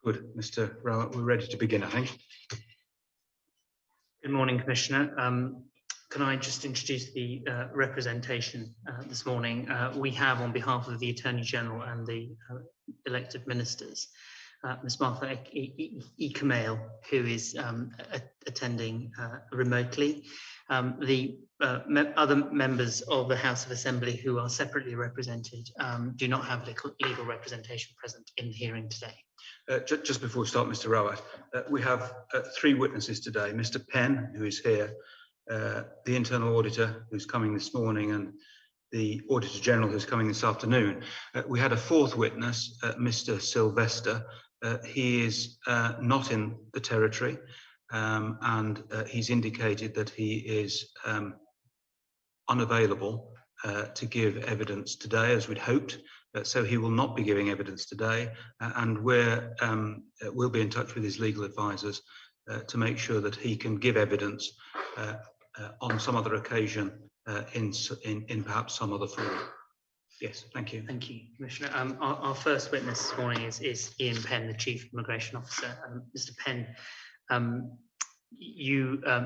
Good, Mr. Rowett, we're ready to begin, I think. Good morning, Commissioner. Can I just introduce the representation this morning? We have, on behalf of the Attorney General and the elected ministers, Ms. Martha Kamale, who is attending remotely. The other members of the House of Assembly who are separately represented do not have legal representation present in the hearing today. Just before we start, Mr. Rowett, we have three witnesses today. Mr. Penn, who is here, the Internal Auditor, who's coming this morning, and the Auditor General, who's coming this afternoon. We had a fourth witness, Mr. Sylvester. He is not in the territory, and he's indicated that he is unavailable to give evidence today, as we'd hoped. So he will not be giving evidence today, and we'll be in touch with his legal advisors to make sure that he can give evidence on some other occasion in perhaps some other forum. Yes, thank you. Thank you, Commissioner. Our first witness this morning is Ian Penn, the Chief Immigration Officer. Mr. Penn,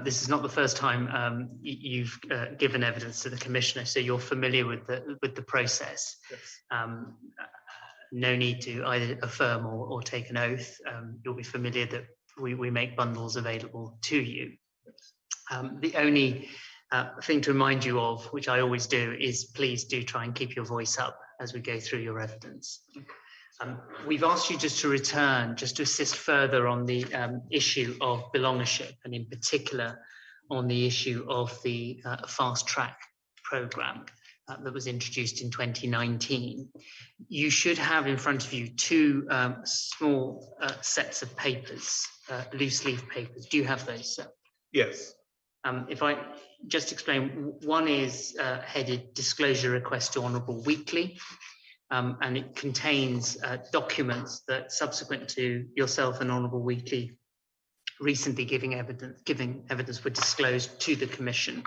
this is not the first time you've given evidence to the Commissioner, so you're familiar with the process. Yes. No need to either affirm or take an oath. You'll be familiar that we make bundles available to you. The only thing to remind you of, which I always do, is please do try and keep your voice up as we go through your evidence. We've asked you just to return, just to assist further on the issue of belongership, and in particular on the issue of the fast track programme that was introduced in 2019. You should have in front of you two small sets of papers, loose leaf papers. Do you have those, sir? Yes. If I just explain, one is headed Disclosure Request to Honourable Weekly, and it contains documents that, subsequent to yourself and Honourable Weekly recently giving evidence, were disclosed to the Commission.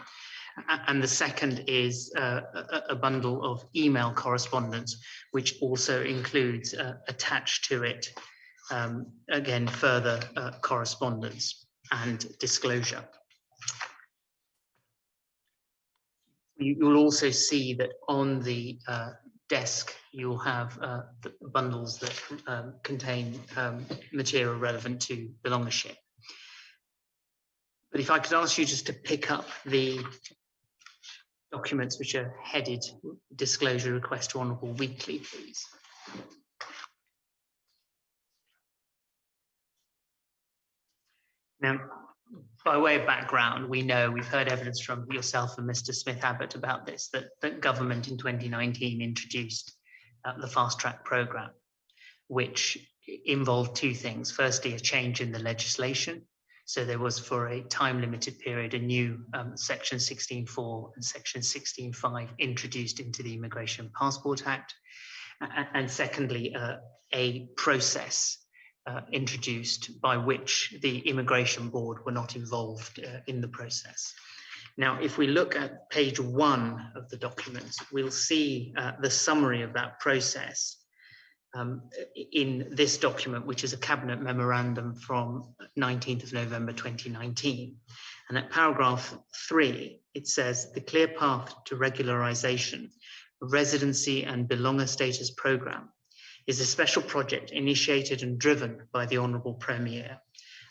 And the second is a bundle of email correspondence, which also includes attached to it, again, further correspondence and disclosure. You'll also see that on the desk you'll have the bundles that contain material relevant to belongership. But if I could ask you just to pick up the documents which are headed Disclosure Request to Honourable Weekly, please. Now, by way of background, we've heard evidence from yourself and Mr. Smith-Abbott about this, that government in 2019 introduced the fast track programme, which involved two things. Firstly, a change in the legislation. So there was, for a time-limited period, a new Section 16.4 and Section 16.5 introduced into the Immigration and Passport Act. And secondly, a process introduced by which the Immigration Board were not involved in the process. Now, if we look at page 1 of the document, we'll see the summary of that process in this document, which is a Cabinet Memorandum from 19th of November 2019. And at paragraph 3, it says, the Clear Path to Regularisation, Residency and Belonger Status Programme is a special project initiated and driven by the Honourable Premier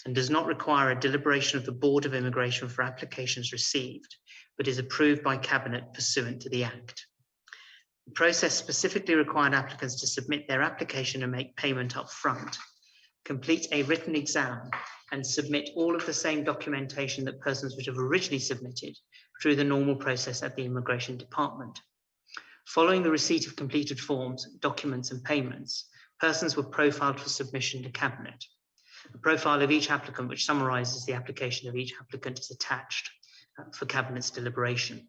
and does not require a deliberation of the Board of Immigration for applications received, but is approved by Cabinet pursuant to the Act. The process specifically required applicants to submit their application and make payment up front, complete a written exam, and submit all of the same documentation that persons would have originally submitted through the normal process at the Immigration Department. Following the receipt of completed forms, documents, and payments, persons were profiled for submission to Cabinet. A profile of each applicant, which summarises the application of each applicant, is attached for Cabinet's deliberation.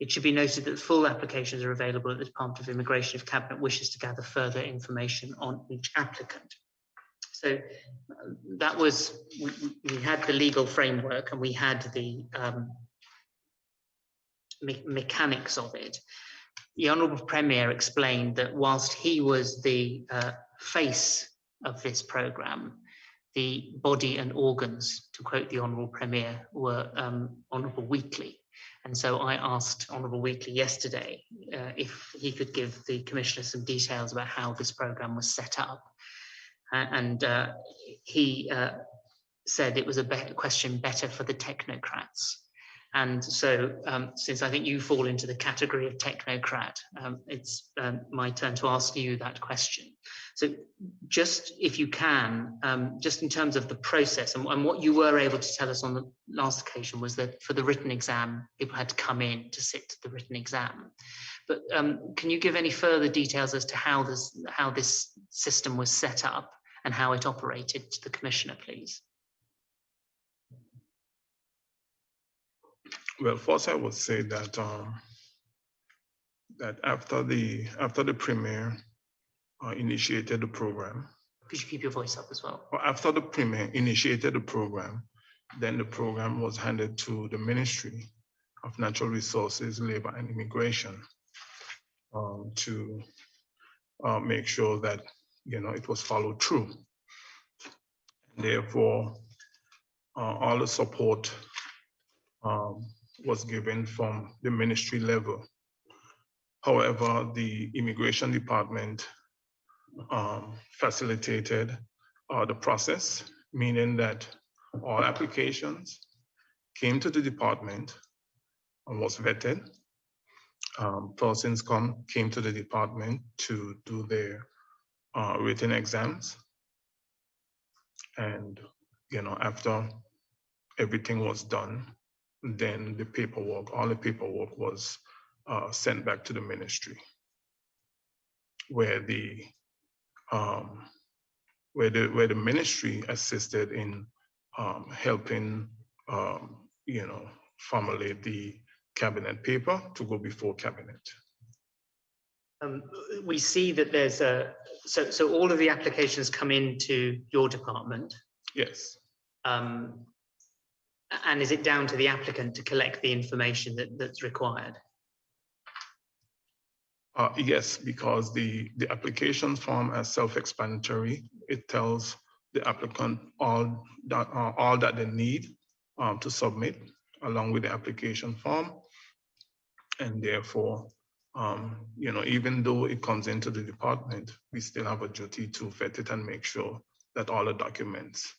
It should be noted that full applications are available at the Department of Immigration if Cabinet wishes to gather further information on each applicant. So that was, we had the legal framework and we had the mechanics of it. The Honourable Premier explained that whilst he was the face of this program, the body and organs, to quote the Honourable Premier, were Honourable Wheatley. And so I asked Honourable Wheatley yesterday if he could give the Commissioner some details about how this programme was set up. And he said it was a question better for the technocrats. And so since I think you fall into the category of technocrat, it's my turn to ask you that question. So just if you can, just in terms of the process and what you were able to tell us on the last occasion was that for the written exam, people had to come in to sit the written exam. But can you give any further details as to how this system was set up and how it operated to the Commissioner, please? Well, first I would say that that after the Premier initiated the program. Could you keep your voice up as well? After the Premier initiated the program, then the program was handed to the Ministry of Natural Resources, Labour and Immigration to make sure that it was followed through. Therefore, all the support was given from the ministry level. However, the Immigration Department facilitated the process, meaning that all applications came to the department and was vetted. Persons came to the department to do their written exams. And after everything was done, then all the paperwork was sent back to the ministry, where the ministry assisted in helping formulate the cabinet paper to go before cabinet. We see that there's so all of the applications come into your department. Yes. And is it down to the applicant to collect the information that's required? Yes, because the application form is self-explanatory. It tells the applicant all that they need to submit along with the application form. And therefore, even though it comes into the department, we still have a duty to vet it and make sure that all the documents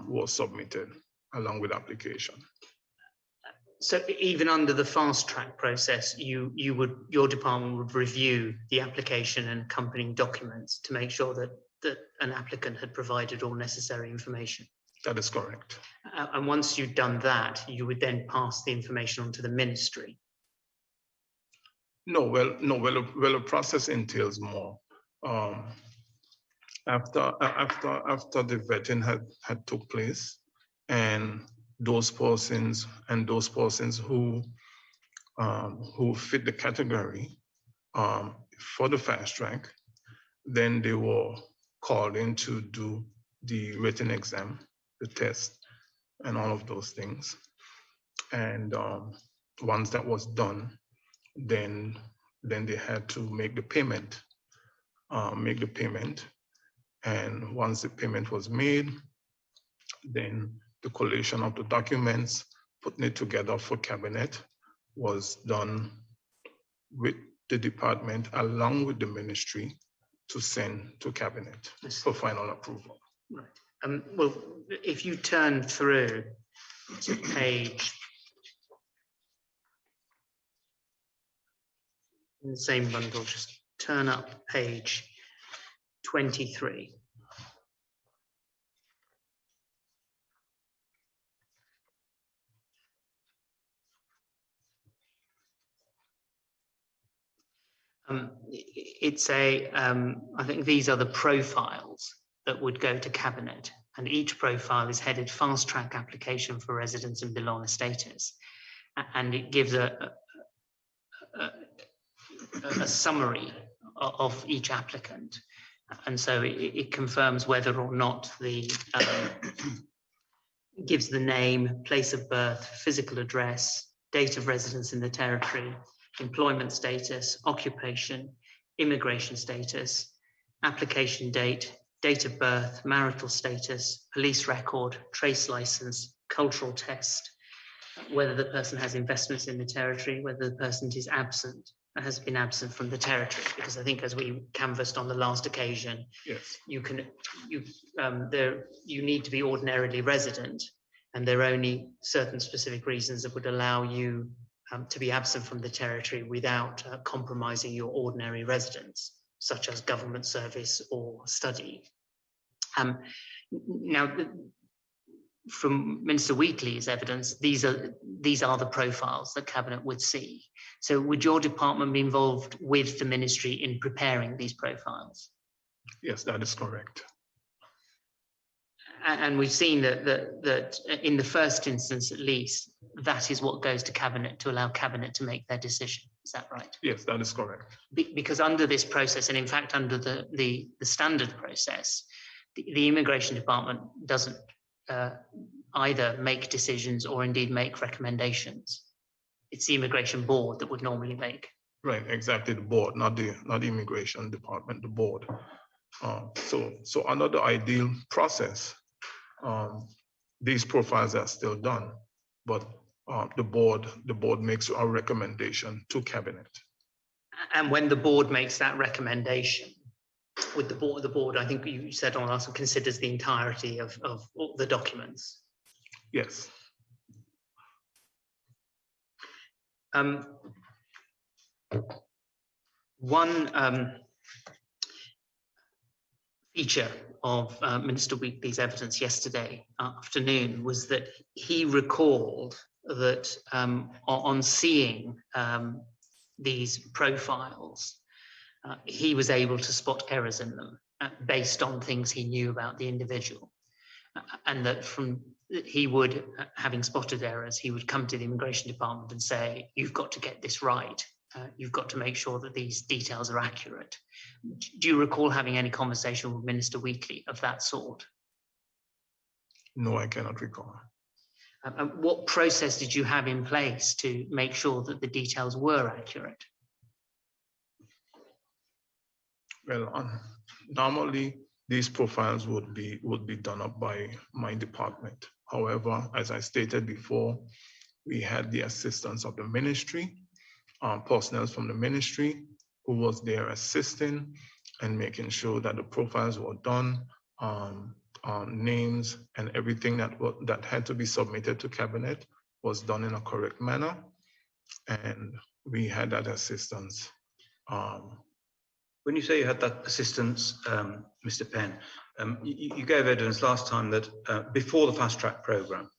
were submitted along with application. So even under the fast track process, your department would review the application and accompanying documents to make sure that an applicant had provided all necessary information. That is correct. And once you've done that, you would then pass the information on to the ministry. No, the process entails more. After the vetting had took place, and those persons who fit the category for the fast track, then they were called in to do the written exam, the test, and all of those things. And once that was done, then they had to make the payment. And once the payment was made, then the collation of the documents, putting it together for cabinet, was done with the department along with the ministry to send to cabinet for final approval. Right. Well, if you turn through to page, in the same bundle, just turn up page 23. It's I think these are the profiles that would go to cabinet, and each profile is headed fast track application for residence and belonging status, and it gives a summary of each applicant, and so it confirms whether or not the gives the name, place of birth, physical address, date of residence in the territory, employment status, occupation, immigration status, application date, date of birth, marital status, police record, trace license, cultural test, whether the person has investments in the territory, whether the person is absent, has been absent from the territory. Because I think, as we canvassed on the last occasion, Yes. you need to be ordinarily resident, and there are only certain specific reasons that would allow you to be absent from the territory without compromising your ordinary residence, such as government service or study. Now, from Minister Wheatley's evidence, these are the profiles that Cabinet would see. So would your department be involved with the ministry in preparing these profiles? Yes, that is correct. And we've seen that in the first instance, at least, that is what goes to Cabinet to allow Cabinet to make their decision. Is that right? Yes, that is correct. Because under this process, and in fact under the standard process, the Immigration Department doesn't either make decisions or indeed make recommendations. It's the Immigration Board that would normally make. Right, exactly, the board, not the Immigration Department, the board. So under the ideal process, these profiles are still done, but the board makes a recommendation to Cabinet. And when the board makes that recommendation, with the board, I think you said on us, considers the entirety of all the documents. Yes. One feature of Minister Wheatley's evidence yesterday afternoon was that he recalled that on seeing these profiles, he was able to spot errors in them based on things he knew about the individual, and that he would, having spotted errors, he would come to the Immigration Department and say, "You've got to get this right. You've got to make sure that these details are accurate." Do you recall having any conversation with Minister Wheatley of that sort? No, I cannot recall. And what process did you have in place to make sure that the details were accurate? Well, normally these profiles would be done up by my department. However, as I stated before, we had the assistance of the ministry, personnel from the ministry who was there assisting and making sure that the profiles were done, names and everything that had to be submitted to Cabinet was done in a correct manner, and we had that assistance. When you say you had that assistance, Mr. Penn, you gave evidence last time that before the fast track program,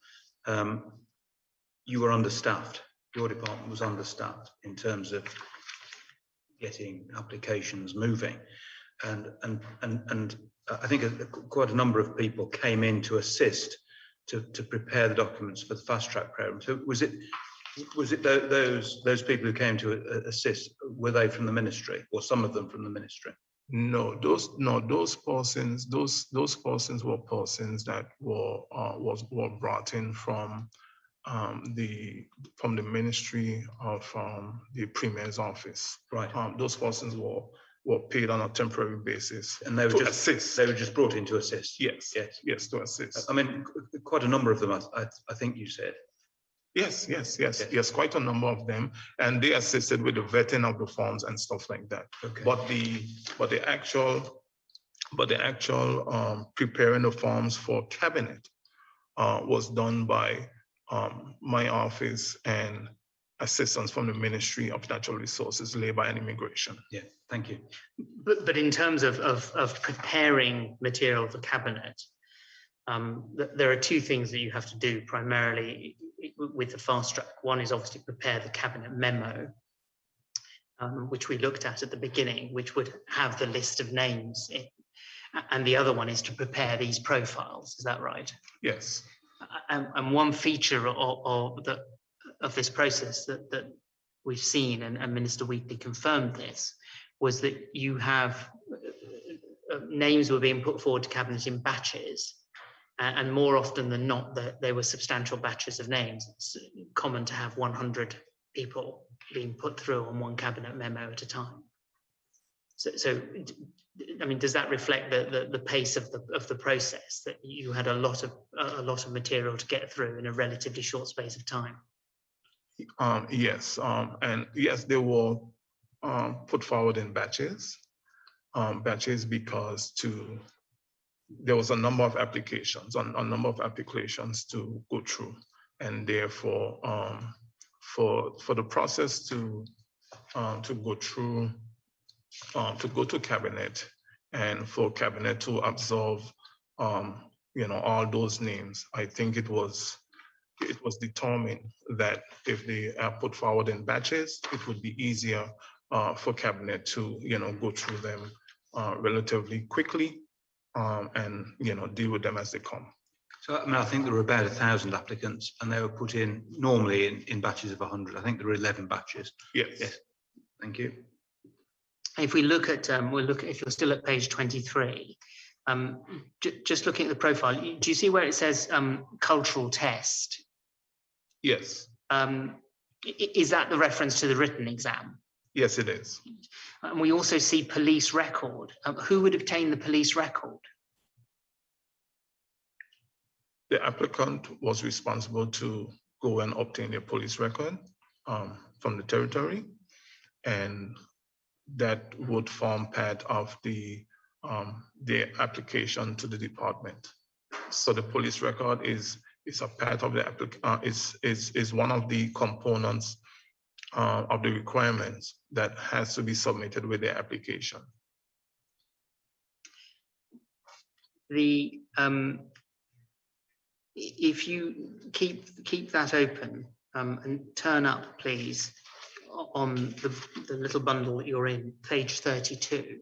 you were understaffed. Your department was understaffed in terms of getting applications moving, and I think quite a number of people came in to assist to prepare the documents for the fast track program. So was it those people who came to assist, were they from the ministry, or some of them from the ministry? No, those persons were persons that were brought in from the Ministry of the Premier's office. Right. Those persons were paid on a temporary basis, and they were just assist. They were just brought in to assist. Yes, to assist. I mean, quite a number of them, I think you said. Yes, quite a number of them, and they assisted with the vetting of the forms and stuff like that. Okay. But the actual preparing the forms for Cabinet was done by my office and assistance from the Ministry of Natural Resources, Labor and Immigration. Yeah, thank you. But in terms of preparing material for Cabinet, there are two things that you have to do primarily with the fast track. One is obviously prepare the Cabinet memo, which we looked at the beginning, which would have the list of names in. And the other one is to prepare these profiles. Is that right? Yes. And one feature of this process that we've seen, and Minister Wheatley confirmed this, was that you have names were being put forward to Cabinet in batches. And more often than not, they were substantial batches of names. It's common to have 100 people being put through on one Cabinet memo at a time. So, I mean, does that reflect the pace of the process, that you had a lot of material to get through in a relatively short space of time? Yes, and yes, they were put forward in batches, because there was a number of applications, to go through, and therefore, for the process to go through, to go to cabinet, and for cabinet to absorb, all those names, I think it was determined that if they are put forward in batches, it would be easier for cabinet to, go through them relatively quickly, and deal with them as they come. So, I mean, I think there were about 1,000 applicants, and they were put in normally in batches of 100. I think there were 11 batches. Yes. Yes. Thank you. If we look at, if you're still at page 23, just looking at the profile, do you see where it says cultural test? Yes. Is that the reference to the written exam? Yes, it is. And we also see police record. Who would obtain the police record? The applicant was responsible to go and obtain a police record from the territory, and that would form part of the application to the department. So the police record is a part of the is one of the components of the requirements that has to be submitted with the application. If you keep that open and turn up, please, on the little bundle that you're in, page 32.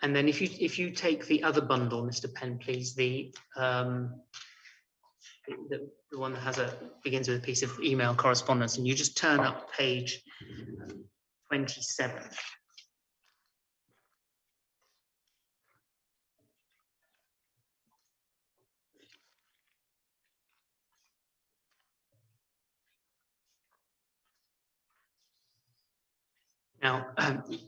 And then if you take the other bundle, Mr. Penn, please, the one that begins with a piece of email correspondence, and you just turn up page 27. Now,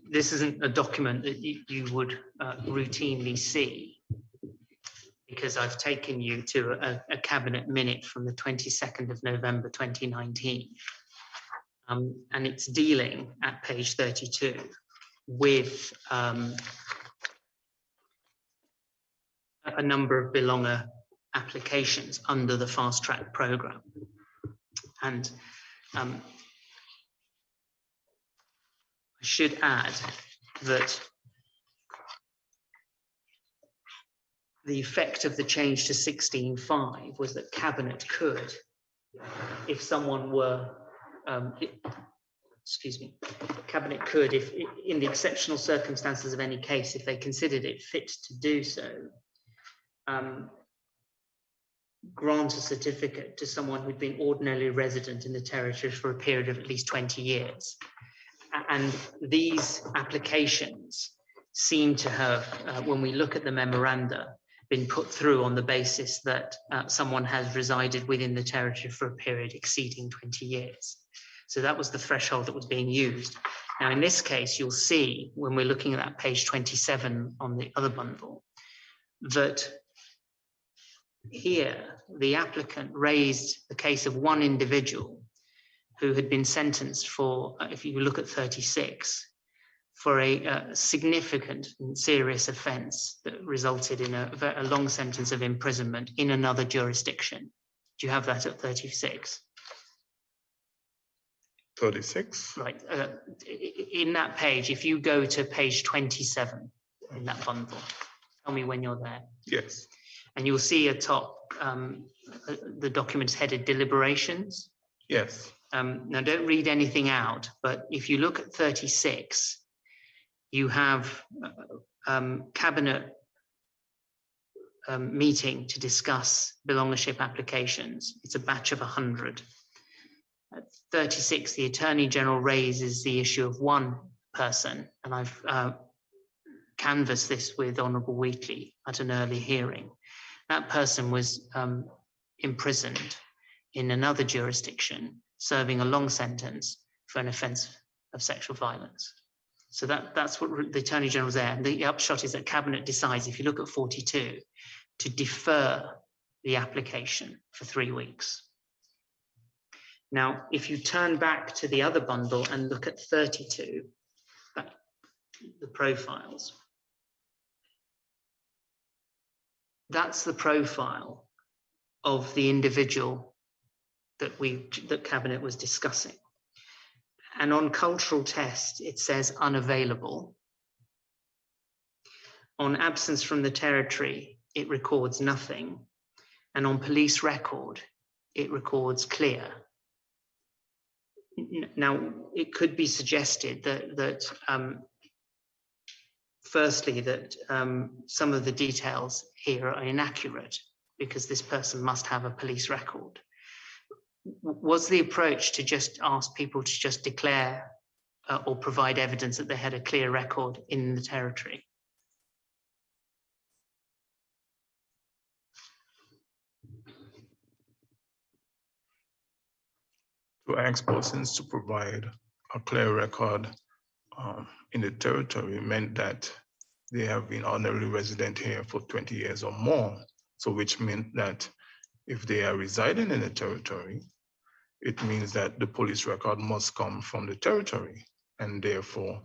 this isn't a document that you would routinely see, because I've taken you to a cabinet minute from the 22nd of November 2019. And it's dealing at page 32 with a number of belonger applications under the fast track program. And I should add that the effect of the change to 16.5 was that cabinet could, if someone were, cabinet could, if in the exceptional circumstances of any case, if they considered it fit to do so, grant a certificate to someone who'd been ordinarily resident in the territory for a period of at least 20 years. And these applications seem to have, when we look at the memoranda, been put through on the basis that someone has resided within the territory for a period exceeding 20 years. So that was the threshold that was being used. Now, in this case, you'll see, when we're looking at that page 27 on the other bundle, that here the applicant raised the case of one individual who had been sentenced for, if you look at 36, for a significant and serious offence that resulted in a long sentence of imprisonment in another jurisdiction. Do you have that at 36? 36? Right. In that page, if you go to page 27 in that bundle, tell me when you're there. Yes. And you'll see atop the document's headed deliberations. Yes. Now, don't read anything out, but if you look at 36, you have cabinet meeting to discuss belongership applications. It's a batch of 100. At 36, the Attorney General raises the issue of one person, and I've canvassed this with Honourable Wheatley at an early hearing. That person was imprisoned in another jurisdiction serving a long sentence for an offence of sexual violence. So that's what the Attorney General's there. And the upshot is that Cabinet decides, if you look at 42, to defer the application for 3 weeks. Now, if you turn back to the other bundle and look at 32, the profiles, that's the profile of the individual that Cabinet was discussing. And on cultural test, it says unavailable. On absence from the territory, it records nothing. And on police record, it records clear. Now, it could be suggested that firstly, that some of the details here are inaccurate because this person must have a police record. Was the approach to just ask people to just declare or provide evidence that they had a clear record in the territory? To ask persons to provide a clear record in the territory meant that they have been honorary resident here for 20 years or more. So which meant that if they are residing in the territory, it means that the police record must come from the territory, and therefore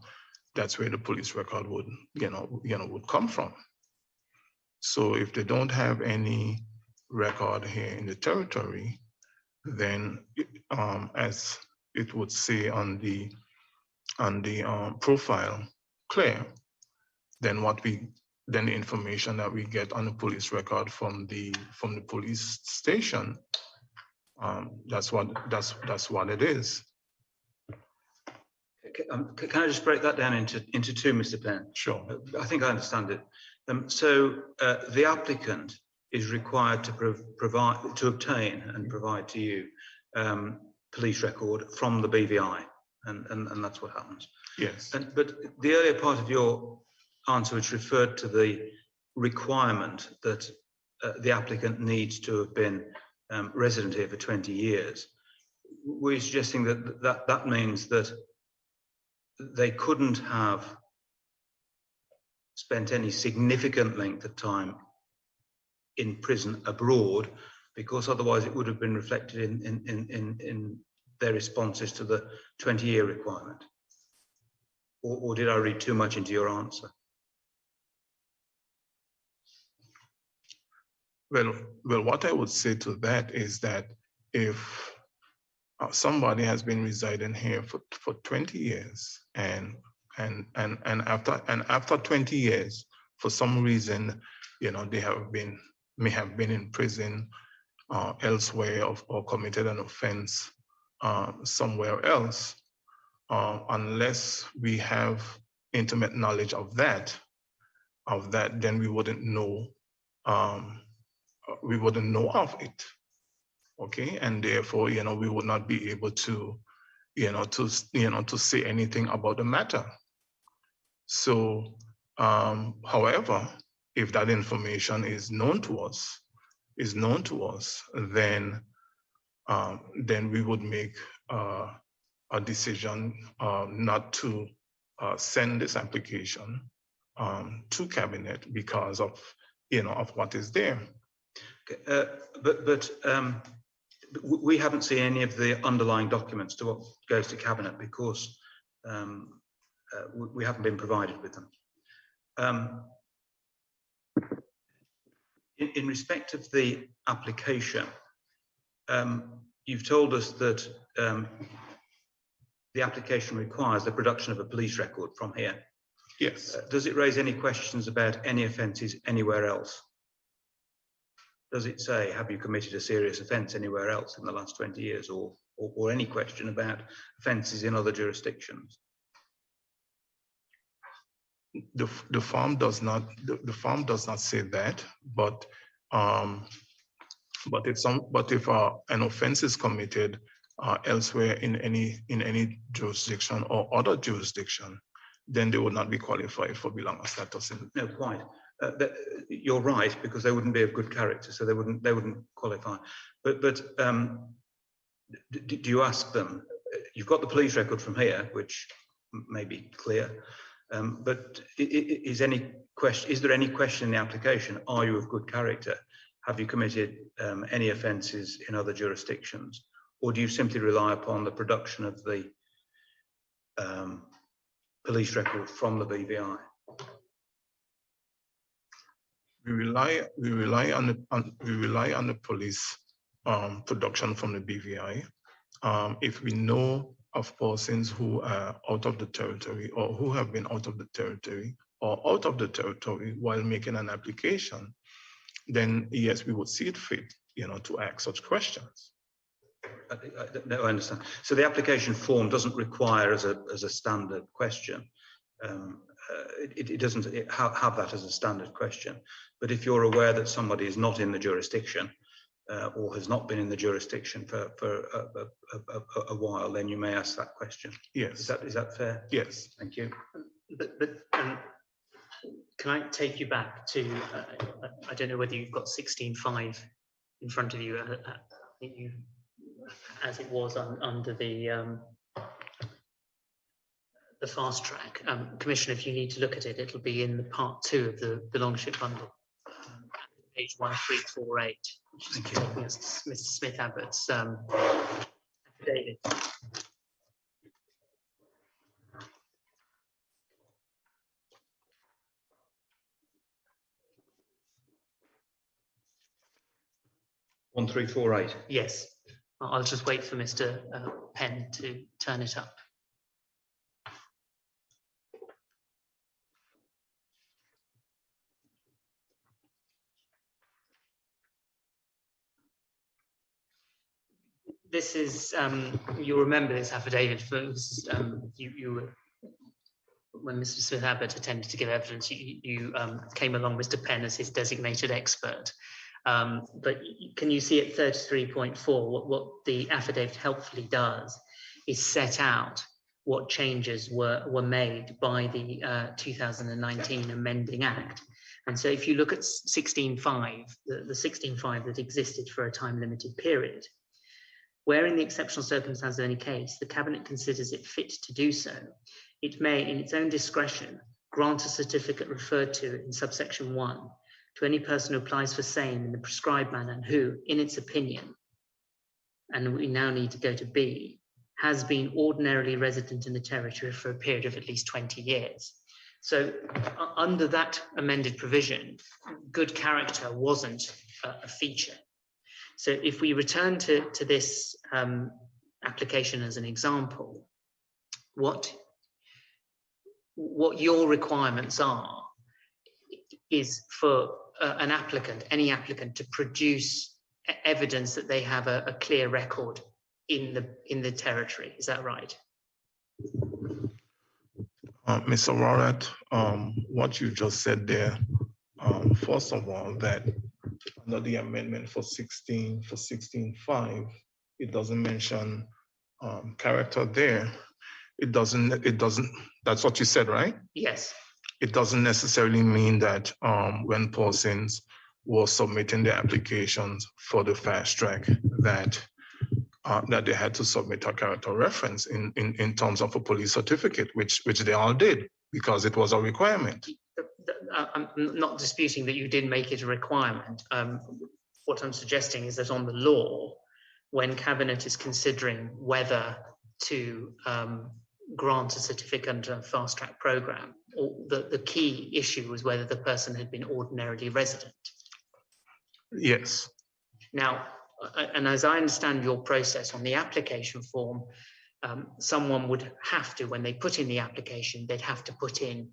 that's where the police record would, would come from. So if they don't have any record here in the territory, then as it would say on the profile, clear, then the information that we get on the police record from the police station, that's what it is. Can I just break that down into two, Mr. Penn? Sure. I think I understand it. So the applicant is required to obtain and provide to you police record from the BVI, and that's what happens. Yes. But the earlier part of your answer, which referred to the requirement that the applicant needs to have been resident here for 20 years, were you suggesting that means that they couldn't have spent any significant length of time in prison abroad, because otherwise it would have been reflected in their responses to the 20-year requirement? Or did I read too much into your answer? Well, what I would say to that is that if somebody has been residing here for 20 years and after 20 years, for some reason, they may have been in prison elsewhere or committed an offense somewhere else, unless we have intimate knowledge of that, then we wouldn't know. We wouldn't know of it, okay, and therefore, we would not be able to, to say anything about the matter. So, however, if that information is known to us, then we would make a decision not to send this application to Cabinet because of what is there. But we haven't seen any of the underlying documents to what goes to Cabinet because we haven't been provided with them. In respect of the application, you've told us that the application requires the production of a police record from here. Yes. Does it raise any questions about any offences anywhere else? Does it say, have you committed a serious offence anywhere else in the last 20 years, or any question about offences in other jurisdictions? The form does not say that, but if an offence is committed elsewhere in any jurisdiction or other jurisdiction, then they would not be qualified for belonging status. No, quite. You're right, because they wouldn't be of good character, so they wouldn't qualify. But do you ask them? You've got the police record from here, which may be clear, but is there any question in the application? Are you of good character? Have you committed any offences in other jurisdictions? Or do you simply rely upon the production of the police record from the BVI? We rely on the police production from the BVI. If we know of persons who are out of the territory or who have been out of the territory or out of the territory while making an application, then yes, we would see it fit, to ask such questions. No, I understand. So the application form doesn't require as a standard question. It doesn't have that as a standard question. But if you're aware that somebody is not in the jurisdiction or has not been in the jurisdiction for a while, then you may ask that question. Yes. Is that fair? Yes. Thank you. But can I take you back to, I don't know whether you've got 16.5 in front of you. I think you, as it was under the fast track. Commissioner, if you need to look at it, it'll be in the part 2 of the belongship bundle, page 1348, which is taking us to Mr. Smith Abbott's affidavit. (1348). Yes, I'll just wait for Mr. Penn to turn it up. This is, you'll remember this affidavit, when Mr. Smith Abbott attended to give evidence, you came along Mr. Penn as his designated expert. But can you see at 33.4, what the affidavit helpfully does is set out what changes were made by the 2019 Amending Act. And so if you look at 16.5, the 16.5 that existed for a time-limited period, where in the exceptional circumstances of any case, the Cabinet considers it fit to do so, it may, in its own discretion, grant a certificate referred to in subsection 1 to any person who applies for same in the prescribed manner and who, in its opinion, and we now need to go to B, has been ordinarily resident in the territory for a period of at least 20 years. So under that amended provision, good character wasn't a feature. So if we return to this application as an example, what your requirements are is for an applicant, any applicant, to produce evidence that they have a clear record in the territory. Is that right? Mr. Auditor, what you just said there, first of all, that under the amendment for 16.5, it doesn't mention character there. It doesn't, that's what you said, right? Yes. It doesn't necessarily mean that when persons were submitting their applications for the fast track that they had to submit a character reference in terms of a police certificate, which they all did because it was a requirement. I'm not disputing that you did make it a requirement. What I'm suggesting is that on the law, when Cabinet is considering whether to grant a certificate under a fast track program, the key issue was whether the person had been ordinarily resident. Yes. Now, and as I understand your process on the application form, someone would have to, when they put in the application, they'd have to put in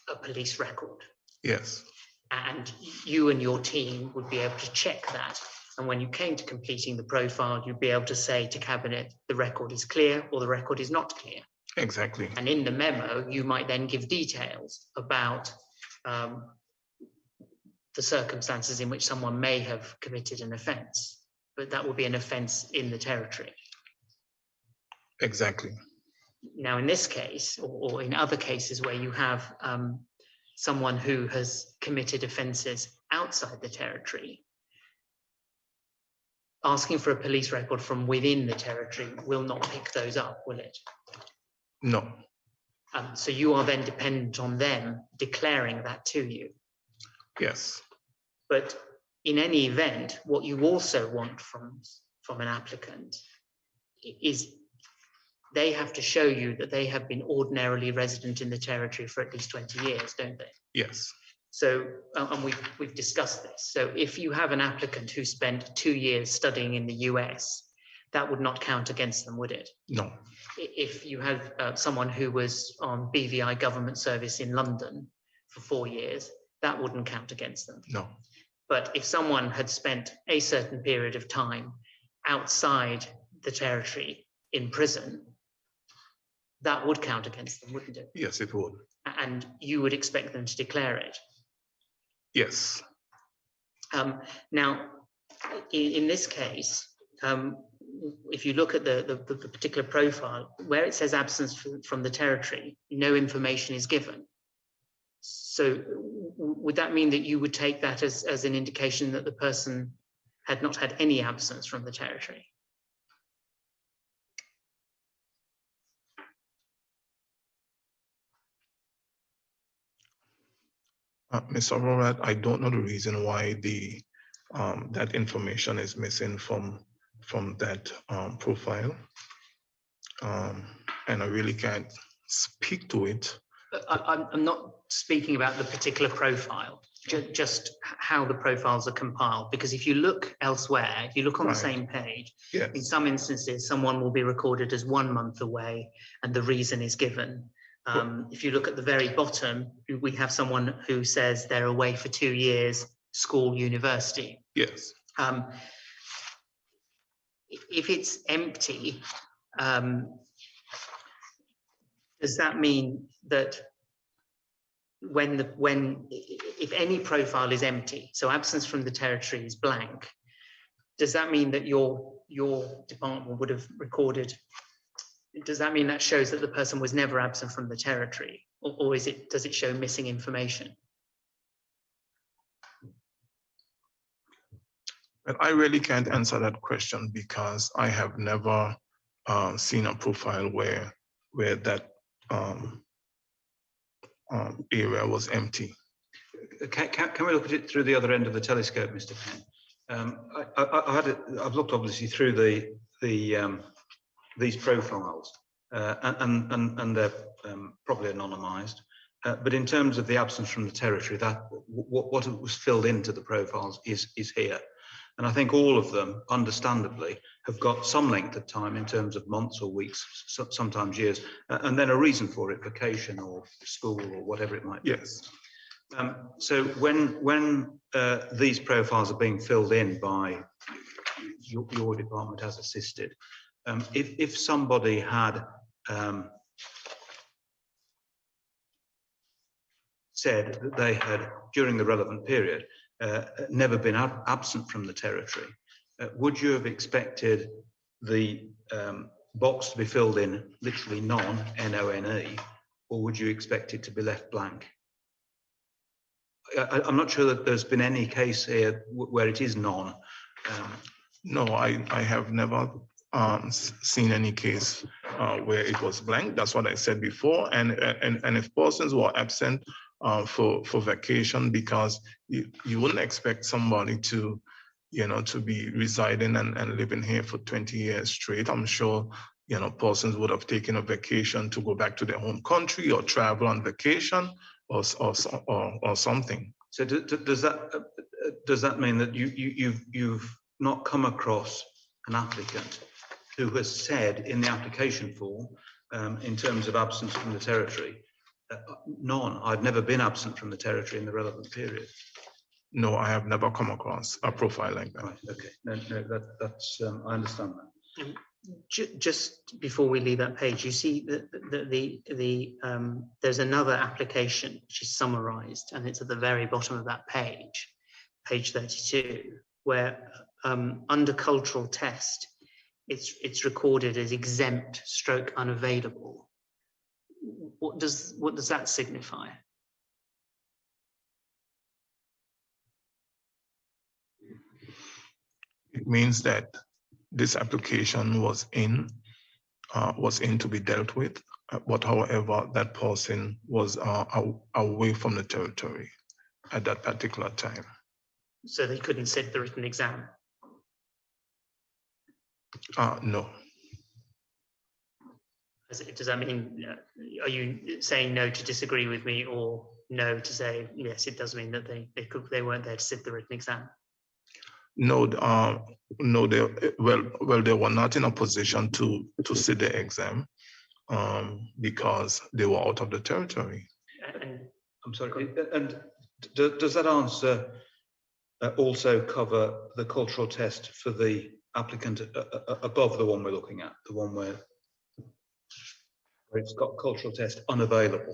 a police record. Yes. And you and your team would be able to check that. And when you came to completing the profile, you'd be able to say to Cabinet, the record is clear or the record is not clear. Exactly. And in the memo, you might then give details about the circumstances in which someone may have committed an offence, but that would be an offence in the territory. Exactly. Now, in this case, or in other cases where you have someone who has committed offences outside the territory, asking for a police record from within the territory will not pick those up, will it? No. So you are then dependent on them declaring that to you. Yes. But in any event, what you also want from an applicant is they have to show you that they have been ordinarily resident in the territory for at least 20 years, don't they? Yes. So, and we've discussed this. So if you have an applicant who spent 2 years studying in the US, that would not count against them, would it? No. If you had someone who was on BVI Government Service in London for 4 years, that wouldn't count against them. No. But if someone had spent a certain period of time outside the territory in prison, that would count against them, wouldn't it? Yes, it would. And you would expect them to declare it. Yes. Now, in this case, if you look at the particular profile, where it says absence from the territory, no information is given. So would that mean that you would take that as an indication that the person had not had any absence from the territory? Mr. Rorat, I don't know the reason why that information is missing from that profile, and I really can't speak to it. I'm not speaking about the particular profile, just how the profiles are compiled. Because if you look elsewhere, if you look on the same page, yes, in some instances, someone will be recorded as 1 month away, and the reason is given. If you look at the very bottom, we have someone who says they're away for 2 years, school, university. Yes. If it's empty, does that mean that if any profile is empty, so absence from the territory is blank, does that mean that your department would have recorded? Does that mean that shows that the person was never absent from the territory, or does it show missing information? And I really can't answer that question because I have never seen a profile where that area was empty. Can we look at it through the other end of the telescope, Mr. Penn? I've looked obviously through these profiles, and they're probably anonymized. But in terms of the absence from the territory, that what was filled into the profiles is here. And I think all of them, understandably, have got some length of time in terms of months or weeks, sometimes years, and then a reason for it, vacation or school or whatever it might be. Yes. So when these profiles are being filled in by your department as assisted, if somebody had said that they had, during the relevant period, never been absent from the territory, would you have expected the box to be filled in literally none, N-O-N-E, or would you expect it to be left blank? I'm not sure that there's been any case here where it is none. No, I have never seen any case where it was blank. That's what I said before. And if persons were absent for vacation, because you wouldn't expect somebody to be residing and living here for 20 years straight. I'm sure persons would have taken a vacation to go back to their home country or travel on vacation or something. So does that mean that you've not come across an applicant who has said in the application form, in terms of absence from the territory, none, I've never been absent from the territory in the relevant period? No, I have never come across a profile like that. Right, okay, no, that's I understand that. Just before we leave that page, you see that there's another application which is summarized, and it's at the very bottom of that page 32, where under cultural test, it's recorded as exempt stroke unavailable. What does that signify? It means that this application was in to be dealt with, but however, that person was away from the territory at that particular time. So they couldn't sit the written exam? No. Does that mean, are you saying no to disagree with me, or no to say, yes, it does mean that they weren't there to sit the written exam? No, no, they were not in a position to sit the exam because they were out of the territory. And I'm sorry, and does that answer also cover the cultural test for the applicant above the one we're looking at, the one where it's got cultural test unavailable?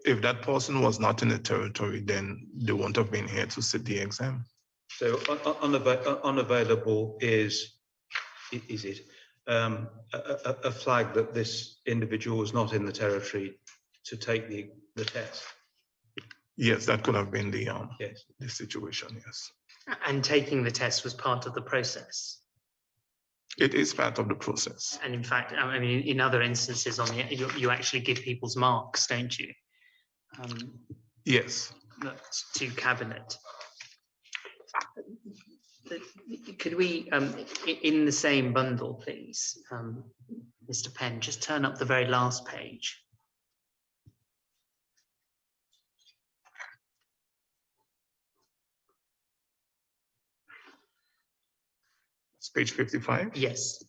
If that person was not in the territory, then they won't have been here to sit the exam. So unavailable is it a flag that this individual was not in the territory to take the test? Yes, that could have been the Yes. the situation. Yes. And taking the test was part of the process. It is part of the process. And in fact, I mean, in other instances, you actually give people's marks, don't you? Yes. To cabinet. Could we, in the same bundle, please, Mr. Penn, just turn up the very last page. It's page 55. Yes.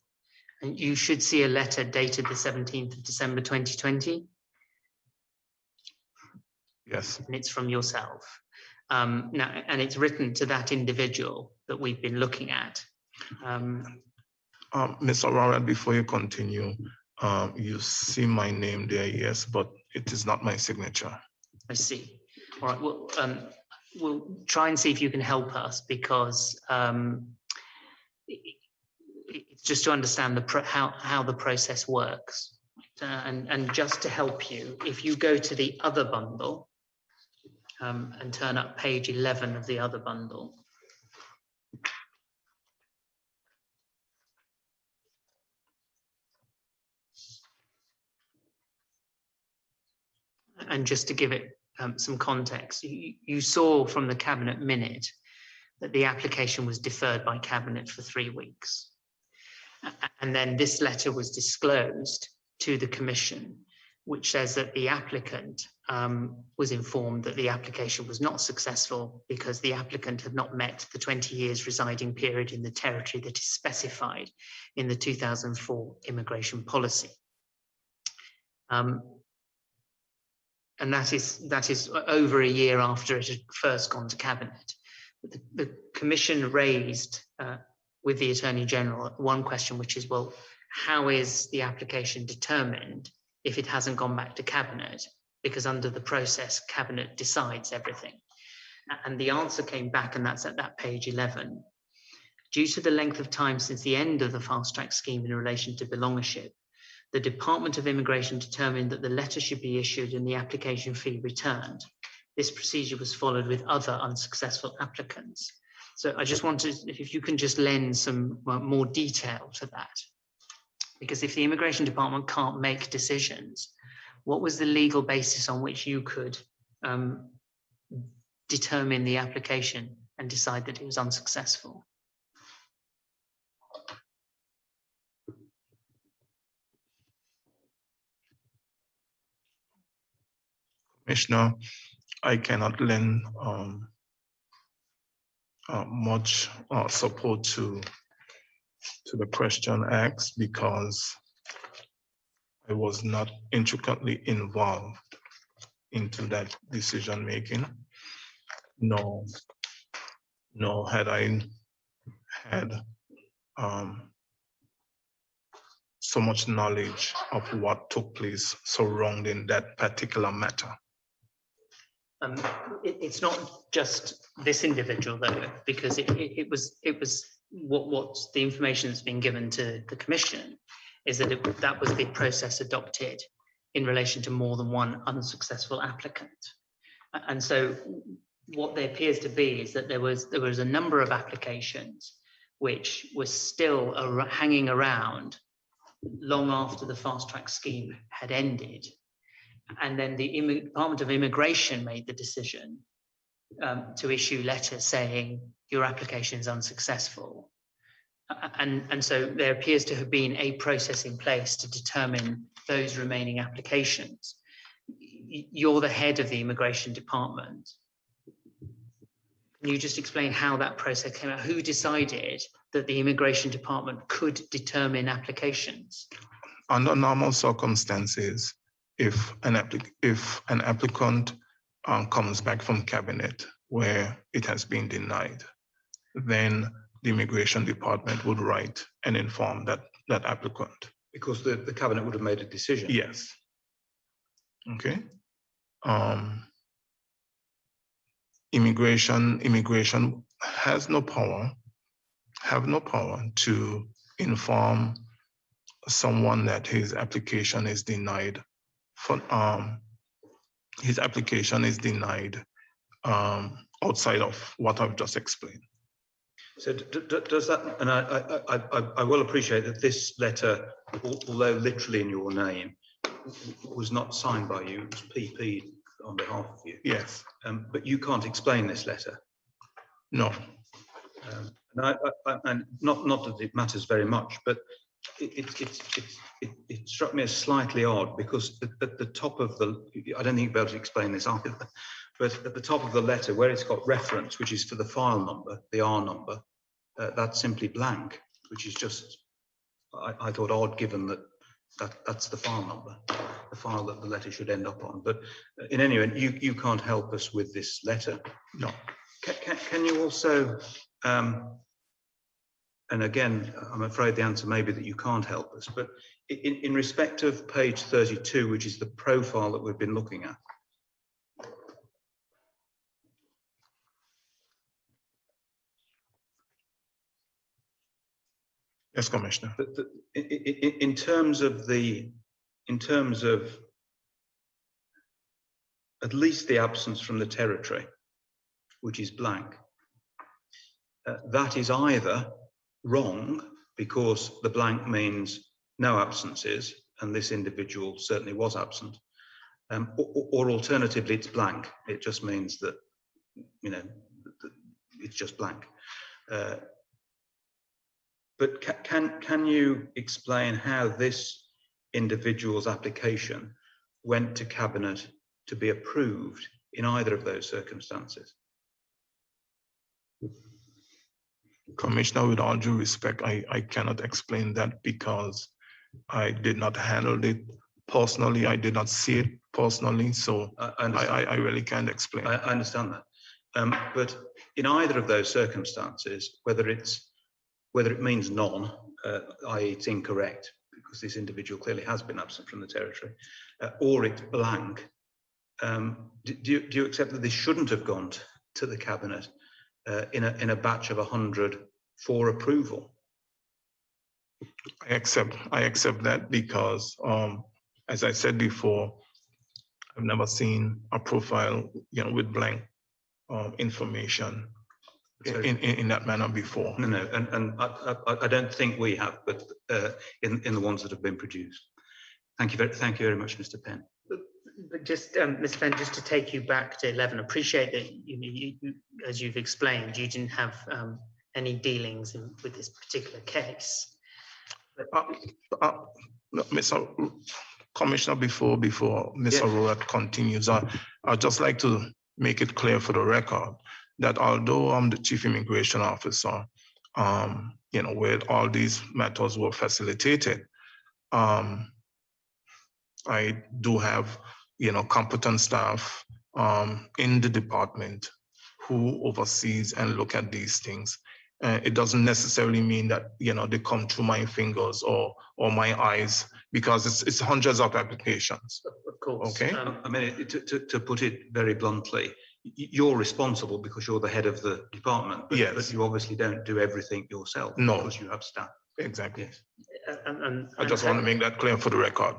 And you should see a letter dated the 17th of December 2020. Yes. And it's from yourself. Now, and it's written to that individual that we've been looking at. Ms. Aurora, before you continue, you see my name there, yes, but it is not my signature. I see. All right. Well, we'll try and see if you can help us, because it's just to understand how the process works. And just to help you, if you go to the other bundle and turn up page 11 of the other bundle. And just to give it some context, you saw from the Cabinet minute that the application was deferred by Cabinet for 3 weeks. And then this letter was disclosed to the Commission, which says that the applicant was informed that the application was not successful because the applicant had not met the 20 years residing period in the territory that is specified in the 2004 immigration policy. And that is over a year after it had first gone to Cabinet. The Commission raised with the Attorney General one question, which is, well, how is the application determined if it hasn't gone back to Cabinet? Because under the process, Cabinet decides everything. And the answer came back, and that's at that page 11. Due to the length of time since the end of the fast track scheme in relation to belongership, the Department of Immigration determined that the letter should be issued and the application fee returned. This procedure was followed with other unsuccessful applicants. So I just wanted, if you can just lend some more detail to that. Because if the Immigration Department can't make decisions, what was the legal basis on which you could determine the application and decide that it was unsuccessful? Commissioner, I cannot lend much support to the question asked because I was not intricately involved into that decision making. No, had I had so much knowledge of what took place surrounding that particular matter. It's not just this individual though, because it was what the information that's been given to the Commission is that that was the process adopted in relation to more than one unsuccessful applicant. And so what there appears to be is that there was a number of applications which were still hanging around long after the fast track scheme had ended. And then the Department of Immigration made the decision to issue letters saying your application is unsuccessful. And so there appears to have been a process in place to determine those remaining applications. You're the head of the Immigration Department. Can you just explain how that process came out? Who decided that the Immigration Department could determine applications? Under normal circumstances, if an applicant comes back from cabinet where it has been denied, then the Immigration Department would write and inform that applicant. Because the cabinet would have made a decision. Yes. Okay. Immigration have no power to inform someone that his application is denied. His application is denied outside of what I've just explained. So does that, and I will appreciate that this letter, although literally in your name, was not signed by you, it was PP'd on behalf of you. Yes. But you can't explain this letter. No. And not that it matters very much, but it struck me as slightly odd because at the top of the, I don't think you'll be able to explain this either, but at the top of the letter where it's got reference, which is for the file number, the R number, that's simply blank, which is just, I thought odd given that's the file number, the file that the letter should end up on. But in any event, you can't help us with this letter. No. Can you also, and again, I'm afraid the answer may be that you can't help us, but in respect of page 32, which is the profile that we've been looking at, Yes, Commissioner. in terms of at least the absence from the territory, which is blank, that is either wrong because the blank means no absences and this individual certainly was absent, or alternatively it's blank. It just means that, you know, it's just blank. But can you explain how this individual's application went to Cabinet to be approved in either of those circumstances? Commissioner, with all due respect, I cannot explain that because I did not handle it personally. I did not see it personally, so I really can't explain. I understand that. But in either of those circumstances, whether it means none, i.e. it's incorrect, because this individual clearly has been absent from the territory, or it's blank, do you accept that this shouldn't have gone to the Cabinet in a batch of 100 for approval? I accept that because, as I said before, I've never seen a profile, you know, with blank information in that manner before. No, and I don't think we have, but in the ones that have been produced. Thank you very much, Mr. Penn. But just, Mr. Penn, just to take you back to 11, appreciate that you, as you've explained, you didn't have any dealings with this particular case. Mr. Commissioner, before Mr. Rowett continues, I'd just like to make it clear for the record that although I'm the Chief Immigration Officer, you know, where all these matters were facilitated, I do have, you know, competent staff in the department who oversees and look at these things. It doesn't necessarily mean that, you know, they come through my fingers or my eyes, because it's hundreds of applications. Of course. Okay. I mean, to put it very bluntly, you're responsible because you're the head of the department, but, yes, but you obviously don't do everything yourself. No, because you have staff. Exactly. Yes. I just want to make that clear for the record.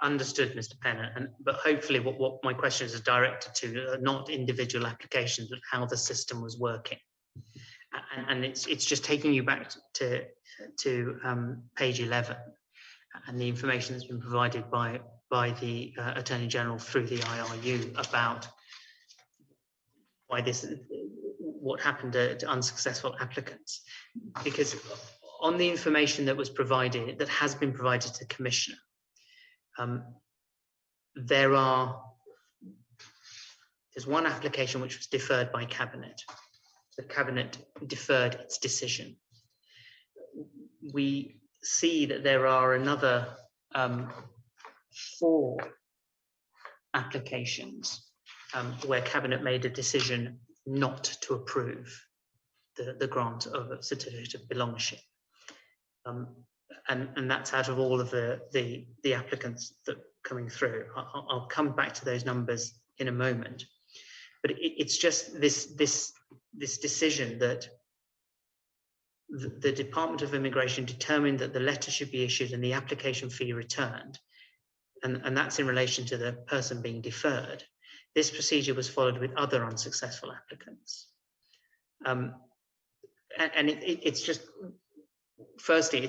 Understood, Mr. Penn. But hopefully what my questions are directed to are not individual applications, but how the system was working. And it's just taking you back to page 11 and the information that's been provided by the Attorney General through the IRU about why what happened to unsuccessful applicants. Because on the information that was provided, that has been provided to the Commissioner, there's one application which was deferred by Cabinet. The Cabinet deferred its decision. We see that there are another 4 applications where Cabinet made a decision not to approve the grant of a certificate of belongership. And that's out of all of the applicants that are coming through. I'll come back to those numbers in a moment. But it's just this decision that the Department of Immigration determined that the letter should be issued and the application fee returned. And that's in relation to the person being deferred. This procedure was followed with other unsuccessful applicants. And it's just, firstly,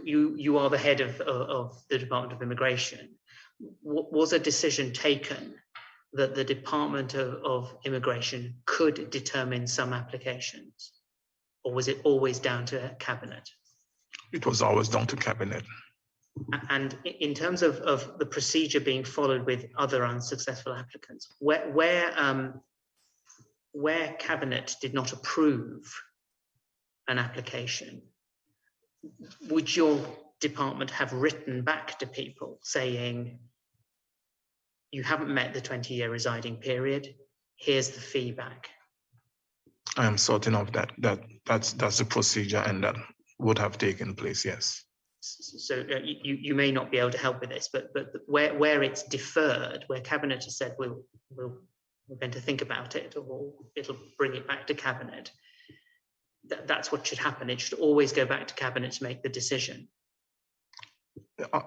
you are the head of the Department of Immigration. Was a decision taken that the Department of Immigration could determine some applications? Or was it always down to Cabinet? It was always down to Cabinet. And in terms of the procedure being followed with other unsuccessful applicants, where Cabinet did not approve an application, would your department have written back to people saying, you haven't met the 20-year residing period, here's the feedback? I am certain of that. That's the procedure, and that would have taken place, yes. So you may not be able to help with this, but where it's deferred, where Cabinet has said we're going to think about it, or it'll bring it back to Cabinet, that's what should happen. It should always go back to Cabinet to make the decision.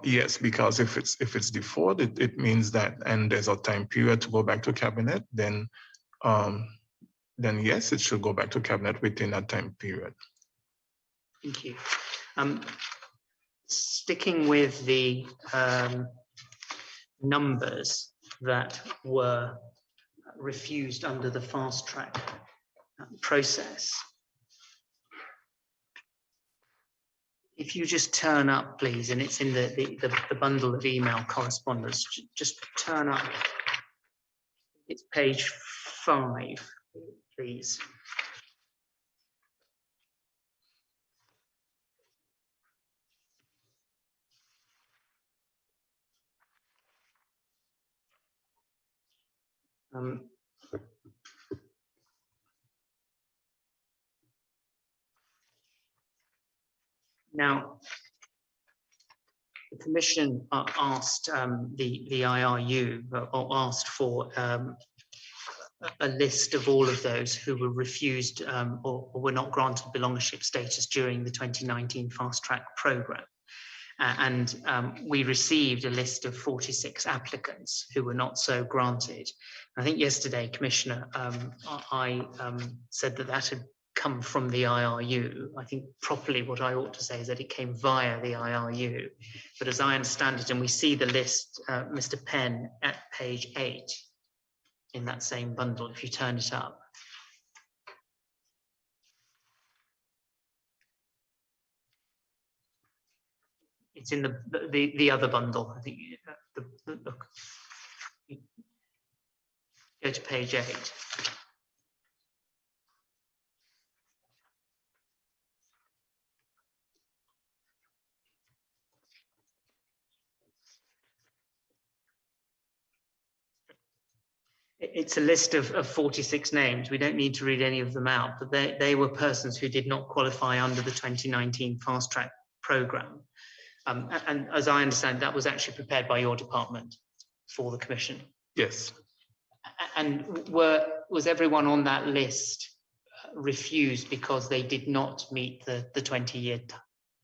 Yes, because if it's deferred, it means that, and there's a time period to go back to Cabinet, then yes, it should go back to Cabinet within that time period. Thank you. Sticking with the numbers that were refused under the fast track process, if you just turn up, please, and it's in the bundle of email correspondence, just turn up. It's page 5, please. Now, the Commission asked the IRU, or asked for a list of all of those who were refused or were not granted belongership status during the 2019 fast track programme. And we received a list of 46 applicants who were not so granted. I think yesterday, Commissioner, I said that had come from the IRU. I think properly what I ought to say is that it came via the IRU. But as I understand it, and we see the list, Mr. Penn, at page 8 in that same bundle, if you turn it up. It's in the other bundle. I think go to page 8. It's a list of 46 names. We don't need to read any of them out, but they were persons who did not qualify under the 2019 fast track programme. And as I understand, that was actually prepared by your department for the Commission. Yes. And was everyone on that list refused because they did not meet the 20-year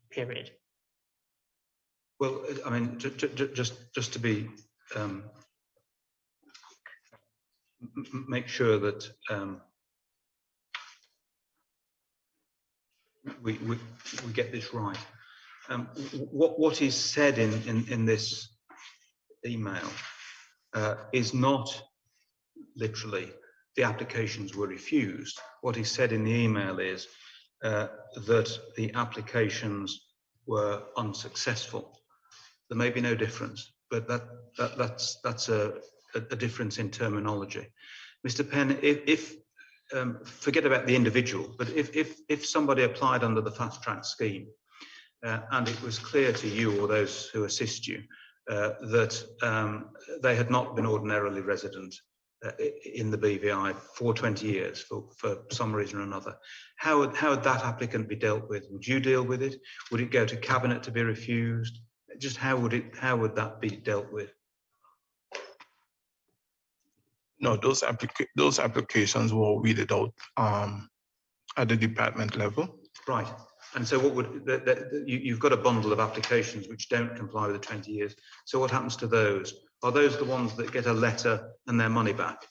period? Well, I mean, just to be make sure that we get this right. What is said in this email is not literally the applications were refused. What is said in the email is that the applications were unsuccessful. There may be no difference, but that's a difference in terminology. Mr. Penn, if forget about the individual, but if somebody applied under the fast track scheme and it was clear to you or those who assist you that they had not been ordinarily resident in the BVI for 20 years for some reason or another, how would that applicant be dealt with? Would you deal with it? Would it go to cabinet to be refused? Just how would that be dealt with? No, those applications were weeded out at the department level. Right. And so what would you've got a bundle of applications which don't comply with the 20 years. So what happens to those? Are those the ones that get a letter and their money back?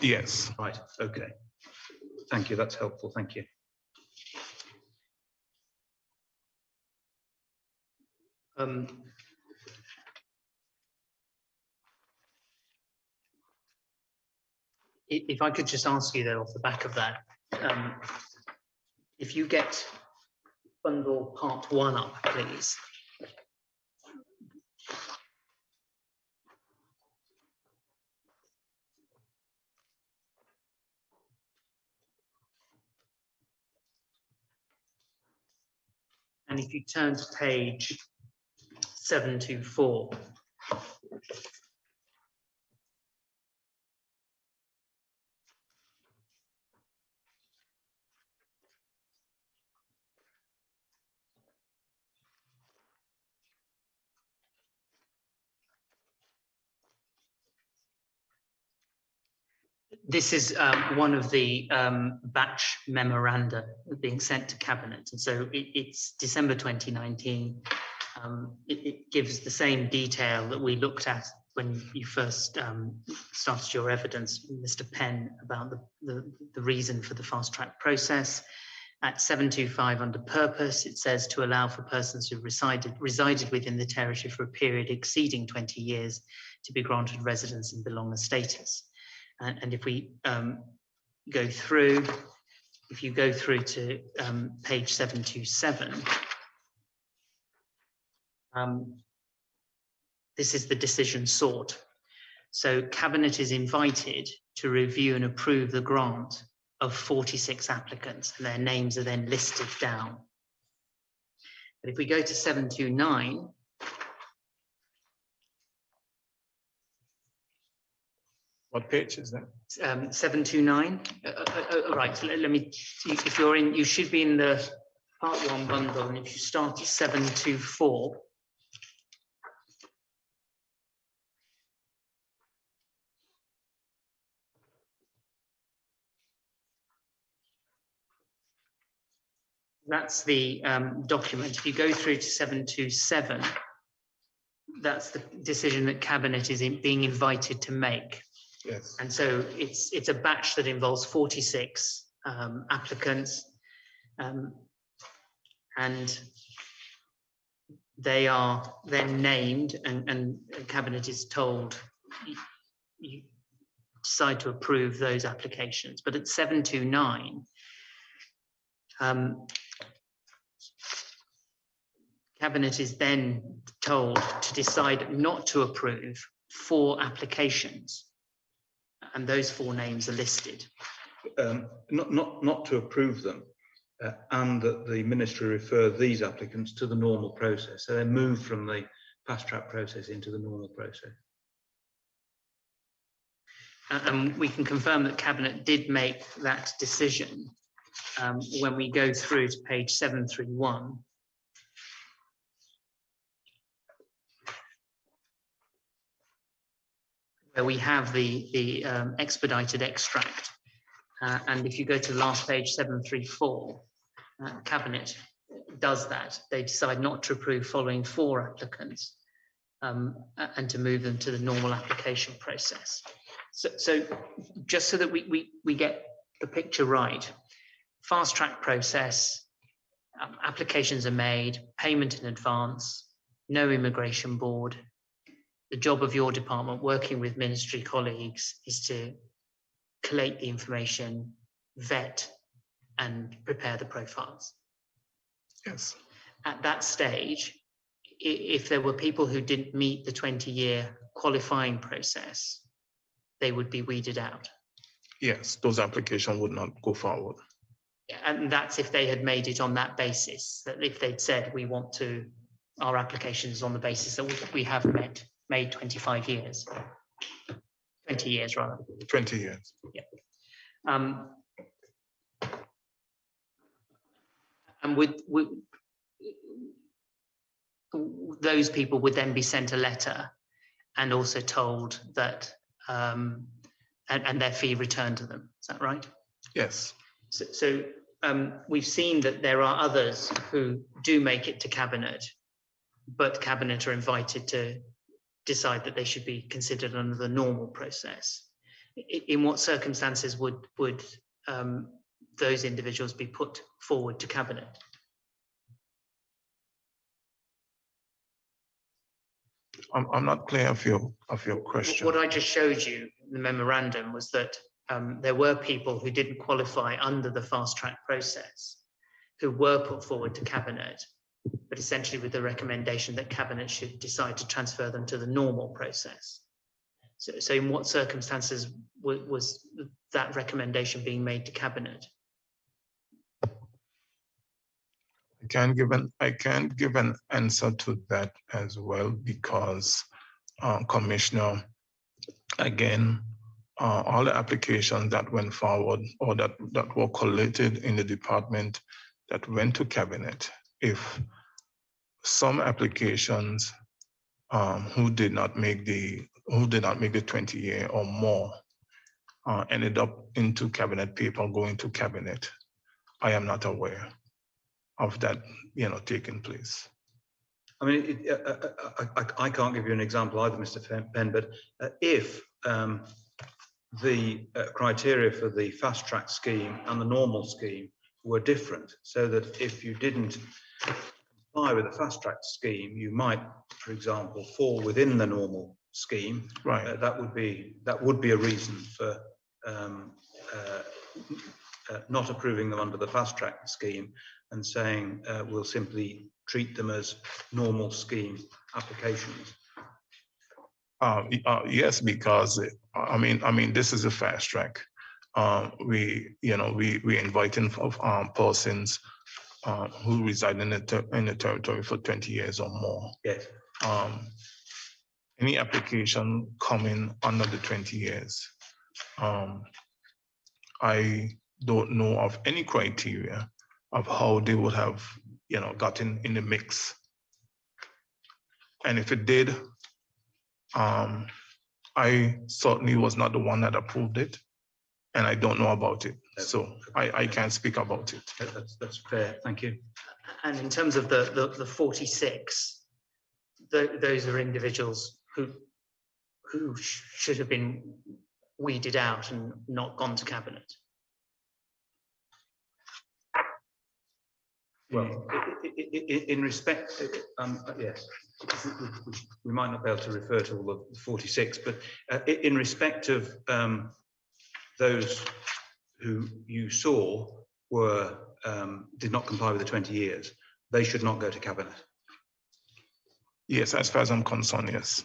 Yes. Right. Okay. Thank you. That's helpful. Thank you. If I could just ask you though, off the back of that, if you get bundle part 1 up, please. And if you turn to page 724. This is one of the batch memoranda being sent to Cabinet. And so it's December 2019. It gives the same detail that we looked at when you first started your evidence, Mr. Penn, about the reason for the fast track process. At 725 under purpose, it says to allow for persons who resided within the territory for a period exceeding 20 years to be granted residence and belonger status. And if we go through, if you go through to page 727, this is the decision sought. So Cabinet is invited to review and approve the grant of 46 applicants, and their names are then listed down. But if we go to 729, what page is that? 729. Right. So let me. If you're in, you should be in the part 1 bundle, and if you start at 724. That's the document. If you go through to 727, that's the decision that Cabinet is being invited to make. Yes. And so it's a batch that involves 46 applicants, and they are then named, and Cabinet is told you decide to approve those applications. But at 729, Cabinet is then told to decide not to approve 4 applications, and those 4 names are listed. Not to approve them, and that the ministry refer these applicants to the normal process. So they move from the fast track process into the normal process. And we can confirm that Cabinet did make that decision when we go through to page 731. Where we have the expedited extract. And if you go to the last page, 734, Cabinet does that, they decide not to approve following 4 applicants and to move them to the normal application process. So just so that we get the picture right, fast track process, applications are made, payment in advance, no immigration board. The job of your department, working with ministry colleagues, is to collate the information, vet, and prepare the profiles. Yes. At that stage, if there were people who didn't meet the 20-year qualifying process, they would be weeded out. Yes, those applications would not go forward. And that's if they had made it on that basis, that if they'd said, we want to, our application is on the basis that we have made 25 years, 20 years rather. 20 years. Yeah. And with those people would then be sent a letter and also told that, and their fee returned to them. Is that right? Yes. So we've seen that there are others who do make it to Cabinet, but Cabinet are invited to decide that they should be considered under the normal process. In what circumstances would those individuals be put forward to Cabinet? I'm not clear of your question. What I just showed you, the memorandum, was that there were people who didn't qualify under the fast track process who were put forward to Cabinet, but essentially with the recommendation that Cabinet should decide to transfer them to the normal process. So in what circumstances was that recommendation being made to Cabinet? I can't give an answer to that as well, because Commissioner, again, all the applications that went forward or that were collated in the department that went to Cabinet, if some applications who did not make the 20-year or more ended up into Cabinet paper going to Cabinet, I am not aware of that, taking place. I mean, I can't give you an example either, Mr. Penn, but if the criteria for the fast track scheme and the normal scheme were different, so that if you didn't comply with the fast track scheme, you might, for example, fall within the normal scheme. Right. That would be a reason for not approving them under the fast track scheme and saying we'll simply treat them as normal scheme applications. Yes, because I mean this is a fast track. We inviting persons who reside in the territory for 20 years or more. Yes. Any application coming under the 20 years, I don't know of any criteria of how they would have, gotten in the mix. And if it did, I certainly was not the one that approved it, and I don't know about it. So I can't speak about it. That's fair. Thank you. And in terms of the 46, those are individuals who should have been weeded out and not gone to Cabinet. Well, in respect, yes, we might not be able to refer to all of the 46, but in respect of those who you saw did not comply with the 20 years, they should not go to Cabinet. Yes, as far as I'm concerned, yes.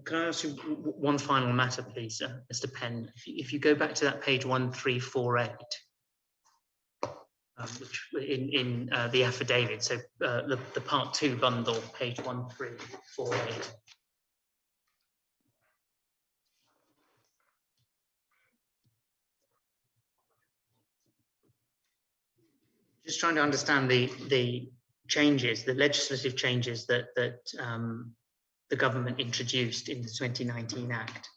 Can I ask you one final matter, please, Mr. Penn? If you go back to that page 1348, which in the affidavit, so the part 2 bundle, page 1348. Just trying to understand the changes, the legislative changes that the government introduced in the 2019 Act.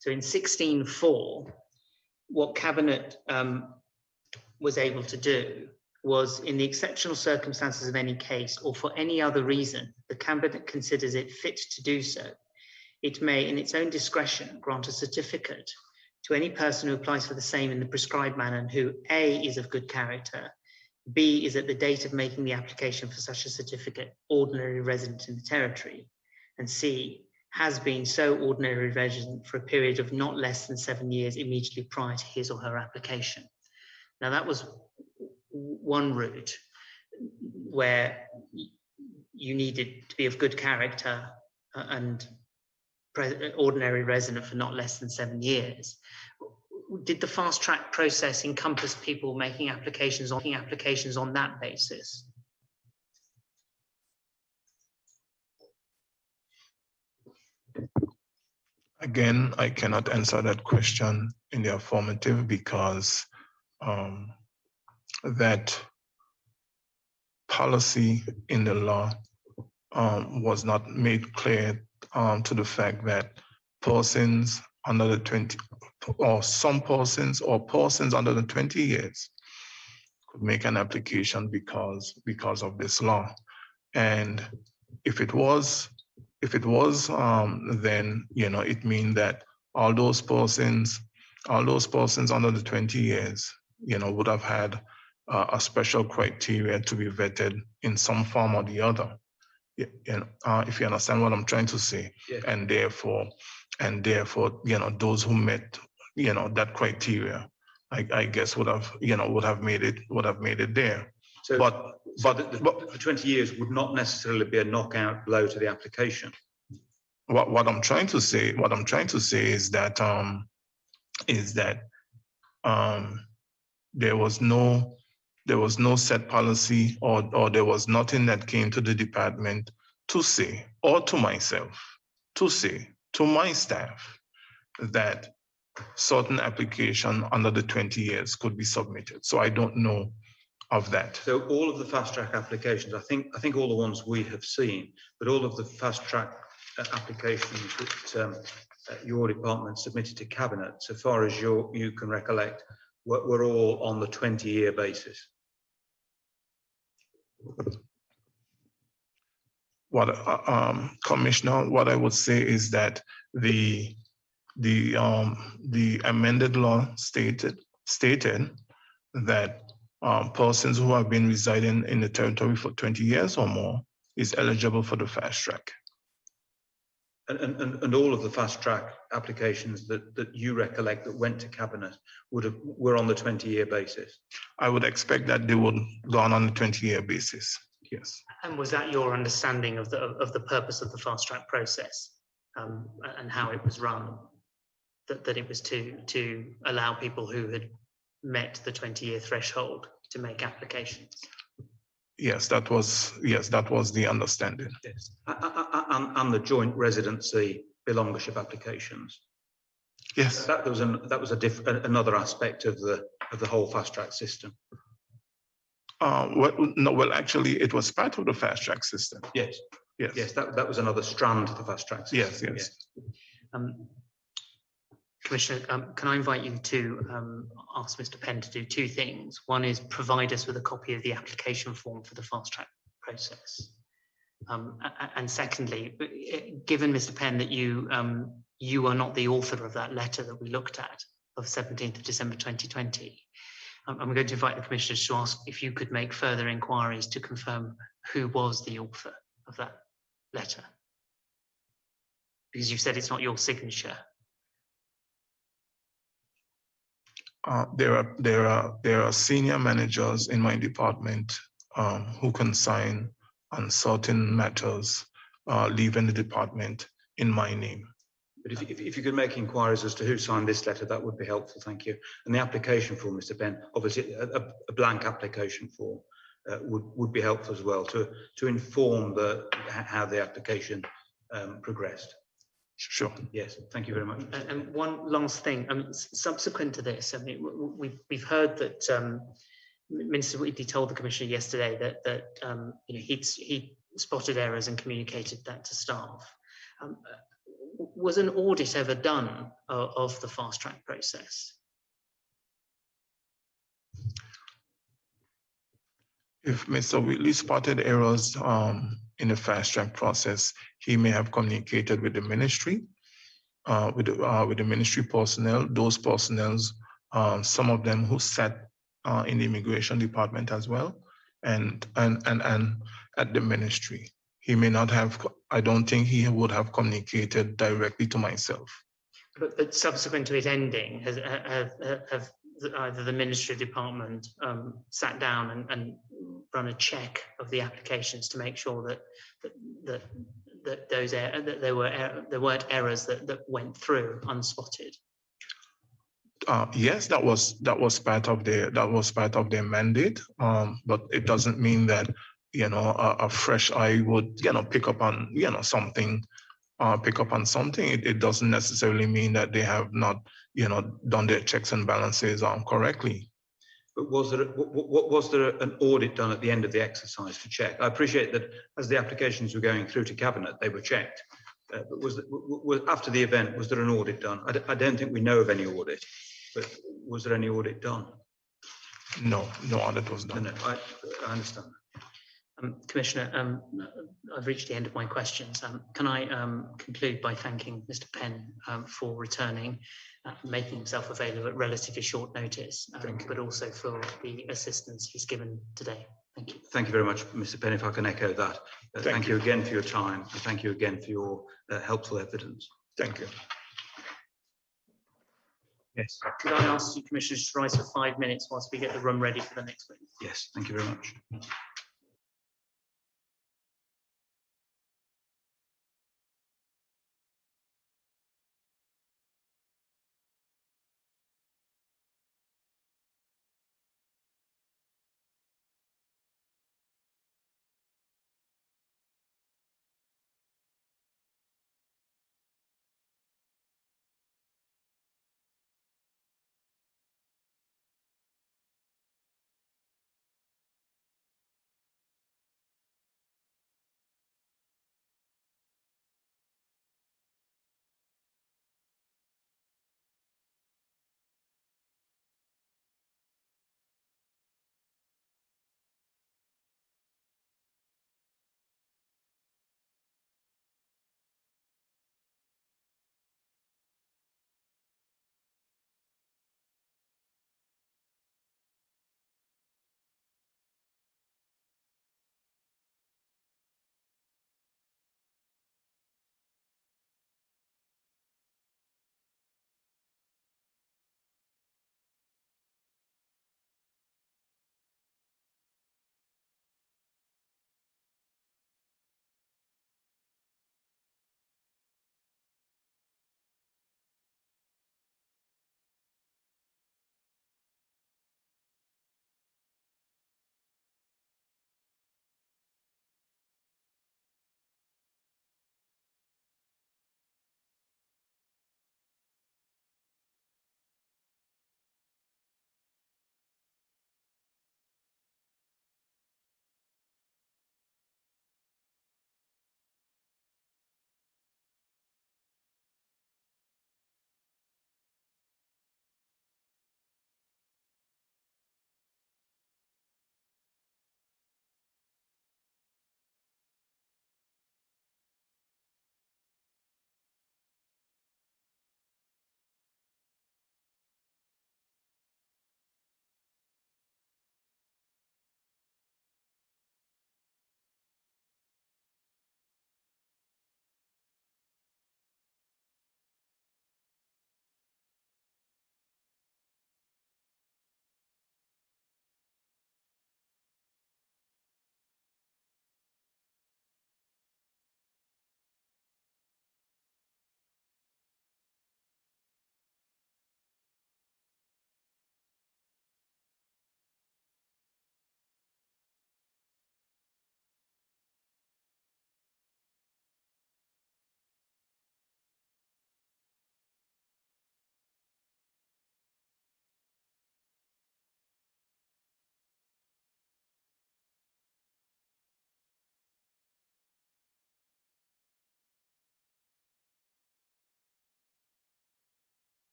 So in 16.4, what Cabinet was able to do was in the exceptional circumstances of any case or for any other reason, the cabinet considers it fit to do so, it may, in its own discretion, grant a certificate to any person who applies for the same in the prescribed manner and who A, is of good character, B, is at the date of making the application for such a certificate ordinary resident in the territory, and C, has been so ordinary resident for a period of not less than 7 years immediately prior to his or her application. Now that was one route where you needed to be of good character and ordinary resident for not less than 7 years. Did the fast track process encompass people making applications on that basis? Again, I cannot answer that question in the affirmative because that policy in the law was not made clear to the fact that persons under the 20, or some persons or persons under the 20 years could make an application because of this law. And if it was, then it means that all those persons under the 20 years, would have had a special criteria to be vetted in some form or the other. If you understand what I'm trying to say, yeah. and therefore, those who met, that criteria, I guess would have made it there. So, but the 20 years would not necessarily be a knockout blow to the application. What I'm trying to say is that there was no set policy or there was nothing that came to the department to say, or to myself, to say to my staff that certain application under the 20 years could be submitted. So I don't know of that. So all of the fast track applications, I think all the ones we have seen, but all of the fast track applications that your department submitted to cabinet, so far as you can recollect, were all on the 20-year basis. What Commissioner, what I would say is that the amended law stated that persons who have been residing in the territory for 20 years or more is eligible for the fast track. And all of the fast track applications that you recollect that went to cabinet were on the 20-year basis. I would expect that they would go on the 20-year basis. Yes. And was that your understanding of the purpose of the fast track process and how it was run? That it was to allow people who had met the 20-year threshold to make applications. Yes, that was the understanding. Yes, and the joint residency belongership applications. Yes, that was another aspect of the whole fast track system. Well, actually, it was part of the fast track system. Yes, yes, yes. That was another strand of the fast track system. Yes. Commissioner, can I invite you to ask Mr. Penn to do two things? One is provide us with a copy of the application form for the fast track process. And secondly, given Mr. Penn that you are not the author of that letter that we looked at of 17th of December 2020, I'm going to invite the commissioners to ask if you could make further inquiries to confirm who was the author of that letter. Because you said it's not your signature. There are senior managers in my department who can sign on certain matters leaving the department in my name. But if you could make inquiries as to who signed this letter, that would be helpful. Thank you. And the application form, Mr. Penn, obviously a blank application form would be helpful as well to inform how the application progressed. Sure. Yes. Thank you very much. And one last thing. Subsequent to this, we've heard that Minister Whitley told the Commissioner yesterday that he spotted errors and communicated that to staff. Was an audit ever done of the fast track process? If Mr. Whitley spotted errors in the fast track process, he may have communicated with the ministry, with the ministry personnel, those personnel, some of them who sat in the immigration department as well, and at the ministry. He may not have, I don't think he would have communicated directly to myself. But subsequent to it ending, have either the ministry department sat down and run a check of the applications to make sure that there weren't errors that went through unspotted? Yes, that was part of their mandate, but it doesn't mean that a fresh eye would pick up on something. It doesn't necessarily mean that they have not done their checks and balances correctly. But was there an audit done at the end of the exercise to check? I appreciate that as the applications were going through to cabinet, they were checked. But after the event, was there an audit done? I don't think we know of any audit, but was there any audit done? No audit was done. No, I understand. Commissioner, I've reached the end of my questions. Can I conclude by thanking Mr. Penn for returning, making himself available at relatively short notice, but also for the assistance he's given today. Thank you. Thank you very much, Mr. Penn, if I can echo that. Thank you again for your time. And thank you again for your helpful evidence. Thank you. Yes. Could I ask you, Commissioners, to rise for 5 minutes whilst we get the room ready for the next witness? Yes, thank you very much.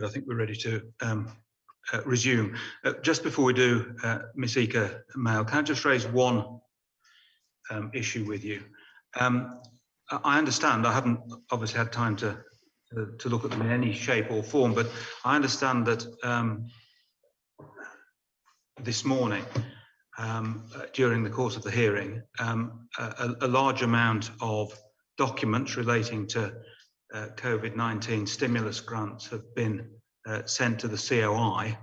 but I think we're ready to resume. Just before we do, Ms. Ika Mail, can I just raise one issue with you? I understand, I haven't obviously had time to look at them in any shape or form, but I understand that this morning, during the course of the hearing, a large amount of documents relating to COVID-19 stimulus grants have been sent to the COI.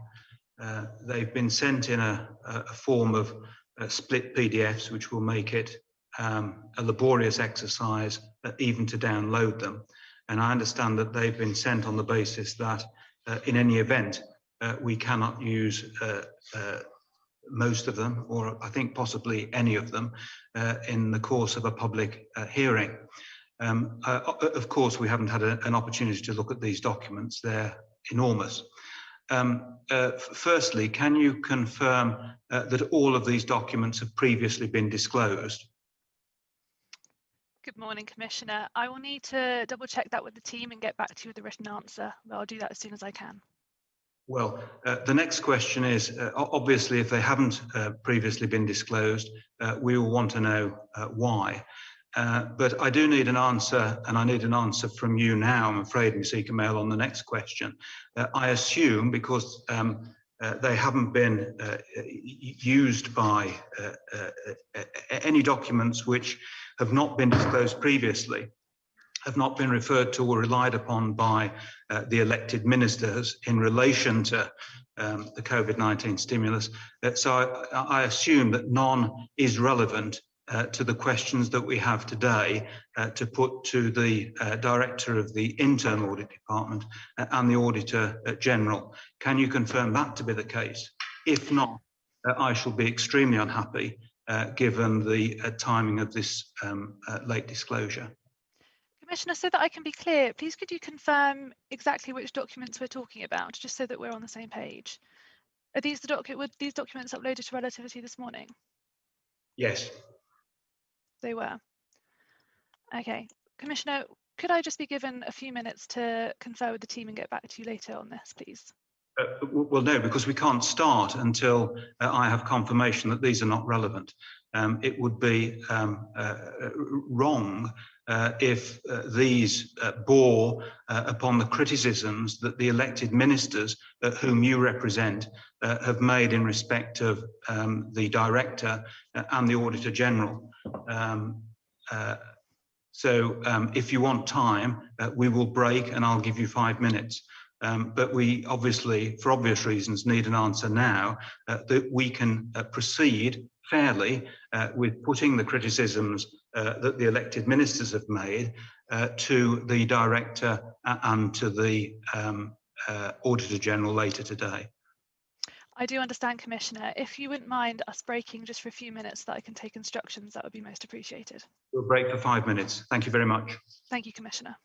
They've been sent in a form of split PDFs, which will make it a laborious exercise even to download them. And I understand that they've been sent on the basis that in any event, we cannot use most of them, or I think possibly any of them, in the course of a public hearing. Of course, we haven't had an opportunity to look at these documents. They're enormous. Firstly, can you confirm that all of these documents have previously been disclosed? Good morning, Commissioner. I will need to double check that with the team and get back to you with a written answer, but I'll do that as soon as I can. Well, the next question is, obviously, if they haven't previously been disclosed, we will want to know why. But I do need an answer, and I need an answer from you now, I'm afraid, Ms. Ika-Mail, on the next question. I assume, because they haven't been used by any documents which have not been disclosed previously, have not been referred to or relied upon by the elected ministers in relation to the COVID-19 stimulus. So I assume that none is relevant to the questions that we have today to put to the Director of the Internal Audit Department and the Auditor General. Can you confirm that to be the case? If not, I shall be extremely unhappy given the timing of this late disclosure. Commissioner, so that I can be clear, please could you confirm exactly which documents we're talking about, just so that we're on the same page? Are these were these documents uploaded to Relativity this morning? Yes. They were. Okay. Commissioner, could I just be given a few minutes to confer with the team and get back to you later on this, please? Well, no, because we can't start until I have confirmation that these are not relevant. It would be wrong if these bore upon the criticisms that the elected ministers whom you represent have made in respect of the Director and the Auditor General. So if you want time, we will break and I'll give you 5 minutes. But we obviously, for obvious reasons, need an answer now that we can proceed fairly with putting the criticisms that the elected ministers have made to the Director and to the Auditor General later today. I do understand, Commissioner. If you wouldn't mind us breaking just for a few minutes so that I can take instructions, that would be most appreciated. We'll break for 5 minutes. Thank you very much. Thank you, Commissioner.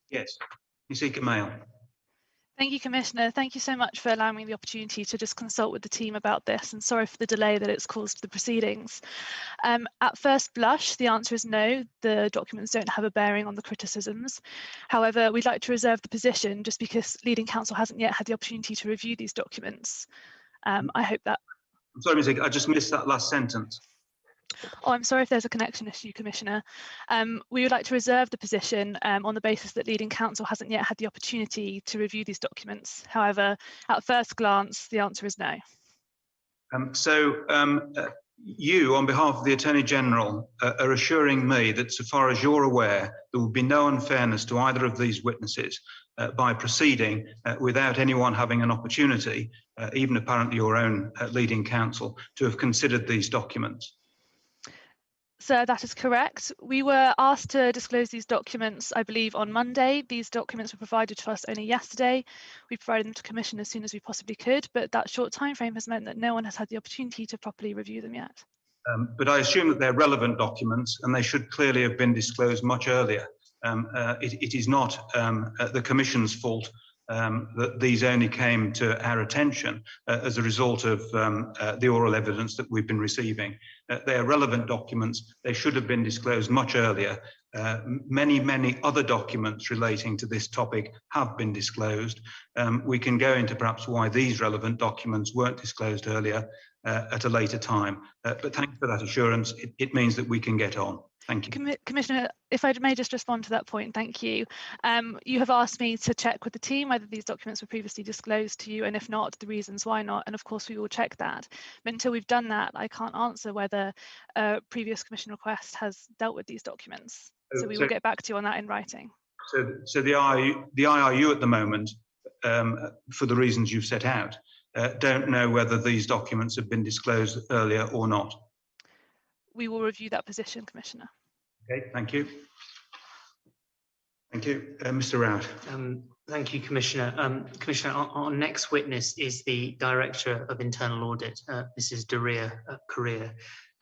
Yes. Nisika Mail. Thank you, Commissioner. Thank you so much for allowing me the opportunity to just consult with the team about this, and sorry for the delay that it's caused the proceedings. At first blush, the answer is no, the documents don't have a bearing on the criticisms. However, we'd like to reserve the position just because leading counsel hasn't yet had the opportunity to review these documents. I hope that... I'm sorry, Nisika, I just missed that last sentence. Oh, I'm sorry if there's a connection issue, Commissioner. We would like to reserve the position on the basis that leading counsel hasn't yet had the opportunity to review these documents. However, at first glance, the answer is no. You, on behalf of the Attorney General, are assuring me that so far as you're aware, there will be no unfairness to either of these witnesses by proceeding without anyone having an opportunity, even apparently your own leading counsel, to have considered these documents. Sir, that is correct. We were asked to disclose these documents, I believe, on Monday. These documents were provided to us only yesterday. We provided them to Commission as soon as we possibly could, but that short time frame has meant that no one has had the opportunity to properly review them yet. But I assume that they're relevant documents and they should clearly have been disclosed much earlier. It is not the Commission's fault that these only came to our attention as a result of the oral evidence that we've been receiving. They are relevant documents. They should have been disclosed much earlier. Many other documents relating to this topic have been disclosed. We can go into perhaps why these relevant documents weren't disclosed earlier at a later time. But thanks for that assurance. It means that we can get on. Thank you. Commissioner, if I may just respond to that point, thank you. You have asked me to check with the team whether these documents were previously disclosed to you, and if not, the reasons why not. And of course, we will check that. But until we've done that, I can't answer whether a previous Commission request has dealt with these documents. So we will get back to you on that in writing. So the IRU at the moment, for the reasons you've set out, don't know whether these documents have been disclosed earlier or not. We will review that position, Commissioner. Okay, thank you. Thank you. Mr. Rowett. Thank you, Commissioner. Commissioner, our next witness is the Director of Internal Audit, Mrs. Dorea, Corea.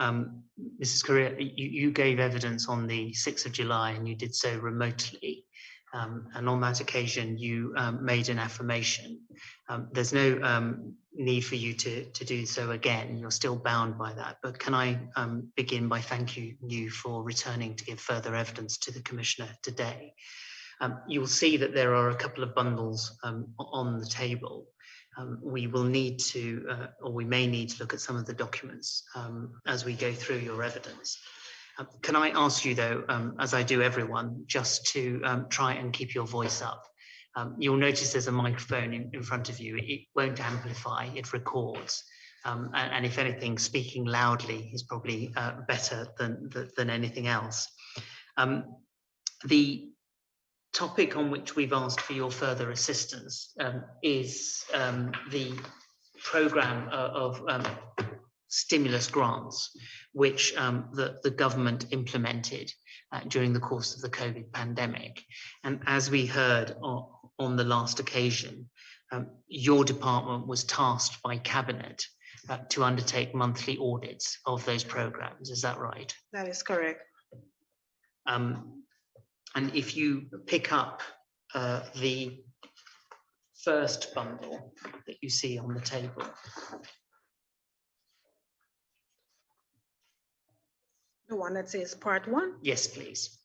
Mrs. Corea, you gave evidence on the 6th of July and you did so remotely. And on that occasion, you made an affirmation. There's no need for you to do so again. You're still bound by that. But can I begin by thanking you for returning to give further evidence to the Commissioner today? You'll see that there are a couple of bundles on the table. We will need to, or we may need to look at some of the documents as we go through your evidence. Can I ask you though, as I do everyone, just to try and keep your voice up? You'll notice there's a microphone in front of you. It won't amplify, it records. And if anything, speaking loudly is probably better than anything else. The topic on which we've asked for your further assistance is the programme of stimulus grants, which the government implemented during the course of the COVID pandemic. And as we heard on the last occasion, your department was tasked by Cabinet to undertake monthly audits of those programs. Is that right? That is correct. And if you pick up the first bundle that you see on the table, The one that says part 1? yes, please.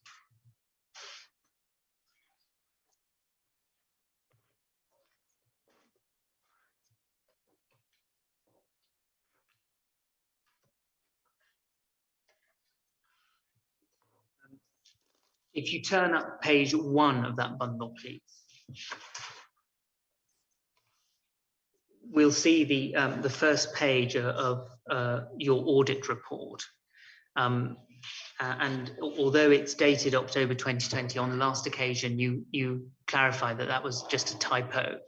If you turn up page 1 of that bundle, please. We'll see the first page of your audit report. And although it's dated October 2020, on the last occasion, you clarified that that was just a typo.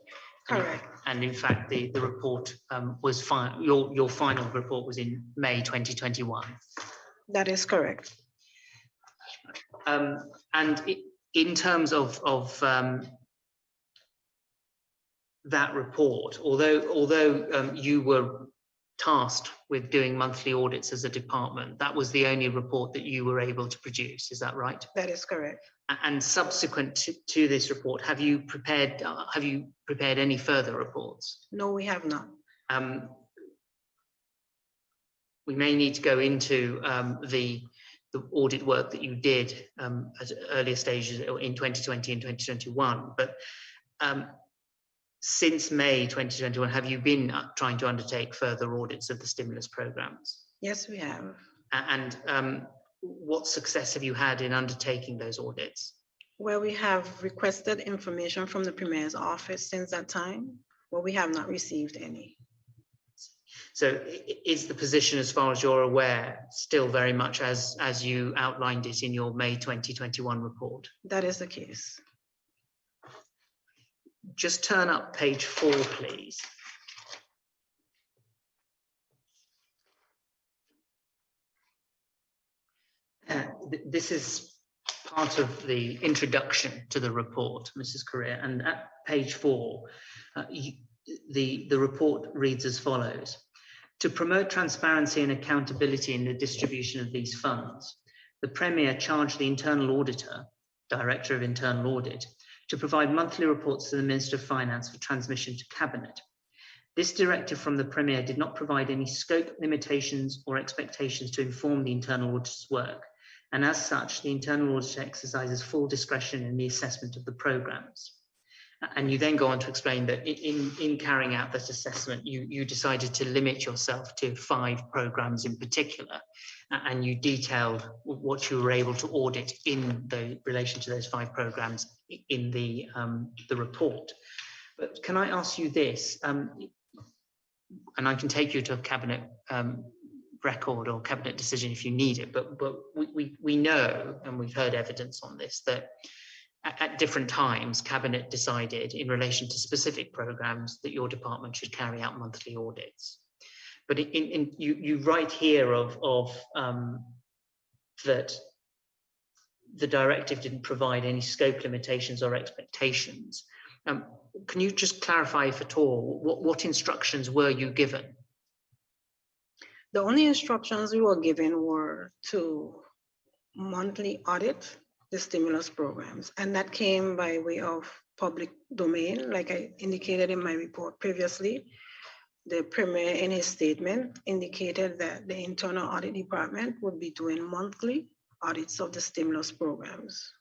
Correct. And in fact, the report was your final report was in May 2021. That is correct. And in terms of that report, although you were tasked with doing monthly audits as a department, that was the only report that you were able to produce, is that right? That is correct. And subsequent to this report, have you prepared any further reports? No, we have not. We may need to go into the audit work that you did at earlier stages in 2020 and 2021, but since May 2021, have you been trying to undertake further audits of the stimulus programs? Yes, we have. And what success have you had in undertaking those audits? Well, we have requested information from the Premier's office since that time, but we have not received any. So is the position, as far as you're aware, still very much as you outlined it in your May 2021 report? That is the case. Just turn up page 4, please. This is part of the introduction to the report, Mrs. Corea, and at page 4, the report reads as follows. To promote transparency and accountability in the distribution of these funds, the Premier charged the Internal Auditor, Director of Internal Audit, to provide monthly reports to the Minister of Finance for transmission to Cabinet. This directive from the Premier did not provide any scope, limitations or expectations to inform the Internal Auditor's work, and as such, the Internal Auditor exercises full discretion in the assessment of the programmes. And you then go on to explain that in carrying out this assessment, you decided to limit yourself to 5 programmes in particular, and you detailed what you were able to audit in the relation to those 5 programmes in the report. But can I ask you this, and I can take you to a Cabinet record or Cabinet decision if you need it, but we know, and we've heard evidence on this, that at different times, Cabinet decided in relation to specific programmes that your department should carry out monthly audits. But you write here of that the directive didn't provide any scope limitations or expectations. Can you just clarify, if at all, what instructions were you given? The only instructions we were given were to monthly audit the stimulus programs, and that came by way of public domain, like I indicated in my report previously. The Premier, in his statement, indicated that the Internal Audit Department would be doing monthly audits of the stimulus programs.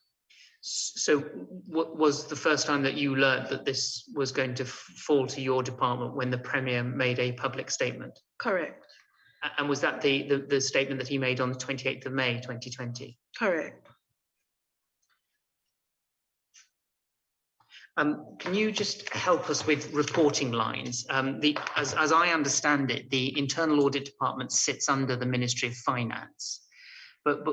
So what was the first time that you learned that this was going to fall to your department, when the Premier made a public statement? Correct. And was that the statement that he made on the 28th of May, 2020? Correct. Can you just help us with reporting lines? As I understand it, the Internal Audit Department sits under the Ministry of Finance, but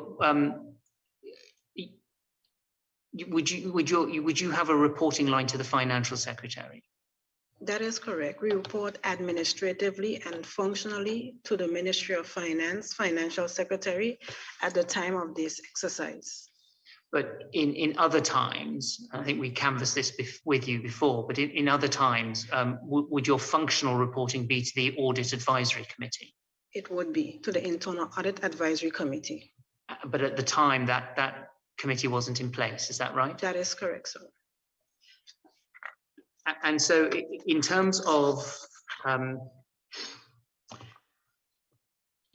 would you have a reporting line to the Financial Secretary? That is correct. We report administratively and functionally to the Ministry of Finance, Financial Secretary, at the time of this exercise. But in other times, I think we canvassed this with you before, but in other times, would your functional reporting be to the Audit Advisory Committee? It would be to the Internal Audit Advisory Committee. But at the time, that committee wasn't in place, is that right? That is correct, sir. And so in terms of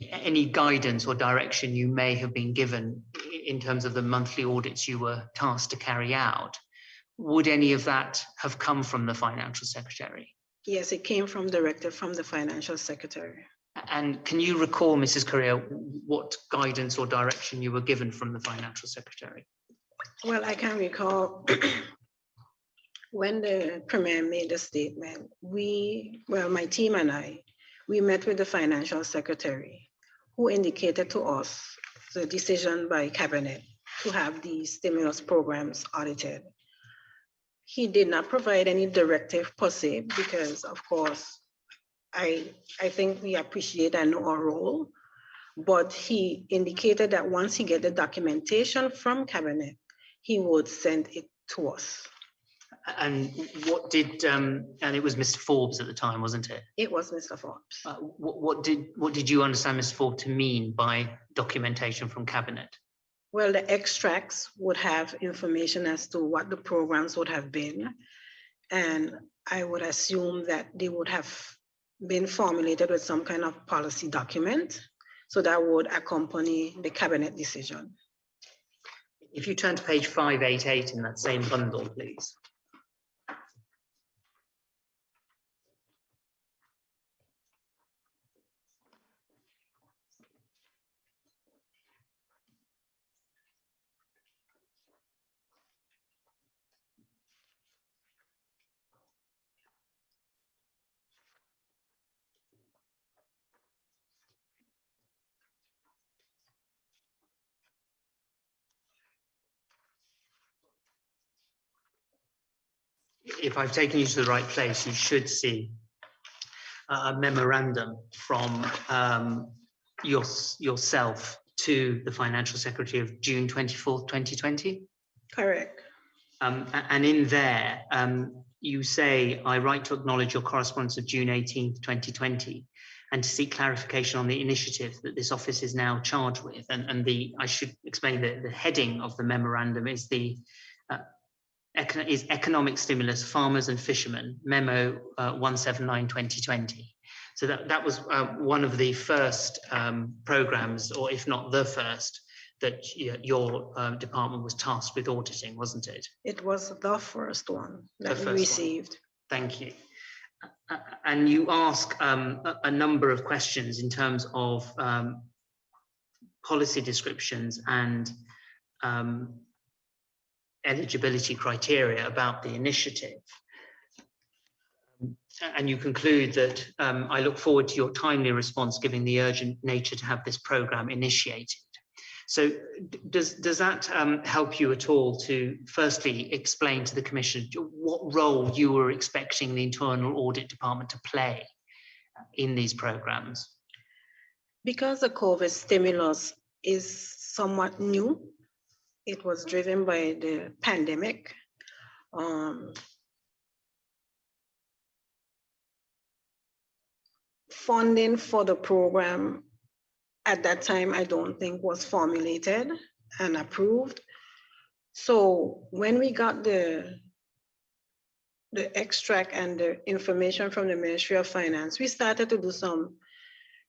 any guidance or direction you may have been given in terms of the monthly audits you were tasked to carry out, would any of that have come from the Financial Secretary? Yes, it came from directive from the Financial Secretary. And can you recall, Mrs. Corea, what guidance or direction you were given from the Financial Secretary? Well, I can recall when the Premier made the statement, my team and I, we met with the Financial Secretary, who indicated to us the decision by Cabinet to have these stimulus programs audited. He did not provide any directive per se, because of course, I think we appreciate and know our role, but he indicated that once he get the documentation from Cabinet, he would send it to us. And what did, and it was Mr. Forbes at the time, wasn't it? It was Mr. Forbes. What did you understand Mr. Forbes to mean by documentation from Cabinet? Well, the extracts would have information as to what the programs would have been. And I would assume that they would have been formulated with some kind of policy document. So that would accompany the Cabinet decision. If you turn to page 588 in that same bundle, please. If I've taken you to the right place, you should see a memorandum from yourself to the Financial Secretary of June 24th, 2020. Correct. And in there, you say, I write to acknowledge your correspondence of June 18th, 2020, and to seek clarification on the initiative that this office is now charged with. And I should explain that the heading of the memorandum is Economic Stimulus Farmers and Fishermen, Memo 179/2020. So that was one of the first programs, or if not the first, that your department was tasked with auditing, wasn't it? It was the first one that we received. Thank you. And you ask a number of questions in terms of policy descriptions and eligibility criteria about the initiative. And you conclude that I look forward to your timely response, given the urgent nature to have this program initiated. So does that help you at all to firstly explain to the Commission what role you were expecting the Internal Audit Department to play in these programs? Because the COVID stimulus is somewhat new, it was driven by the pandemic. Funding for the program at that time, I don't think was formulated and approved. So when we got the extract and the information from the Ministry of Finance, we started to do some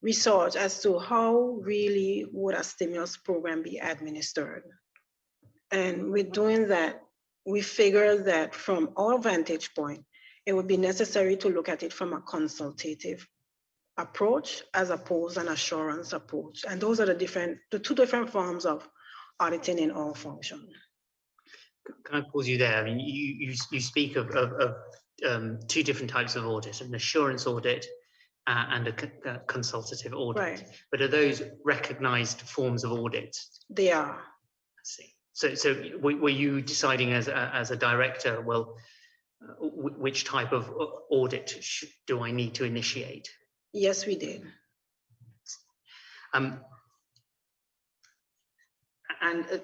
research as to how really would a stimulus program be administered. And with doing that, we figured that from our vantage point, it would be necessary to look at it from a consultative approach as opposed to an assurance approach. And those are the two different forms of auditing in our function. Can I pause you there? I mean, you speak of two different types of audit, an assurance audit and a consultative audit. Right. But are those recognized forms of audit? They are. I see. So were you deciding as a director, well, which type of audit do I need to initiate? Yes, we did. And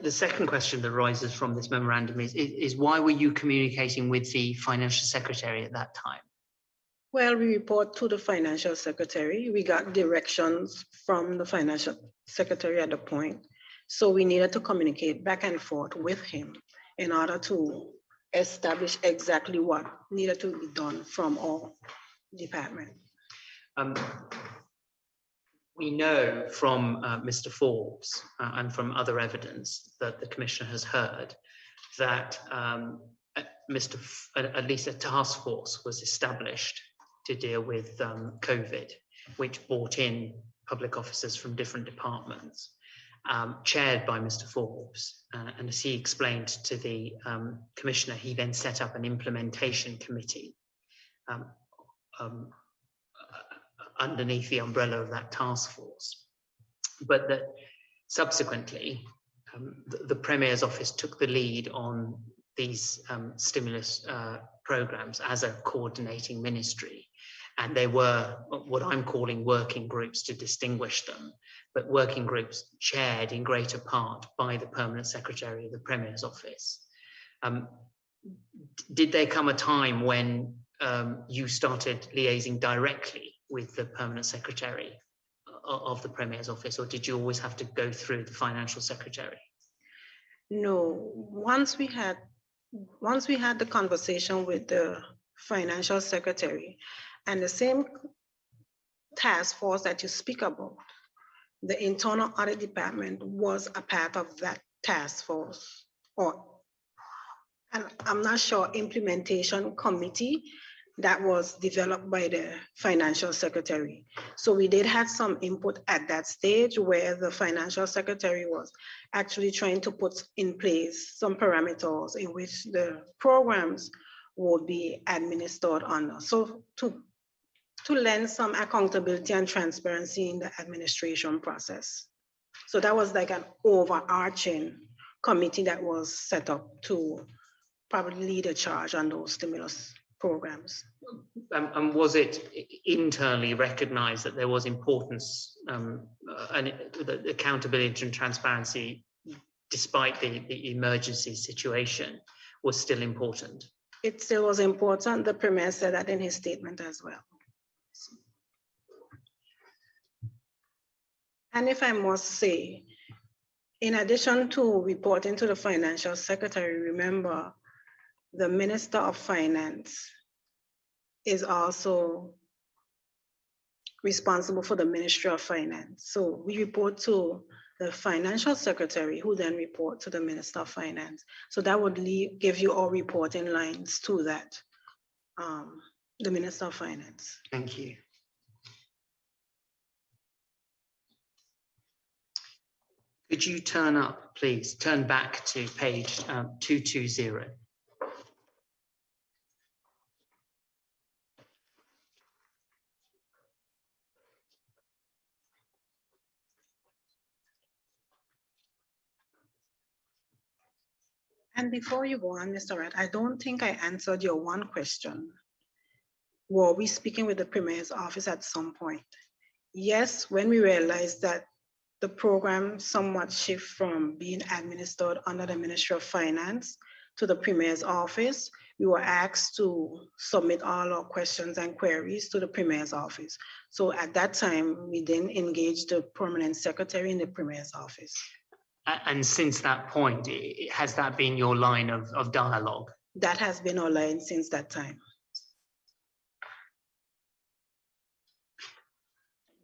the second question that arises from this memorandum is why were you communicating with the Financial Secretary at that time? Well, we report to the Financial Secretary. We got directions from the Financial Secretary at the point. So we needed to communicate back and forth with him in order to establish exactly what needed to be done from our department. We know from Mr. Forbes and from other evidence that the Commissioner has heard that at least a task force was established to deal with COVID, which brought in public officers from different departments, chaired by Mr. Forbes. And as he explained to the Commissioner, he then set up an implementation committee underneath the umbrella of that task force. But that subsequently, the Premier's office took the lead on these stimulus programs as a coordinating ministry. And they were what I'm calling working groups to distinguish them, but working groups chaired in greater part by the Permanent Secretary of the Premier's office. did there come a time when you started liaising directly with the permanent secretary of the Premier's office, or did you always have to go through the financial secretary? No, once we had the conversation with the financial secretary, and the same task force that you speak about, the internal audit department was a part of that task force, and I'm not sure, implementation committee that was developed by the financial secretary. So we did have some input at that stage where the financial secretary was actually trying to put in place some parameters in which the programs would be administered under. So to lend some accountability and transparency in the administration process. So that was like an overarching committee that was set up to probably lead a charge on those stimulus programs. And was it internally recognized that there was importance and the accountability and transparency, despite the emergency situation, was still important? It still was important. The Premier said that in his statement as well. And if I must say, in addition to reporting to the financial secretary, remember, the Minister of Finance is also responsible for the Ministry of Finance. So we report to the financial secretary, who then report to the Minister of Finance. So that would give you all reporting lines to that, the Minister of Finance. Thank you. Could you turn up, please? Turn back to page 220. And before you go on, Mr. Wright, I don't think I answered your one question. Were we speaking with the Premier's office at some point? Yes, when we realized that the program somewhat shift from being administered under the Ministry of Finance to the Premier's office, we were asked to submit all our questions and queries to the Premier's office. So at that time, we then engaged the permanent secretary in the Premier's office. And since that point, has that been your line of dialogue? That has been our line since that time.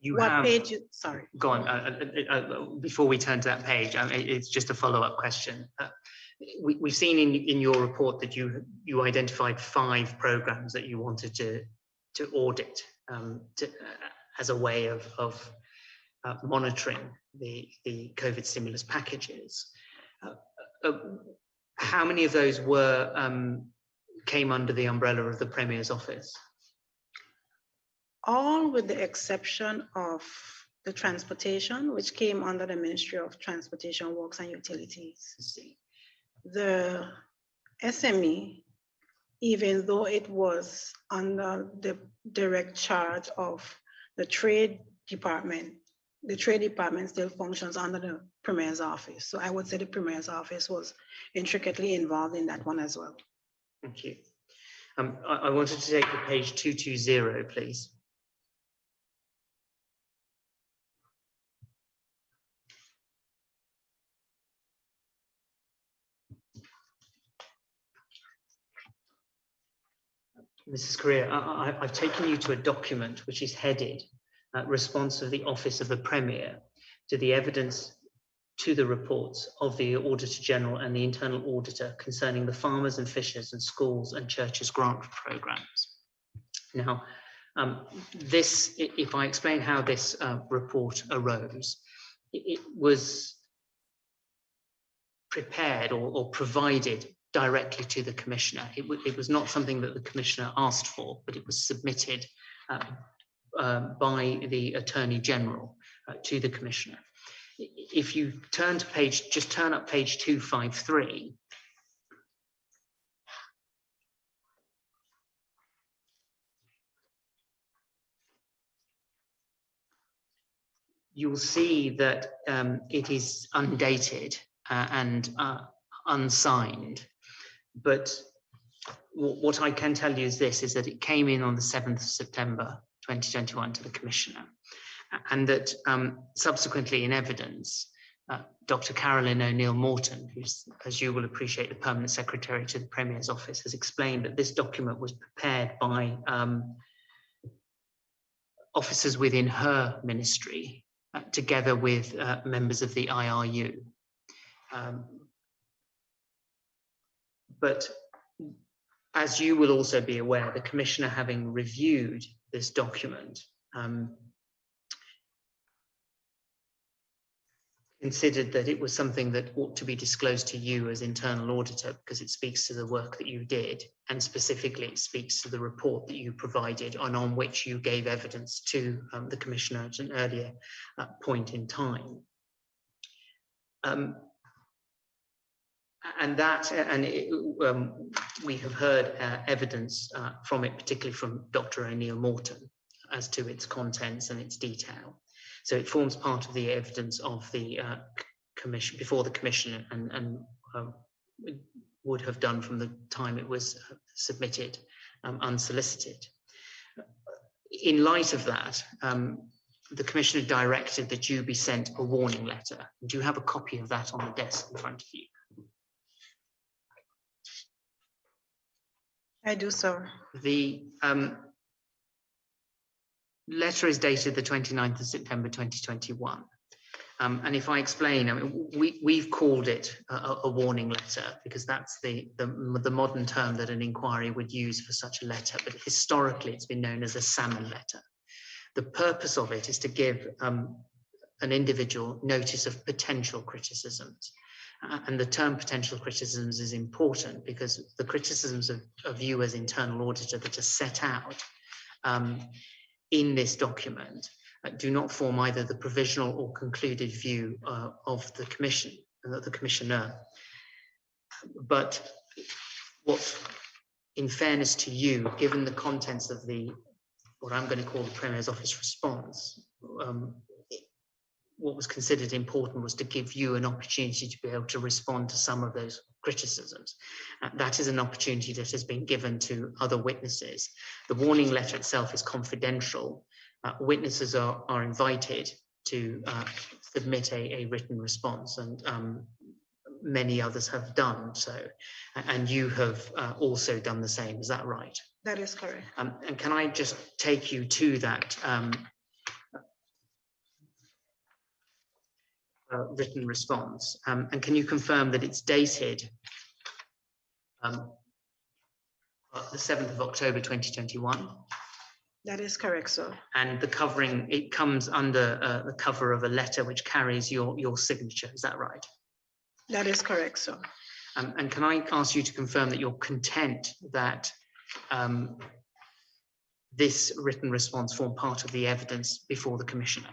What page? Sorry. Go on. Before we turn to that page, it's just a follow-up question. We've seen in your report that you identified 5 programs that you wanted to audit as a way of monitoring the COVID stimulus packages. How many of those came under the umbrella of the Premier's office? All with the exception of the transportation, which came under the Ministry of Transportation, Works and Utilities. The SME, even though it was under the direct charge of the Trade Department, the Trade Department still functions under the Premier's office. So I would say the Premier's office was intricately involved in that one as well. Thank you. I wanted to take to page 220, please. Mrs. Corea, I've taken you to a document which is headed Response of the Office of the Premier to the evidence to the reports of the Auditor General and the Internal Auditor concerning the farmers and fishers and schools and churches grant programs. Now, this, if I explain how this report arose, it was prepared or provided directly to the Commissioner. It was not something that the Commissioner asked for, but it was submitted by the Attorney General to the Commissioner. If you turn to page, just turn up page 253. You'll see that it is undated and unsigned, but what I can tell you is this, is that it came in on the 7th of September 2021 to the Commissioner, and that subsequently in evidence, Dr. Carolyn O'Neill Morton, who's, as you will appreciate, the Permanent Secretary to the Premier's Office, has explained that this document was prepared by officers within her ministry, together with members of the IRU. But as you will also be aware, the Commissioner, having reviewed this document, considered that it was something that ought to be disclosed to you as internal auditor, because it speaks to the work that you did, and specifically it speaks to the report that you provided and on which you gave evidence to the Commissioner at an earlier point in time. We have heard evidence from it, particularly from Dr. O'Neill Morton, as to its contents and its detail. So it forms part of the evidence of the Commission, before the Commission, and would have done from the time it was submitted unsolicited. In light of that, the Commissioner directed that you be sent a warning letter. Do you have a copy of that on the desk in front of you? I do, sir. The letter is dated the 29th of September 2021. And if I explain, I mean, we've called it a warning letter because that's the modern term that an inquiry would use for such a letter, but historically it's been known as a salmon letter. The purpose of it is to give an individual notice of potential criticisms. And the term potential criticisms is important because the criticisms of you as internal auditor that are set out in this document do not form either the provisional or concluded view of the Commission, the Commissioner. But what, in fairness to you, given the contents of what I'm going to call the Premier's Office response, what was considered important was to give you an opportunity to be able to respond to some of those criticisms. That is an opportunity that has been given to other witnesses. The warning letter itself is confidential. Witnesses are invited to submit a written response, and many others have done so. And you have also done the same, is that right? That is correct. And can I just take you to that written response, and can you confirm that it's dated the 7th of October 2021? That is correct, sir. And the covering, it comes under the cover of a letter which carries your signature, is that right? That is correct, sir. And can I ask you to confirm that you're content that this written response formed part of the evidence before the Commissioner?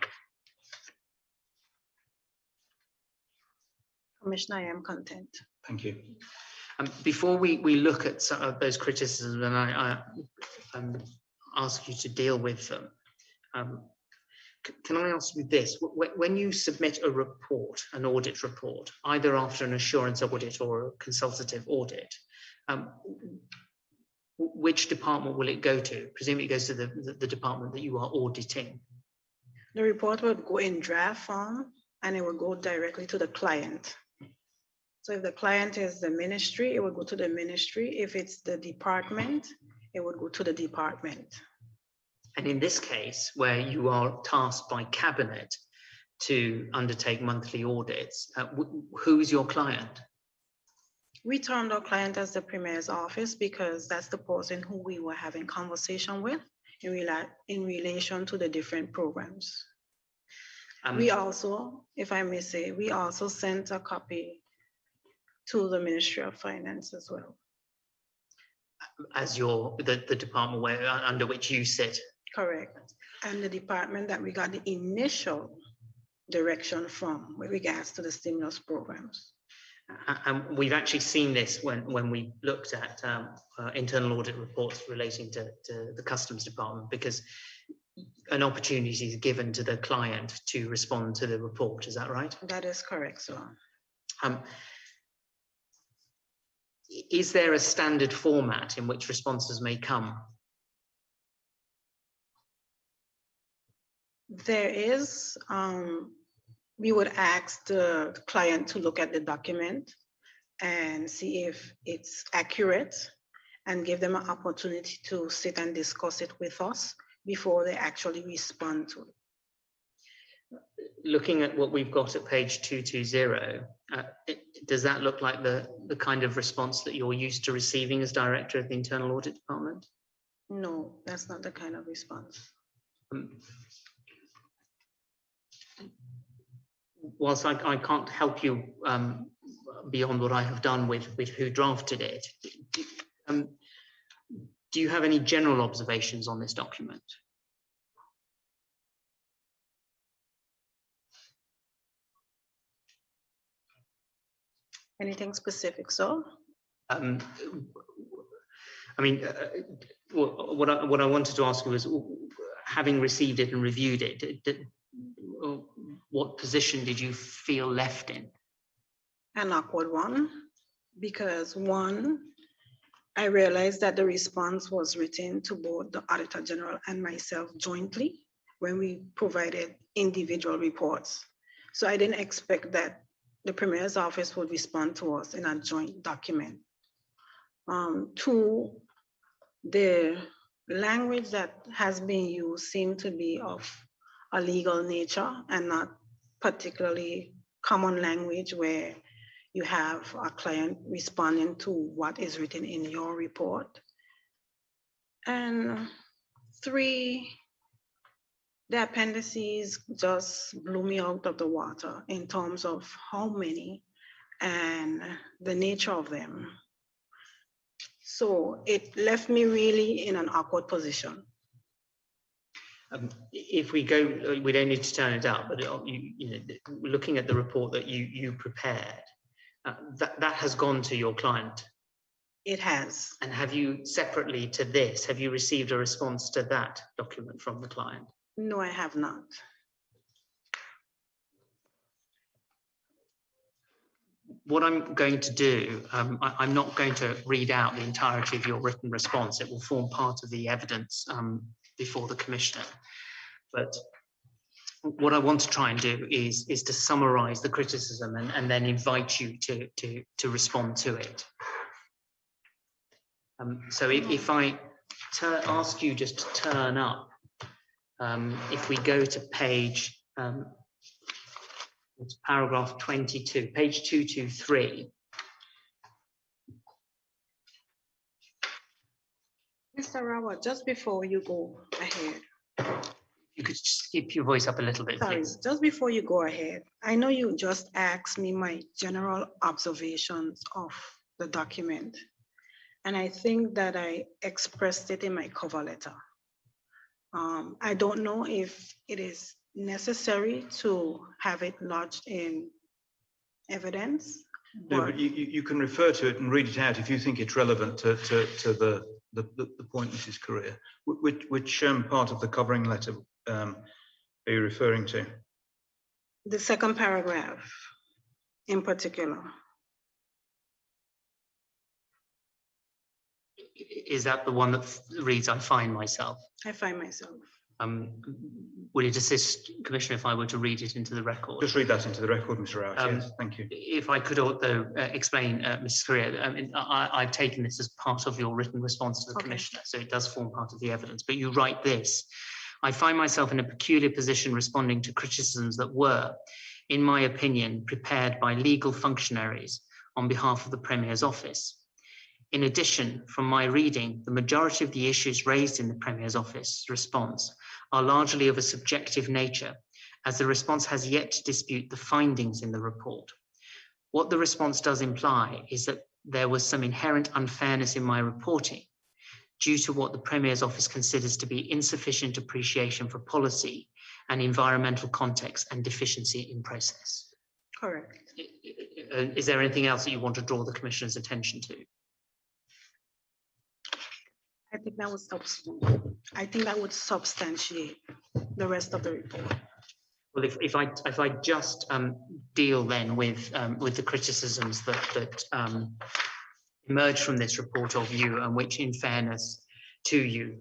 Commissioner, I am content. Thank you. Before we look at some of those criticisms, and I ask you to deal with them, can I ask you this? When you submit a report, an audit report, either after an assurance audit or a consultative audit, which department will it go to? Presumably it goes to the department that you are auditing. The report would go in draft form and it will go directly to the client. So if the client is the ministry, it would go to the ministry. If it's the department, it would go to the department. And in this case, where you are tasked by Cabinet to undertake monthly audits, who is your client? We termed our client as the Premier's Office because that's the person who we were having conversation with in relation to the different programs. We also, if I may say, we also sent a copy to the Ministry of Finance as well. As the department under which you sit? Correct. And the department that we got the initial direction from with regards to the stimulus programs. And we've actually seen this when we looked at internal audit reports relating to the Customs Department, because an opportunity is given to the client to respond to the report. Is that right? That is correct, sir. is there a standard format in which responses may come? There is. We would ask the client to look at the document and see if it's accurate and give them an opportunity to sit and discuss it with us before they actually respond to it. Looking at what we've got at page 220, does that look like the kind of response that you're used to receiving as Director of the Internal Audit Department? No, that's not the kind of response. Whilst I can't help you beyond what I have done with who drafted it, do you have any general observations on this document? Anything specific, sir? I mean, what I wanted to ask you was, having received it and reviewed it, what position did you feel left in? An awkward one, because one, I realized that the response was written to both the Auditor General and myself jointly when we provided individual reports. So I didn't expect that the Premier's office would respond to us in a joint document. Two, the language that has been used seemed to be of a legal nature and not particularly common language where you have a client responding to what is written in your report. And three, the appendices just blew me out of the water in terms of how many and the nature of them. So it left me really in an awkward position. If we go, we don't need to turn it up, but looking at the report that you prepared, that has gone to your client. It has. And have you, separately to this, have you received a response to that document from the client? No, I have not. What I'm going to do, I'm not going to read out the entirety of your written response. It will form part of the evidence before the Commissioner. But what I want to try and do is to summarize the criticism and then invite you to respond to it. So if I ask you just to turn up, if we go to page, it's paragraph 22, page 223. Mr. Rawat, just before you go ahead. You could just keep your voice up a little bit, Sorry, please. just before you go ahead, I know you just asked me my general observations of the document, and I think that I expressed it in my cover letter. I don't know if it is necessary to have it lodged in evidence. No, but you can refer to it and read it out if you think it's relevant to the point, Mrs. Corea. Which part of the covering letter are you referring to? The second paragraph in particular. Is that the one that reads, "I find myself"? I find myself. Would it assist, Commissioner, if I were to read it into the record? Just read that into the record, Mr. Rawat. Yes, thank you. If I could also explain, Mrs. Corea, I've taken this as part of your written response to the Commissioner, so it does form part of the evidence. But you write this: "I find myself in a peculiar position responding to criticisms that were, in my opinion, prepared by legal functionaries on behalf of the Premier's office. In addition, from my reading, the majority of the issues raised in the Premier's office response are largely of a subjective nature, as the response has yet to dispute the findings in the report. What the response does imply is that there was some inherent unfairness in my reporting due to what the Premier's office considers to be insufficient appreciation for policy and environmental context and deficiency in process." Correct. Is there anything else that you want to draw the Commissioner's attention to? I think that would substantiate the rest of the report. Well, if I just deal then with the criticisms that emerged from this report of you, and which, in fairness to you,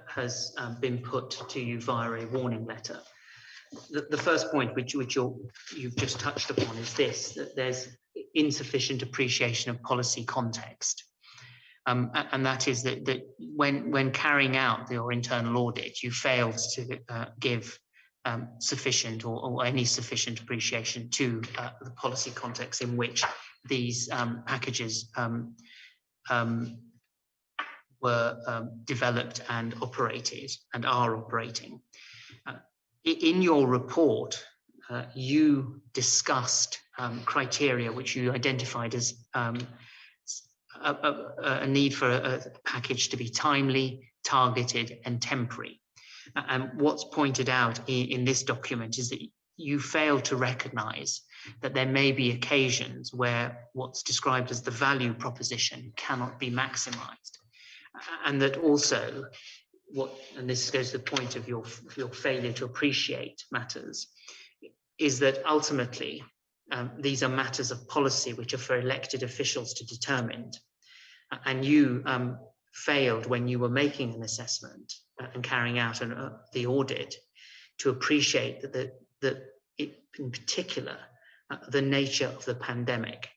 has been put to you via a warning letter. The first point, which you've just touched upon, is this: that there's insufficient appreciation of policy context. And that is that when carrying out your internal audit, you failed to give sufficient or any sufficient appreciation to the policy context in which these packages were developed and operated and are operating. In your report, you discussed criteria which you identified as a need for a package to be timely, targeted, and temporary. And what's pointed out in this document is that you fail to recognize that there may be occasions where what's described as the value proposition cannot be maximized. And that also, and this goes to the point of your failure to appreciate matters, is that ultimately these are matters of policy which are for elected officials to determine. And you failed when you were making an assessment and carrying out the audit to appreciate that in particular, the nature of the pandemic,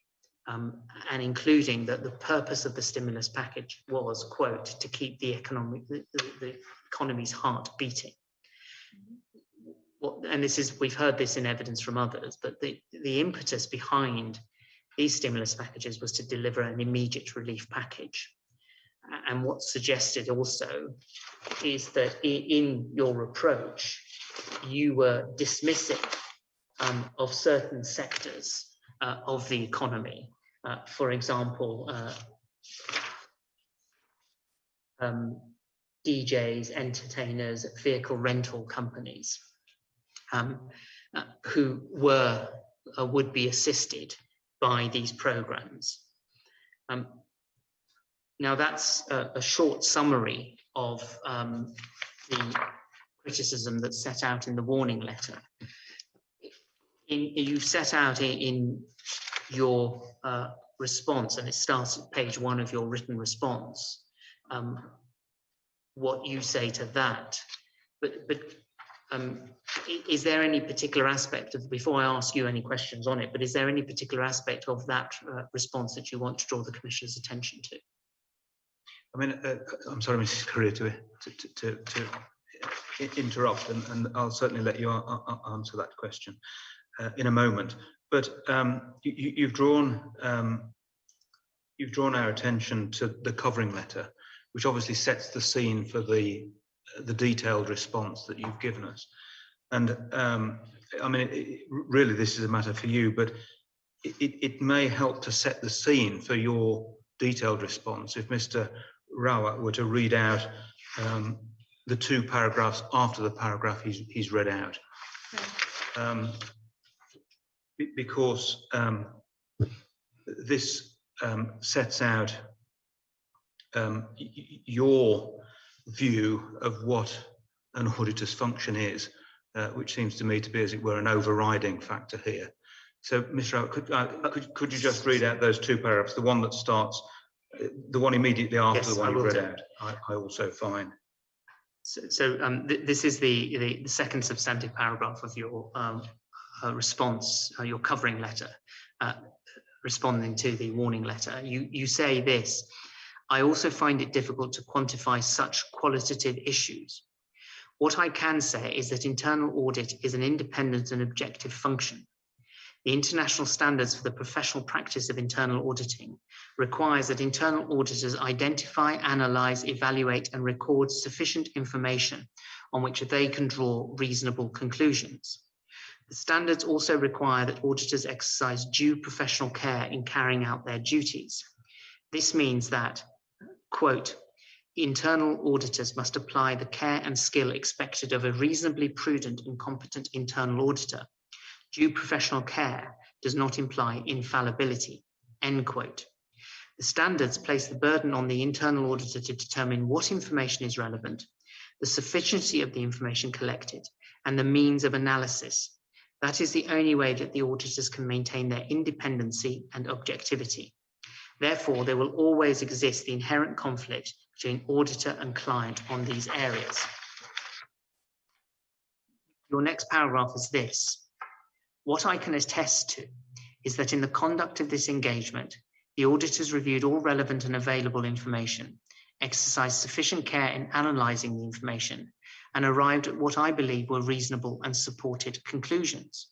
and including that the purpose of the stimulus package was, quote, to keep the economy's heart beating. And we've heard this in evidence from others, but the impetus behind these stimulus packages was to deliver an immediate relief package. And what's suggested also is that in your approach, you were dismissive of certain sectors of the economy. For example, DJs, entertainers, vehicle rental companies, who would be assisted by these programs. Now that's a short summary of the criticism that's set out in the warning letter. You set out in your response, and it starts at page 1 of your written response, what you say to that. But is there any particular aspect of, before I ask you any questions on it, but is there any particular aspect of that response that you want to draw the Commissioner's attention to? I mean, I'm sorry, Mrs. Corea, to interrupt, and I'll certainly let you answer that question in a moment. But you've drawn our attention to the covering letter, which obviously sets the scene for the detailed response that you've given us. And I mean, really, this is a matter for you, but it may help to set the scene for your detailed response if Mr. Rawat were to read out the 2 paragraphs after the paragraph he's read out. Because this sets out your view of what an auditor's function is, which seems to me to be, as it were, an overriding factor here. So, Mr. Rawat, could you just read out those 2 paragraphs, the one that starts, the one immediately after the one you read out? I also find. So this is the second substantive paragraph of your response, your covering letter, responding to the warning letter. You say this: I also find it difficult to quantify such qualitative issues. What I can say is that internal audit is an independent and objective function. The international standards for the professional practice of internal auditing requires that internal auditors identify, analyze, evaluate, and record sufficient information on which they can draw reasonable conclusions. The standards also require that auditors exercise due professional care in carrying out their duties. This means that, quote, internal auditors must apply the care and skill expected of a reasonably prudent and competent internal auditor. Due professional care does not imply infallibility, end quote. The standards place the burden on the internal auditor to determine what information is relevant, the sufficiency of the information collected, and the means of analysis. That is the only way that the auditors can maintain their independency and objectivity. Therefore, there will always exist the inherent conflict between auditor and client on these areas. Your next paragraph is this. What I can attest to is that in the conduct of this engagement, the auditors reviewed all relevant and available information, exercised sufficient care in analysing the information, and arrived at what I believe were reasonable and supported conclusions.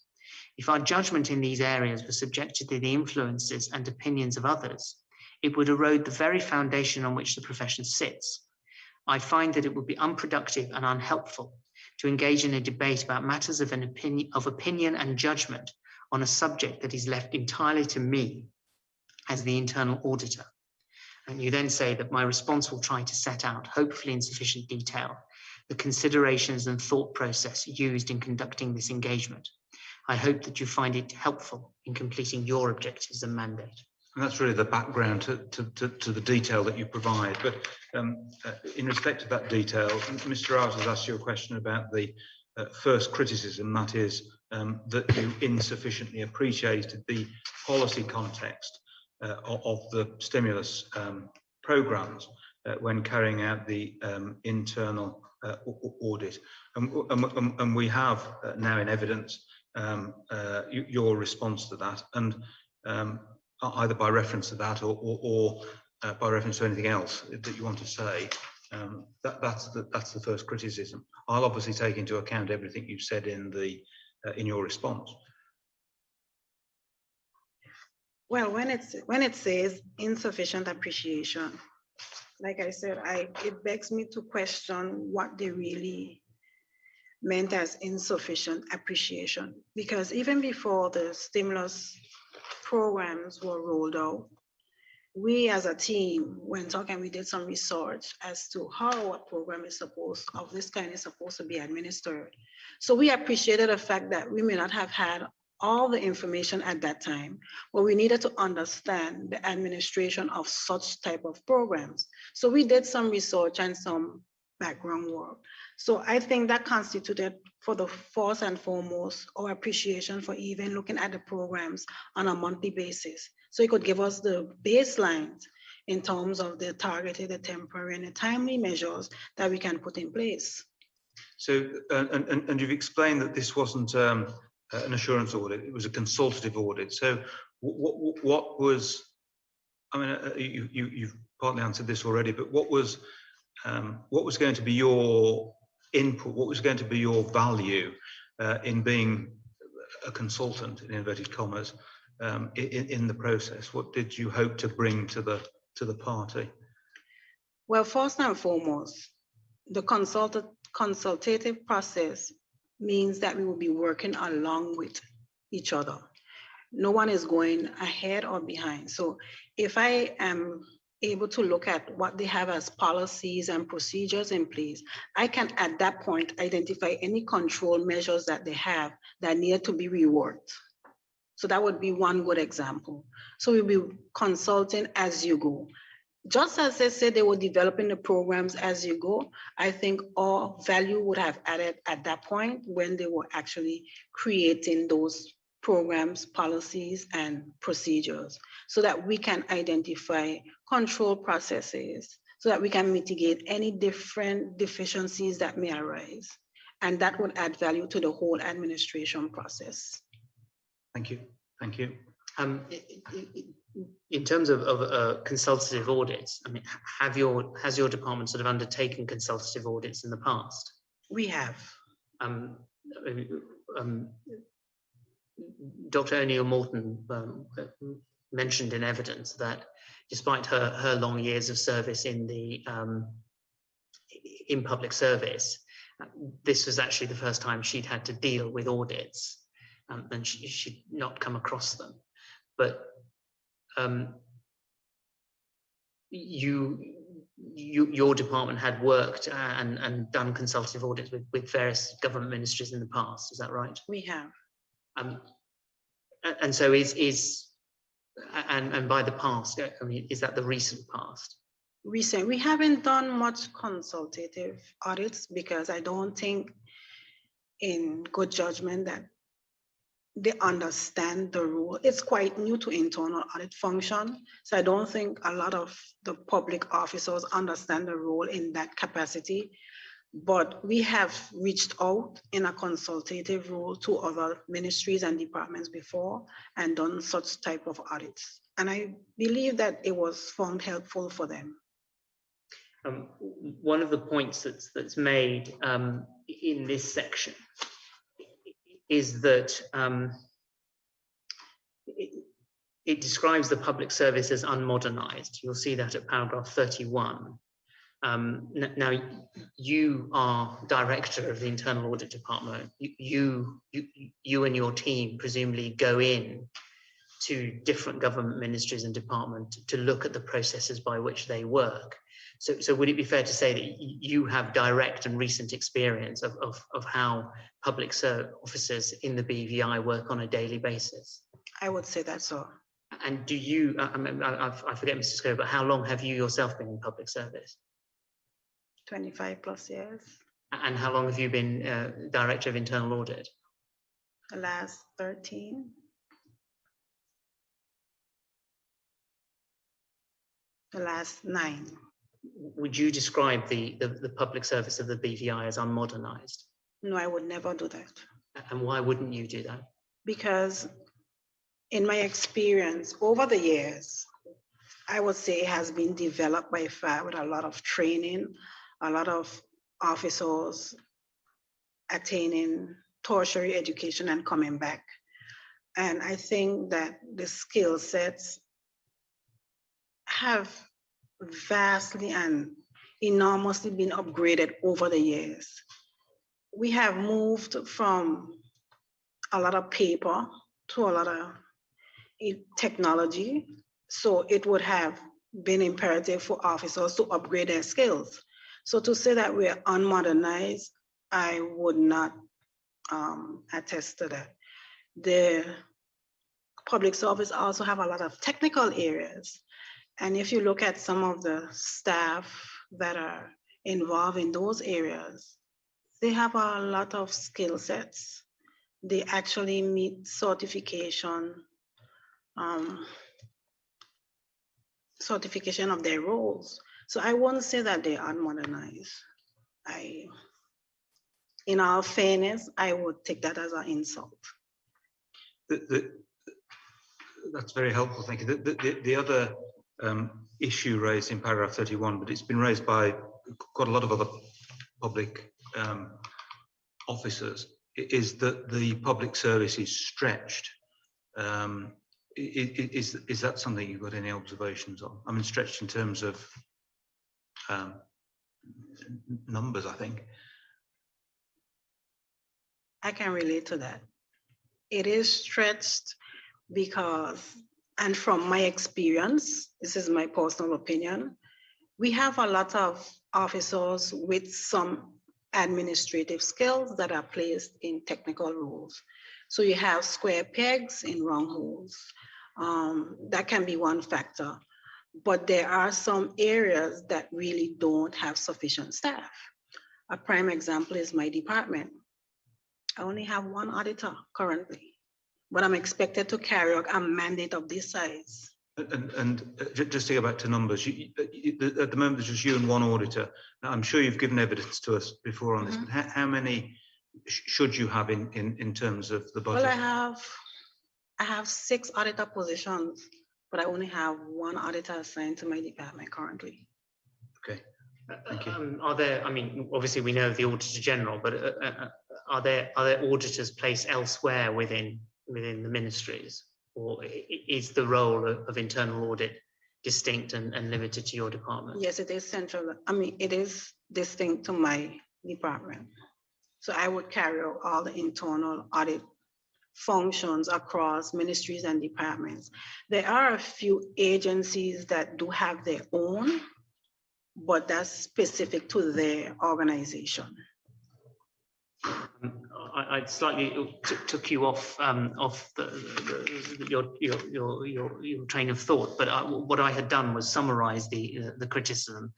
If our judgment in these areas was subjected to the influences and opinions of others, it would erode the very foundation on which the profession sits. I find that it would be unproductive and unhelpful to engage in a debate about matters of opinion and judgment on a subject that is left entirely to me as the internal auditor. And you then say that my response will try to set out, hopefully in sufficient detail, the considerations and thought process used in conducting this engagement. I hope that you find it helpful in completing your objectives and mandate. And that's really the background to the detail that you provide. But in respect to that detail, Mr. Rawat has asked you a question about the first criticism, that is that you insufficiently appreciated the policy context of the stimulus programs when carrying out the internal audit. And we have now in evidence your response to that, and either by reference to that or by reference to anything else that you want to say. That's the first criticism. I'll obviously take into account everything you've said in your response. Well, when it says insufficient appreciation, like I said, it begs me to question what they really meant as insufficient appreciation, because even before the stimulus programs were rolled out, we as a team went talking and we did some research as to how a program of this kind is supposed to be administered. So we appreciated the fact that we may not have had all the information at that time, but we needed to understand the administration of such type of programs. So we did some research and some background work. So I think that constituted, for the first and foremost, our appreciation for even looking at the programs on a monthly basis. So it could give us the baselines in terms of the targeted, the temporary, and the timely measures that we can put in place. So, and you've explained that this wasn't an assurance audit, it was a consultative audit. So what was, I mean, you've partly answered this already, but what was going to be your input? What was going to be your value in being a consultant, in inverted commas, in the process? What did you hope to bring to the party? Well, first and foremost, the consultative process means that we will be working along with each other. No one is going ahead or behind. So if I am able to look at what they have as policies and procedures in place, I can at that point identify any control measures that they have that need to be reworked. So that would be one good example. So we'll be consulting as you go. Just as they said they were developing the programs as you go, I think all value would have added at that point when they were actually creating those programs, policies, and procedures, so that we can identify control processes, so that we can mitigate any different deficiencies that may arise. And that would add value to the whole administration process. Thank you. Thank you. In terms of consultative audits, I mean, has your department sort of undertaken consultative audits in the past? We have. Dr. O'Neill Morton mentioned in evidence that despite her long years of service in public service, this was actually the first time she'd had to deal with audits, and she'd not come across them. But your department had worked and done consultative audits with various government ministries in the past. Is that right? We have. And so and by the past, I mean, is that the recent past? Recent. We haven't done much consultative audits because I don't think, in good judgment, that they understand the rule. It's quite new to internal audit function. So I don't think a lot of the public officers understand the role in that capacity. But we have reached out in a consultative role to other ministries and departments before and done such type of audits. And I believe that it was found helpful for them. One of the points that's made in this section is that it describes the public service as unmodernized. You'll see that at paragraph 31. Now, you are director of the Internal Audit Department. You and your team presumably go in to different government ministries and departments to look at the processes by which they work. So would it be fair to say that you have direct and recent experience of how public service officers in the BVI work on a daily basis? I would say that's so. And do you, I forget, Mr. Scott, but how long have you yourself been in public service? 25 plus years. And how long have you been Director of Internal Audit? The last 13. The last 9. Would you describe the public service of the BVI as unmodernized? No, I would never do that. And why wouldn't you do that? Because in my experience over the years, I would say it has been developed by far with a lot of training, a lot of officers attaining tertiary education and coming back. And I think that the skill sets have vastly and enormously been upgraded over the years. We have moved from a lot of paper to a lot of technology. So it would have been imperative for officers to upgrade their skills. So to say that we're unmodernized, I would not attest to that. The public service also have a lot of technical areas. And if you look at some of the staff that are involved in those areas, they have a lot of skill sets. They actually meet certification of their roles. So I won't say that they are modernized. In all fairness, I would take that as an insult. That's very helpful, thank you. The other issue raised in paragraph 31, but it's been raised by quite a lot of other public officers, is that the public service is stretched. Is that something you've got any observations on? I mean, stretched in terms of numbers, I think. I can relate to that. It is stretched because, and from my experience, this is my personal opinion, we have a lot of officers with some administrative skills that are placed in technical roles. So you have square pegs in round holes. That can be one factor. But there are some areas that really don't have sufficient staff. A prime example is my department. I only have one auditor currently, but I'm expected to carry out a mandate of this size. And just to go back to numbers, at the moment there's just you and one auditor. Now, I'm sure you've given evidence to us before on this, but how many should you have in terms of the budget? Well, I have 6 auditor positions, but I only have one auditor assigned to my department currently. Okay, thank you. Are there, I mean, obviously we know the Auditor General, but are there auditors placed elsewhere within the ministries? Or is the role of internal audit distinct and limited to your department? Yes, it is central. I mean, it is distinct to my department. So I would carry out all the internal audit functions across ministries and departments. There are a few agencies that do have their own, but that's specific to their organization. I slightly took you off your train of thought, but what I had done was summarize the criticism.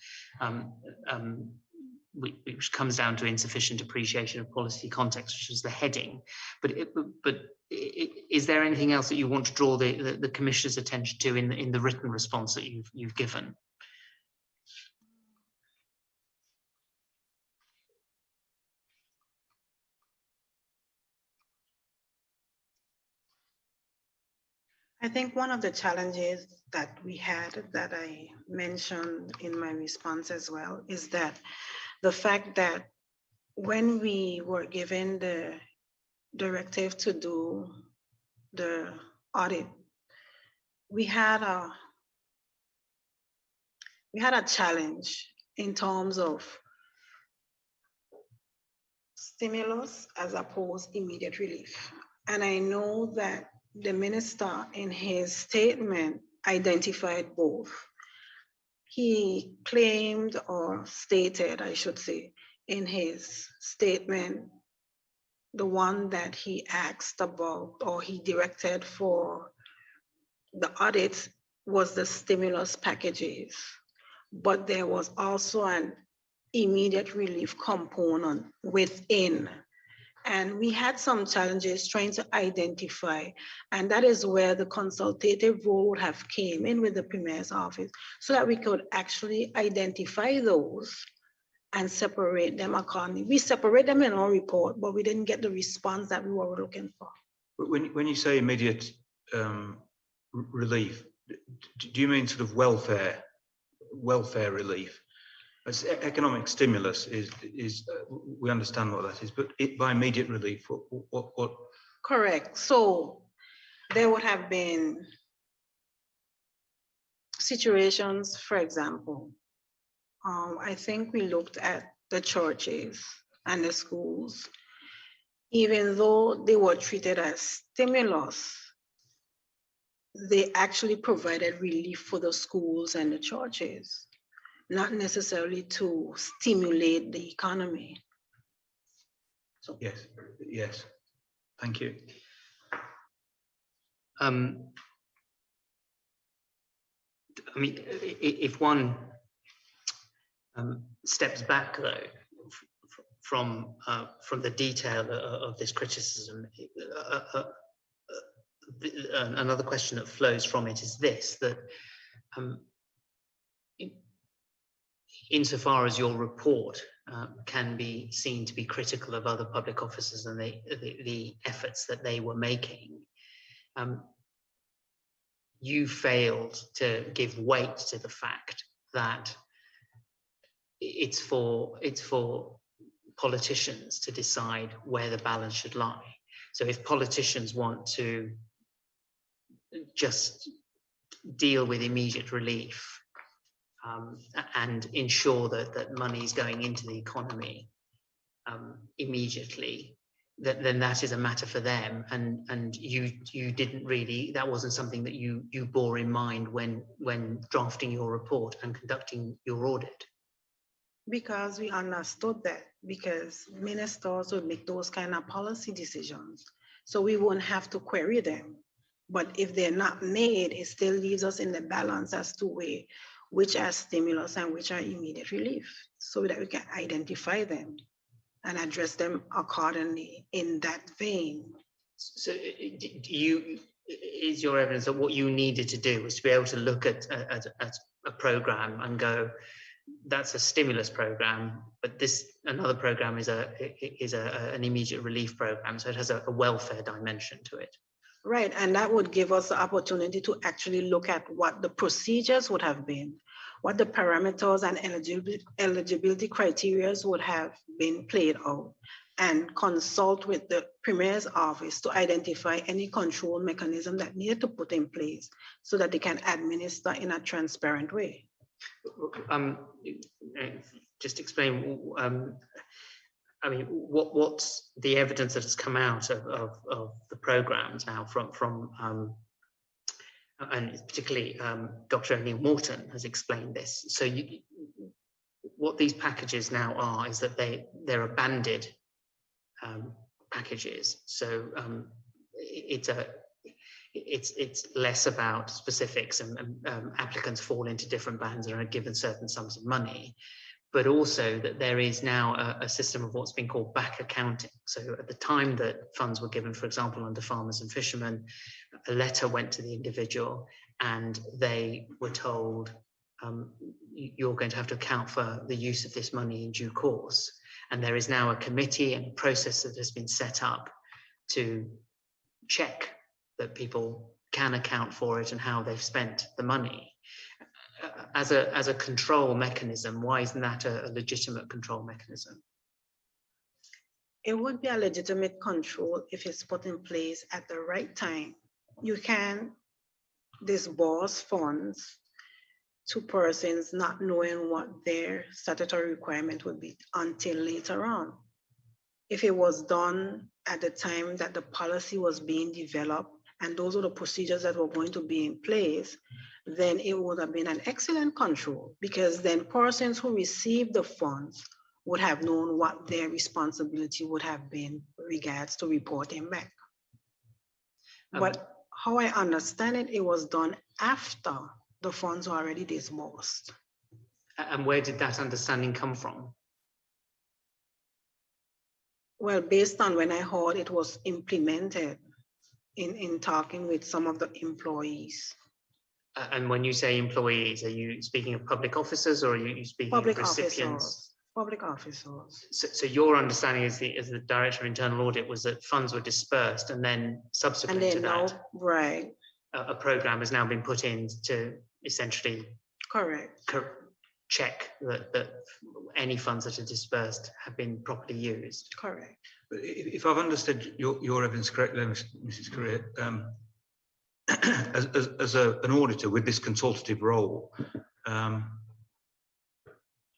which comes down to insufficient appreciation of policy context, which is the heading. But is there anything else that you want to draw the Commissioner's attention to in the written response that you've given? I think one of the challenges that we had that I mentioned in my response as well is that the fact that when we were given the directive to do the audit, we had a challenge in terms of stimulus as opposed immediate relief. And I know that the minister in his statement identified both. He claimed or stated, I should say, in his statement, the one that he asked about or he directed for the audits was the stimulus packages. But there was also an immediate relief component within. And we had some challenges trying to identify, and that is where the consultative role would have came in with the Premier's office so that we could actually identify those and separate them accordingly. We separate them in our report, but we didn't get the response that we were looking for. But when you say immediate relief, do you mean sort of welfare relief? As economic stimulus is we understand what that is, but by immediate relief, what? Correct. So there would have been situations, for example, I think we looked at the churches and the schools, even though they were treated as stimulus, they actually provided relief for the schools and the churches, not necessarily to stimulate the economy. So Yes, thank you. I mean, if one steps back though from the detail of this criticism, another question that flows from it is this: that insofar as your report can be seen to be critical of other public officers and the efforts that they were making, you failed to give weight to the fact that it's for politicians to decide where the balance should lie. So if politicians want to just deal with immediate relief and ensure that money is going into the economy immediately, then that is a matter for them. And you didn't really, that wasn't something that you bore in mind when drafting your report and conducting your audit. because we understood that, because ministers would make those kind of policy decisions. So we won't have to query them. But if they're not made, it still leaves us in the balance as to which are stimulus and which are immediate relief, so that we can identify them and address them accordingly in that vein. So is your evidence that what you needed to do was to be able to look at a program and go, that's a stimulus program, but another program is an immediate relief program, so it has a welfare dimension to it. Right, and that would give us the opportunity to actually look at what the procedures would have been, what the parameters and eligibility criteria would have been played out, and consult with the Premier's office to identify any control mechanism that needed to put in place so that they can administer in a transparent way. Just explain, I mean, what's the evidence that has come out of the programs now from and particularly Dr. O'Neill Morton has explained this. So what these packages now are is that they're a banded packages. So it's less about specifics and applicants fall into different bands and are given certain sums of money. but also that there is now a system of what's been called back accounting. So at the time that funds were given, for example, under farmers and fishermen, a letter went to the individual and they were told, you're going to have to account for the use of this money in due course. And there is now a committee and a process that has been set up to check that people can account for it and how they've spent the money. As a control mechanism, why isn't that a legitimate control mechanism? It would be a legitimate control if it's put in place at the right time. You can disburse funds to persons not knowing what their statutory requirement would be until later on. If it was done at the time that the policy was being developed and those are the procedures that were going to be in place, then it would have been an excellent control, because then persons who received the funds would have known what their responsibility would have been regards to reporting back. But how I understand it, it was done after the funds were already disbursed. And where did that understanding come from? Well, based on when I heard it was implemented in talking with some of the employees. And when you say employees, are you speaking of public officers or are you speaking Public of recipients? officers. Public officers. So your understanding as the Director of Internal Audit was that funds were dispersed and then subsequent to that, right. a program has now been put in to essentially Correct. check that any funds that are dispersed have been properly used. Correct. If I've understood your evidence correctly, Mrs. Corea, as an auditor with this consultative role,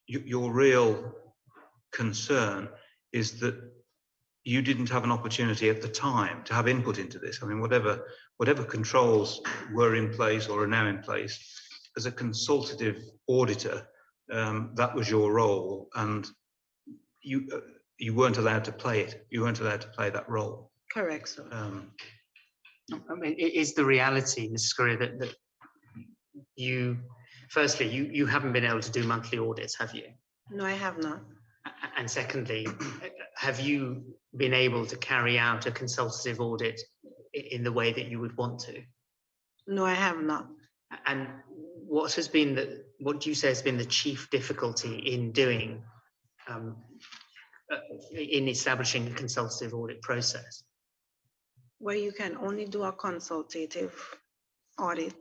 your real concern is that you didn't have an opportunity at the time to have input into this. I mean, whatever controls were in place or are now in place, as a consultative auditor, that was your role, and you weren't allowed to play it. You weren't allowed to play that role. Correct, sir. I mean, it is the reality, Mrs. Corea, that you, firstly, you haven't been able to do monthly audits, have you? No, I have not. And secondly, have you been able to carry out a consultative audit in the way that you would want to? No, I have not. And what do you say has been the chief difficulty in doing, in establishing a consultative audit process? Well, you can only do a consultative audit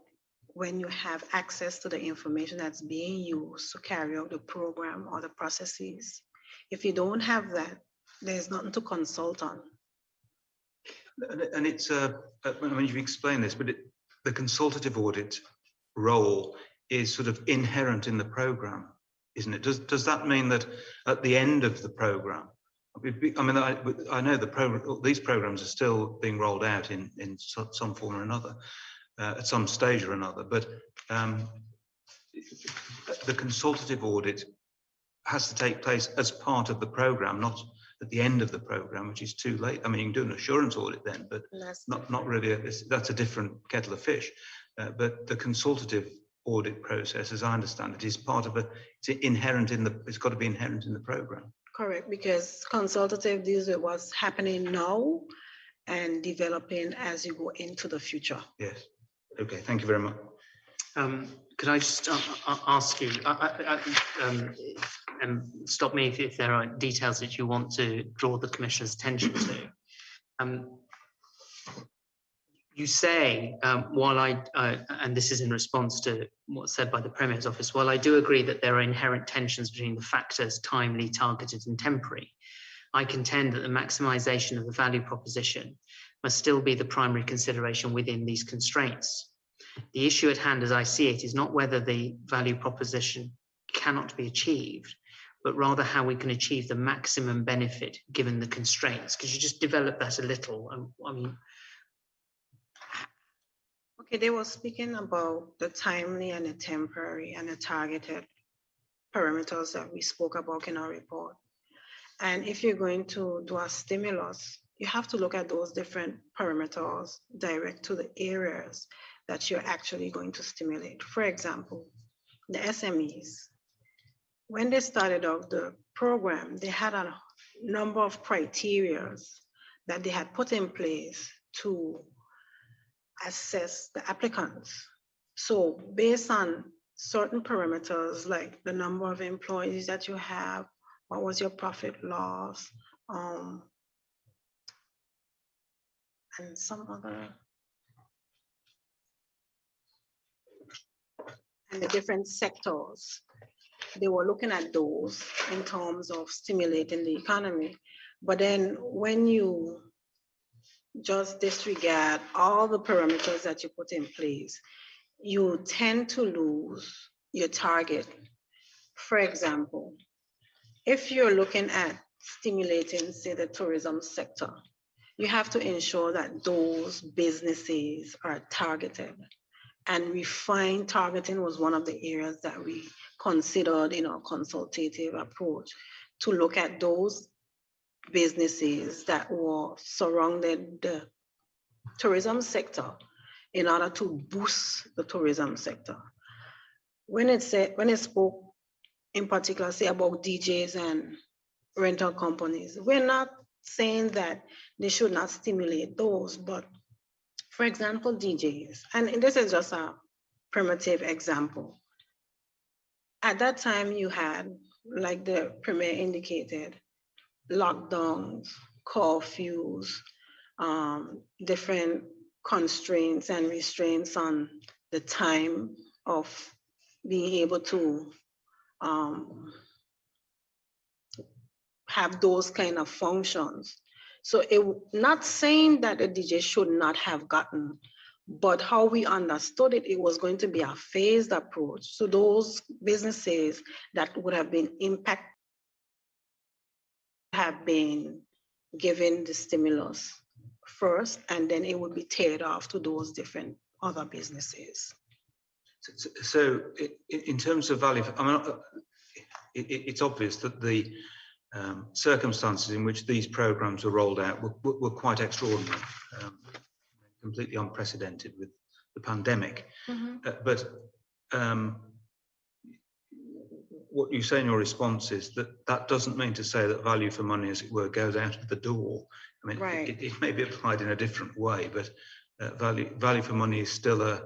when you have access to the information that's being used to carry out the program or the processes. If you don't have that, there's nothing to consult on. And it's, I mean, you've explained this, but the consultative audit role is sort of inherent in the program, isn't it? Does that mean that at the end of the program, I mean, I know these programs are still being rolled out in some form or another, at some stage or another, but the consultative audit has to take place as part of the program, not at the end of the program, which is too late. I mean, you can do an assurance audit then, but not really. That's a different kettle of fish. But the consultative audit process, as I understand it, is part of it's inherent in it's got to be inherent in the program. Correct, because consultative deals with what's happening now and developing as you go into the future. Yes. Okay, thank you very much. Could I just ask you, and stop me if there are details that you want to draw the Commissioner's attention to. You say, while and this is in response to what's said by the Premier's office, while I do agree that there are inherent tensions between the factors timely, targeted and temporary, I contend that the maximisation of the value proposition must still be the primary consideration within these constraints. The issue at hand, as I see it, is not whether the value proposition cannot be achieved, but rather how we can achieve the maximum benefit given the constraints. Could you just develop that a little? I mean, okay, they were speaking about the timely and the temporary and the targeted parameters that we spoke about in our report. And if you're going to do a stimulus, you have to look at those different parameters direct to the areas that you're actually going to stimulate. For example, the SMEs. when they started out the program, they had a number of criteria that they had put in place to assess the applicants. So based on certain parameters, like the number of employees that you have, what was your profit loss, and some other, and the different sectors. They were looking at those in terms of stimulating the economy. But then when you just disregard all the parameters that you put in place, you tend to lose your target. For example, if you're looking at stimulating, say, the tourism sector, you have to ensure that those businesses are targeted. And refined targeting was one of the areas that we considered in our consultative approach, to look at those businesses that were surrounded the tourism sector in order to boost the tourism sector. When it spoke in particular, say, about DJs and rental companies, we're not saying that they should not stimulate those, but for example, DJs, and this is just a primitive example. At that time, you had, like the Premier indicated, lockdowns, curfews, different constraints and restraints on the time of being able to have those kind of functions. So not saying that the DJ should not have gotten, but how we understood it, it was going to be a phased approach. So those businesses that would have been impacted have been given the stimulus first, and then it would be tiered off to those different other businesses. So in terms of value, I mean, it's obvious that the circumstances in which these programs were rolled out were quite extraordinary, completely unprecedented with the pandemic. But what you say in your response is that doesn't mean to say that value for money, as it were, goes out of the door. I mean, right. It may be applied in a different way, but value for money is still a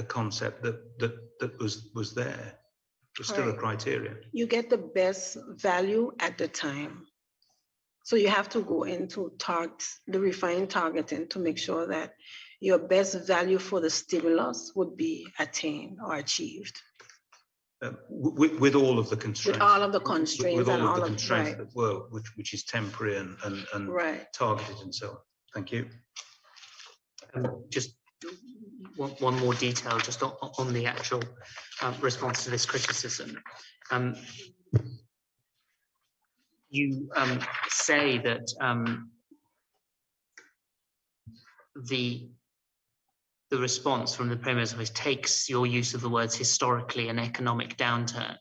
concept that was there. It's still a criteria. You get the best value at the time. So you have to go into the refined targeting to make sure that your best value for the stimulus would be attained or achieved. With all of the constraints. With all of the constraints. With all of the constraints that were, which is temporary and targeted and so on. Thank you. Just one more detail just on the actual response to this criticism. You say that the response from the Premier's Office takes your use of the words historically an economic downturn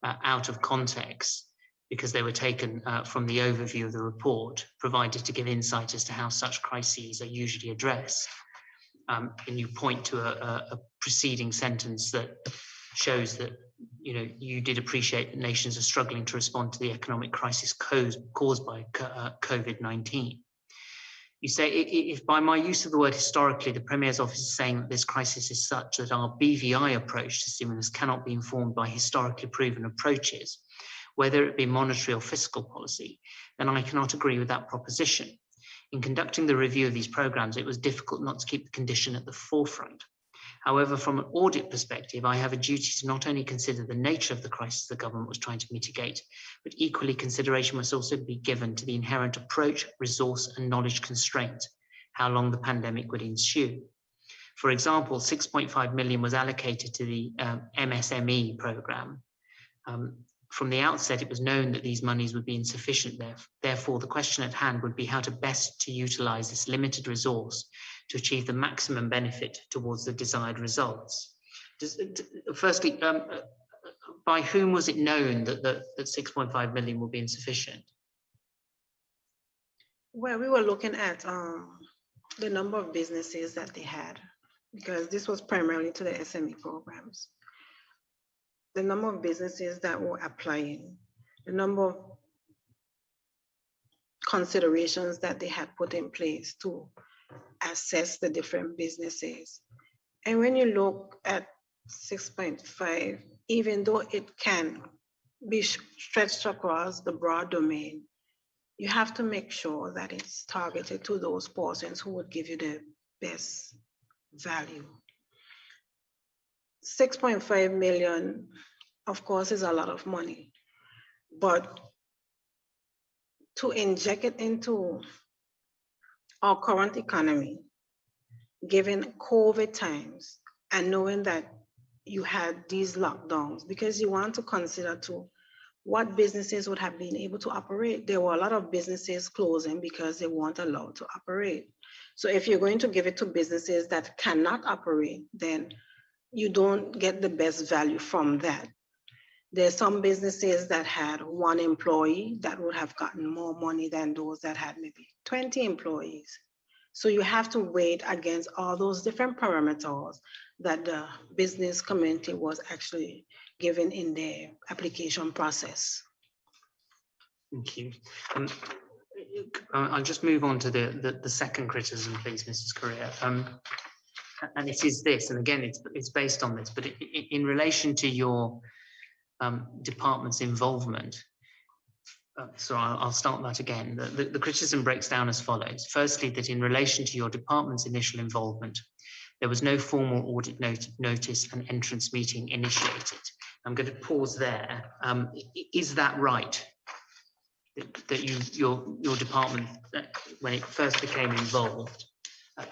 out of context, because they were taken from the overview of the report provided to give insight as to how such crises are usually addressed. And you point to a preceding sentence that shows that you did appreciate that nations are struggling to respond to the economic crisis caused by COVID-19. You say, if by my use of the word historically, the Premier's Office is saying that this crisis is such that our BVI approach to stimulus cannot be informed by historically proven approaches, whether it be monetary or fiscal policy, then I cannot agree with that proposition. In conducting the review of these programs, it was difficult not to keep the condition at the forefront. However, from an audit perspective, I have a duty to not only consider the nature of the crisis the government was trying to mitigate, but equally consideration must also be given to the inherent approach, resource, and knowledge constraint, how long the pandemic would ensue. For example, 6.5 million was allocated to the MSME program. From the outset, it was known that these monies would be insufficient. Therefore, the question at hand would be how to best utilize this limited resource to achieve the maximum benefit towards the desired results. Firstly, by whom was it known that 6.5 million would be insufficient? Well, we were looking at the number of businesses that they had, because this was primarily to the SME programs. the number of businesses that were applying, the number of considerations that they had put in place to assess the different businesses. And when you look at 6.5, even though it can be stretched across the broad domain, you have to make sure that it's targeted to those persons who would give you the best value. 6.5 million, of course, is a lot of money, but to inject it into our current economy, given COVID times, and knowing that you had these lockdowns, because you want to consider too, what businesses would have been able to operate. There were a lot of businesses closing because they weren't allowed to operate. So if you're going to give it to businesses that cannot operate, then you don't get the best value from that. There's some businesses that had one employee that would have gotten more money than those that had maybe 20 employees. So you have to weigh against all those different parameters that the business community was actually given in their application process. Thank you. I'll just move on to the second criticism, please, Mrs. Corea. And it is this, and again, it's based on this, but in relation to your department's involvement, so I'll start that again. The criticism breaks down as follows. Firstly, that in relation to your department's initial involvement, there was no formal audit notice and entrance meeting initiated. I'm going to pause there. Is that right? That your department, when it first became involved,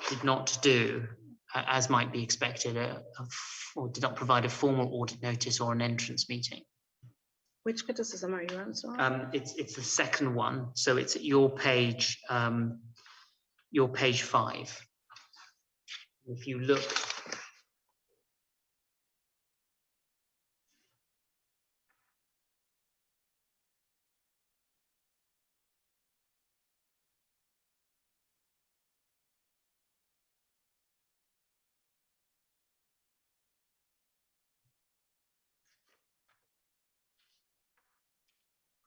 did not do, as might be expected, or did not provide a formal audit notice or an entrance meeting? Which criticism are you answering? It's the second one. So it's at your page 5. If you look.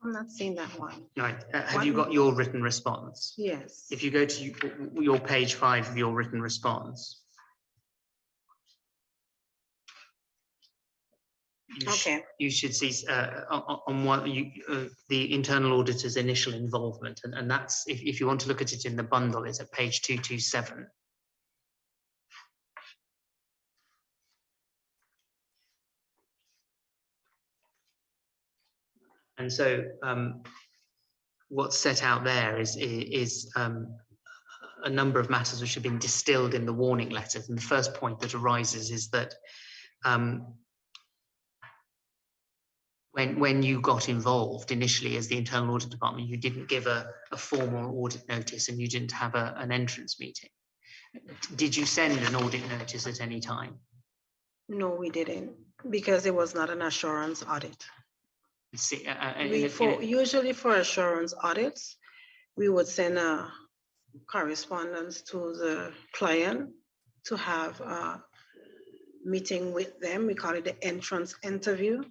I'm not seeing that one. Right. Have you got your written response? Yes. If you go to your page 5 of your written response. You should see on what the internal auditor's initial involvement, and that's if you want to look at it in the bundle, it's at page 227. And so what's set out there is a number of matters which have been distilled in the warning letters. And the first point that arises is that when you got involved initially as the internal audit department, you didn't give a formal audit notice and you didn't have an entrance meeting. Did you send an audit notice at any time? No, we didn't, because it was not an assurance audit. See, usually for assurance audits, we would send a correspondence to the client to have a meeting with them. We call it the entrance interview,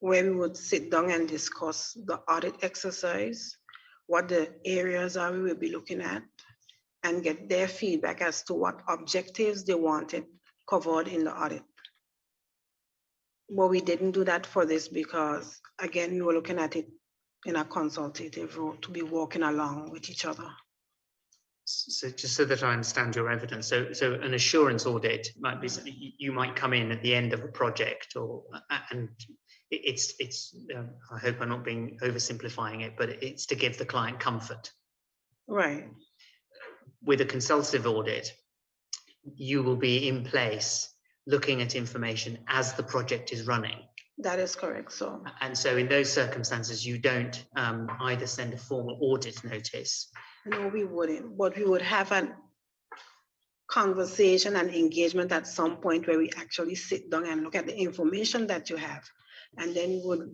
where we would sit down and discuss the audit exercise, what the areas are we will be looking at, and get their feedback as to what objectives they wanted covered in the audit. But we didn't do that for this because, again, we were looking at it in a consultative role to be working along with each other. So just so that I understand your evidence, so an assurance audit might be, you might come in at the end of a project, and it's I hope I'm not being oversimplifying it, but it's to give the client comfort. Right. With a consultative audit, you will be in place looking at information as the project is running. That is correct. So, and so in those circumstances, you don't either send a formal audit notice. No, we wouldn't, but we would have a conversation and engagement at some point where we actually sit down and look at the information that you have. And then we would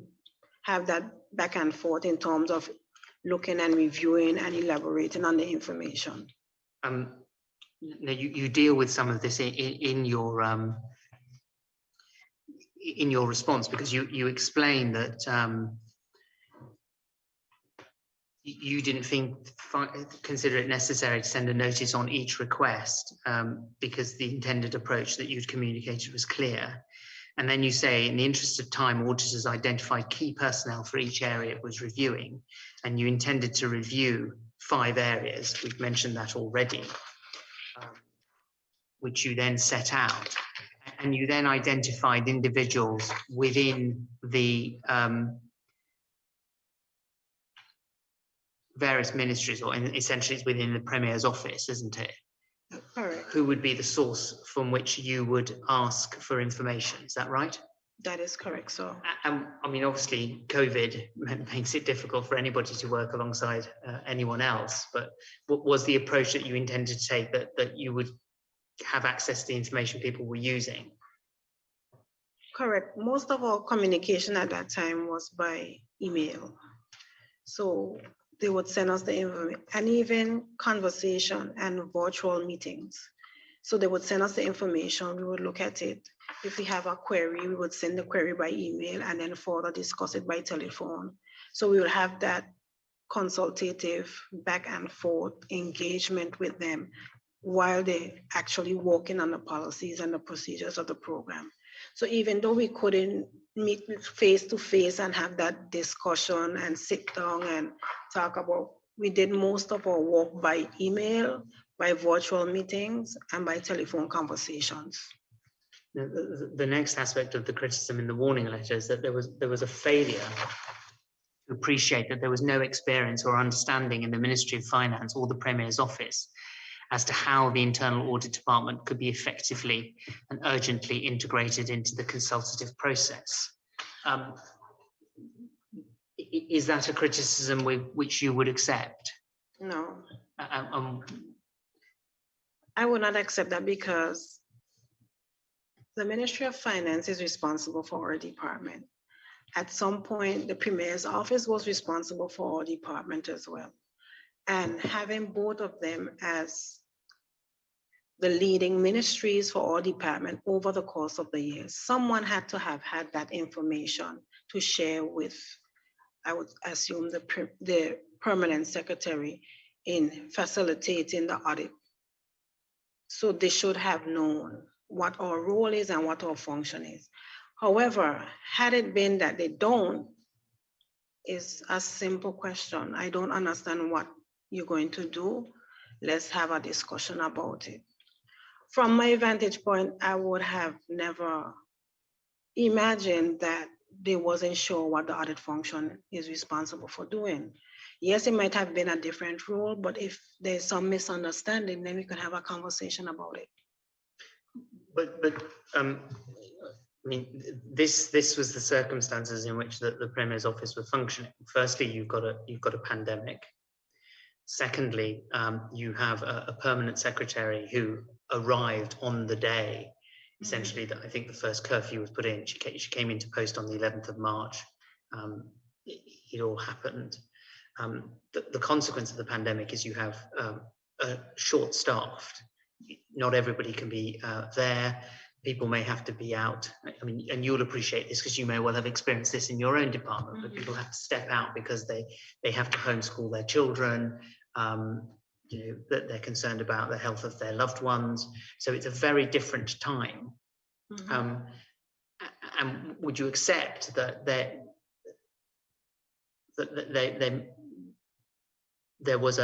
have that back and forth in terms of looking and reviewing and elaborating on the information. You deal with some of this in your in your response, because you explained that you didn't consider it necessary to send a notice on each request because the intended approach that you'd communicated was clear. And then you say, in the interest of time, auditors identified key personnel for each area it was reviewing, and you intended to review 5 areas. We've mentioned that already, which you then set out. And you then identified individuals within the various ministries, or essentially it's within the Premier's office, isn't it? Correct. Who would be the source from which you would ask for information? Is that right? That is correct. So, I mean, obviously, COVID makes it difficult for anybody to work alongside anyone else. But what was the approach that you intended to take, that you would have access to the information people were using? correct. Most of our communication at that time was by email. So they would send us the information, and even conversation and virtual meetings. So they would send us the information, we would look at it. If we have a query, we would send the query by email and then further discuss it by telephone. So we would have that consultative back and forth engagement with them while they're actually working on the policies and the procedures of the program. So even though we couldn't meet face to face and have that discussion and sit down and talk about, we did most of our work by email, by virtual meetings, and by telephone conversations. The next aspect of the criticism in the warning letter is that there was a failure to appreciate that there was no experience or understanding in the Ministry of Finance or the Premier's office as to how the internal audit department could be effectively and urgently integrated into the consultative process. Is that a criticism which you would accept? No. I would not accept that, because the Ministry of Finance is responsible for our department. At some point, the Premier's office was responsible for our department as well. And having both of them as the leading ministries for our department over the course of the years, someone had to have had that information to share with, I would assume, the permanent secretary in facilitating the audit. So they should have known what our role is and what our function is. However, had it been that they don't, is a simple question. I don't understand what you're going to do. Let's have a discussion about it. From my vantage point, I would have never imagined that they wasn't sure what the audit function is responsible for doing. Yes, it might have been a different role, but if there's some misunderstanding, then we can have a conversation about it. But I mean, this was the circumstances in which the Premier's office was functioning. Firstly, you've got a pandemic. Secondly, you have a permanent secretary who arrived on the day, essentially, that I think the first curfew was put in. She came into post on the 11th of March. It all happened. The consequence of the pandemic is you have short-staffed. Not everybody can be there. People may have to be out. I mean, and you'll appreciate this because you may well have experienced this in your own department, but people have to step out because they have to homeschool their children. You know, that they're concerned about the health of their loved ones. So it's a very different time. And would you accept that there was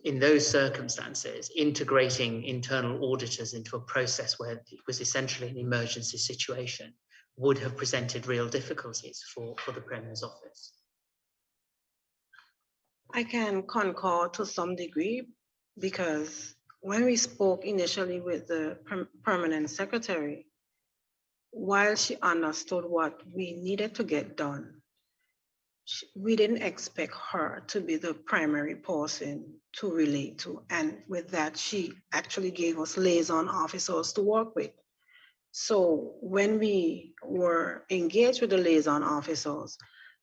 in those circumstances, integrating internal auditors into a process where it was essentially an emergency situation would have presented real difficulties for the Premier's office? I can concur to some degree, because when we spoke initially with the permanent secretary, while she understood what we needed to get done, we didn't expect her to be the primary person to relate to. And with that, she actually gave us liaison officers to work with. So when we were engaged with the liaison officers,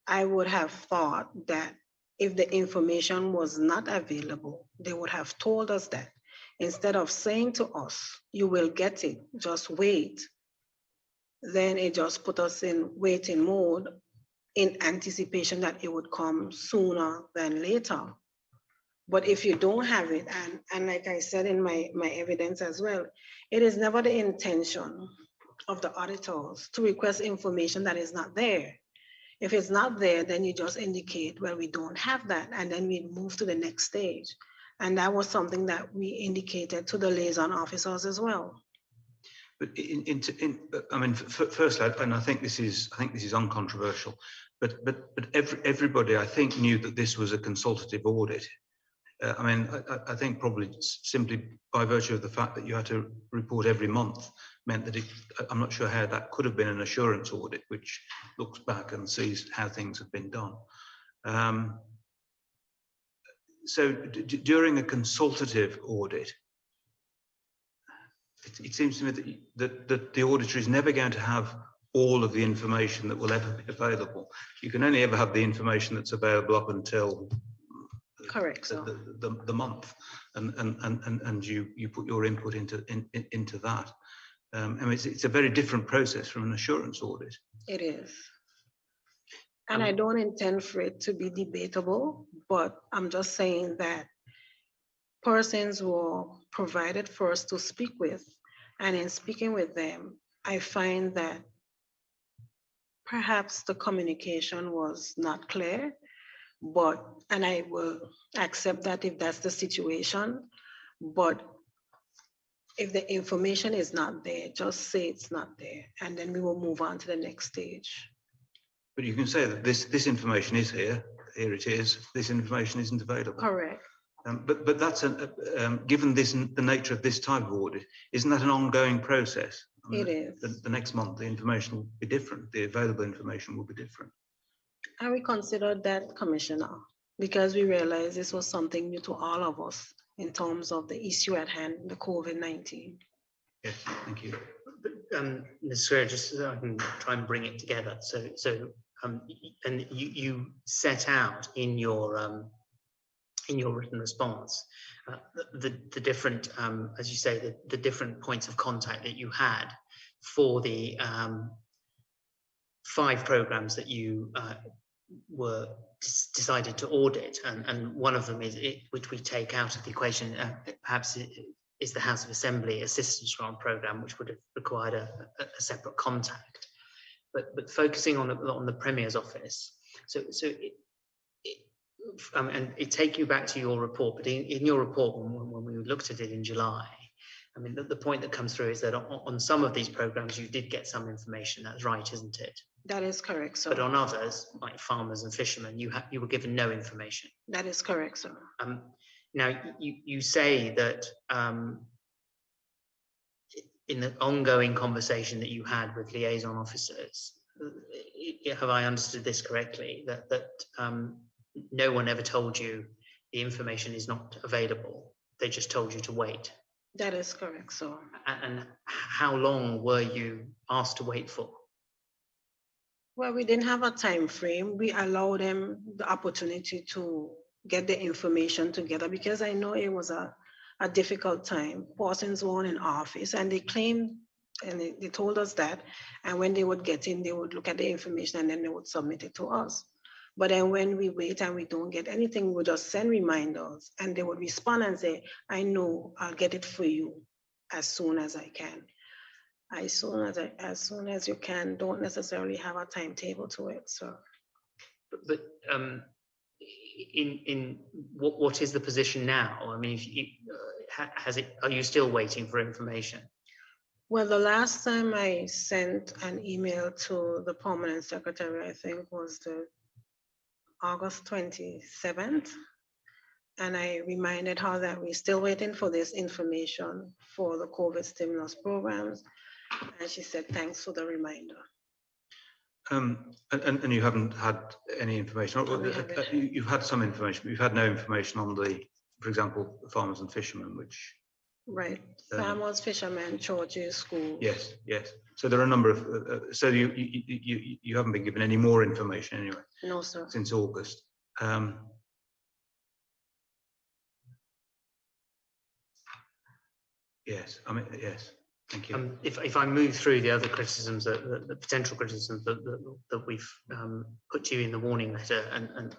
I would have thought that if the information was not available, they would have told us that. Instead of saying to us, you will get it, just wait. then it just put us in waiting mode in anticipation that it would come sooner than later. But if you don't have it, and like I said in my evidence as well, it is never the intention of the auditors to request information that is not there. If it's not there, then you just indicate, well, we don't have that, and then we move to the next stage. And that was something that we indicated to the liaison officers as well. But I mean, firstly, and I think this is uncontroversial, but everybody, I think, knew that this was a consultative audit. I mean, I think probably simply by virtue of the fact that you had to report every month meant that I'm not sure how that could have been an assurance audit, which looks back and sees how things have been done. So during a consultative audit, it seems to me that the auditor is never going to have all of the information that will ever be available. You can only ever have the information that's available up until Correct. The month, and you put your input into that. I mean, it's a very different process from an assurance audit. It is. And I don't intend for it to be debatable, but I'm just saying that persons were provided for us to speak with, and in speaking with them, I find that perhaps the communication was not clear, and I will accept that if that's the situation, but if the information is not there, just say it's not there, and then we will move on to the next stage. But you can say that this information is here it is, this information isn't available. Correct. But that's given the nature of this type of audit, isn't that an ongoing process? I mean, it is. The next month, the information will be different. The available information will be different. And we considered that, Commissioner, because we realized this was something new to all of us in terms of the issue at hand, the COVID-19. Yes, thank you. Ms. Square, just so I can try and bring it together. And you set out in your written response the different, as you say, the different points of contact that you had for the 5 programs that you were decided to audit, and one of them is which we take out of the equation, perhaps is the House of Assembly Assistance Grant Programme, which would have required a separate contact. But focusing on the Premier's office, and it take you back to your report, but in your report, when we looked at it in July, I mean, the point that comes through is that on some of these programs, you did get some information. That's right, isn't it? That is correct, sir. But on others, like farmers and fishermen, you were given no information. That is correct, sir. Now, you say that in the ongoing conversation that you had with liaison officers, have I understood this correctly, that no one ever told you the information is not available? They just told you to wait? That is correct, sir. And how long were you asked to wait for? Well, we didn't have a time frame. We allowed them the opportunity to get the information together, because I know it was a difficult time. Persons weren't in office, and they claimed, and they told us that, and when they would get in, they would look at the information and then they would submit it to us. But then when we wait and we don't get anything, we would just send reminders, and they would respond and say, I know, I'll get it for you as soon as I can. As soon as you can, don't necessarily have a timetable to it, so. But in what is the position now? I mean, are you still waiting for information? Well, the last time I sent an email to the permanent secretary, I think was the August 27th. And I reminded her that we're still waiting for this information for the COVID stimulus programs. And she said, thanks for the reminder. And you haven't had any information? You've had some information, but you've had no information on for example, the farmers and fishermen, which... Right, farmers, fishermen, churches, schools. Yes, yes. So there are a number of... so you haven't been given any more information anyway? No, sir. Since August. Yes, I mean, yes. Thank you. If I move through the other criticisms, the potential criticisms that we've put to you in the warning letter, and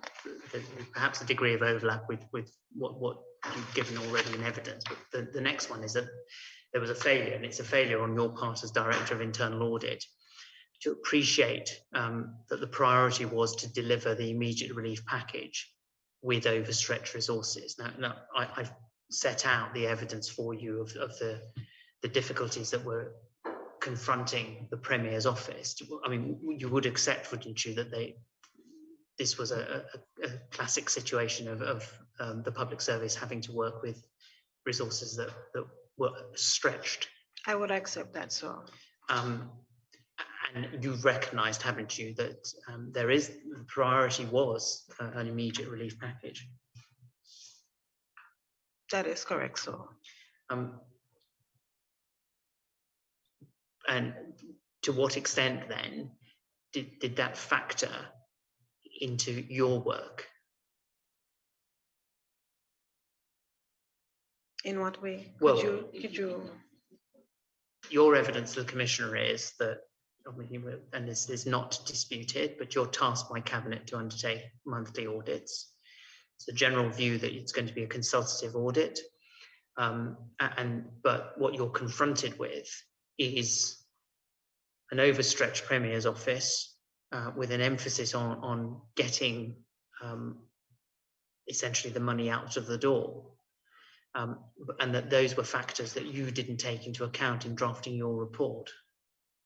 perhaps a degree of overlap with what you've given already in evidence, but the next one is that there was a failure, and it's a failure on your part as Director of Internal Audit to appreciate that the priority was to deliver the immediate relief package with overstretched resources. Now I've set out the evidence for you of the difficulties that were confronting the Premier's office. I mean, you would accept, wouldn't you, that this was a classic situation of the public service having to work with resources that were stretched. I would accept that, so. And you've recognised, haven't you, that the priority was an immediate relief package. That is correct, so. And to what extent then did that factor into your work? In what way? Well, could you? Your evidence to the Commissioner is that, and this is not disputed, but you're tasked by Cabinet to undertake monthly audits. It's the general view that it's going to be a consultative audit, but what you're confronted with is an overstretched Premier's office with an emphasis on getting essentially the money out of the door, and that those were factors that you didn't take into account in drafting your report.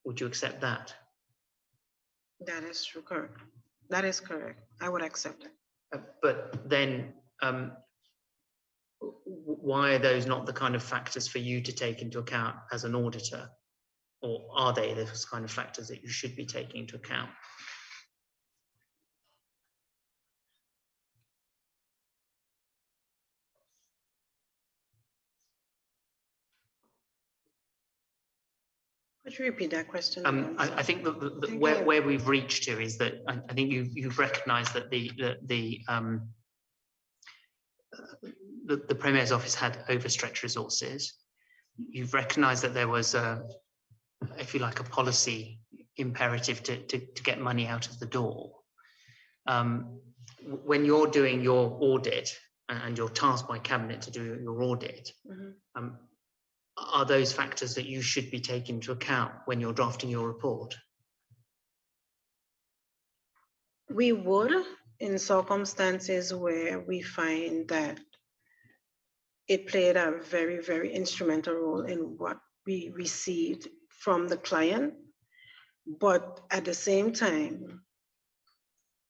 Would you accept that? That is true, correct. That is correct. I would accept it. But then why are those not the kind of factors for you to take into account as an auditor? Or are they those kind of factors that you should be taking into account? Could you repeat that question? I think that where we've reached to is that I think you've recognised that the Premier's office had overstretched resources. You've recognised that there was if you like, a policy imperative to get money out of the door. When you're doing your audit and you're tasked by Cabinet to do your audit, are those factors that you should be taking into account when you're drafting your report? We would, in circumstances where we find that it played a very, very instrumental role in what we received from the client, but at the same time,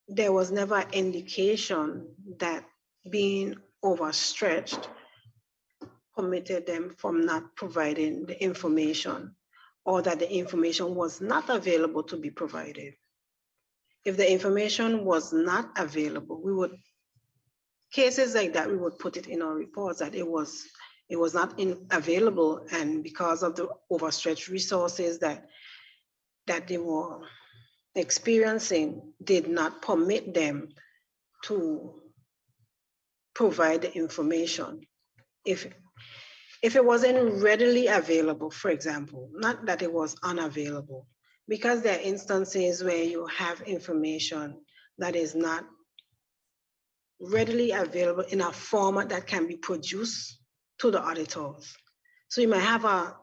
there was never indication that being overstretched permitted them from not providing the information, or that the information was not available to be provided. If the information was not available, we would, cases like that, we would put it in our reports that it was not available, and because of the overstretched resources that they were experiencing did not permit them to provide the information. If it wasn't readily available, for example, not that it was unavailable, because there are instances where you have information that is not readily available in a format that can be produced to the auditors. So you might have a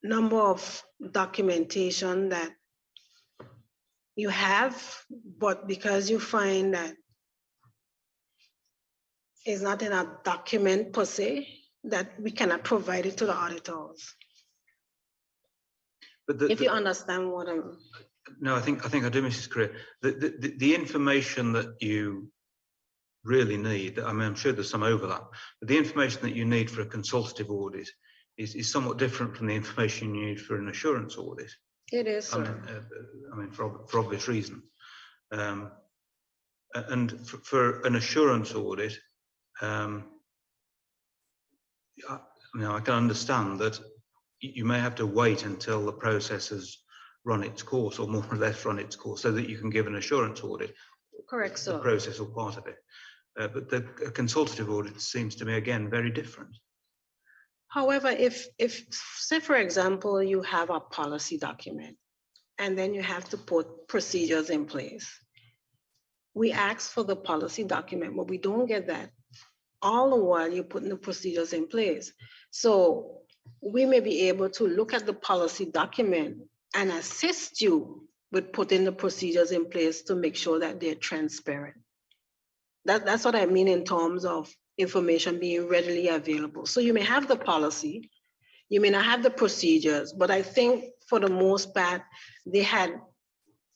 number of documentation that you have, but because you find that it's not in a document per se, that we cannot provide it to the auditors. But if you understand what I'm... No, I think I do, Mrs. Corea. The information that you really need, I mean, I'm sure there's some overlap, but the information that you need for a consultative audit is somewhat different from the information you need for an assurance audit. It is, sir. I mean, for obvious reasons. And for an assurance audit, I can understand that you may have to wait until the process has run its course, or more or less run its course, so that you can give an assurance audit. Correct, sir. The process or part of it. But the consultative audit seems to me, again, very different. However, if say for example, you have a policy document and then you have to put procedures in place. We ask for the policy document, but we don't get that all the while you're putting the procedures in place. So we may be able to look at the policy document and assist you with putting the procedures in place to make sure that they're transparent. That's what I mean in terms of information being readily available. So you may have the policy, you may not have the procedures, but I think for the most part, they had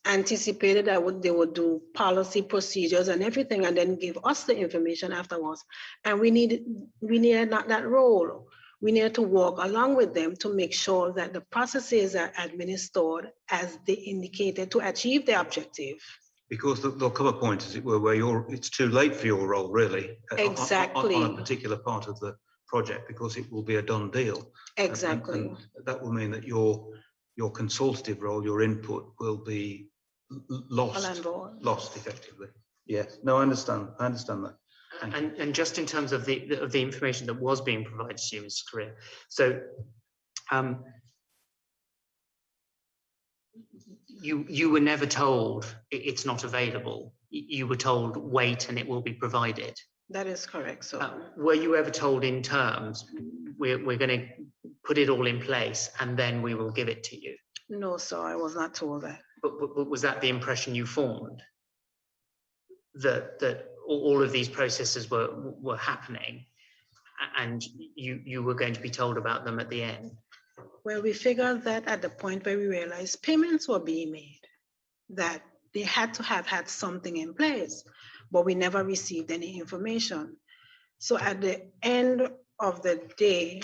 anticipated that they would do policy, procedures and everything, and then give us the information afterwards. And we needed not that role. We needed to work along with them to make sure that the processes are administered as they indicated to achieve the objective. Because there'll come a point, as it were, where it's too late for your role, really. Exactly. On a particular part of the project, because it will be a done deal. Exactly. And that will mean that your consultative role, your input will be lost effectively. Yes. No, I understand. I understand that. And just in terms of the information that was being provided to you, Mr. Corea, so you were never told it's not available. You were told wait and it will be provided. That is correct. So were you ever told in terms we're going to put it all in place and then we will give it to you? No, sir, I was not told that. But was that the impression you formed? That all of these processes were happening and you were going to be told about them at the end? Well, we figured that at the point where we realized payments were being made, that they had to have had something in place, but we never received any information. So at the end of the day,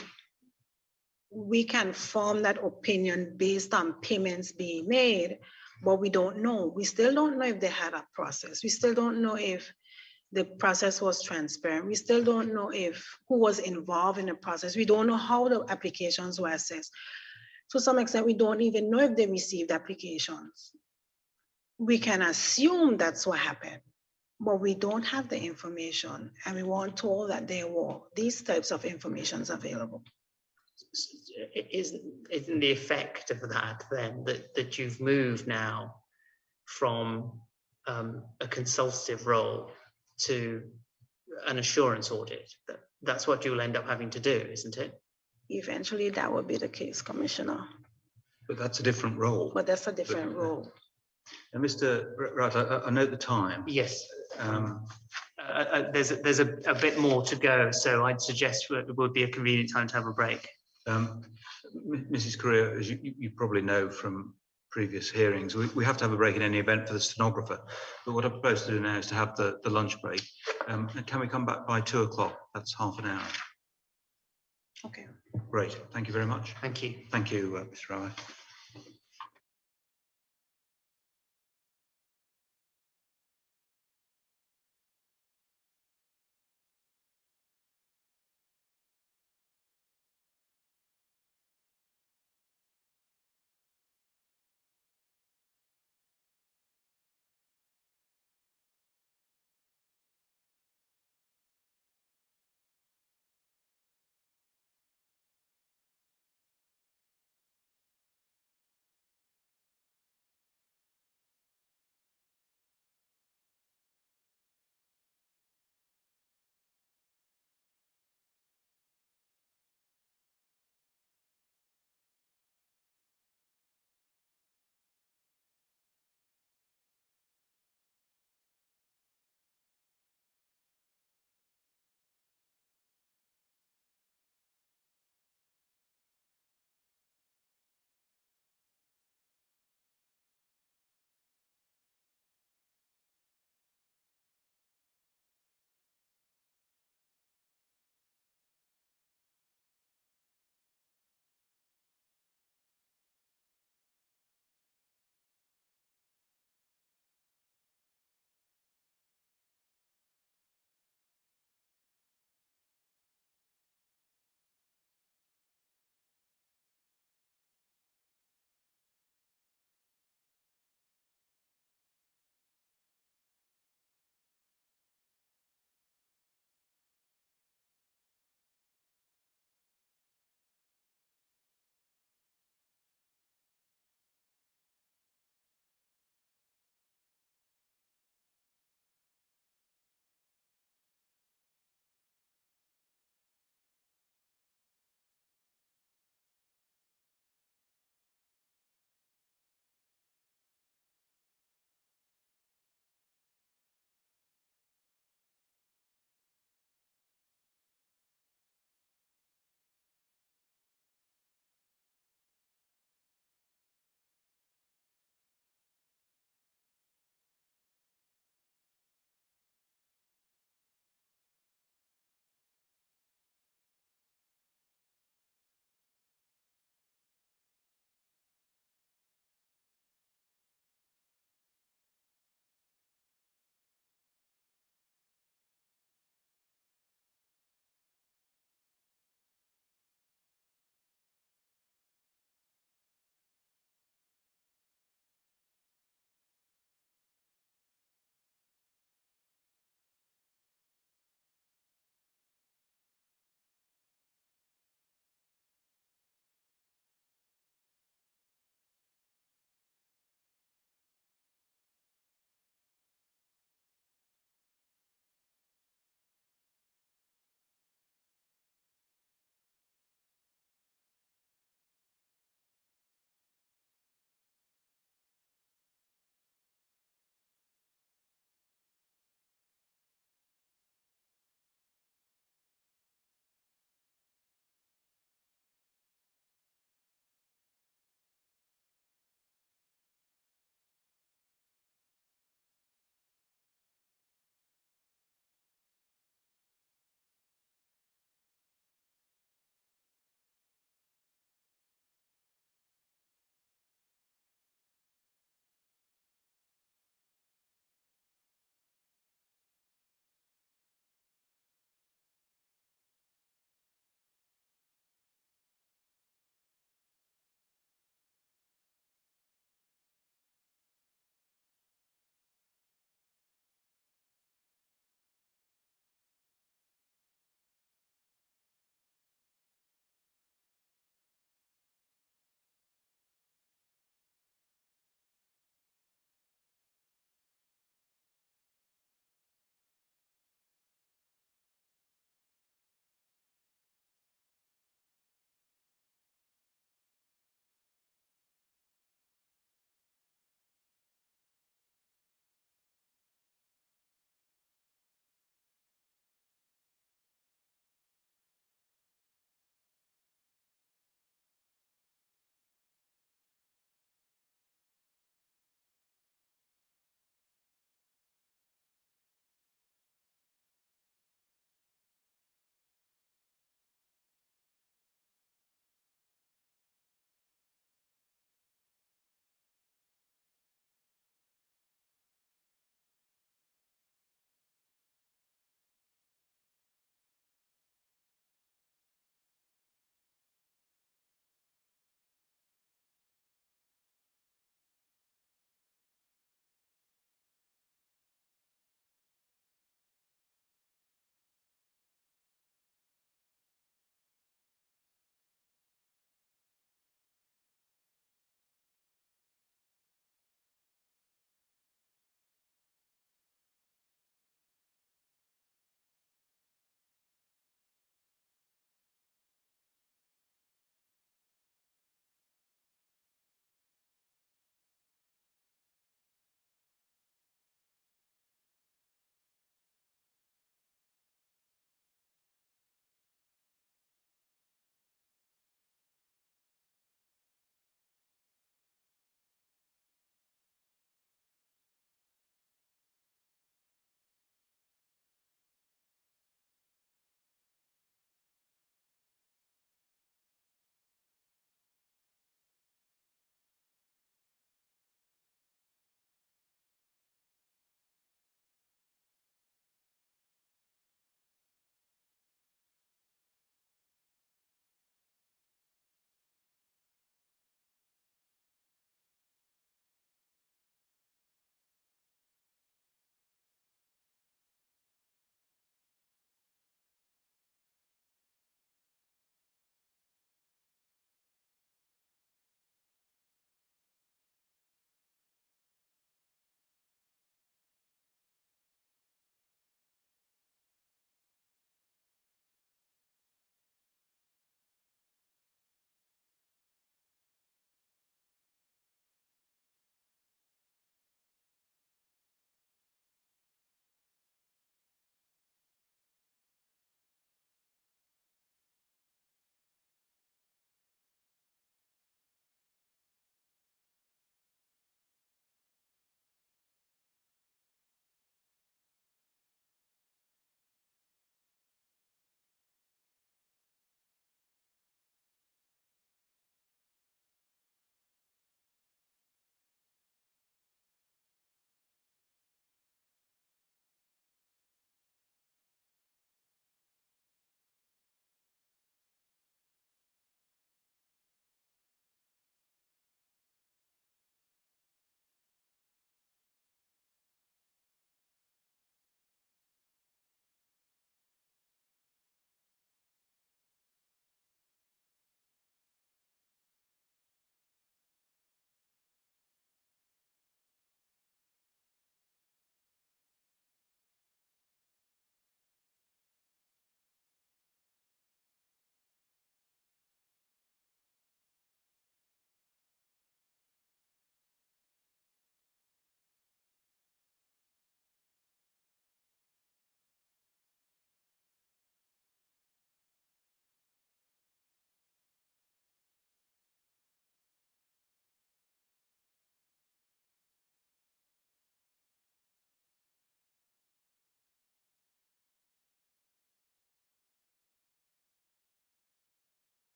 we can form that opinion based on payments being made, but we don't know. We still don't know if they had a process. We still don't know if the process was transparent. We still don't know who was involved in the process. We don't know how the applications were assessed. To some extent, we don't even know if they received applications. We can assume that's what happened, but we don't have the information, and we weren't told that there were these types of informations available. Isn't the effect of that then that you've moved now from a consultative role to an assurance audit? That's what you'll end up having to do, isn't it? Eventually, that would be the case, Commissioner. But that's a different role. But that's a different role. And Mr. Wright, I note the time. Yes. There's a bit more to go, so I'd suggest it would be a convenient time to have a break. Mrs. Corea, as you probably know from previous hearings, we have to have a break in any event for the stenographer. But what I propose to do now is to have the lunch break. Can we come back by 2 o'clock? That's half an hour. Okay. Great. Thank you very much. Thank you. Thank you, Mr. Rowett.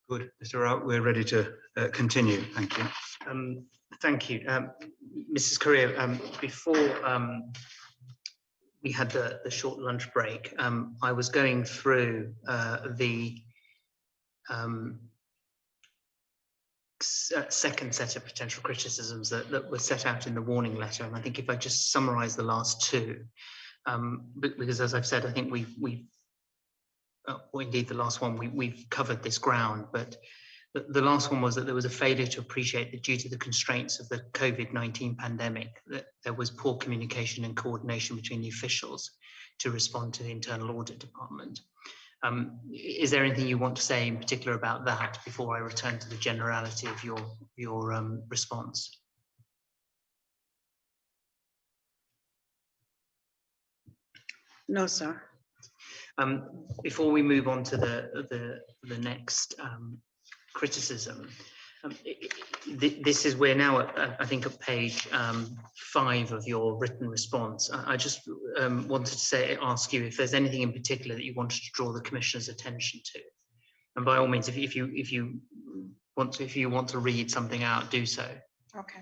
Good, Mr. Rowett, we're ready to continue. Thank you. Thank you. Mrs. Corea, before we had the short lunch break, I was going through the second set of potential criticisms that were set out in the warning letter. And I think if I just summarize the last two, because as I've said, I think or indeed the last one, we've covered this ground, but the last one was that there was a failure to appreciate that due to the constraints of the COVID-19 pandemic, that there was poor communication and coordination between the officials to respond to the internal audit department. Is there anything you want to say in particular about that before I return to the generality of your response? No, sir. Before we move on to the next criticism, we're now at, I think, at page 5 of your written response. I just wanted to ask you if there's anything in particular that you wanted to draw the Commissioner's attention to, and by all means, if you want to read something out, do so. Okay.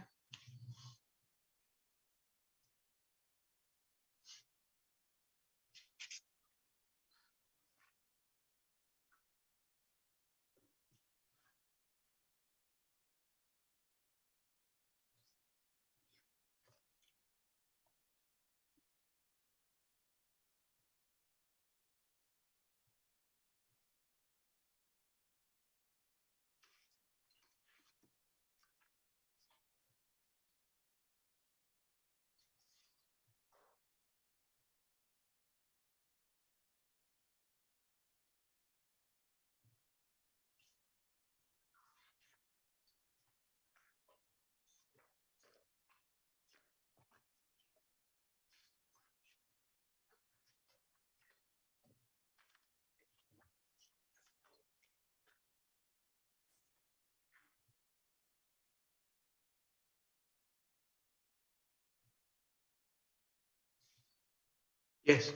Yes.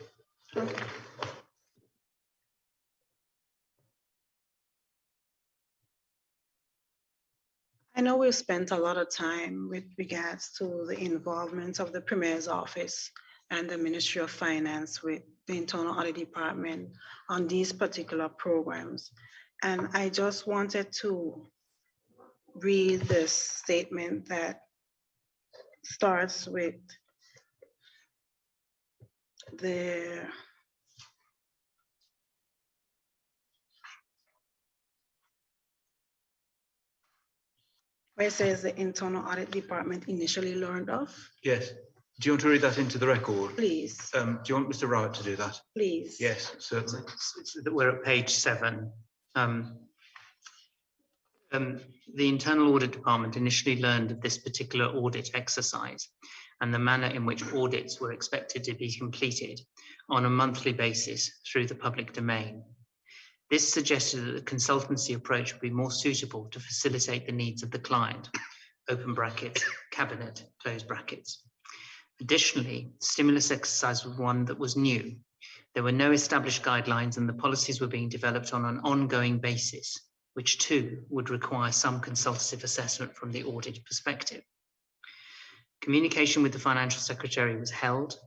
I know we've spent a lot of time with regards to the involvement of the Premier's office and the Ministry of Finance with the Internal Audit Department on these particular programs. And I just wanted to read this statement that starts with where it says the Internal Audit Department initially learned of. Yes. Do you want to read that into the record? Please. Do you want Mr. Rowett to do that? Please. Yes, certainly. We're at page 7. The Internal Audit Department initially learned of this particular audit exercise and the manner in which audits were expected to be completed on a monthly basis through the public domain. This suggested that the consultancy approach would be more suitable to facilitate the needs of the client, open brackets, cabinet, close brackets. Additionally, the stimulus exercise was one that was new. There were no established guidelines and the policies were being developed on an ongoing basis, which too would require some consultative assessment from the audit perspective. Communication with the Financial Secretary was held,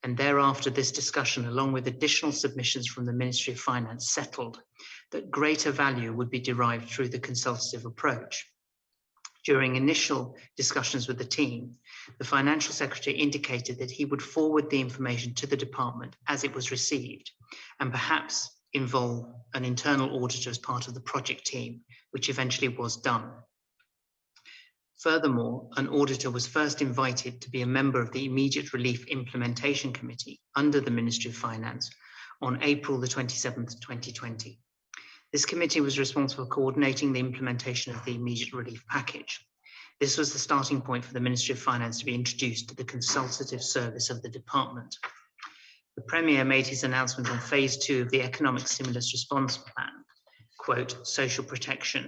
and thereafter this discussion, along with additional submissions from the Ministry of Finance, settled that greater value would be derived through the consultative approach. During initial discussions with the team, the Financial Secretary indicated that he would forward the information to the department as it was received, and perhaps involve an internal auditor as part of the project team, which eventually was done. Furthermore, an auditor was first invited to be a member of the Immediate Relief Implementation Committee under the Ministry of Finance on April the 27th, 2020. This committee was responsible for coordinating the implementation of the immediate relief package. This was the starting point for the Ministry of Finance to be introduced to the consultative service of the department. The Premier made his announcement on phase 2 of the Economic Stimulus Response Plan, quote, social protection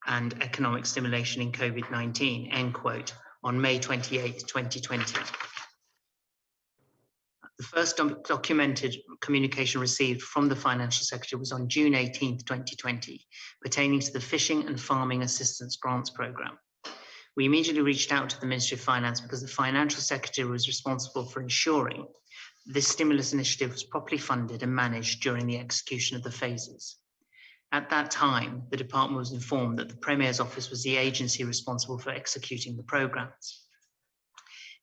and economic stimulation in COVID-19, end quote, on May 28, 2020. The first documented communication received from the Financial Secretary was on June 18th, 2020, pertaining to the Fishing and Farming Assistance Grants Programme. We immediately reached out to the Ministry of Finance because the Financial Secretary was responsible for ensuring this stimulus initiative was properly funded and managed during the execution of the phases. At that time, the department was informed that the Premier's office was the agency responsible for executing the programmes.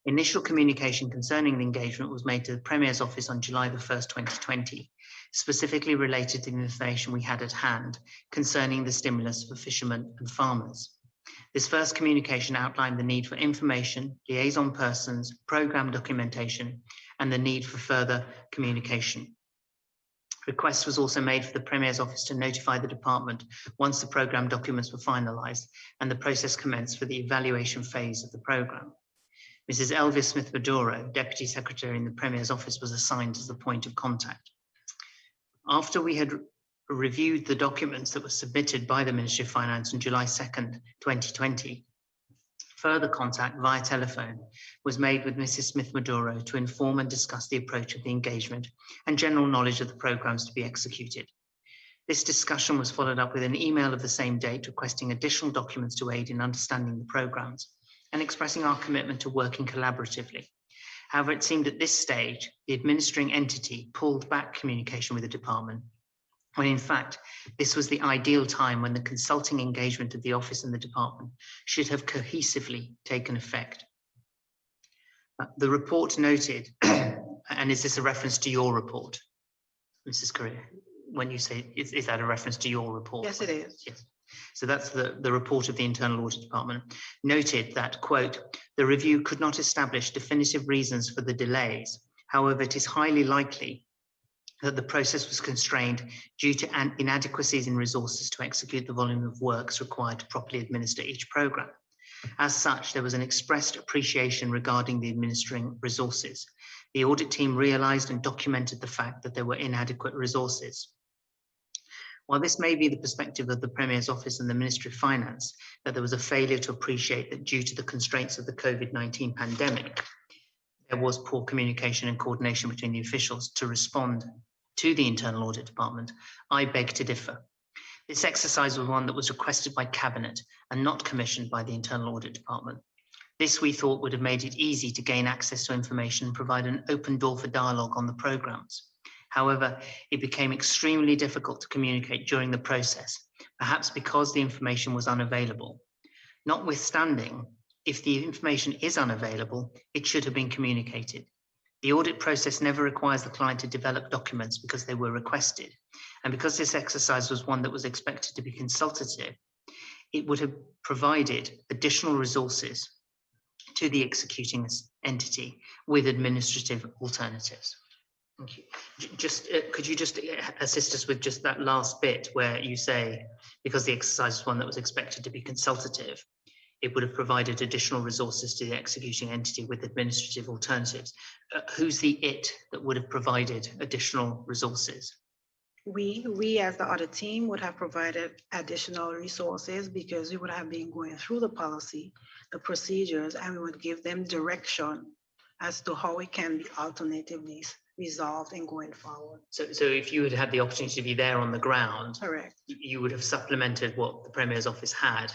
Initial communication concerning the engagement was made to the Premier's office on July the 1st, 2020, specifically related to the information we had at hand concerning the stimulus for fishermen and farmers. This first communication outlined the need for information, liaison persons, programme documentation, and the need for further communication. Request was also made for the Premier's office to notify the department once the programme documents were finalised and the process commenced for the evaluation phase of the programme. Mrs. Elvis Smith-Maduro, Deputy Secretary in the Premier's office, was assigned as the point of contact. After we had reviewed the documents that were submitted by the Ministry of Finance on July 2nd, 2020, further contact via telephone was made with Mrs. Smith-Maduro to inform and discuss the approach of the engagement and general knowledge of the programmes to be executed. This discussion was followed up with an email of the same date requesting additional documents to aid in understanding the programmes and expressing our commitment to working collaboratively. However, it seemed at this stage, the administering entity pulled back communication with the department, when in fact, this was the ideal time when the consulting engagement of the office and the department should have cohesively taken effect. The report noted, and is this a reference to your report, Mrs. Corea? When you say, is that a reference to your report? Yes, it is. Yes. So that's the report of the Internal Audit Department, noted that, quote, the review could not establish definitive reasons for the delays. However, it is highly likely that the process was constrained due to inadequacies in resources to execute the volume of works required to properly administer each programme. As such, there was an expressed appreciation regarding the administering resources. The audit team realised and documented the fact that there were inadequate resources. While this may be the perspective of the Premier's office and the Ministry of Finance, that there was a failure to appreciate that due to the constraints of the COVID-19 pandemic, there was poor communication and coordination between the officials to respond to the Internal Audit Department, I beg to differ. This exercise was one that was requested by Cabinet and not commissioned by the Internal Audit Department. This, we thought, would have made it easy to gain access to information and provide an open door for dialogue on the programmes. However, it became extremely difficult to communicate during the process, perhaps because the information was unavailable. Notwithstanding, if the information is unavailable, it should have been communicated. The audit process never requires the client to develop documents because they were requested. And because this exercise was one that was expected to be consultative, it would have provided additional resources to the executing entity with administrative alternatives. Thank you. Could you just assist us with just that last bit where you say, because the exercise was one that was expected to be consultative, it would have provided additional resources to the executing entity with administrative alternatives. Who's the it that would have provided additional resources? We as the audit team would have provided additional resources because we would have been going through the policy, the procedures, and we would give them direction as to how it can be alternatively resolved and going forward. So if you had had the opportunity to be there on the ground, Correct. You would have supplemented what the Premier's office had,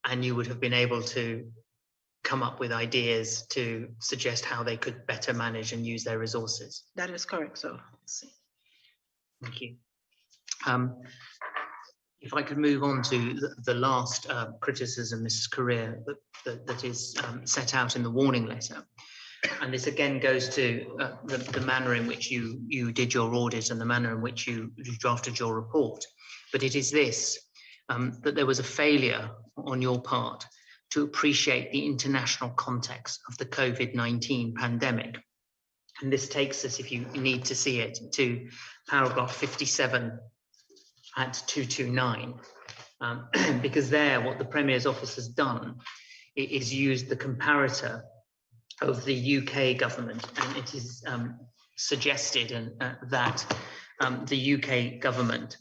and you would have been able to come up with ideas to suggest how they could better manage and use their resources. That is correct, sir. Thank you. If I could move on to the last criticism, Mrs. Corea, that is set out in the warning letter. And this again goes to the manner in which you did your audit and the manner in which you drafted your report. But it is this, that there was a failure on your part to appreciate the international context of the COVID-19 pandemic. And this takes us, if you need to see it, to paragraph 57 at 229. Because there, what the Premier's office has done is used the comparator of the UK government, and it is suggested that the UK government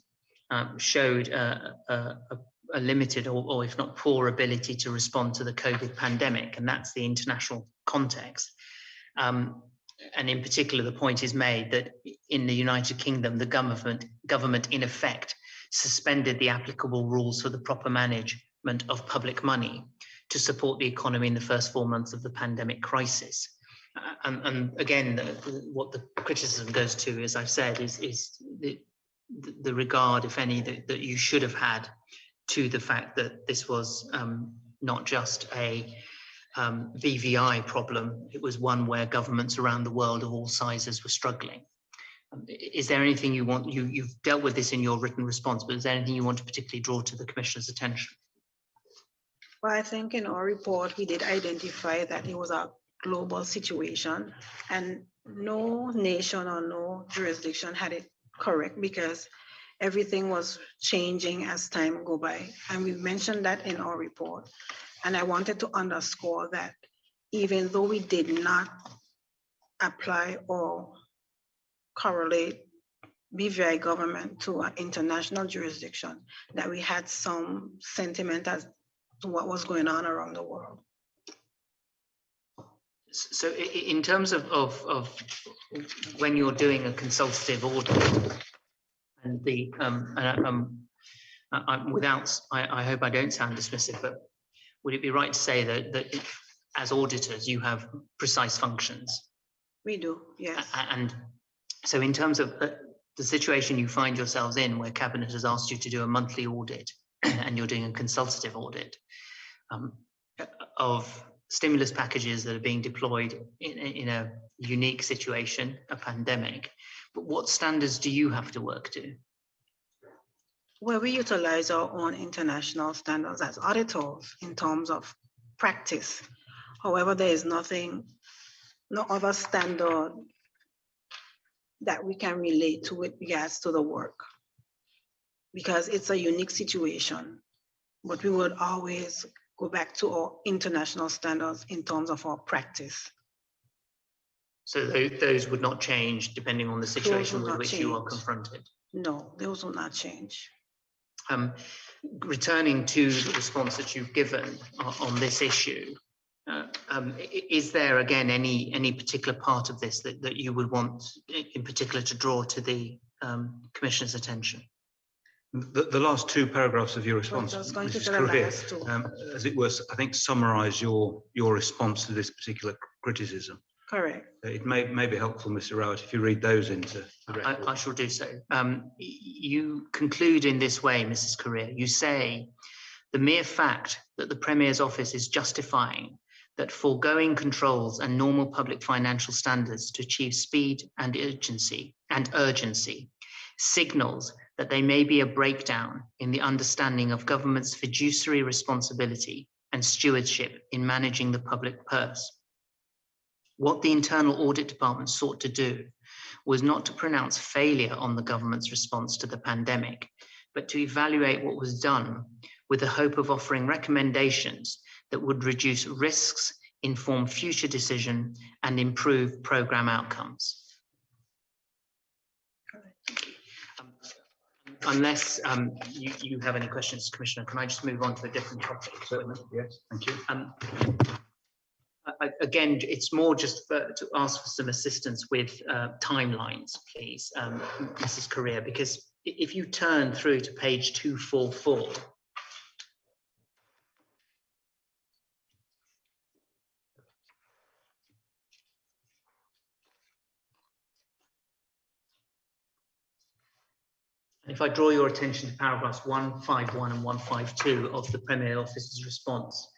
showed a limited or if not poor ability to respond to the COVID pandemic, and that's the international context. and in particular, the point is made that in the United Kingdom, the government in effect suspended the applicable rules for the proper management of public money to support the economy in the first 4 months of the pandemic crisis. And again, what the criticism goes to, as I've said, is the regard, if any, that you should have had to the fact that this was not just a BVI problem, it was one where governments around the world of all sizes were struggling. Is there anything you want, you've dealt with this in your written response, but is there anything you want to particularly draw to the Commissioner's attention? Well, I think in our report, we did identify that it was a global situation and no nation or no jurisdiction had it correct because everything was changing as time go by. And we mentioned that in our report. And I wanted to underscore that even though we did not apply or correlate BVI government to an international jurisdiction, that we had some sentiment as to what was going on around the world. So in terms of when you're doing a consultative audit, and the I hope I don't sound dismissive, but would it be right to say that as auditors you have precise functions? We do, yes. And so in terms of the situation you find yourselves in, where Cabinet has asked you to do a monthly audit and you're doing a consultative audit of stimulus packages that are being deployed in a unique situation, a pandemic, but what standards do you have to work to? Well, we utilize our own international standards as auditors in terms of practice. However, there is no other standard that we can relate to with regards to the work, because it's a unique situation, but we would always go back to our international standards in terms of our practice. So those would not change depending on the situation with which you are confronted? No, those will not change. Returning to the response that you've given on this issue, is there again any particular part of this that you would want in particular to draw to the Commissioner's attention? The last two paragraphs of your response, Mrs. Corea, as it was, I think, summarise your response to this particular criticism. Correct. It may be helpful, Mr. Rowett, if you read those into the record. I shall do so. You conclude in this way, Mrs. Corea. You say, the mere fact that the Premier's office is justifying that foregoing controls and normal public financial standards to achieve speed and urgency signals that there may be a breakdown in the understanding of government's fiduciary responsibility and stewardship in managing the public purse. What the Internal Audit Department sought to do was not to pronounce failure on the government's response to the pandemic, but to evaluate what was done with the hope of offering recommendations that would reduce risks, inform future decision, and improve programme outcomes. Unless you have any questions, Commissioner, can I just move on to a different topic? Certainly, yes, thank you. Again, it's more just to ask for some assistance with timelines, please, Mrs. Corea, because if you turn through to page 244, if I draw your attention to paragraphs 151 and 152 of the Premier Office's response,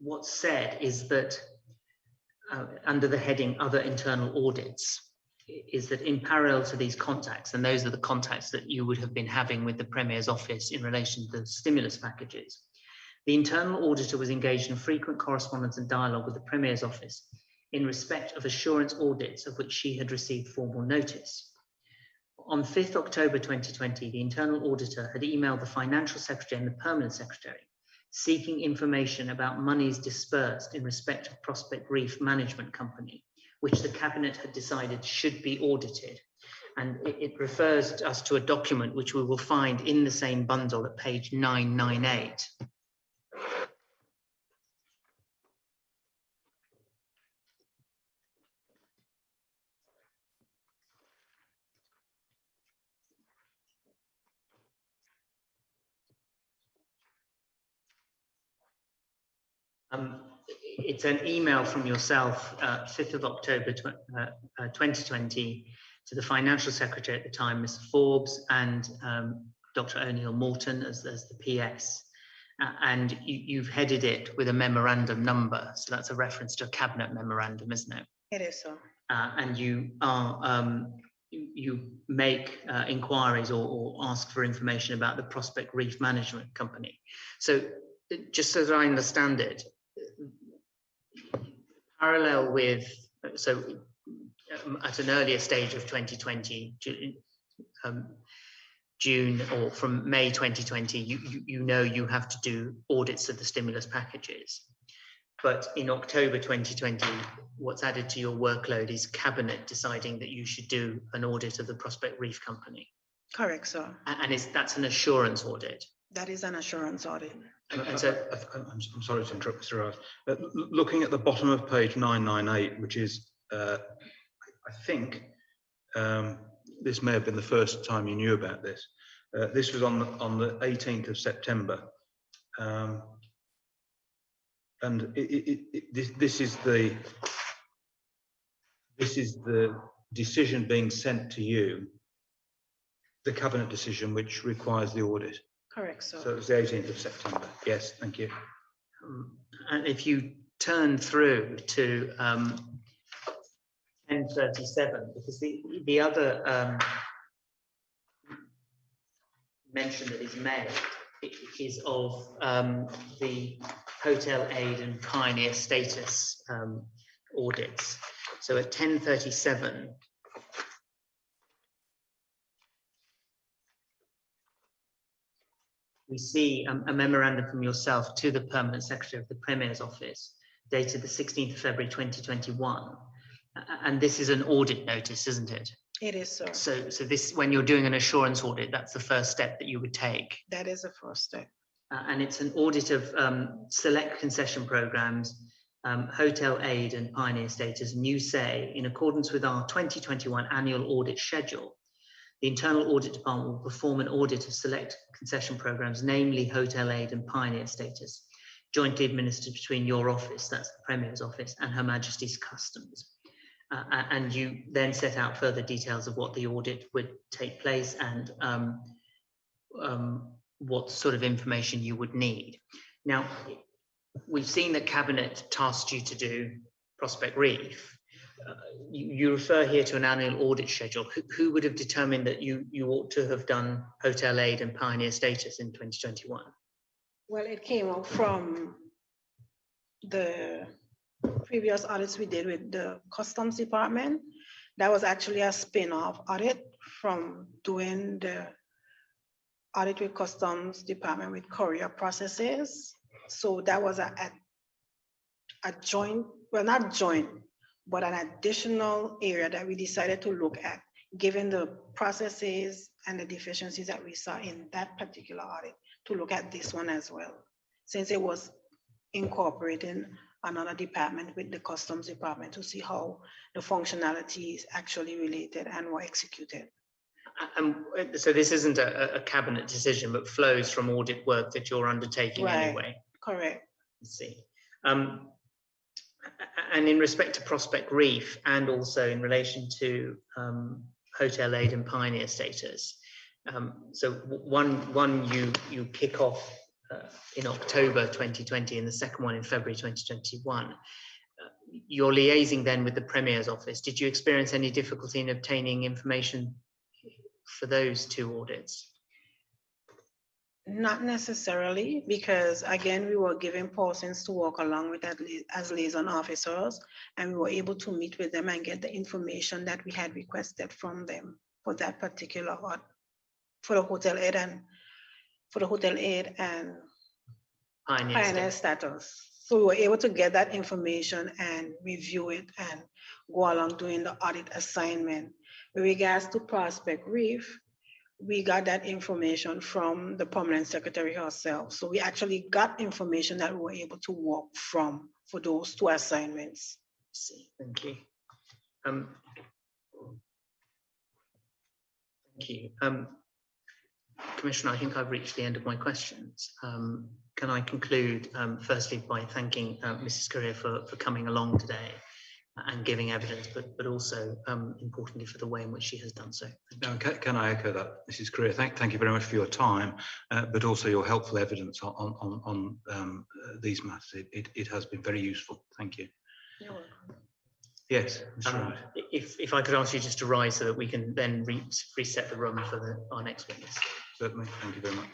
what's said is that under the heading Other Internal Audits, is that in parallel to these contacts, and those are the contacts that you would have been having with the Premier's office in relation to the stimulus packages, the Internal Auditor was engaged in frequent correspondence and dialogue with the Premier's office in respect of assurance audits of which she had received formal notice. On 5th October 2020, the Internal Auditor had emailed the Financial Secretary and the Permanent Secretary seeking information about monies dispersed in respect of Prospect Reef Management Company, which the Cabinet had decided should be audited. And it refers us to a document which we will find in the same bundle at page 998. It's an email from yourself, 5th of October 2020, to the Financial Secretary at the time, Mr. Forbes, and Dr. O'Neill Morton as the PS. And you've headed it with a memorandum number. So that's a reference to a cabinet memorandum, isn't it? It is so. And you are you make inquiries or ask for information about the Prospect Reef Management Company. So just so that I understand it, parallel with, so at an earlier stage of 2020, June or from May 2020, you know you have to do audits of the stimulus packages. But in October 2020, what's added to your workload is Cabinet deciding that you should do an audit of the Prospect Reef Company. Correct, sir. And that's an assurance audit. That is an assurance audit. And so, I'm sorry to interrupt, Mr. Rowett. Looking at the bottom of page 998, which is, I think, this may have been the first time you knew about this. This was on the 18th of September. And this is the decision being sent to you, the cabinet decision which requires the audit. Correct, sir. So it was the 18th of September. Yes, thank you. and if you turn through to 1037, because the other mention that is made is of the hotel aid and pioneer status audits. So at 1037, we see a memorandum from yourself to the Permanent Secretary of the Premier's Office, dated the 16th of February 2021. And this is an audit notice, isn't it? It is, sir. So this, when you're doing an assurance audit, that's the first step that you would take. That is the first step. And it's an audit of select concession programs, hotel aid and pioneer status. And you say, in accordance with our 2021 annual audit schedule, the Internal Audit Department will perform an audit of select concession programs, namely hotel aid and pioneer status, jointly administered between your office, that's the Premier's office, and Her Majesty's Customs. And you then set out further details of what the audit would take place and what sort of information you would need. Now, we've seen that Cabinet tasked you to do Prospect Reef. You refer here to an annual audit schedule. Who would have determined that you ought to have done hotel aid and pioneer status in 2021? Well, it came out from the previous audits we did with the Customs Department. That was actually a spin-off audit from doing the audit with Customs Department with Corea processes. So that was a joint, well, not joint, but an additional area that we decided to look at, given the processes and the deficiencies that we saw in that particular audit, to look at this one as well, since it was incorporating another department with the Customs Department to see how the functionalities actually related and were executed. So this isn't a cabinet decision, but flows from audit work that you're undertaking anyway. Correct. Let's see. And in respect to Prospect Reef, and also in relation to hotel aid and pioneer status, so one you kick off in October 2020, and the second one in February 2021. You're liaising then with the Premier's office. Did you experience any difficulty in obtaining information for those two audits? Not necessarily, because again, we were given persons to work along with as liaison officers, and we were able to meet with them and get the information that we had requested from them for that particular audit, for the hotel aid and pioneer status. So we were able to get that information and review it and go along doing the audit assignment. With regards to Prospect Reef, we got that information from the Permanent Secretary herself. So we actually got information that we were able to work from for those two assignments. Thank you. Thank you. Commissioner, I think I've reached the end of my questions. can I conclude firstly by thanking Mrs. Corea for coming along today and giving evidence, but also importantly for the way in which she has done so. Now, can I echo that, Mrs. Corea? Thank you very much for your time, but also your helpful evidence on these matters. It has been very useful. Thank you. You're welcome. Yes, Mr. Rowett. If I could ask you just to rise so that we can then reset the room for our next witness. Certainly. Thank you very much.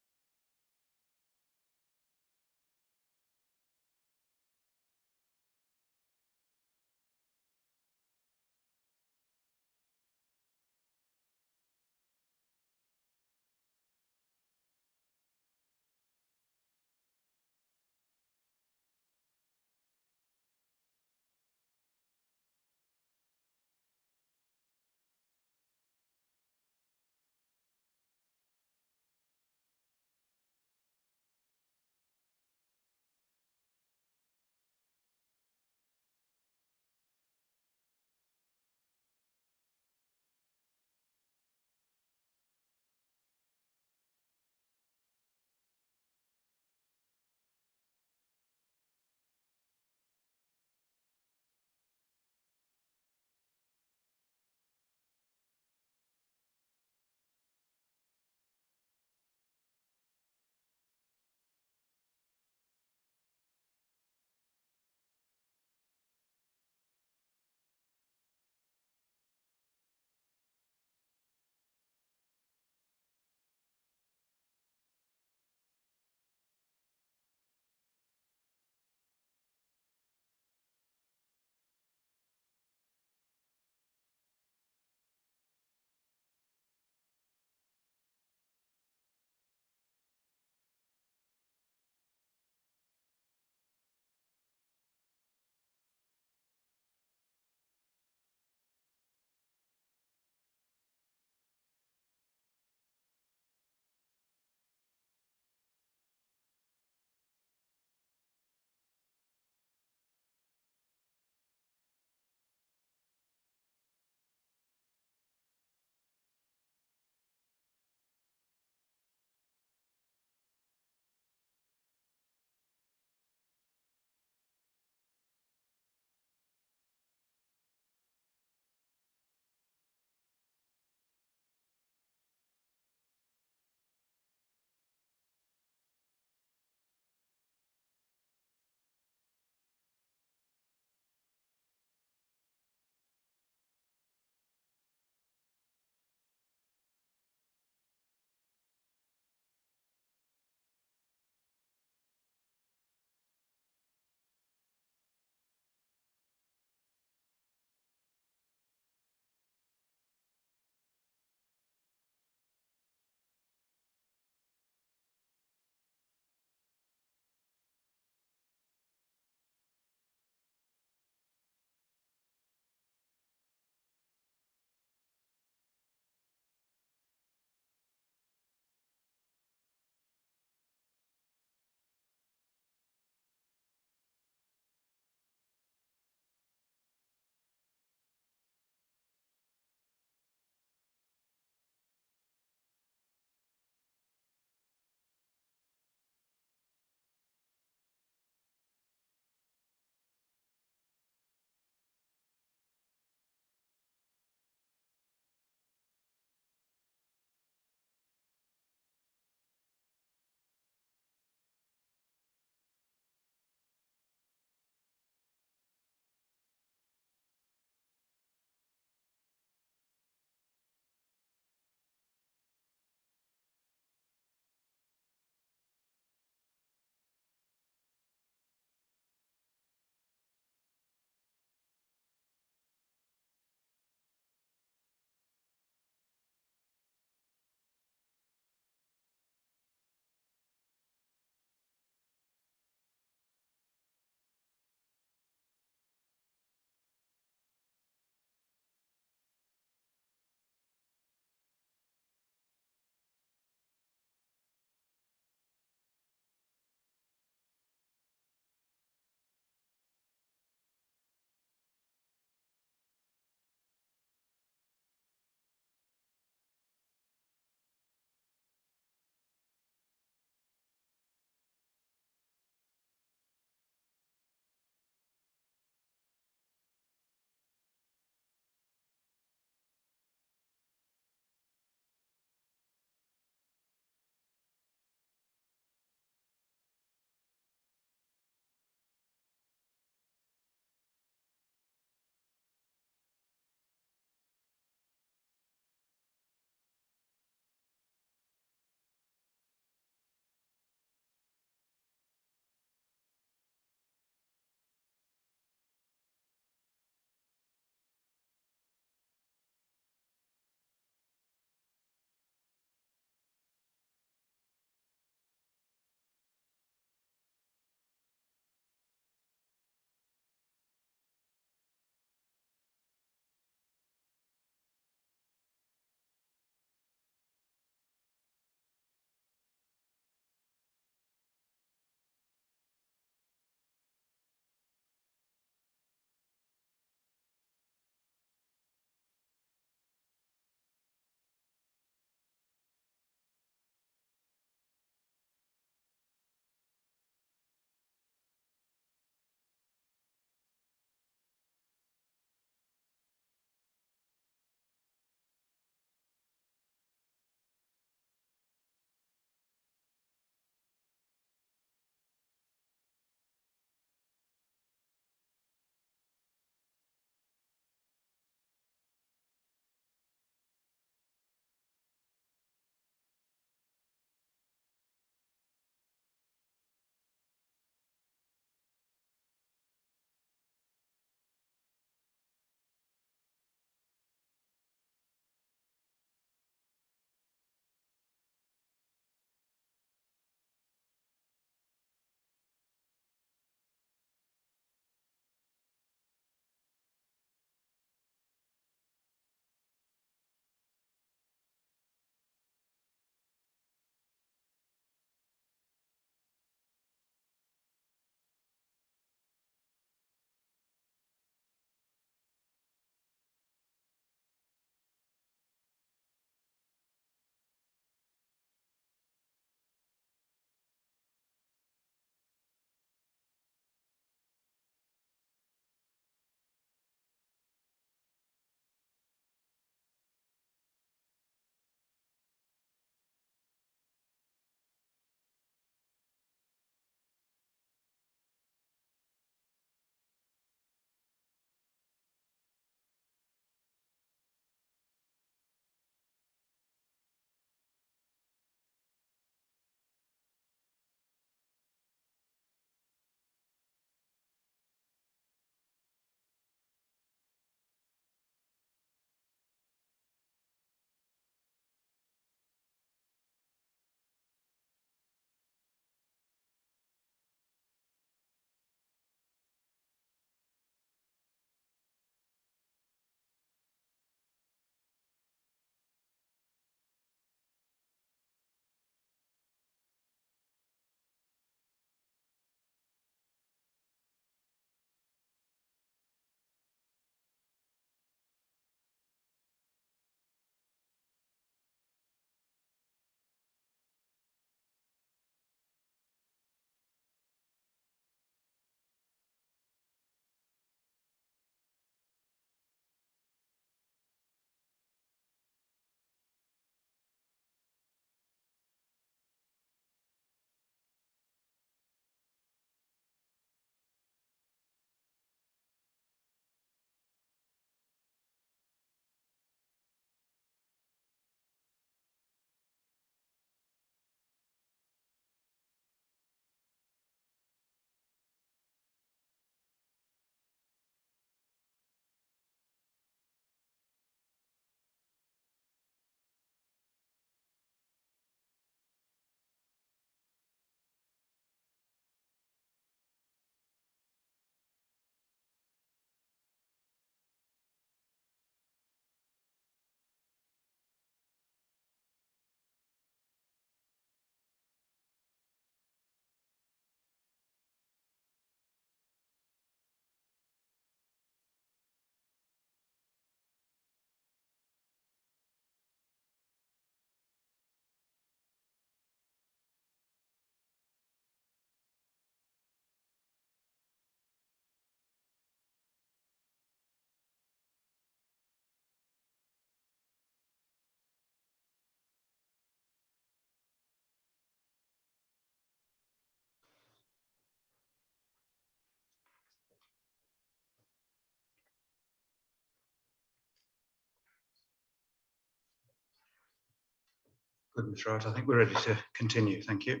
Good, Mr. Rowett. I think we're ready to continue. Thank you.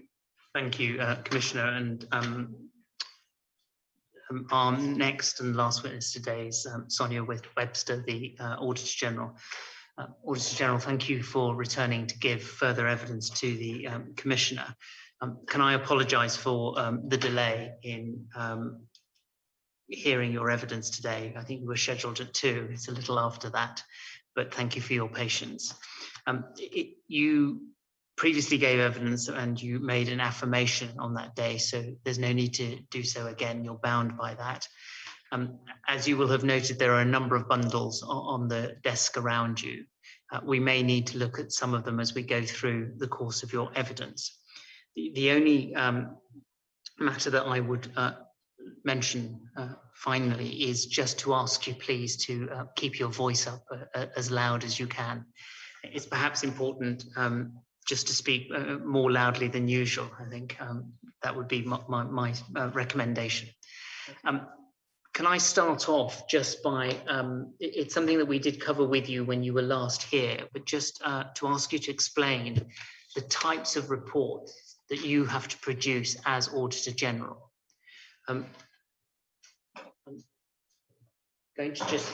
Thank you, Commissioner. And our next and last witness today is Sonia with Webster, the Auditor General. Auditor General, thank you for returning to give further evidence to the Commissioner. Can I apologise for the delay in hearing your evidence today? I think we were scheduled at 2. It's a little after that, but thank you for your patience. You previously gave evidence and you made an affirmation on that day, so there's no need to do so again. You're bound by that. As you will have noted, there are a number of bundles on the desk around you. We may need to look at some of them as we go through the course of your evidence. The only matter that I would mention finally is just to ask you please to keep your voice up as loud as you can. It's perhaps important just to speak more loudly than usual. I think that would be my recommendation. Can I start off just by, it's something that we did cover with you when you were last here, but just to ask you to explain the types of reports that you have to produce as Auditor General. I'm going to just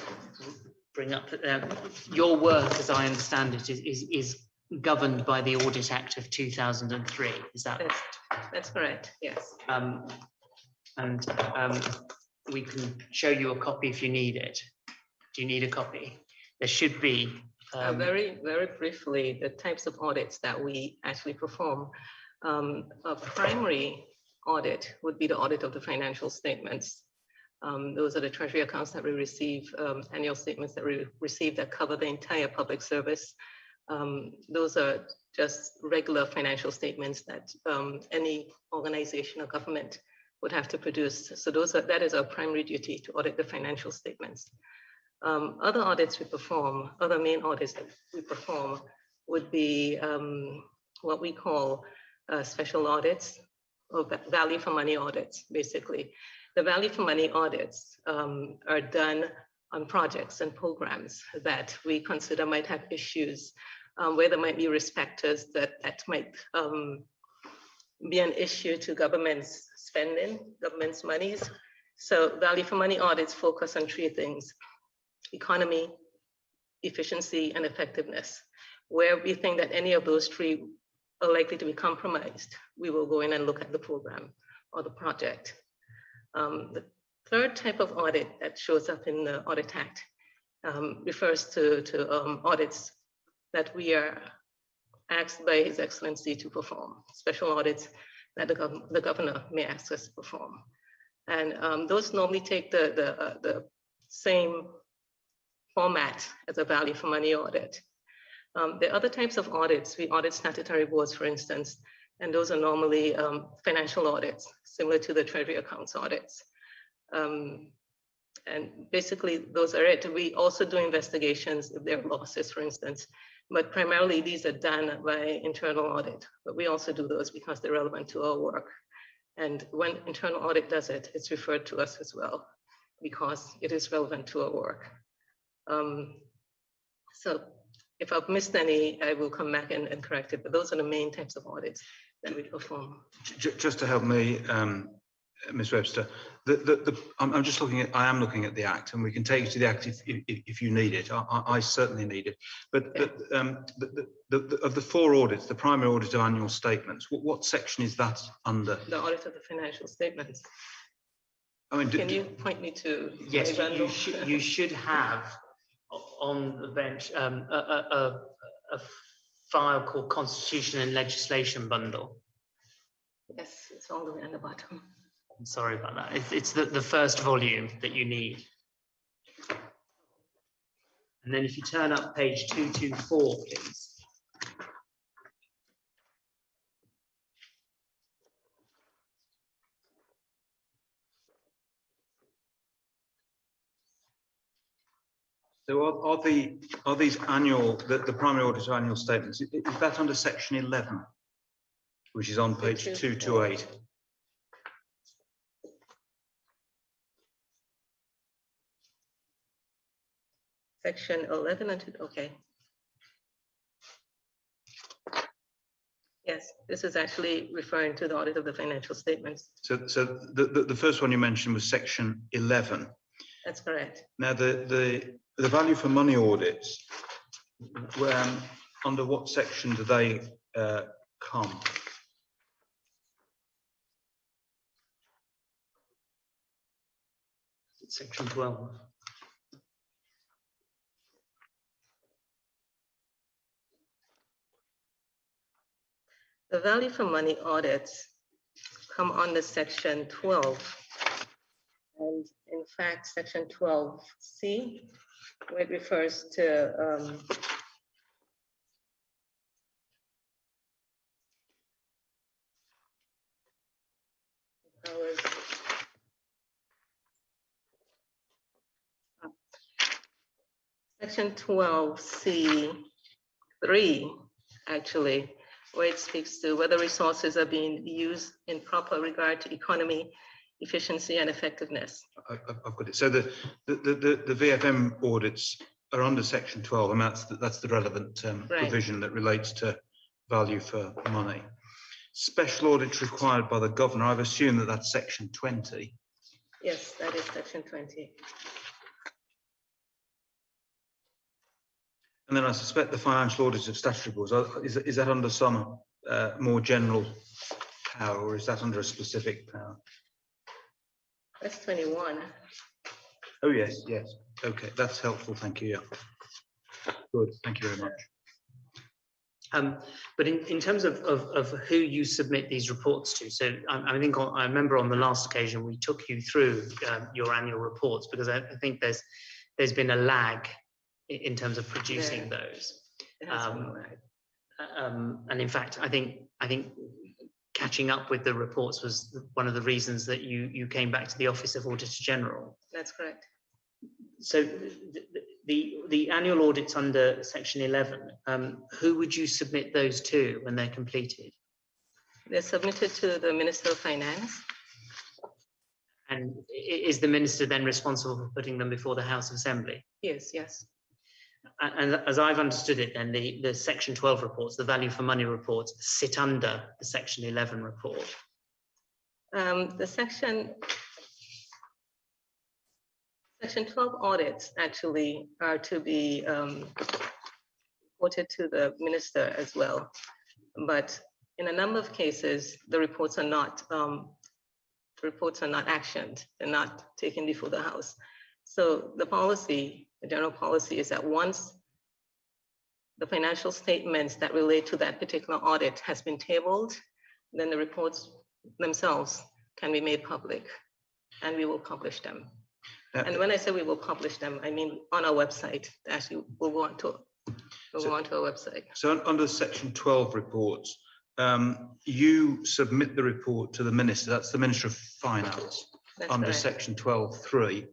bring up your work, as I understand it, is governed by the Audit Act of 2003. Is that right? That's correct, yes. We can show you a copy if you need it. Do you need a copy? There should be. Very briefly, the types of audits that we actually perform. A primary audit would be the audit of the financial statements. Those are the treasury accounts that we receive, annual statements that we receive that cover the entire public service. Those are just regular financial statements that any organization or government would have to produce. So that is our primary duty, to audit the financial statements. Other audits we perform, other main audits that we perform would be what we call special audits, or value for money audits, basically. The value for money audits are done on projects and programs that we consider might have issues, where there might be risk factors that might be an issue to government's spending, government's monies. So value for money audits focus on 3 things: economy, efficiency, and effectiveness. Where we think that any of those 3 are likely to be compromised, we will go in and look at the program or the project. The third type of audit that shows up in the Audit Act refers to audits that we are asked by His Excellency to perform, special audits that the governor may ask us to perform. And those normally take the same format as a value for money audit. There are other types of audits. We audit statutory boards, for instance, and those are normally financial audits, similar to the treasury accounts audits. And basically, those are it. We also do investigations if there are losses, for instance, but primarily these are done by internal audit, but we also do those because they're relevant to our work. And when internal audit does it, it's referred to us as well, because it is relevant to our work. So if I've missed any, I will come back and correct it, but those are the main types of audits that we perform. Just to help me, Ms. Webster, I'm just looking at, I am looking at the Act, and we can take you to the Act if you need it. I certainly need it. But of the 4 audits, the primary audit of annual statements, what section is that under? The audit of the financial statements. I mean, can you point me to? Yes, you should have on the bench a file called Constitution and Legislation bundle. Yes, it's all the way on the bottom. I'm sorry about that. It's the first volume that you need. And then if you turn up page 224, please. So are these annual, the primary audit of annual statements, is that under section 11, which is on page 228? Section 11 and 2, okay. Yes, this is actually referring to the audit of the financial statements. So the first one you mentioned was section 11. That's correct. Now the value for money audits, under what section do they come? Section 12. The value for money audits come under section 12. And in fact, section 12C, where it refers to section 12C3, actually, where it speaks to whether resources are being used in proper regard to economy, efficiency, and effectiveness. I've got it. So the VFM audits are under section 12, and that's the relevant provision that relates to value for money. Special audits required by the governor, I've assumed that that's section 20. Yes, that is section 20. And then I suspect the financial audits of statutory boards, is that under some more general power, or is that under a specific power? That's 21. Oh, yes, yes. Okay, that's helpful. Thank you. Yeah. Good. Thank you very much. But in terms of who you submit these reports to, so I remember on the last occasion we took you through your annual reports, because I think there's been a lag in terms of producing those. And in fact, I think catching up with the reports was one of the reasons that you came back to the Office of Auditor General. That's correct. So the annual audits under section 11, who would you submit those to when they're completed? They're submitted to the Minister of Finance. And is the minister then responsible for putting them before the House of Assembly? Yes, yes. And as I've understood it, then the section 12 reports, the value for money reports, sit under the section 11 report. The section 12 audits actually are to be reported to the minister as well. But in a number of cases, the reports are not actioned. They're not taken before the House. So the general policy is that once the financial statements that relate to that particular audit has been tabled, then the reports themselves can be made public, and we will publish them. And when I say we will publish them, I mean on our website. Actually, we'll go on to our website. So under section 12 reports, you submit the report to the minister. That's the Minister of Finance. That's under correct. section 12.3.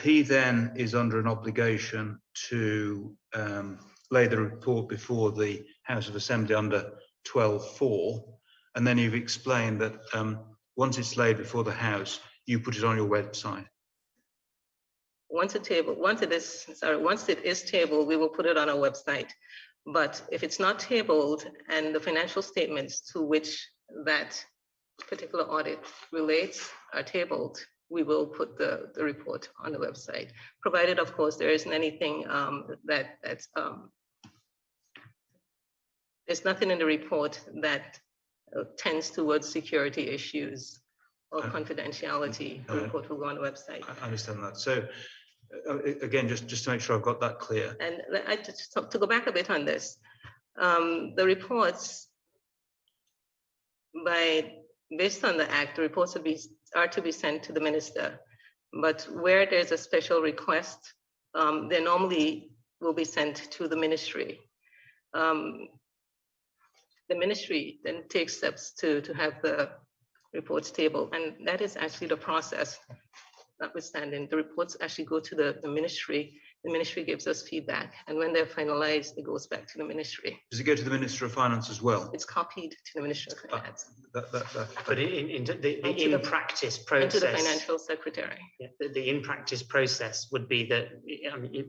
He then is under an obligation to lay the report before the House of Assembly under 12.4. And then you've explained that once it's laid before the House, you put it on your website. Once it is tabled, we will put it on our website. But if it's not tabled and the financial statements to which that particular audit relates are tabled, we will put the report on the website, provided, of course, there isn't anything there's nothing in the report that tends towards security issues or confidentiality. The report will go on the website. I understand that. So again, just to make sure I've got that clear. And to go back a bit on this, the reports, based on the Act, the reports are to be sent to the minister. But where there's a special request, they normally will be sent to the ministry. The ministry then takes steps to have the reports tabled, and that is actually the process. Notwithstanding, the reports actually go to the ministry. The ministry gives us feedback, and when they're finalized, it goes back to the ministry. Does it go to the Minister of Finance as well? It's copied to the Minister of Finance. But in the in-practice process, and to the Financial Secretary. Yeah, the in-practice process would be that, I mean,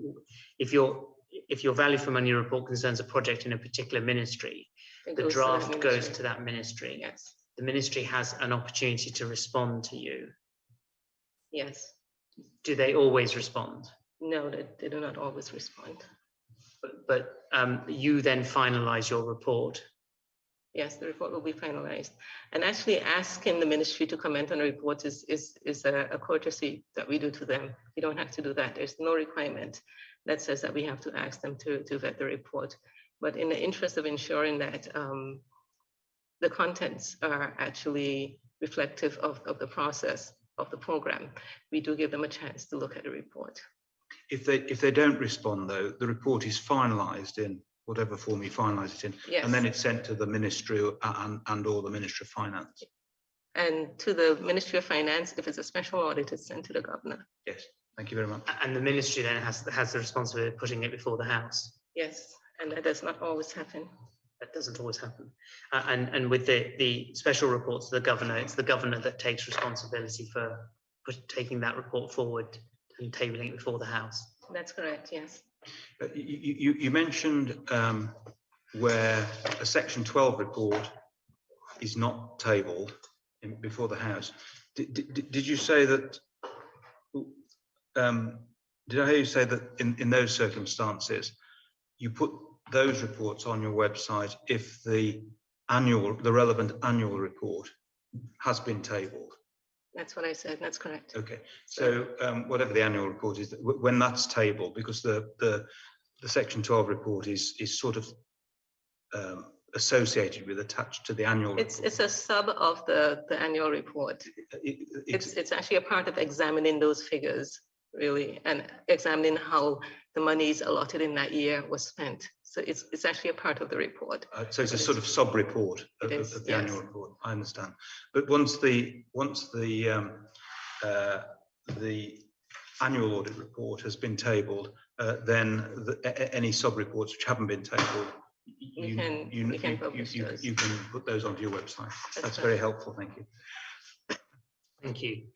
if your value for money report concerns a project in a particular ministry, The draft goes to that ministry. Yes. The ministry has an opportunity to respond to you. Yes. Do they always respond? No, they do not always respond. But you then finalize your report. Yes, the report will be finalized. And actually asking the ministry to comment on a report is a courtesy that we do to them. You don't have to do that. There's no requirement that says that we have to ask them to vet the report. But in the interest of ensuring that the contents are actually reflective of the process of the program, we do give them a chance to look at the report. If they don't respond, though, the report is finalised in whatever form you finalise it in, Yes. and then it's sent to the Ministry and or the Ministry of Finance. And to the Ministry of Finance, if it's a special audit, it's sent to the governor. Yes, thank you very much. And the ministry then has the responsibility of putting it before the House. Yes, and that does not always happen. That doesn't always happen. And with the special reports to the governor, it's the governor that takes responsibility for taking that report forward and tabling it before the House. That's correct, yes. You mentioned where a Section 12 report is not tabled before the House. Did you say that? Did I hear you say that in those circumstances, you put those reports on your website if the relevant annual report has been tabled? That's what I said. That's correct. Okay, so whatever the annual report is, when that's tabled, because the Section 12 report is sort of associated with, attached to the annual report. It's a sub of the annual report. It's actually a part of examining those figures, really, and examining how the monies allotted in that year was spent. So it's actually a part of the report. So it's a sort of sub-report of the annual report. I understand. But once the annual audit report has been tabled, then any sub-reports which haven't been tabled, you can put those onto your website. That's very helpful. Thank you. Thank you.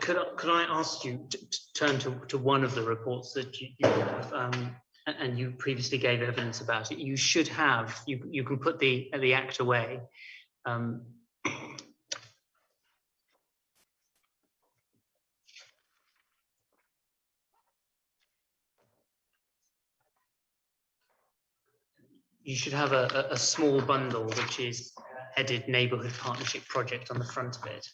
Could I ask you to turn to one of the reports that you have, and you previously gave evidence about it? You should have. You can put the act away. You should have a small bundle which is headed Neighbourhood Partnership Project on the front of it.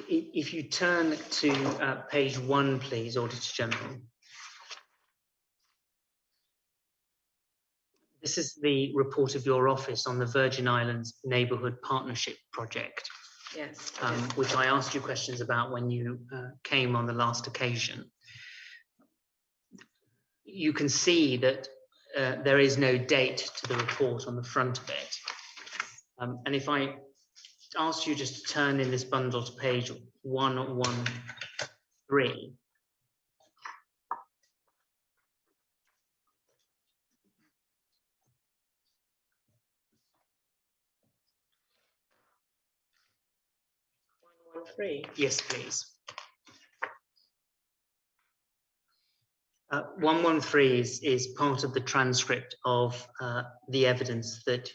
If you turn to page 1, please, Auditor General. This is the report of your office on the Virgin Islands Neighbourhood Partnership Project. Yes. Which I asked you questions about when you came on the last occasion. You can see that there is no date to the report on the front of it. And if I ask you just to turn in this bundle to page 113. Yes, please. 113 is part of the transcript of the evidence that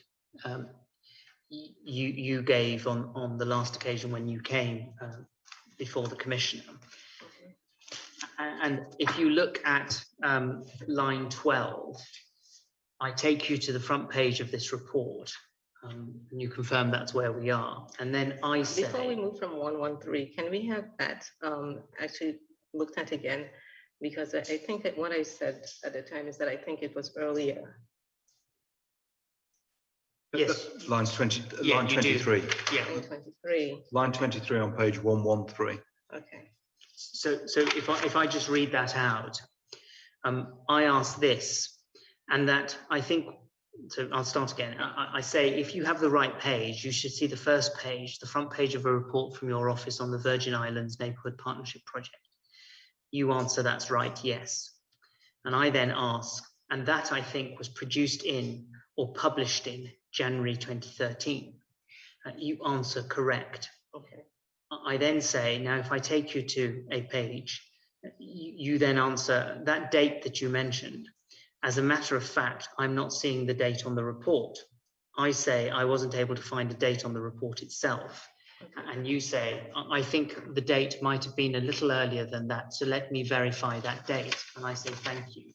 you gave on the last occasion when you came before the Commissioner. And if you look at line 12, I take you to the front page of this report. And you confirm that's where we are. And then I say... Before we move from 113, can we have that actually looked at again? Because I think that what I said at the time is that I think it was earlier. Yes. Line 23. Yeah. Line 23. Line 23 on page 113. Okay. So if I just read that out, I ask this, and that I think... So I'll start again. I say, if you have the right page, you should see the first page, the front page of a report from your office on the Virgin Islands Neighbourhood Partnership Project. You answer, that's right, yes. And I then ask, and that I think was produced in or published in January 2013. You answer correct. Okay. I then say, now if I take you to a page, you then answer that date that you mentioned. As a matter of fact, I'm not seeing the date on the report. I say I wasn't able to find a date on the report itself. And you say, I think the date might have been a little earlier than that, so let me verify that date. And I say, thank you.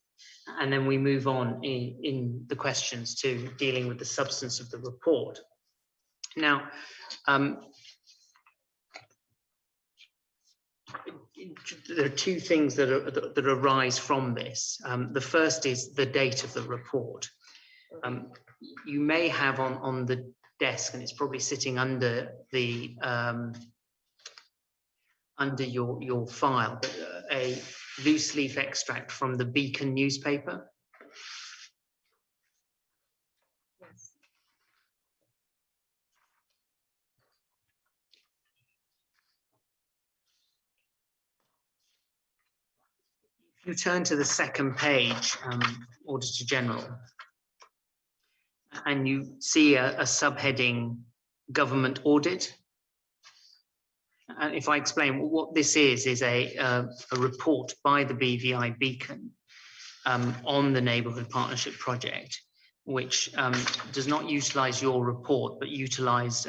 And then we move on in the questions to dealing with the substance of the report. Now, there are two things that arise from this. The first is the date of the report. You may have on the desk, and it's probably sitting under the under your file, a loose leaf extract from the Beacon newspaper. Yes. If you turn to the second page, Auditor General, and you see a subheading, Government Audit. And if I explain what this is a report by the BVI Beacon on the Neighbourhood Partnership Project, which does not utilise your report, but utilise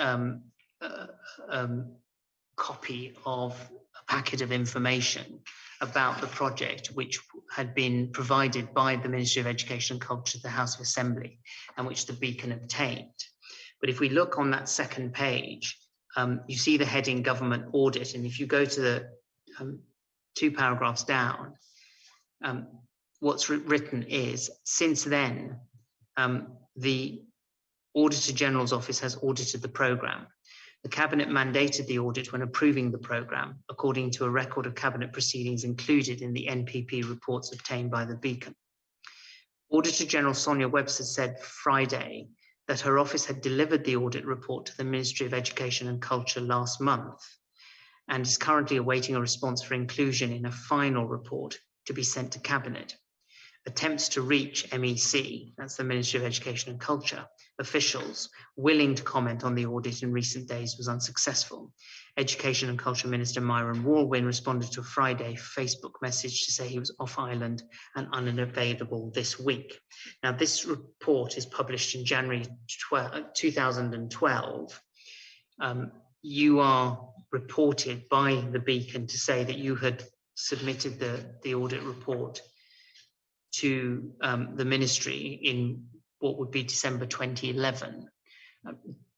copy of a packet of information about the project, which had been provided by the Ministry of Education and Culture to the House of Assembly, and which the Beacon obtained. But if we look on that second page, you see the heading Government Audit, and if you go to the 2 paragraphs down, what's written is, since then, the Auditor General's Office has audited the programme. The Cabinet mandated the audit when approving the programme, according to a record of Cabinet proceedings included in the NPP reports obtained by the Beacon. Auditor General Sonia Webster said Friday that her office had delivered the audit report to the Ministry of Education and Culture last month and is currently awaiting a response for inclusion in a final report to be sent to Cabinet. Attempts to reach MEC, that's the Ministry of Education and Culture, officials willing to comment on the audit in recent days was unsuccessful. Education and Culture Minister Myron Walwyn responded to a Friday Facebook message to say he was off island and unavailable this week. Now, this report is published in January 2012. You are reported by the Beacon to say that you had submitted the audit report to the ministry in what would be December 2011.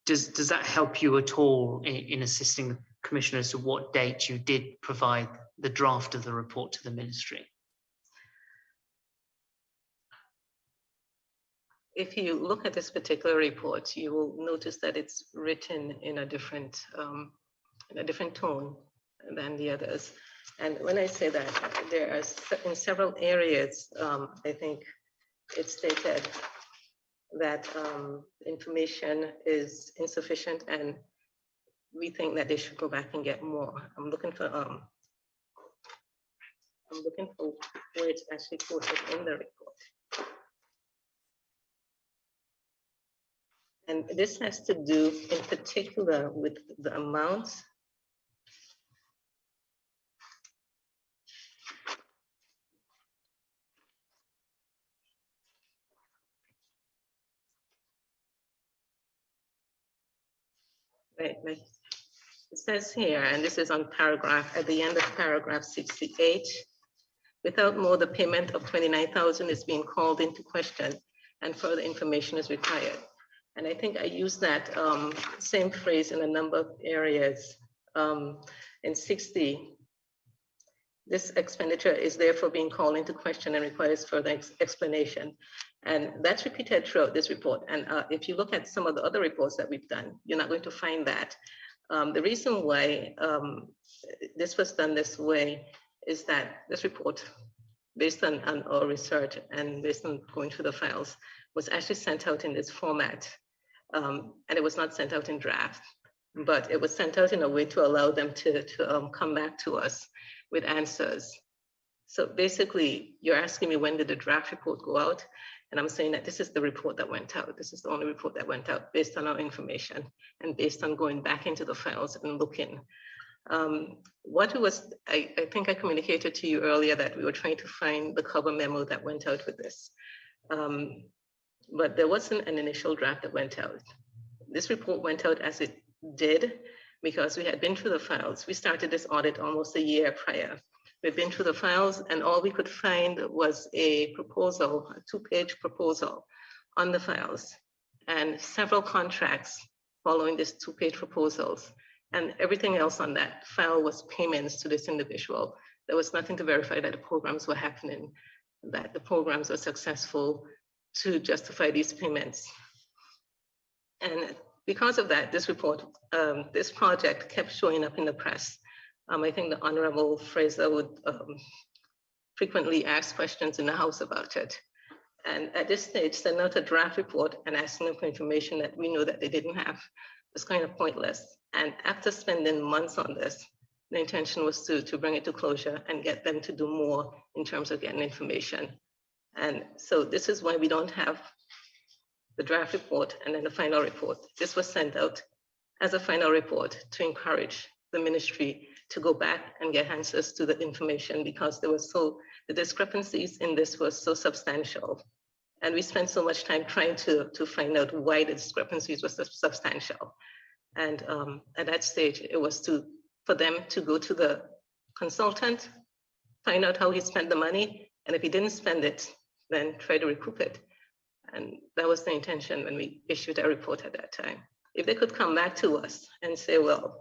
Does that help you at all in assisting the Commissioner as to what date you did provide the draft of the report to the ministry? If you look at this particular report, you will notice that it's written in a different tone than the others. And when I say that, there are in several areas, I think it's stated that information is insufficient, and we think that they should go back and get more. I'm looking for where it's actually quoted in the report. And this has to do in particular with the amounts right. It says here, and this is on paragraph, at the end of paragraph 68, without more, the payment of 29,000 is being called into question and further information is required. And I think I used that same phrase in a number of areas. In 60, this expenditure is therefore being called into question and requires further explanation. And that's repeated throughout this report. And if you look at some of the other reports that we've done, you're not going to find that. The reason why this was done this way is that this report, based on our research and based on going through the files, was actually sent out in this format. And it was not sent out in draft, but it was sent out in a way to allow them to come back to us with answers. So basically, you're asking me when did the draft report go out? And I'm saying that this is the report that went out. This is the only report that went out based on our information and based on going back into the files and looking. What it was, I think I communicated to you earlier that we were trying to find the cover memo that went out with this. But there wasn't an initial draft that went out. This report went out as it did because we had been through the files. We started this audit almost a year prior. We've been through the files and all we could find was a proposal, a 2-page proposal on the files and several contracts following this 2-page proposals. And everything else on that file was payments to this individual. There was nothing to verify that the programs were happening, that the programs were successful to justify these payments. And because of that, this report, this project kept showing up in the press. I think the Honorable Fraser would frequently ask questions in the House about it. And at this stage, send out a draft report and asking them for information that we know that they didn't have was kind of pointless. And after spending months on this, the intention was to bring it to closure and get them to do more in terms of getting information. And so this is why we don't have the draft report and then the final report. This was sent out as a final report to encourage the ministry to go back and get answers to the information because there was the discrepancies in this was so substantial. And we spent so much time trying to find out why the discrepancies were so substantial. And at that stage, it was for them to go to the consultant, find out how he spent the money, and if he didn't spend it, then try to recoup it. And that was the intention when we issued a report at that time. If they could come back to us and say, well,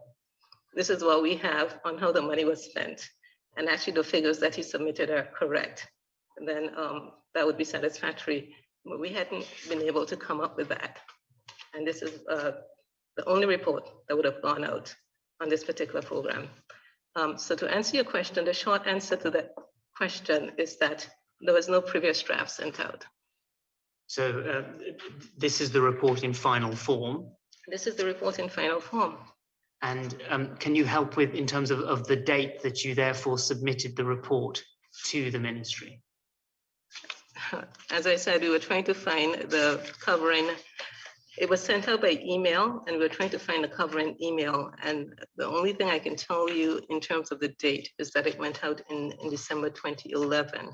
this is what we have on how the money was spent, and actually the figures that he submitted are correct, then that would be satisfactory. But we hadn't been able to come up with that. And this is the only report that would have gone out on this particular program. So to answer your question, the short answer to that question is that there was no previous draft sent out. So this is the report in final form. This is the report in final form. And can you help with, in terms of the date that you therefore submitted the report to the ministry? As I said, we were trying to find the covering. It was sent out by email, and we were trying to find the covering email. And the only thing I can tell you in terms of the date is that it went out in December 2011.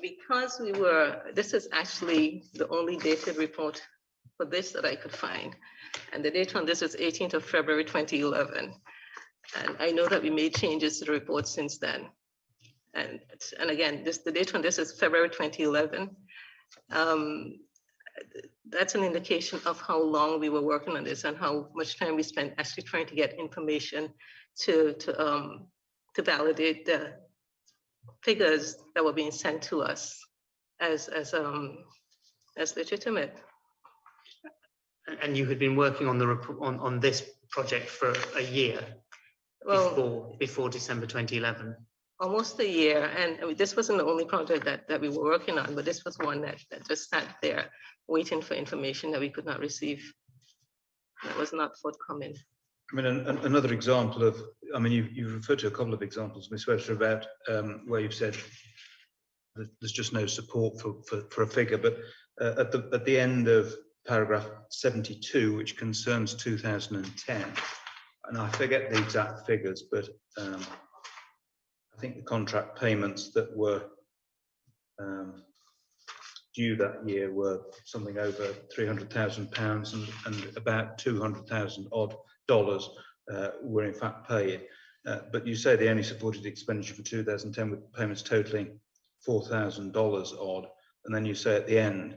Because this is actually the only dated report for this that I could find. And the date on this is 18th of February 2011. And I know that we made changes to the report since then. And again, the date on this is February 2011. That's an indication of how long we were working on this and how much time we spent actually trying to get information to validate the figures that were being sent to us as legitimate. And you had been working on the on this project for a year, well, before December 2011. Almost a year, and I mean, this wasn't the only project that we were working on, but this was one that just sat there waiting for information that we could not receive. That was not forthcoming. I mean, another example of, I mean, you've referred to a couple of examples, Ms. Webster, about where you've said that there's just no support for a figure, but at the end of paragraph 72, which concerns 2010, and I forget the exact figures, but I think the contract payments that were due that year were something over £300,000 and about $200,000 odd were in fact paid. But you say they only supported the expenditure for 2010 with payments totaling $4,000 odd. And then you say at the end,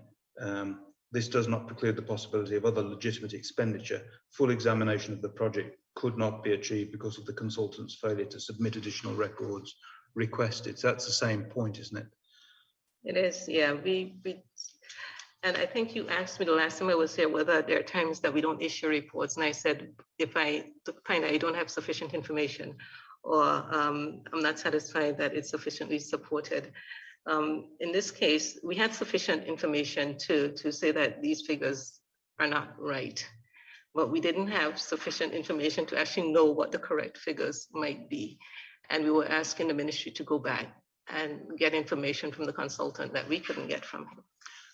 this does not preclude the possibility of other legitimate expenditure. Full examination of the project could not be achieved because of the consultant's failure to submit additional records requested. So that's the same point, isn't it? It is, yeah. And I think you asked me the last time I was here whether there are times that we don't issue reports, and I said if I find I don't have sufficient information or I'm not satisfied that it's sufficiently supported. In this case, we had sufficient information to say that these figures are not right, but we didn't have sufficient information to actually know what the correct figures might be. And we were asking the ministry to go back and get information from the consultant that we couldn't get from him.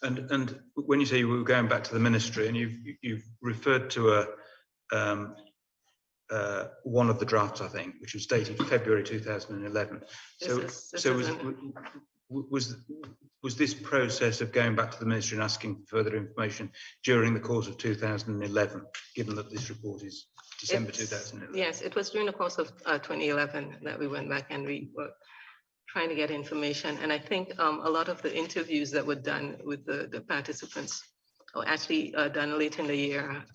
And when you say you were going back to the ministry, and you've referred to one of the drafts, I think, which was dated February 2011. Was this process of going back to the ministry and asking for further information during the course of 2011, given that this report is December 2011? Yes, it was during the course of 2011 that we went back and we were trying to get information. And I think a lot of the interviews that were done with the participants were actually done late in the year,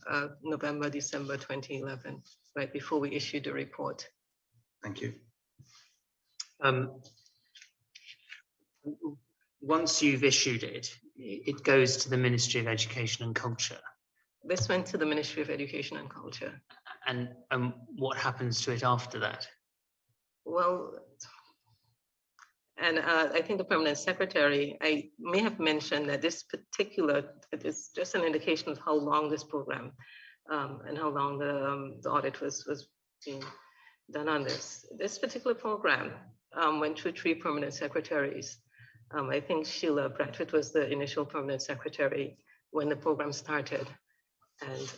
November, December 2011, right before we issued the report. Thank you. Once you've issued it, it goes to the Ministry of Education and Culture. This went to the Ministry of Education and Culture. And what happens to it after that? Well, and I think the permanent secretary, I may have mentioned that this particular, it is just an indication of how long this program and how long the audit was being done on this. This particular program went through 3 permanent secretaries. I think Sheila Bradford was the initial permanent secretary when the program started. And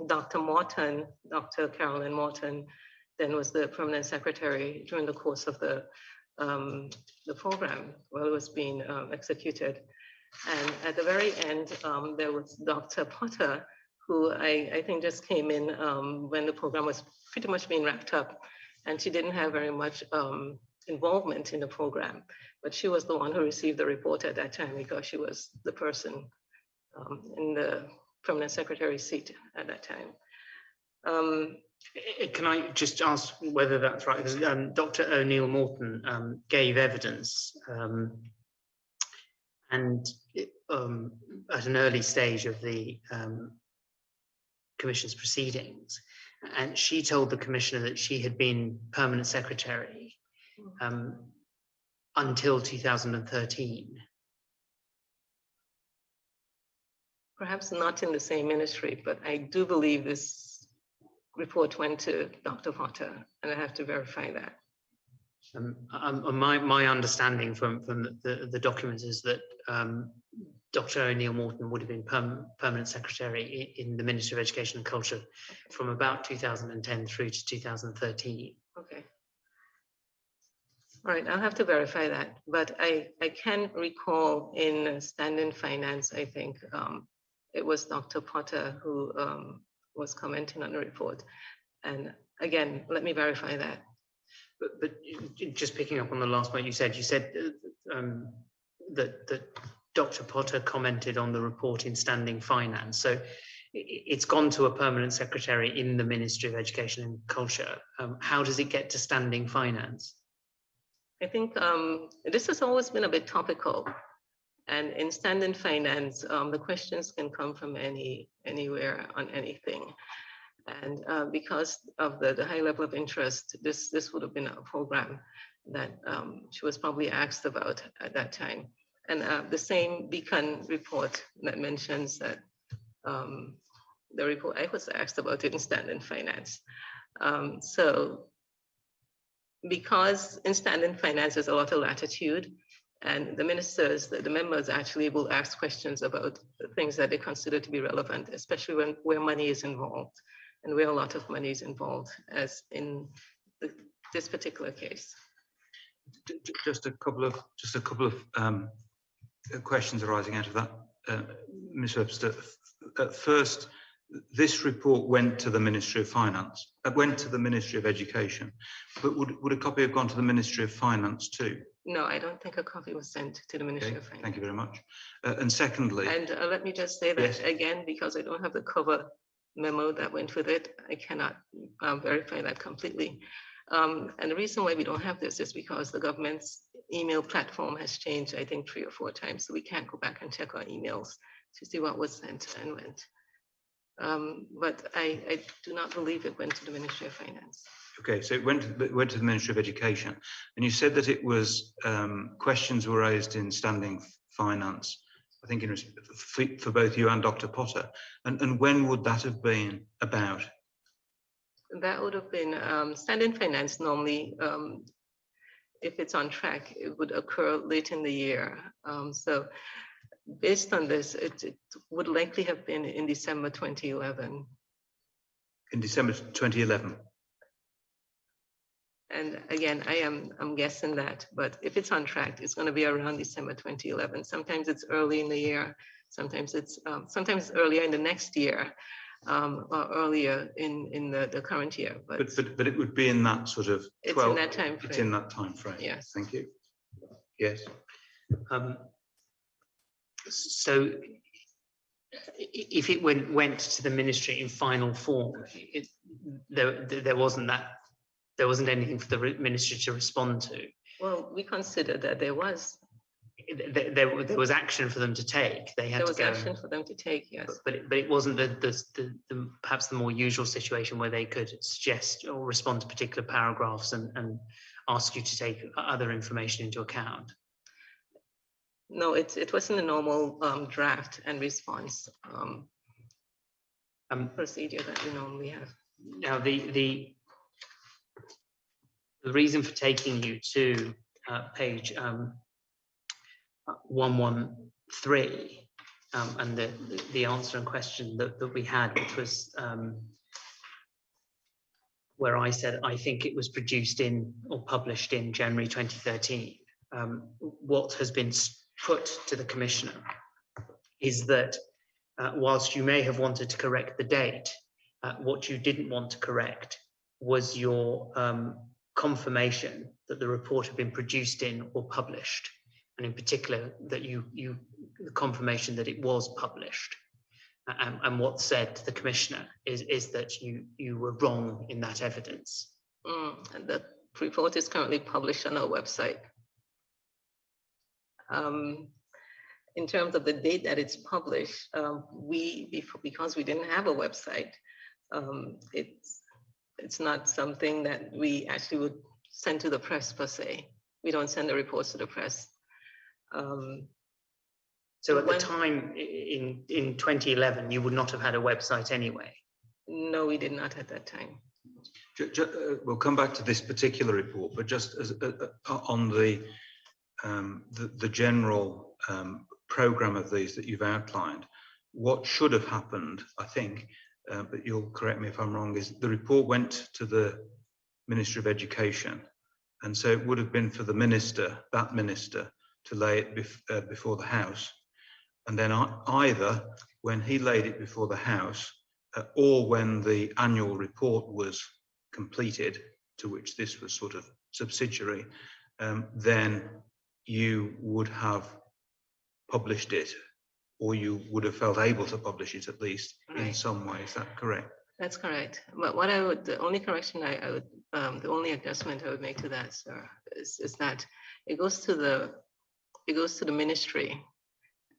Dr. Morton, Dr. Carolyn Morton, then was the permanent secretary during the course of the program while it was being executed. And at the very end, there was Dr. Potter, who I think just came in when the program was pretty much being wrapped up. And she didn't have very much involvement in the program, but she was the one who received the report at that time because she was the person in the permanent secretary seat at that time. Can I just ask whether that's right? Because Dr. O'Neill Morton gave evidence and at an early stage of the Commission's proceedings, and she told the Commissioner that she had been permanent secretary until 2013. Perhaps not in the same ministry, but I do believe this report went to Dr. Potter, and I have to verify that. My understanding from the documents is that Dr. O'Neill Morton would have been permanent secretary in the Ministry of Education and Culture from about 2010 through to 2013. Okay. All right, I'll have to verify that, but I can recall in stand-in finance, I think it was Dr. Potter who was commenting on the report. And again, let me verify that. But just picking up on the last point you said that Dr. Potter commented on the report in standing finance. So it's gone to a permanent secretary in the Ministry of Education and Culture. How does it get to standing finance? I think this has always been a bit topical. And in standing finance, the questions can come from anywhere on anything. And because of the high level of interest, this would have been a program that she was probably asked about at that time. And the same Beacon report that mentions that the report, I was asked about it in standing finance. So because in standing finance, there's a lot of latitude, and the ministers, the members actually will ask questions about the things that they consider to be relevant, especially where money is involved and where a lot of money is involved, as in this particular case. Just a couple of questions arising out of that, Ms. Webster. First, this report went to the Ministry of Finance, went to the Ministry of Education, but would a copy have gone to the Ministry of Finance too? No, I don't think a copy was sent to the Ministry of Finance. Thank you very much. And secondly... And let me just say that yes, again, because I don't have the cover memo that went with it, I cannot verify that completely. And the reason why we don't have this is because the government's email platform has changed, I think 3 or 4 times, so we can't go back and check our emails to see what was sent and went. But I do not believe it went to the Ministry of Finance. Okay, so it went to the Ministry of Education, and you said that it was questions were raised in standing finance, I think for both you and Dr. Potter. And when would that have been about? That would have been standing finance. Normally, if it's on track, it would occur late in the year. So based on this, it would likely have been in December 2011. in December 2011. And again, I'm guessing that, but if it's on track, it's going to be around December 2011. Sometimes it's early in the year, sometimes it's earlier in the next year, or earlier in the current year. But it would be in that sort of 12. It's in that time frame. It's in that time frame. Yes. Thank you. Yes. So if it went to the ministry in final form, there wasn't anything for the ministry to respond to. Well, we considered that there was action for them to take. There was action for them to take, yes. But it wasn't perhaps the more usual situation where they could suggest or respond to particular paragraphs and ask you to take other information into account. No, it wasn't a normal draft and response procedure that we normally have. Now, the reason for taking you to page 113 and the answer and question that we had, which was where I said I think it was produced in or published in January 2013. What has been put to the Commissioner is that whilst you may have wanted to correct the date, what you didn't want to correct was your confirmation that the report had been produced in or published, and in particular that the confirmation that it was published. And what's said to the Commissioner is that you were wrong in that evidence. And the report is currently published on our website. In terms of the date that it's published, because we didn't have a website, it's not something that we actually would send to the press per se. We don't send the reports to the press. So at the time in 2011, you would not have had a website anyway? No, we did not at that time. We'll come back to this particular report, but just as on the general program of these that you've outlined, what should have happened, I think, but you'll correct me if I'm wrong, is the report went to the Ministry of Education, and so it would have been for the minister, that minister, to lay it before the House, and then either when he laid it before the House or when the annual report was completed, to which this was sort of subsidiary, then you would have published it, or you would have felt able to publish it at least in some way. Is that correct? That's correct. But the only correction the only adjustment I would make to that, sir, is that it goes to the ministry,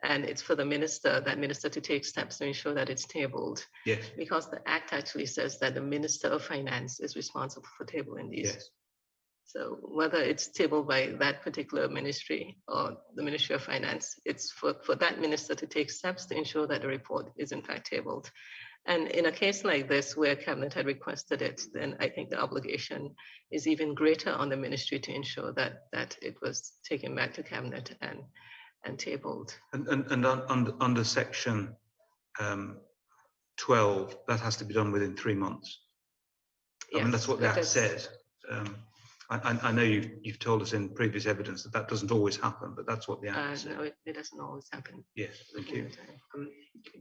and it's for the minister to take steps to ensure that it's tabled. Yes. Because the Act actually says that the Minister of Finance is responsible for tabling these. Yes. So whether it's tabled by that particular ministry or the Ministry of Finance, it's for that minister to take steps to ensure that the report is in fact tabled. And in a case like this, where Cabinet had requested it, then I think the obligation is even greater on the ministry to ensure that it was taken back to Cabinet and tabled. And under section 12, that has to be done within 3 months. Yes, I mean, that's what the Act says. I know you've told us in previous evidence that doesn't always happen, but that's what the Act says. No, it doesn't always happen. Yes, thank you.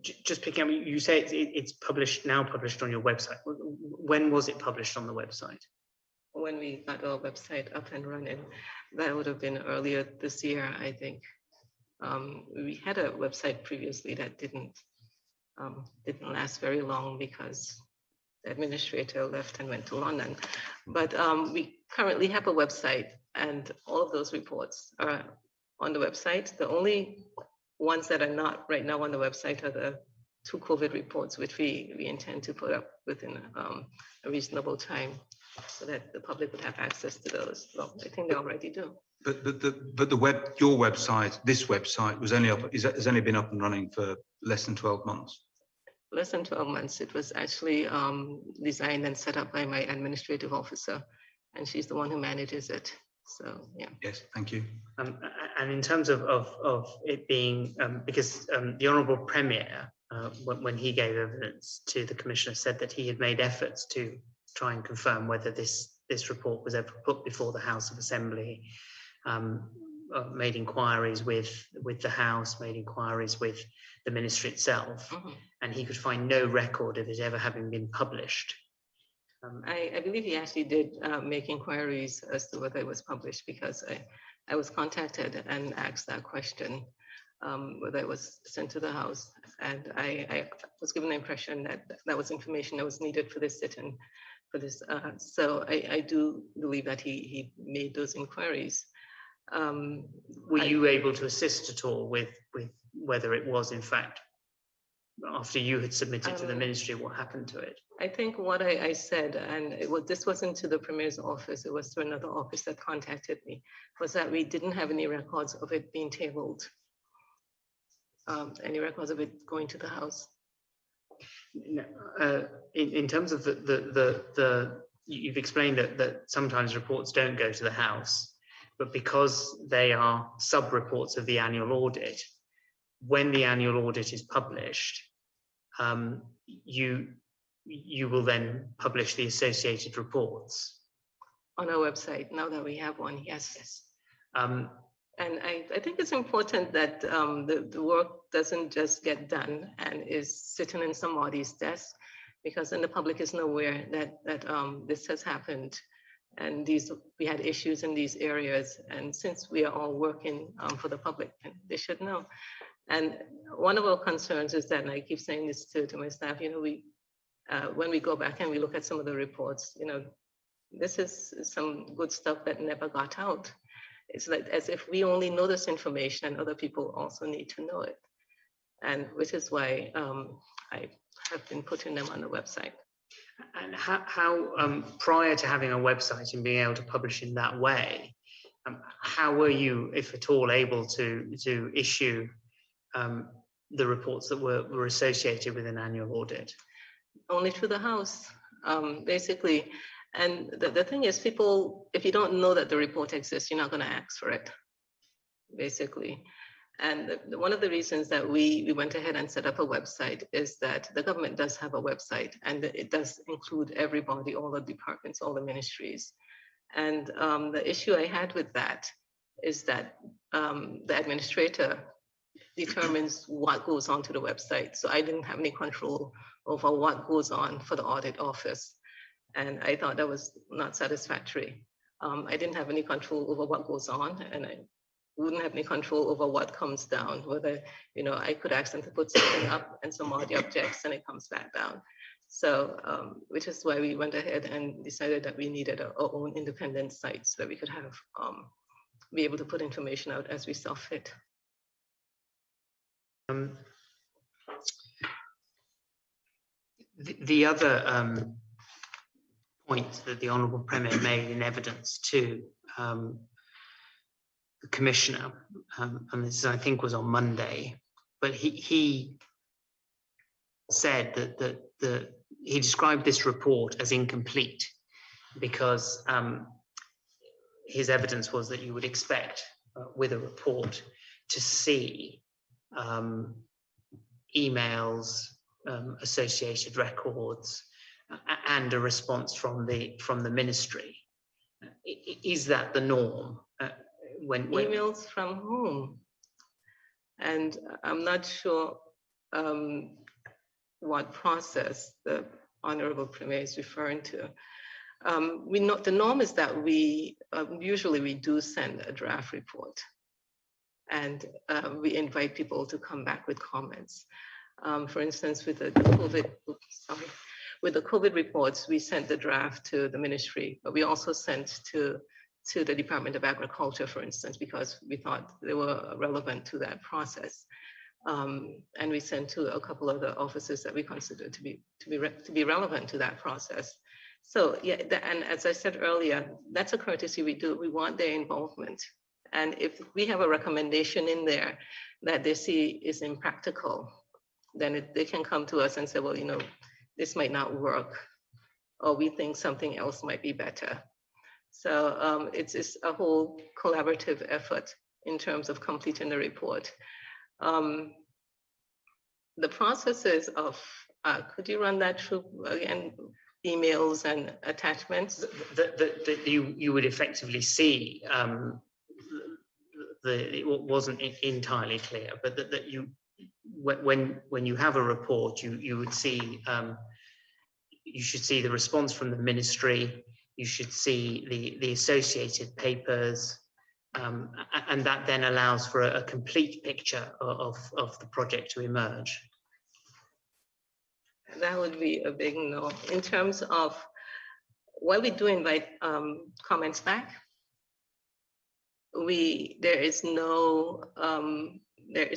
Just picking up, you say it's now published on your website. When was it published on the website? When we got our website up and running, that would have been earlier this year, I think. We had a website previously that didn't last very long because the administrator left and went to London. But we currently have a website, and all of those reports are on the website. The only ones that are not right now on the website are the 2 COVID reports, which we intend to put up within a reasonable time so that the public would have access to those. Well, I think they already do. But your website, this website, has only been up and running for less than 12 months. Less than 12 months. It was actually designed and set up by my administrative officer, and she's the one who manages it. So, yeah. Yes, thank you. And in terms of it being, because the Honourable Premier when he gave evidence to the commissioner, said that he had made efforts to try and confirm whether this report was ever put before the House of Assembly, made inquiries with the House, made inquiries with the ministry itself, and he could find no record of it ever having been published. I believe he actually did make inquiries as to whether it was published, because I was contacted and asked that question, whether it was sent to the House, and I was given the impression that that was information that was needed for this sit-in, for this. So I do believe that he made those inquiries. Were you able to assist at all with whether it was in fact, after you had submitted to the ministry, what happened to it? I think what I said, and this wasn't to the Premier's office, it was to another office that contacted me, was that we didn't have any records of it being tabled, any records of it going to the House. In terms of you've explained that sometimes reports don't go to the House, but because they are sub-reports of the annual audit, when the annual audit is published, you will then publish the associated reports on our website, now that we have one, yes. And I think it's important that the work doesn't just get done and is sitting in somebody's desk, because then the public isn't aware that this has happened, and we had issues in these areas. And since we are all working for the public, they should know. And one of our concerns is that, and I keep saying this to my staff, when we go back and we look at some of the reports, this is some good stuff that never got out. It's like as if we only know this information and other people also need to know it. And which is why I have been putting them on the website. And how prior to having a website and being able to publish in that way, how were you, if at all, able to issue the reports that were associated with an annual audit? Only through the House, basically. And the thing is, people, if you don't know that the report exists, you're not going to ask for it, basically. And one of the reasons that we went ahead and set up a website is that the government does have a website, and it does include everybody, all the departments, all the ministries. And the issue I had with that is that the administrator determines what goes onto the website. So I didn't have any control over what goes on for the audit office. And I thought that was not satisfactory. I didn't have any control over what goes on, and I wouldn't have any control over what comes down, whether, I could ask them to put something up and somebody objects and it comes back down. So, which is why we went ahead and decided that we needed our own independent site so that we could have, be able to put information out as we saw fit. The other point that the Honourable Premier made in evidence to the Commissioner, and this I think was on Monday, but he said that he described this report as incomplete because his evidence was that you would expect with a report to see emails, associated records, and a response from the ministry. Is that the norm? When emails from whom? And I'm not sure what process the Honourable Premier is referring to. We know the norm is that we usually do send a draft report, and we invite people to come back with comments. For instance, with the COVID reports, we sent the draft to the ministry, but we also sent to the Department of Agriculture, for instance, because we thought they were relevant to that process. And we sent to a couple of the offices that we consider to be relevant to that process. So yeah, and as I said earlier, that's a courtesy we do. We want their involvement. And if we have a recommendation in there that they see is impractical, then they can come to us and say, well, this might not work, or we think something else might be better. So it's a whole collaborative effort in terms of completing the report. the processes of, could you run that through again, emails and attachments? That you would effectively see, it wasn't entirely clear, but that you, when you have a report, you would see, you should see the response from the ministry, you should see the associated papers, and that then allows for a complete picture of the project to emerge. That would be a big no. In terms of, while we do invite comments back, there is no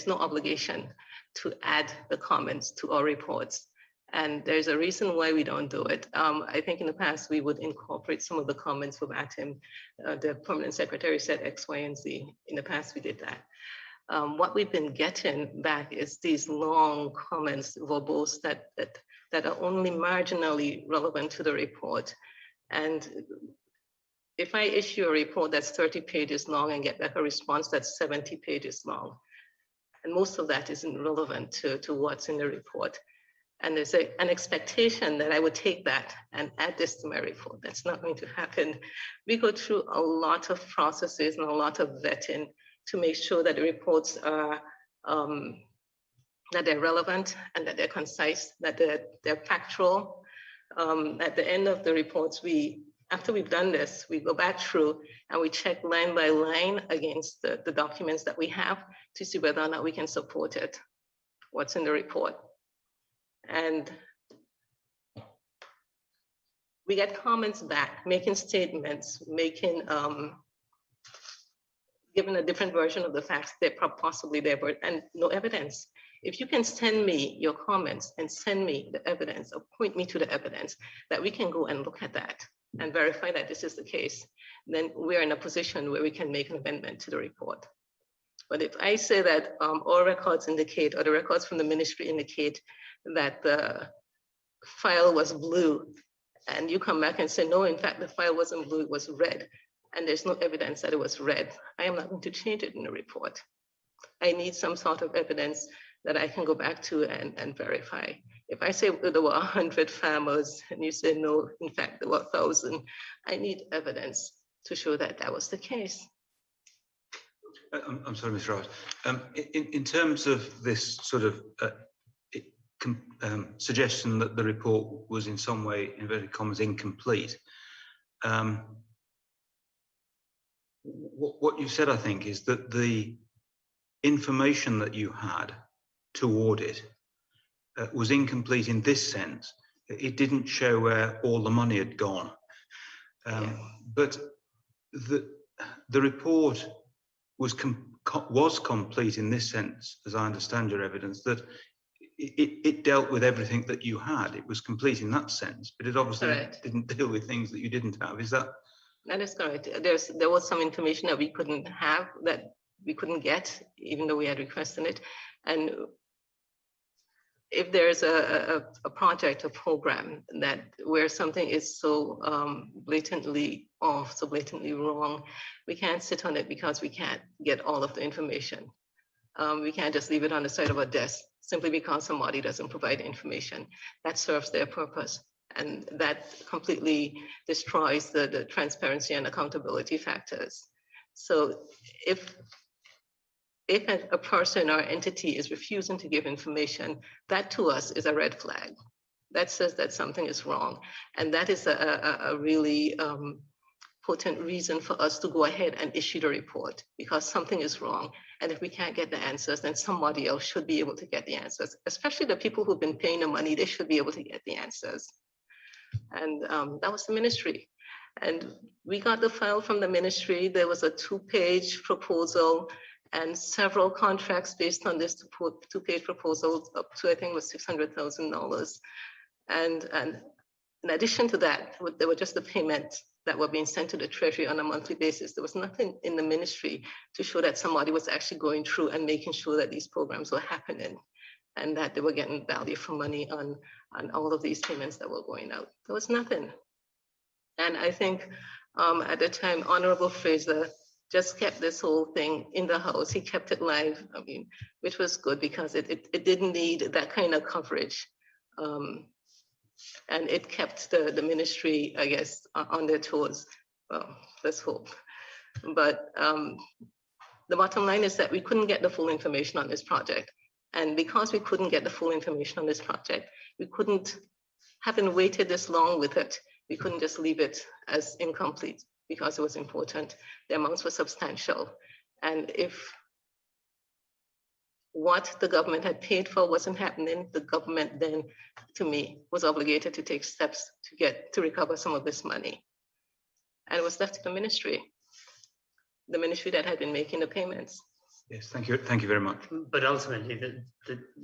obligation to add the comments to our reports. And there's a reason why we don't do it. I think in the past we would incorporate some of the comments from ATIM. The permanent secretary said X, Y, and Z. In the past we did that. What we've been getting back is these long comments, verbose that are only marginally relevant to the report. And if I issue a report that's 30 pages long and get back a response that's 70 pages long, and most of that isn't relevant to what's in the report, and there's an expectation that I would take that and add this to my report. That's not going to happen. We go through a lot of processes and a lot of vetting to make sure that the reports are, that they're relevant and that they're concise, that they're factual. At the end of the reports, after we've done this, we go back through and we check line by line against the documents that we have to see whether or not we can support it, what's in the report. And we get comments back, making statements, given a different version of the facts, they're possibly there, and no evidence. If you can send me your comments and send me the evidence or point me to the evidence that we can go and look at that and verify that this is the case, then we're in a position where we can make an amendment to the report. But if I say that all records indicate, or the records from the ministry indicate that the file was blue, and you come back and say, no, in fact, the file wasn't blue, it was red, and there's no evidence that it was red, I am not going to change it in the report. I need some sort of evidence that I can go back to and verify. If I say there were 100 farmers and you say, no, in fact, there were 1,000, I need evidence to show that that was the case. I'm sorry, Mr. Roberts. In terms of this sort of suggestion that the report was in some way, in inverted commas, incomplete, what you said, I think, is that the information that you had to audit was incomplete in this sense. It didn't show where all the money had gone. But the report was complete in this sense, as I understand your evidence, that it dealt with everything that you had. It was complete in that sense, but it obviously didn't deal with things that you didn't have. Is that? That is correct. There was some information that we couldn't have, that we couldn't get, even though we had requested it. And if there's a project, a program where something is so blatantly off, so blatantly wrong, we can't sit on it because we can't get all of the information. We can't just leave it on the side of our desk simply because somebody doesn't provide information. That serves their purpose. And that completely destroys the transparency and accountability factors. So if a person or entity is refusing to give information, that to us is a red flag. That says that something is wrong. And that is a really potent reason for us to go ahead and issue the report, because something is wrong. And if we can't get the answers, then somebody else should be able to get the answers, especially the people who've been paying the money, they should be able to get the answers. And that was the ministry. And we got the file from the ministry. There was a 2-page proposal and several contracts based on this 2-page proposal, up to, I think it was $600,000. And in addition to that, there were just the payments that were being sent to the Treasury on a monthly basis. There was nothing in the ministry to show that somebody was actually going through and making sure that these programs were happening and that they were getting value for money on all of these payments that were going out. There was nothing. And I think at the time, Honorable Fraser just kept this whole thing in the house. He kept it live, I mean, which was good because it didn't need that kind of coverage. And it kept the ministry, I guess, on their toes. Well, let's hope. But the bottom line is that we couldn't get the full information on this project. And because we couldn't get the full information on this project, we couldn't, having waited this long with it, we couldn't just leave it as incomplete because it was important. The amounts were substantial. And if what the government had paid for wasn't happening, the government then, to me, was obligated to take steps to recover some of this money. And it was left to the ministry that had been making the payments. Yes, thank you very much. But ultimately,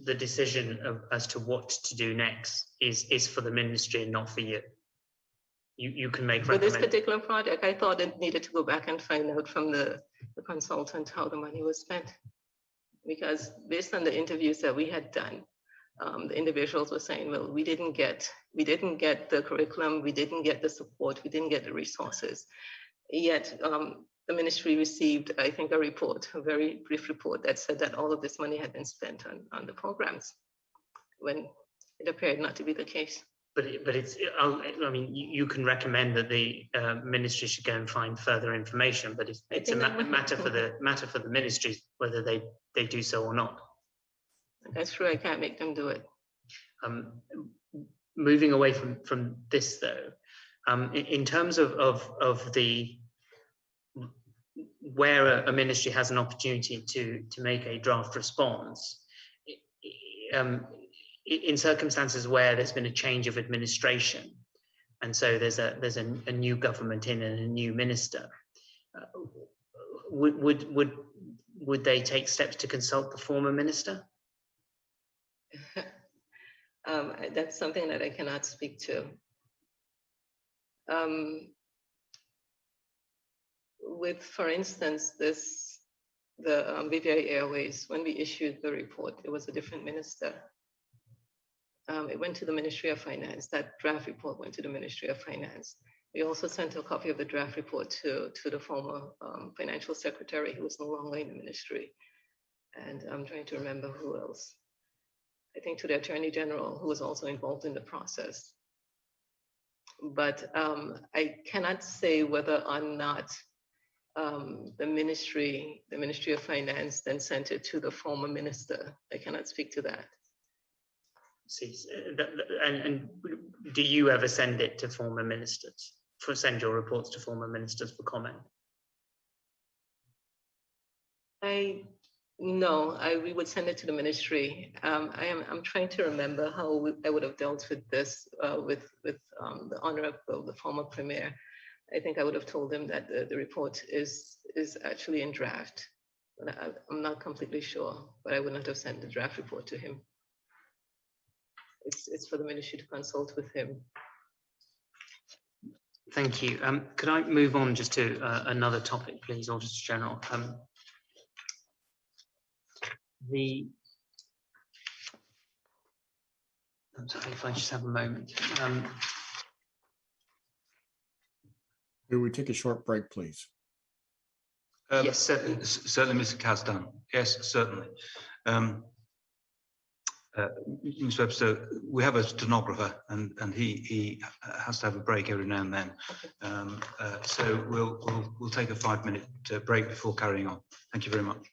the decision as to what to do next is for the ministry and not for you. You can make. For this particular project, I thought it needed to go back and find out from the consultant how the money was spent. Because based on the interviews that we had done, the individuals were saying, well, we didn't get the curriculum, we didn't get the support, we didn't get the resources. Yet the ministry received, I think, a report, a very brief report that said that all of this money had been spent on the programs, when it appeared not to be the case. But it's, I mean, you can recommend that the ministry should go and find further information, but it's a matter for the ministries whether they do so or not. That's true. I can't make them do it. Moving away from this though, in terms of the where a ministry has an opportunity to make a draft response, in circumstances where there's been a change of administration, and so there's a new government in and a new minister, would they take steps to consult the former minister? That's something that I cannot speak to. With, for instance, the BVI Airways, when we issued the report, it was a different minister. It went to the Ministry of Finance. That draft report went to the Ministry of Finance. We also sent a copy of the draft report to the former financial secretary, who was no longer in the ministry. And I'm trying to remember who else. I think to the Attorney General, who was also involved in the process. But I cannot say whether or not the Ministry of Finance then sent it to the former minister. I cannot speak to that. And do you ever send it to former ministers, send your reports to former ministers for comment? No, we would send it to the ministry. I'm trying to remember how I would have dealt with this with the Honorable, the former Premier. I think I would have told him that the report is actually in draft. But I'm not completely sure, but I would not have sent the draft report to him. It's for the ministry to consult with him. Thank you. Could I move on just to another topic, please, Auditor General? I'm sorry if I just have a moment. Could we take a short break, please? Yes, certainly. Certainly, Mr. Kasdan. Yes, certainly. Ms. Webster, we have a stenographer, and he has to have a break every now and then. So we'll take a 5-minute break before carrying on. Thank you very much.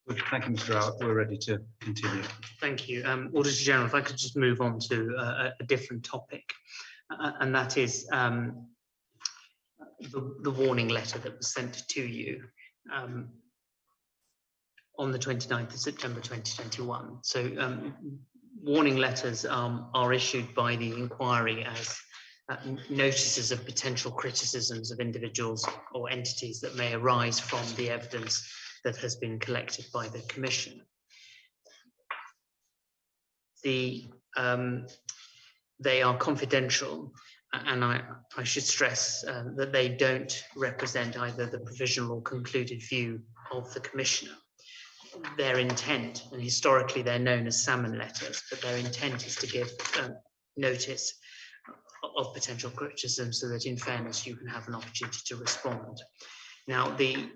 Good. Thank you, Mr. Rowett. We're ready to continue. Thank you. Auditor General, if I could just move on to a different topic, and that is the warning letter that was sent to you on the 29th of September 2021. So warning letters are issued by the inquiry as notices of potential criticisms of individuals or entities that may arise from the evidence that has been collected by the Commission. They are confidential, and I should stress that they don't represent either the provisional or concluded view of the Commissioner. Their intent, and historically they're known as salmon letters, but their intent is to give notice of potential criticism so that in fairness you can have an opportunity to respond. Now, the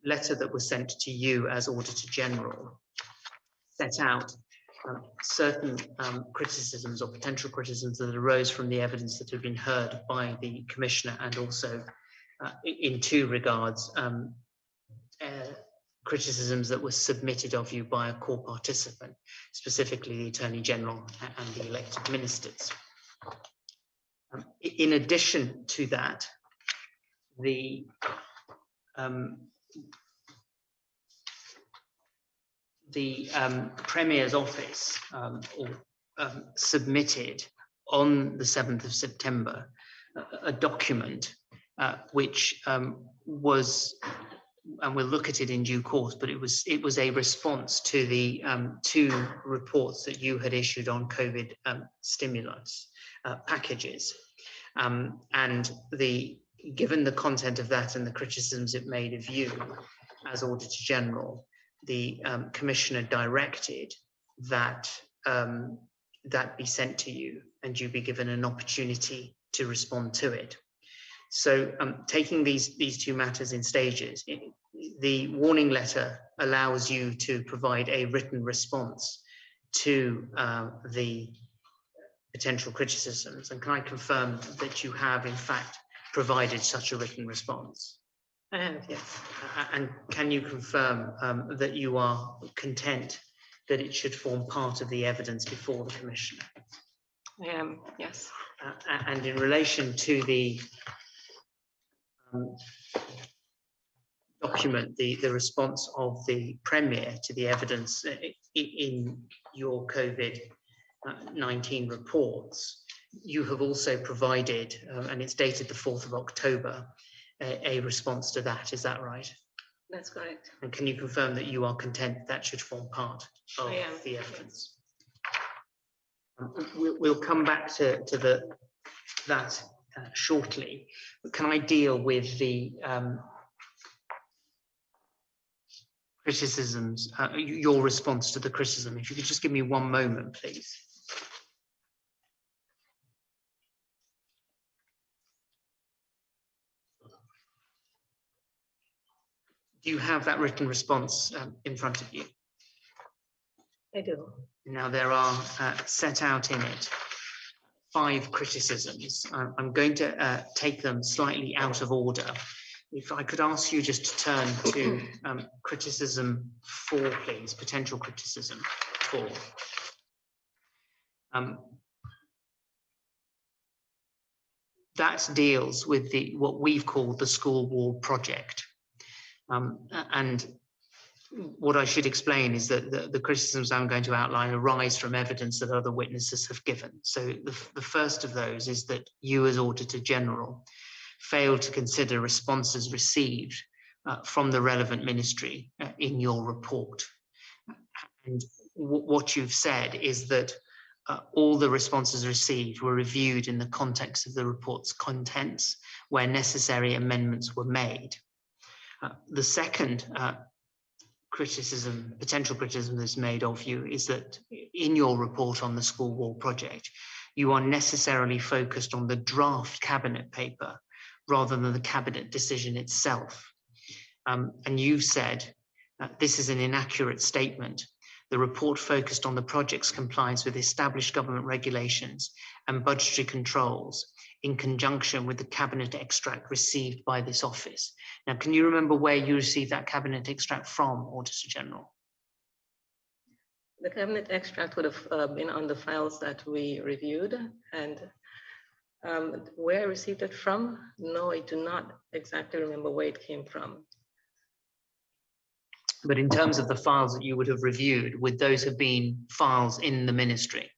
letter that was sent to you as Auditor General set out certain criticisms or potential criticisms that arose from the evidence that had been heard by the Commissioner, and also in two regards, criticisms that were submitted of you by a core participant, specifically the Attorney General and the elected ministers. In addition to that, the Premier's office submitted on the 7th of September a document which was, and we'll look at it in due course, but it was a response to the two reports that you had issued on COVID stimulus packages, and given the content of that and the criticisms it made of you as Auditor General, the Commissioner directed that that be sent to you and you be given an opportunity to respond to it. So taking these two matters in stages, the warning letter allows you to provide a written response to the potential criticisms. And can I confirm that you have in fact provided such a written response? I have, yes. And can you confirm that you are content that it should form part of the evidence before the Commissioner? I am, yes. And in relation to the document, the response of the Premier to the evidence in your COVID-19 reports, you have also provided, and it's dated the 4th of October, a response to that, is that right? That's correct. And can you confirm that you are content that should form part of the evidence? Yes. We'll come back to that shortly. But can I deal with the criticisms, your response to the criticism? If you could just give me one moment, please. Do you have that written response in front of you? I do. Now, there are set out in it 5 criticisms. I'm going to take them slightly out of order. If I could ask you just to turn to criticism 4, please, potential criticism 4. That deals with what we've called the school wall project. And what I should explain is that the criticisms I'm going to outline arise from evidence that other witnesses have given. So the first of those is that you as Auditor General failed to consider responses received from the relevant ministry in your report. And what you've said is that all the responses received were reviewed in the context of the report's contents, where necessary amendments were made. The second potential criticism that's made of you is that in your report on the school wall project, you are necessarily focused on the draft cabinet paper rather than the cabinet decision itself. And you've said this is an inaccurate statement. The report focused on the project's compliance with established government regulations and budgetary controls in conjunction with the cabinet extract received by this office. Now, can you remember where you received that cabinet extract from, Auditor General? The cabinet extract would have been on the files that we reviewed, and where I received it from, no, I do not exactly remember where it came from. But in terms of the files that you would have reviewed, would those have been files in the ministry?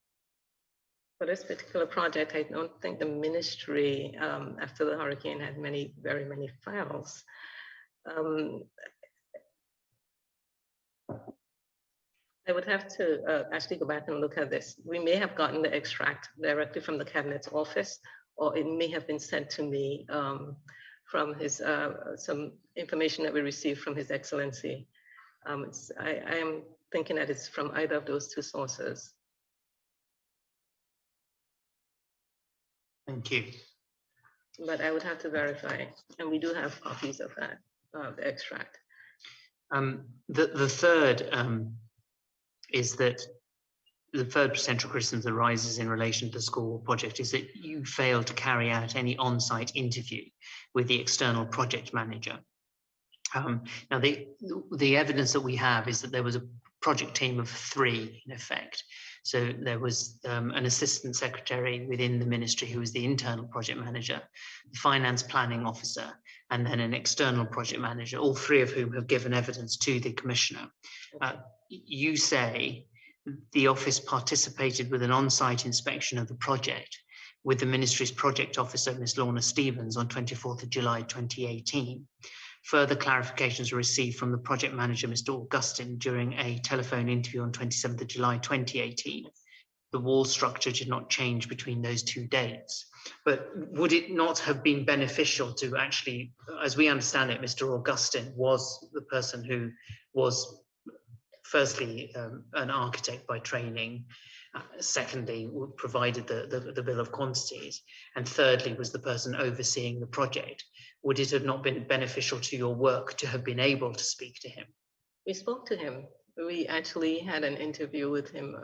For this particular project, I don't think the ministry, after the hurricane, had very many files. I would have to actually go back and look at this. We may have gotten the extract directly from the cabinet's office, or it may have been sent to me from his some information that we received from His Excellency. I am thinking that it's from either of those two sources. Thank you. But I would have to verify, and we do have copies of that, the extract. The third is that the third potential criticism that arises in relation to the school project is that you failed to carry out any on-site interview with the external project manager. Now, the evidence that we have is that there was a project team of 3 in effect. So there was an assistant secretary within the ministry who was the internal project manager, the finance planning officer, and then an external project manager, all 3 of whom have given evidence to the commissioner. You say the office participated with an on-site inspection of the project with the ministry's project officer, Ms. Lorna Stevens, on 24th of July 2018. Further clarifications were received from the project manager, Mr. Augustine, during a telephone interview on 27th of July 2018. The wall structure did not change between those 2 dates. But would it not have been beneficial to actually, as we understand it, Mr. Augustine was the person who was firstly an architect by training, secondly provided the bill of quantities, and thirdly was the person overseeing the project. Would it have not been beneficial to your work to have been able to speak to him? We spoke to him. We actually had an interview with him,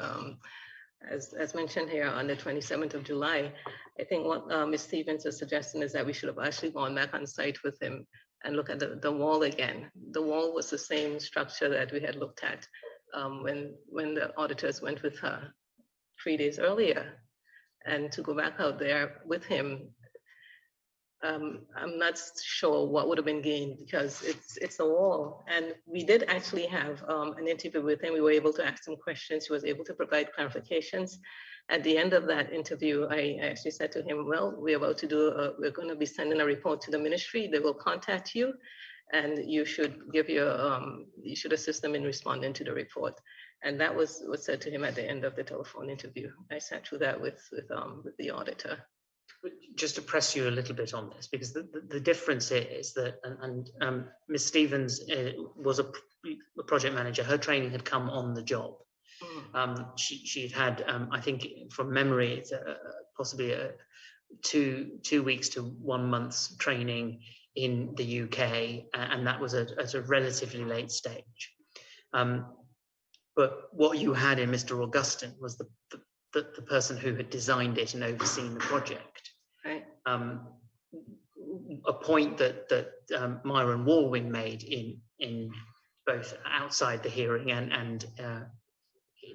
as mentioned here, on the 27th of July. I think what Ms. Stevens is suggesting is that we should have actually gone back on site with him and look at the wall again. The wall was the same structure that we had looked at when the auditors went with her 3 days earlier. And to go back out there with him, I'm not sure what would have been gained, because it's a wall. And we did actually have an interview with him. We were able to ask him questions. He was able to provide clarifications. At the end of that interview, I actually said to him, well, we're going to be sending a report to the ministry. They will contact you, and you should you should assist them in responding to the report. And that was said to him at the end of the telephone interview. I sat through that with the auditor. Just to press you a little bit on this, because the difference is that, and Ms. Stevens was a project manager. Her training had come on the job. She'd had, I think from memory, it's possibly 2 weeks to 1 month's training in the UK, and that was at a relatively late stage. But what you had in Mr. Augustine was the person who had designed it and overseen the project. Right. A point that Myron Walwyn made in both outside the hearing and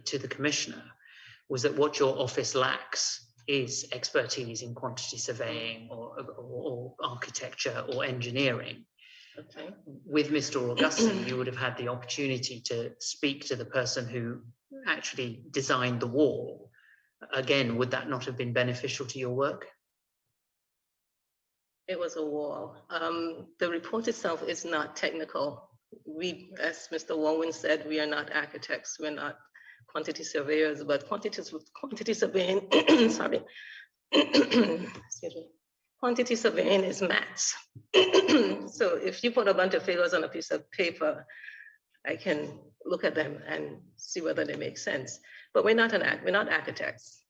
to the commissioner was that what your office lacks is expertise in quantity surveying or architecture or engineering. Okay. With Mr. Augustine, you would have had the opportunity to speak to the person who actually designed the wall. Again, would that not have been beneficial to your work? It was a wall. The report itself is not technical. We, as Mr. Walwyn said, we are not architects. We're not quantity surveyors, but quantity surveying, sorry, excuse me. Quantity surveying is maths. So if you put a bunch of figures on a piece of paper, I can look at them and see whether they make sense. But we're not architects.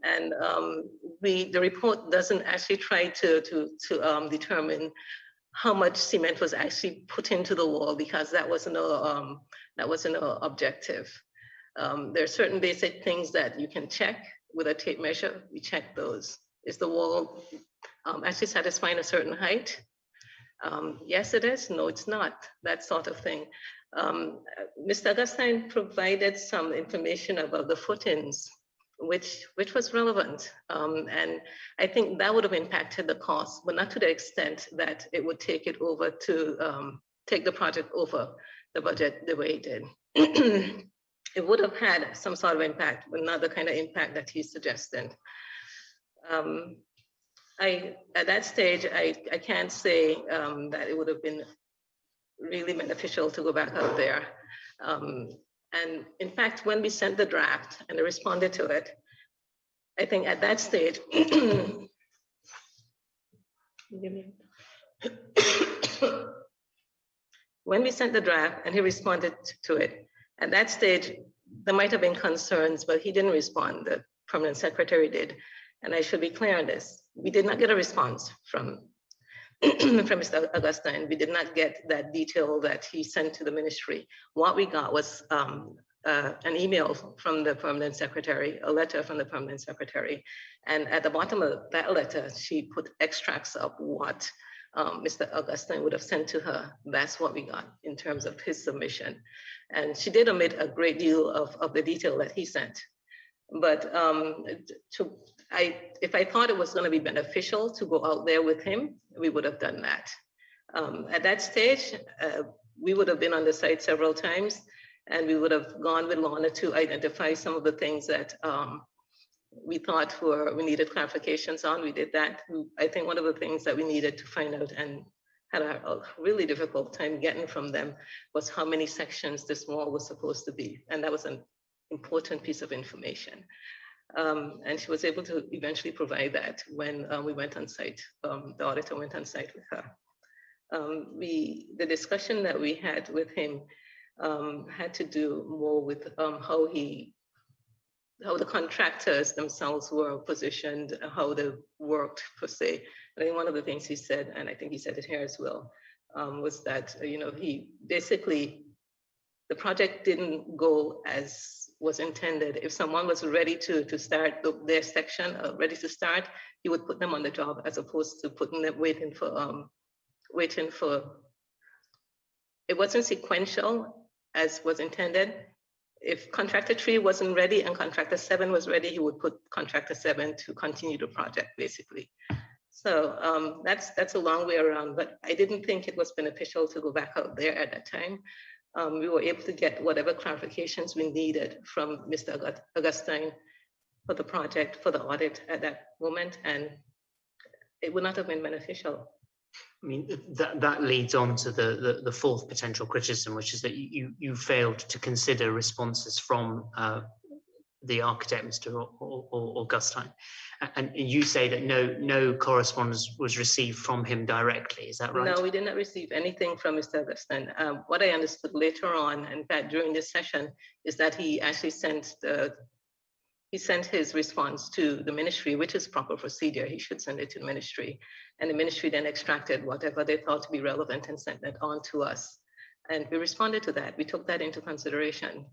And the report doesn't actually try to determine how much cement was actually put into the wall, because that wasn't our objective. There are certain basic things that you can check with a tape measure. We check those. Is the wall actually satisfying a certain height? Yes, it is. No, it's not. That sort of thing. Mr. Augustine provided some information about the footings, which was relevant. And I think that would have impacted the cost, but not to the extent that it would take it over to take the project over the budget the way it did. It would have had some sort of impact, but not the kind of impact that he's suggesting. At that stage, I can't say that it would have been really beneficial to go back out there. And in fact, when we sent the draft and they responded to it, I think at that stage, when we sent the draft and he responded to it, at that stage, there might have been concerns, but he didn't respond. The permanent secretary did. And I should be clear on this. We did not get a response from Mr. Augustine. We did not get that detail that he sent to the ministry. What we got was an email from the permanent secretary, a letter from the permanent secretary. And at the bottom of that letter, she put extracts of what Mr. Augustine would have sent to her. That's what we got in terms of his submission. And she did omit a great deal of the detail that he sent. But if I thought it was going to be beneficial to go out there with him, we would have done that. At that stage, we would have been on the site several times, and we would have gone with Lorna to identify some of the things that we thought we needed clarifications on. We did that. I think one of the things that we needed to find out and had a really difficult time getting from them was how many sections this wall was supposed to be. And that was an important piece of information. And she was able to eventually provide that when we went on site. The auditor went on site with her. The discussion that we had with him had to do more with how the contractors themselves were positioned, how they worked per se. I think one of the things he said, and I think he said it here as well, was that he basically, the project didn't go as was intended. If someone was ready to start their section, ready to start, he would put them on the job as opposed to putting them waiting for. It wasn't sequential as was intended. If contractor 3 wasn't ready and contractor 7 was ready, he would put contractor 7 to continue the project, basically. So that's a long way around, but I didn't think it was beneficial to go back out there at that time. We were able to get whatever clarifications we needed from Mr. Augustine for the project, for the audit at that moment, and it would not have been beneficial. I mean, that leads on to the fourth potential criticism, which is that you failed to consider responses from the architect, Mr. Augustine. And you say that no correspondence was received from him directly, is that right? No, we did not receive anything from Mr. Augustine. What I understood later on, in fact, during this session, is that he actually sent his response to the ministry, which is proper procedure. He should send it to the ministry. And the ministry then extracted whatever they thought to be relevant and sent that on to us. And we responded to that. We took that into consideration.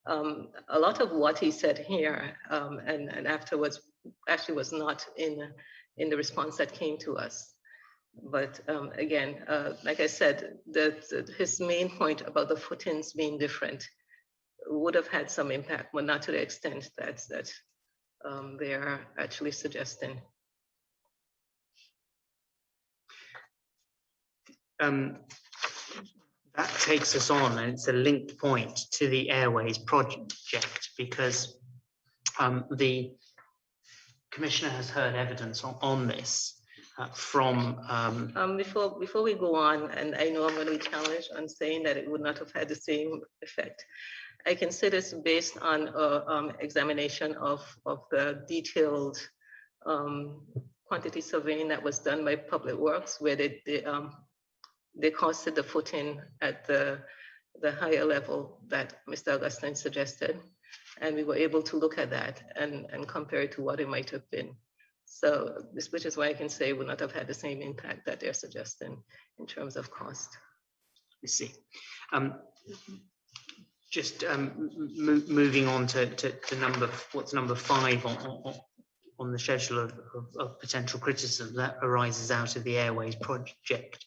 A lot of what he said here and afterwards actually was not in the response that came to us. But again, like I said, his main point about the footings being different would have had some impact, but not to the extent that they are actually suggesting. That takes us on, and it's a linked point to the Airways project, because the Commissioner has heard evidence on this from... Before we go on, and I know I'm going to be challenged on saying that it would not have had the same effect. I can say this based on examination of the detailed quantity surveying that was done by Public Works, where they costed the footing at the higher level that Mr. Augustine suggested. And we were able to look at that and compare it to what it might have been. So which is why I can say it would not have had the same impact that they're suggesting in terms of cost. I see. Just moving on to what's number 5 on the schedule of potential criticism that arises out of the Airways project,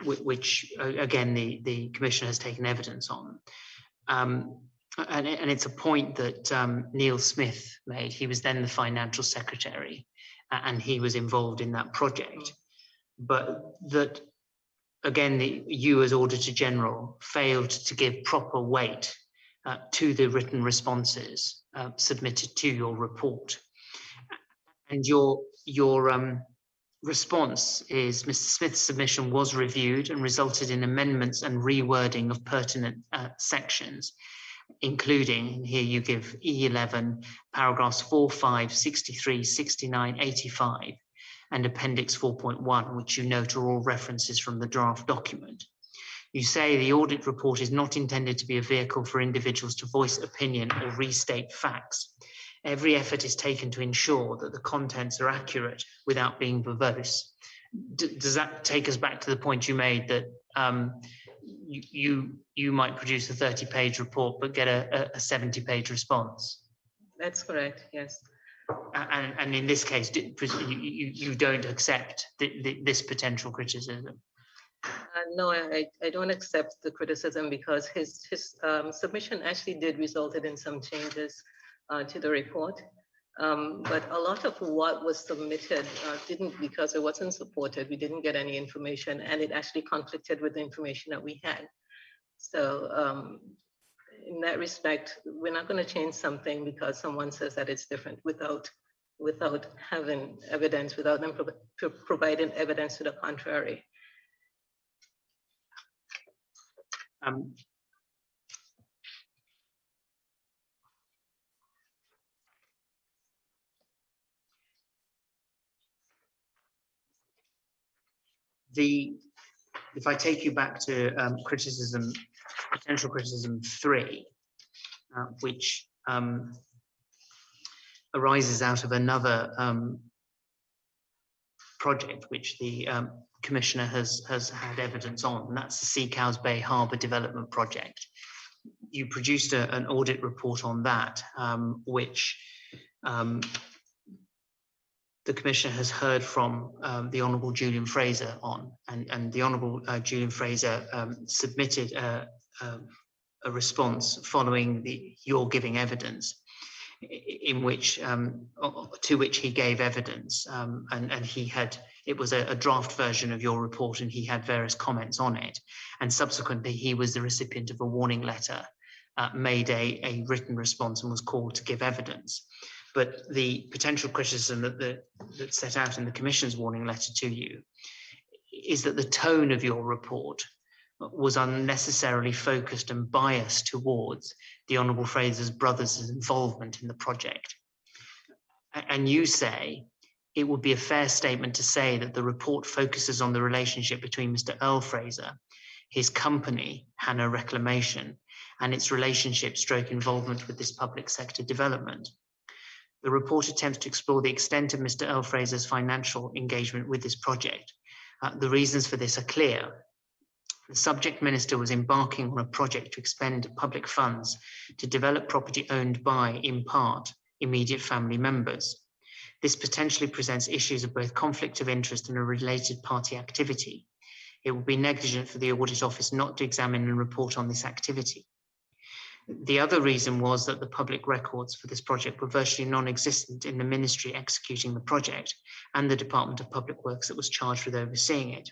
which again the Commissioner has taken evidence on. And it's a point that Neil Smith made. He was then the Financial Secretary, and he was involved in that project. But that, again, you as Auditor General failed to give proper weight to the written responses submitted to your report. And your response is Mr. Smith's submission was reviewed and resulted in amendments and rewording of pertinent sections, including, here you give E11, paragraphs 4, 5, 63, 69, 85, and Appendix 4.1, which you note are all references from the draft document. You say the audit report is not intended to be a vehicle for individuals to voice opinion or restate facts. Every effort is taken to ensure that the contents are accurate without being verbose. Does that take us back to the point you made that you might produce a 30-page report but get a 70-page response? That's correct, yes. And in this case, you don't accept this potential criticism? No, I don't accept the criticism, because his submission actually did resulted in some changes to the report. But a lot of what was submitted didn't, because it wasn't supported. We didn't get any information, and it actually conflicted with the information that we had. So in that respect, we're not going to change something because someone says that it's different without having evidence, without them providing evidence to the contrary. If I take you back to potential criticism 3, which arises out of another project which the Commissioner has had evidence on, and that's the Sea Cows Bay Harbour Development Project. You produced an audit report on that, which the Commissioner has heard from the Honourable Julian Fraser on, and the Honourable Julian Fraser submitted a response following your giving evidence, in which to which he gave evidence, and it was a draft version of your report, and he had various comments on it, and subsequently he was the recipient of a warning letter, made a written response, and was called to give evidence. But the potential criticism that's set out in the Commission's warning letter to you is that the tone of your report was unnecessarily focused and biased towards the Honourable Fraser's brother's involvement in the project. And you say it would be a fair statement to say that the report focuses on the relationship between Mr. Earl Fraser, his company, Hannah Reclamation, and its relationship / involvement with this public sector development. The report attempts to explore the extent of Mr. Earl Fraser's financial engagement with this project. The reasons for this are clear. The subject minister was embarking on a project to expend public funds to develop property owned by, in part, immediate family members. This potentially presents issues of both conflict of interest and a related party activity. It would be negligent for the Audit Office not to examine and report on this activity. The other reason was that the public records for this project were virtually non-existent in the ministry executing the project and the Department of Public Works that was charged with overseeing it.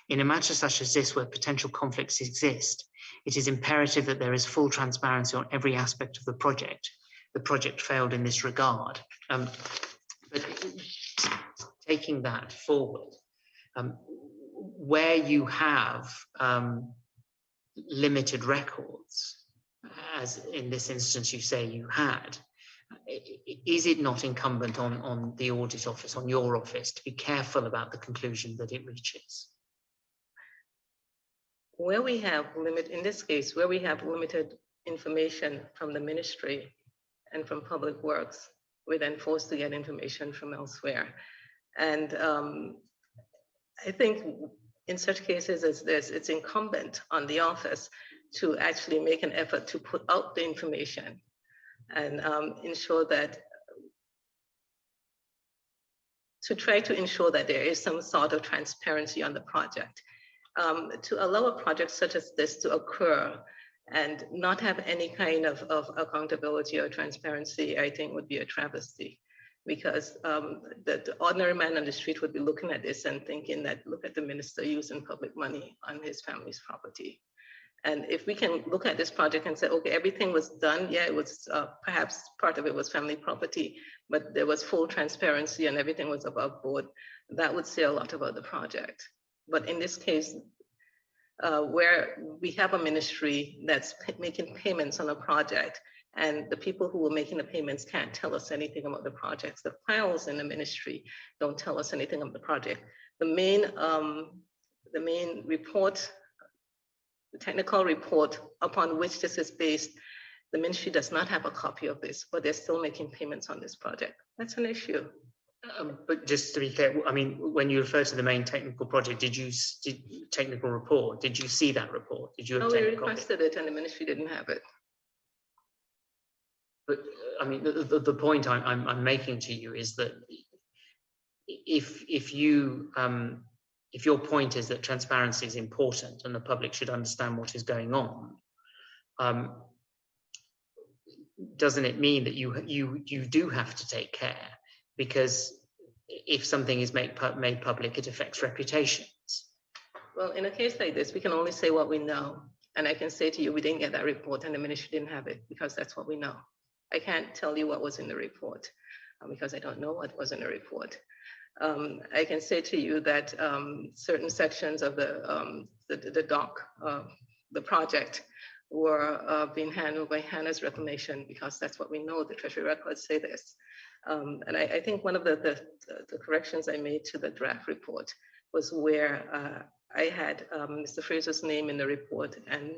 In a matter such as this, where potential conflicts exist, it is imperative that there is full transparency on every aspect of the project. The project failed in this regard. But taking that forward, where you have limited records, as in this instance you say you had, is it not incumbent on the Audit Office, on your office, to be careful about the conclusion that it reaches? Where we have in this case, where we have limited information from the ministry and from Public Works, we're then forced to get information from elsewhere. And I think in such cases as this, it's incumbent on the office to actually make an effort to put out the information and ensure that to try to ensure that there is some sort of transparency on the project. To allow a project such as this to occur and not have any kind of accountability or transparency, I think would be a travesty, because the ordinary man on the street would be looking at this and thinking that, look at the minister using public money on his family's property. And if we can look at this project and say, okay, everything was done, yeah, it was perhaps part of it was family property, but there was full transparency and everything was above board, that would say a lot about the project. But in this case, where we have a ministry that's making payments on a project, and the people who were making the payments can't tell us anything about the projects. The files in the ministry don't tell us anything about the project. The main report, the technical report upon which this is based, the ministry does not have a copy of this, but they're still making payments on this project. That's an issue. But just to be clear, I mean, when you refer to the main technical project, technical report, did you see that report? Did you No, obtain we a copy? requested it and the ministry didn't have it. But I mean, the point I'm making to you is that if your point is that transparency is important and the public should understand what is going on, doesn't it mean that you do have to take care? Because if something is made public, it affects reputations. Well, in a case like this, we can only say what we know. And I can say to you, we didn't get that report and the ministry didn't have it, because that's what we know. I can't tell you what was in the report because I don't know what was in the report. I can say to you that certain sections of the doc, the project, were being handled by Hannah's reclamation, because that's what we know. The Treasury records say this. And I think one of the corrections I made to the draft report was where I had Mr. Fraser's name in the report, and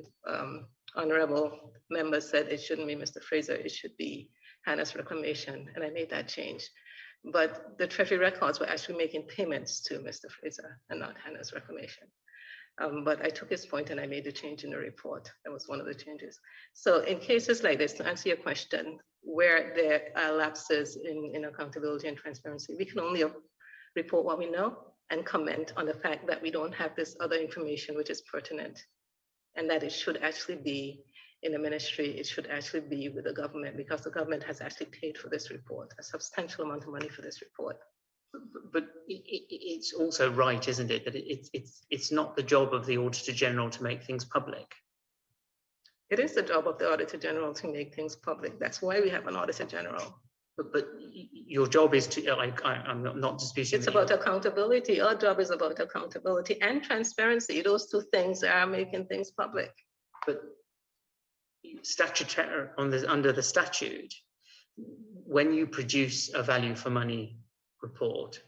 honorable members said it shouldn't be Mr. Fraser, it should be Hannah's reclamation, and I made that change. But the Treasury records were actually making payments to Mr. Fraser and not Hannah's reclamation. But I took his point and I made the change in the report. That was one of the changes. So in cases like this, to answer your question, where there are lapses in accountability and transparency, we can only report what we know and comment on the fact that we don't have this other information which is pertinent, and that it should actually be in the ministry, it should actually be with the government, because the government has actually paid for this report, a substantial amount of money for this report. But it's also right, isn't it, that it's not the job of the Auditor General to make things public? It is the job of the Auditor General to make things public. That's why we have an Auditor General. But your job is to, I'm not disputing. It's about accountability. Our job is about accountability and transparency. Those two things are making things public. But statutory, under the statute, when you produce a value for money report,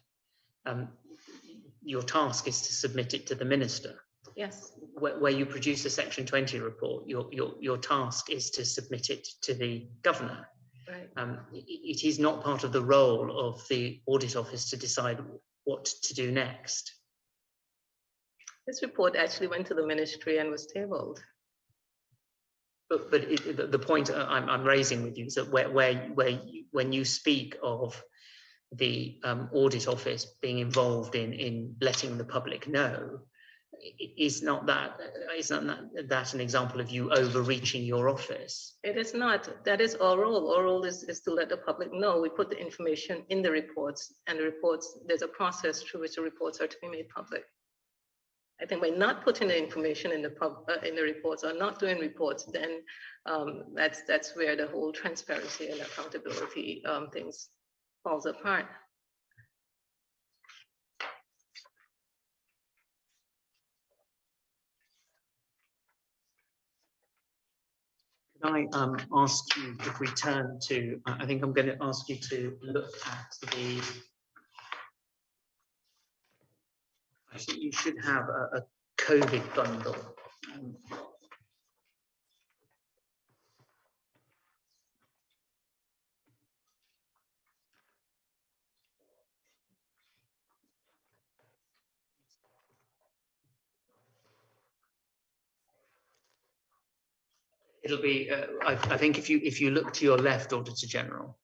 your task is to submit it to the minister. Yes. Where you produce a Section 20 report, your task is to submit it to the governor. Right. It is not part of the role of the Audit Office to decide what to do next. This report actually went to the ministry and was tabled. But the point I'm raising with you is that when you speak of the Audit Office being involved in letting the public know, is not that an example of you overreaching your office? It is not. That is our role. Our role is to let the public know. We put the information in the reports, and the reports, there's a process through which the reports are to be made public. I think by not putting the information in the reports or not doing reports, then that's where the whole transparency and accountability things falls apart. Can I ask you if we turn to, I think I'm going to ask you to look at the, I think you should have a COVID bundle. It'll be, I think if you look to your left, Auditor General.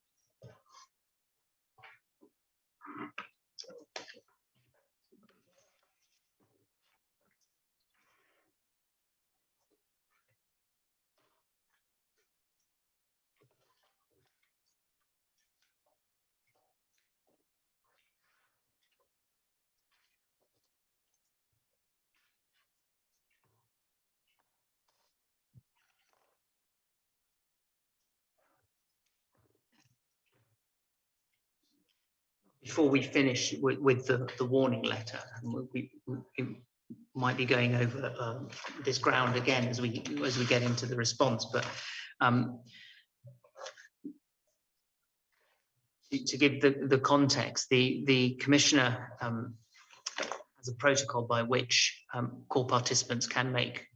before we finish with the warning letter, we might be going over this ground again as we get into the response, but to give the context, the Commissioner has a protocol by which court participants can make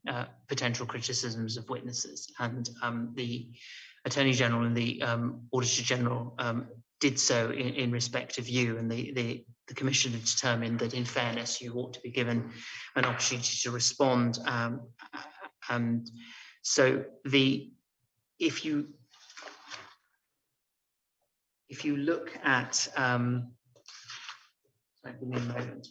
potential criticisms of witnesses, and the Attorney General and the Auditor General did so in respect of you, and the Commissioner determined that in fairness you ought to be given an opportunity to respond, and so if you look at sorry, give me a moment.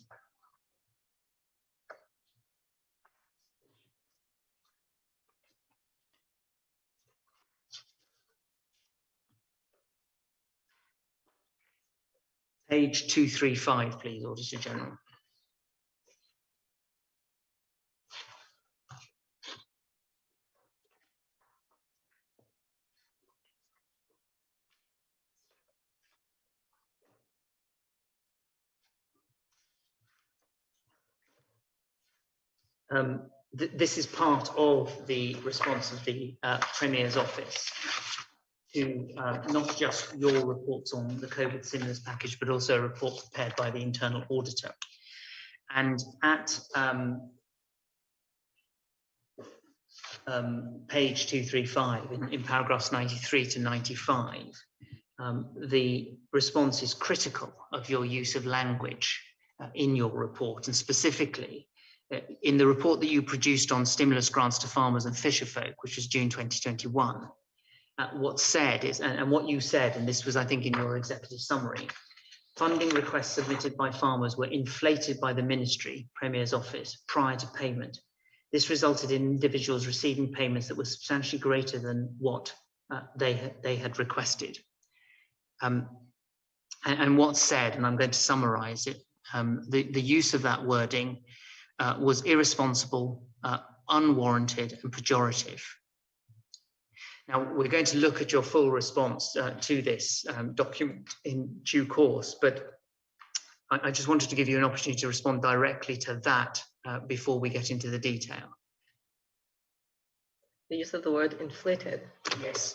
Page 235, please, Auditor General. This is part of the response of the Premier's office to not just your reports on the COVID stimulus package, but also a report prepared by the internal auditor. And at page 235, in paragraphs 93 to 95, the response is critical of your use of language in your report, and specifically in the report that you produced on stimulus grants to farmers and fisherfolk, which was June 2021. What's said is, and what you said, and this was, I think, in your executive summary, funding requests submitted by farmers were inflated by the Ministry, Premier's office, prior to payment. This resulted in individuals receiving payments that were substantially greater than what they had requested. And what's said, and I'm going to summarize it, the use of that wording was irresponsible, unwarranted, and pejorative. Now, we're going to look at your full response to this document in due course, but I just wanted to give you an opportunity to respond directly to that before we get into the detail. The use of the word inflated. Yes.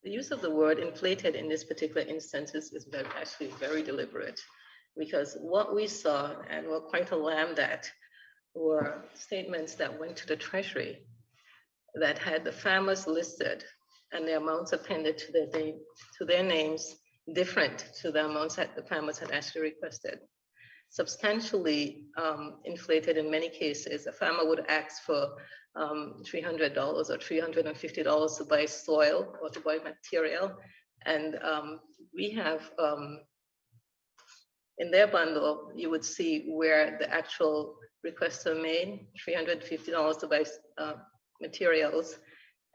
The use of the word inflated in this particular instance is actually very deliberate, because what we saw and were quite alarmed at were statements that went to the Treasury that had the farmers listed and the amounts appended to their names different to the amounts that the farmers had actually requested. Substantially inflated in many cases. A farmer would ask for $300 or $350 to buy soil or to buy material. And we have, in their bundle, you would see where the actual requests are made, $350 to buy materials.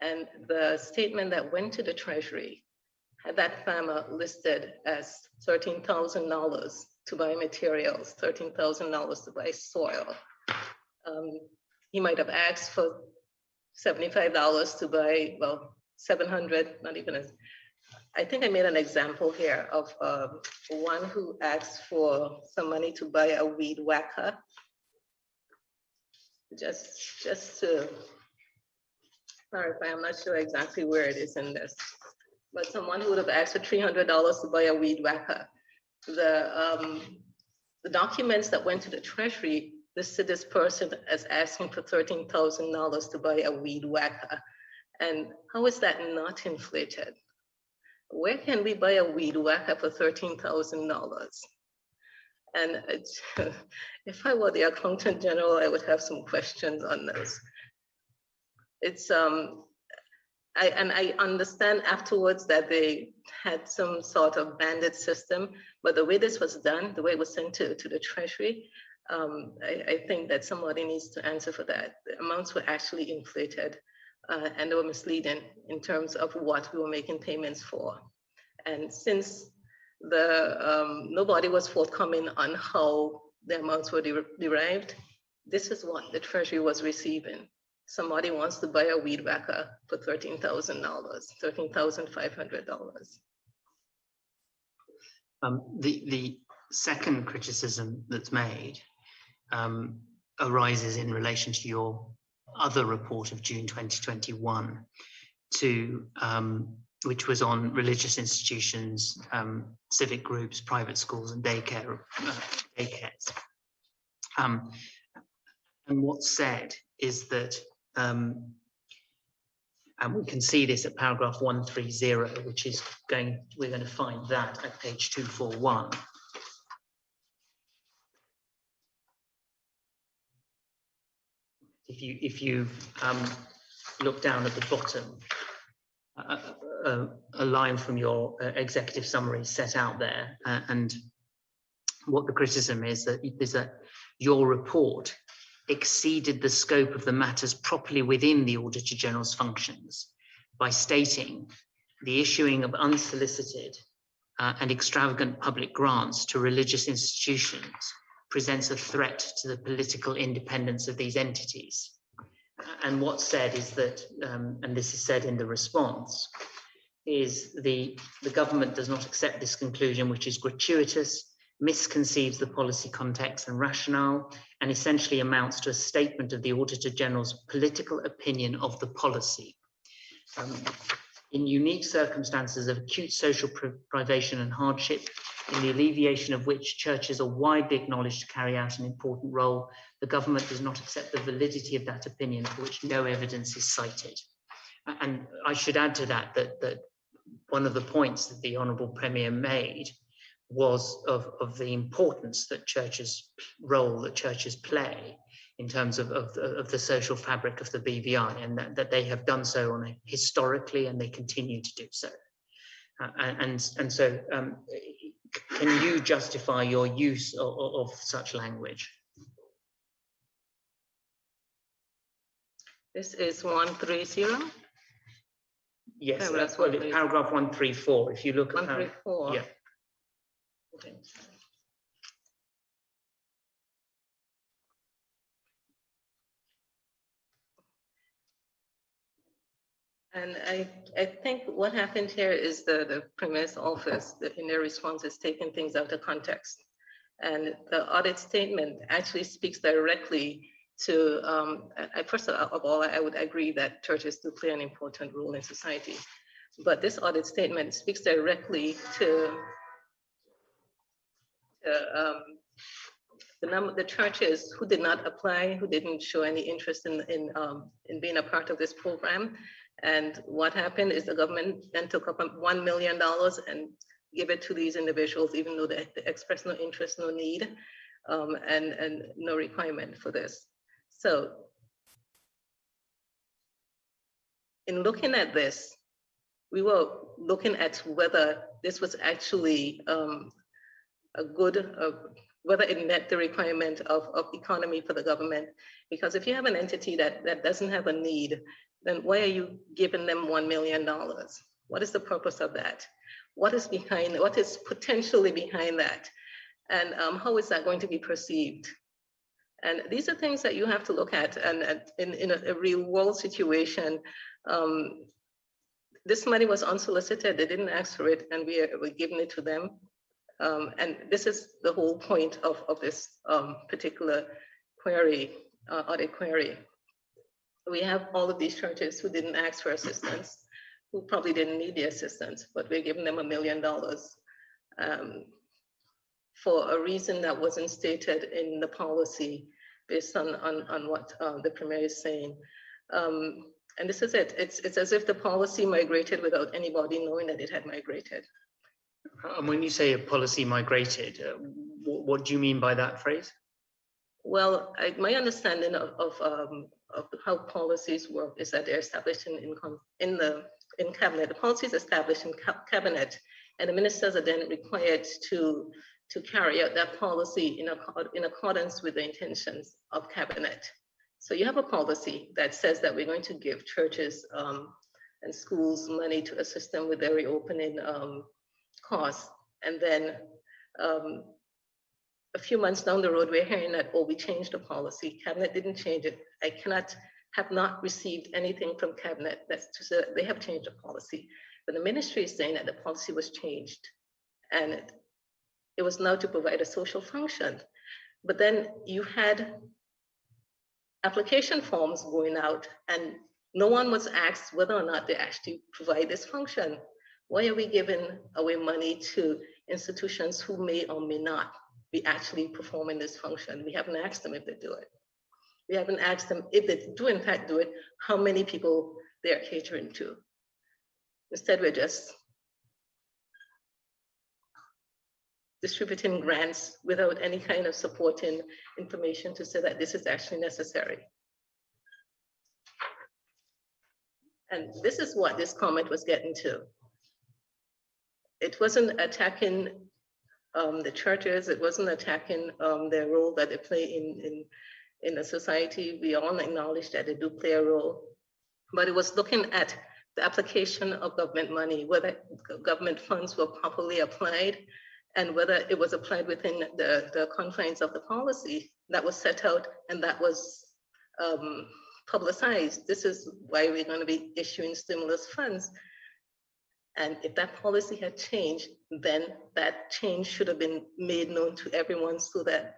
And the statement that went to the Treasury had that farmer listed as $13,000 to buy materials, $13,000 to buy soil. He might have asked for $75 to buy, well, 700, not even as, I think I made an example here of one who asked for some money to buy a weed whacker. Just to clarify, I'm not sure exactly where it is in this, but someone who would have asked for $300 to buy a weed whacker. The documents that went to the Treasury listed this person as asking for $13,000 to buy a weed whacker. And how is that not inflated? Where can we buy a weed whacker for $13,000? And if I were the Accountant General, I would have some questions on this. It's I understand afterwards that they had some sort of bandit system, but the way this was done, the way it was sent to the Treasury, I think that somebody needs to answer for that. The amounts were actually inflated and they were misleading in terms of what we were making payments for. And since nobody was forthcoming on how the amounts were derived, this is what the Treasury was receiving. somebody wants to buy a weed whacker for $13,000, $13,500. The second criticism that's made arises in relation to your other report of June 2021, which was on religious institutions, civic groups, private schools, and daycares. And what's said is that, and we can see this at paragraph 130, which is we're going to find that at page 241. If you look down at the bottom, a line from your executive summary set out there, and what the criticism is that your report exceeded the scope of the matters properly within the Auditor General's functions by stating the issuing of unsolicited and extravagant public grants to religious institutions presents a threat to the political independence of these entities. And what's said is that, and this is said in the response, is the government does not accept this conclusion, which is gratuitous, misconceives the policy context and rationale, and essentially amounts to a statement of the Auditor General's political opinion of the policy. In unique circumstances of acute social privation and hardship, in the alleviation of which churches are widely acknowledged to carry out an important role, the government does not accept the validity of that opinion for which no evidence is cited. And I should add to that that one of the points that the Honourable Premier made was of the importance that churches' role that churches play in terms of the social fabric of the BVI, and that they have done so historically, and they continue to do so. And so, can you justify your use of such language? This is 130. Yes, Paragraph that's what paragraph 134. If you look at 134. Yeah. Okay. And I think what happened here is the Premier's office, in their response, is taking things out of context. And the audit statement actually speaks directly to, first of all, I would agree that churches do play an important role in society. But this audit statement speaks directly to the churches who did not apply, who didn't show any interest in being a part of this program. And what happened is the government then took up $1 million and gave it to these individuals, even though they expressed no interest, no need, and no requirement for this. So in looking at this, we were looking at whether this was actually whether it met the requirement of economy for the government. Because if you have an entity that doesn't have a need, then why are you giving them $1 million? What is the purpose of that? What is potentially behind that? And how is that going to be perceived? And these are things that you have to look at. And in a real world situation, this money was unsolicited. They didn't ask for it, and we're giving it to them. And this is the whole point of this particular query, audit query. We have all of these churches who didn't ask for assistance, who probably didn't need the assistance, but we're giving them $1 million for a reason that wasn't stated in the policy based on what the Premier is saying. And this is it. It's as if the policy migrated without anybody knowing that it had migrated. And when you say a policy migrated, what do you mean by that phrase? Well, my understanding of how policies work is that they're established in cabinet. The policy is established in cabinet, and the ministers are then required to carry out that policy in accordance with the intentions of cabinet. So you have a policy that says that we're going to give churches and schools money to assist them with their reopening costs, and then a few months down the road, we're hearing that, oh, we changed the policy. Cabinet didn't change it. I cannot have not received anything from cabinet that's to say that they have changed the policy. But the ministry is saying that the policy was changed and it was now to provide a social function. But then you had application forms going out and no one was asked whether or not they actually provide this function. Why are we giving away money to institutions who may or may not be actually performing this function? We haven't asked them if they do it. We haven't asked them if they do in fact do it, how many people they are catering to. Instead, we're just distributing grants without any kind of supporting information to say that this is actually necessary. And this is what this comment was getting to. It wasn't attacking the churches, it wasn't attacking their role that they play in the society. We all acknowledge that they do play a role, but it was looking at the application of government money, whether government funds were properly applied and whether it was applied within the confines of the policy that was set out and that was publicized. This is why we're going to be issuing stimulus funds. And if that policy had changed, then that change should have been made known to everyone so that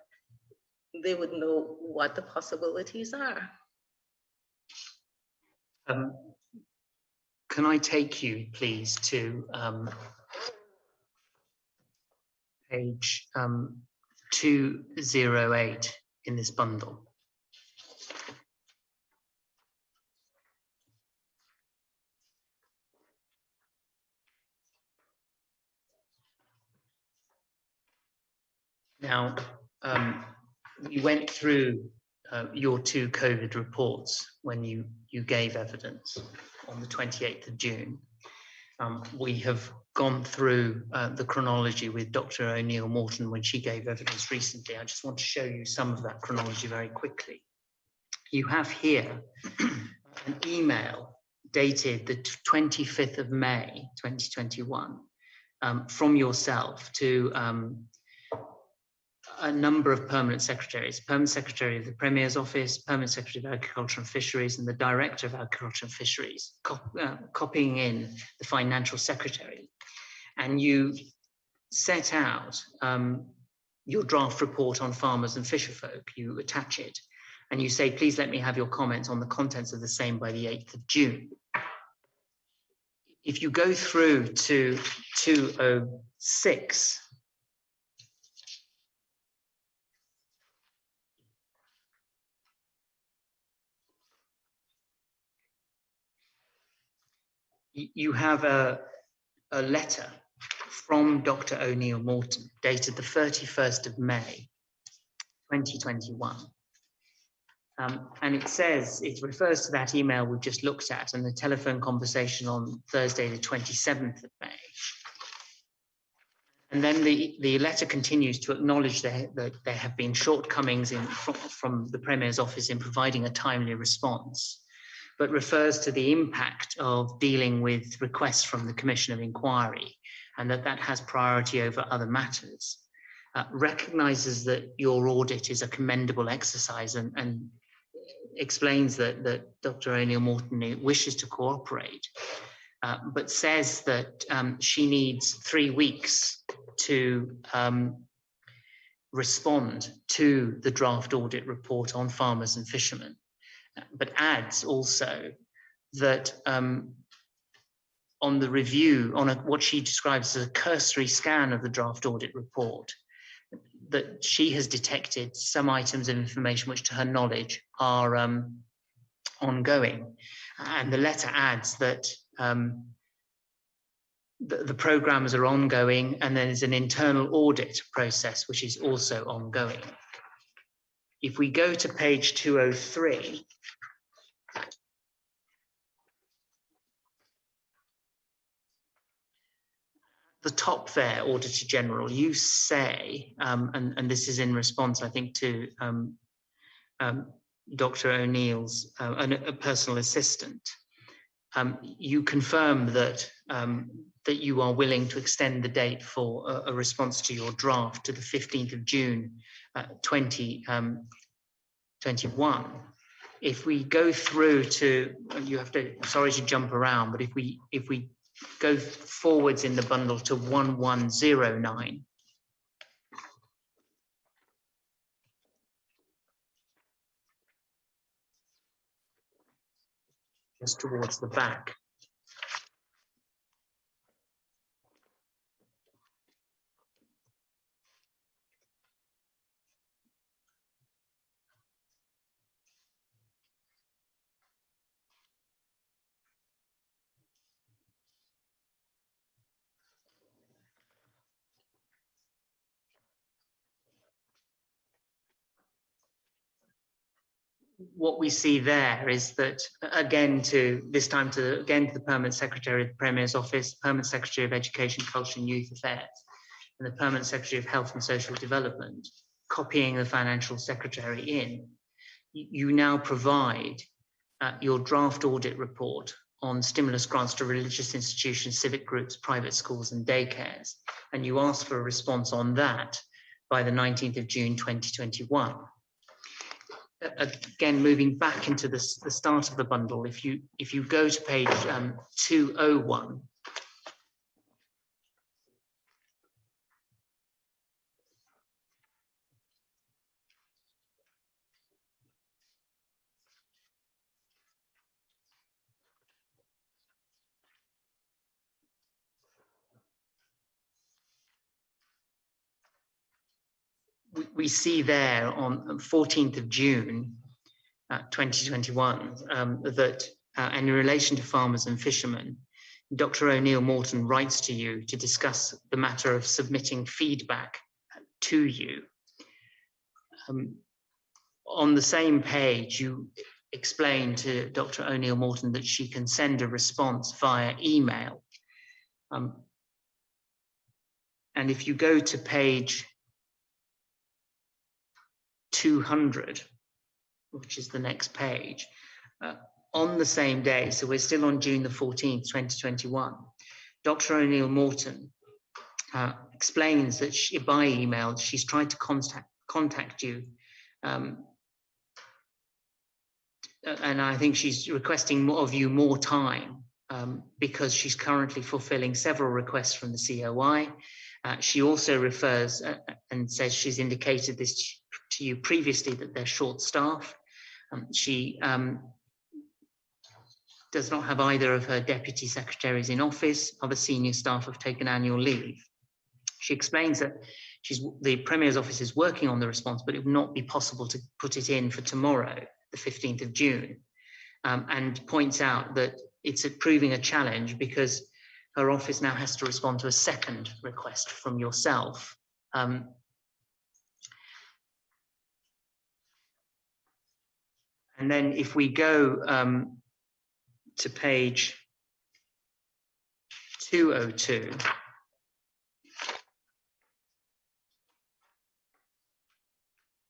they would know what the possibilities are. Can I take you, please, to page 208 in this bundle? Now, we went through your two COVID reports when you gave evidence on the 28th of June. We have gone through the chronology with Dr. O'Neill Morton when she gave evidence recently. I just want to show you some of that chronology very quickly. You have here an email dated the 25th of May, 2021, from yourself to a number of permanent secretaries, permanent secretary of the Premier's office, permanent secretary of Agriculture and Fisheries, and the director of Agriculture and Fisheries, copying in the financial secretary. And you set out your draft report on farmers and fisherfolk. You attach it and you say, please let me have your comments on the contents of the same by the 8th of June. If you go through to 206, you have a letter from Dr. O'Neill Morton dated the 31st of May, 2021. And it says, it refers to that email we've just looked at and the telephone conversation on Thursday, the 27th of May. And then the letter continues to acknowledge that there have been shortcomings from the Premier's office in providing a timely response, but refers to the impact of dealing with requests from the Commission of Inquiry and that has priority over other matters. Recognises that your audit is a commendable exercise and explains that Dr. O'Neill Morton wishes to cooperate, but says that she needs 3 weeks to respond to the draft audit report on farmers and fishermen. But adds also that on the review, on what she describes as a cursory scan of the draft audit report, that she has detected some items of information which to her knowledge are ongoing. And the letter adds that the programs are ongoing and there's an internal audit process which is also ongoing. If we go to page 203, the top there, Auditor General, you say, and this is in response, I think, to Dr. O'Neill's a personal assistant, you confirm that that you are willing to extend the date for a response to your draft to the 15th of June 2021. if we go through to, you have to, sorry to jump around, but if we go forwards in the bundle to 1109, just towards the back. What we see there is that, again, to the Permanent Secretary of the Premier's Office, Permanent Secretary of Education, Culture and Youth Affairs, and the Permanent Secretary of Health and Social Development, copying the Financial Secretary in, you now provide your draft audit report on stimulus grants to religious institutions, civic groups, private schools and daycares, and you ask for a response on that by the 19th of June 2021. Again, moving back into the start of the bundle, if you go to page 201, we see there on 14th of June 2021 that in relation to farmers and fishermen, Dr. O'Neill Morton writes to you to discuss the matter of submitting feedback to you. On the same page, you explain to Dr. O'Neill Morton that she can send a response via email. And if you go to page 200, which is the next page, on the same day, so we're still on June the 14th, 2021, Dr. O'Neill Morton explains that by email, she's tried to contact you, and I think she's requesting more time because she's currently fulfilling several requests from the COI. She also refers and says she's indicated this to you previously that they're short-staffed. She does not have either of her deputy secretaries in office. Other senior staff have taken annual leave. She explains that the Premier's office is working on the response, but it will not be possible to put it in for tomorrow, the 15th of June, and points out that it's proving a challenge because her office now has to respond to a second request from yourself. And then if we go to page 202,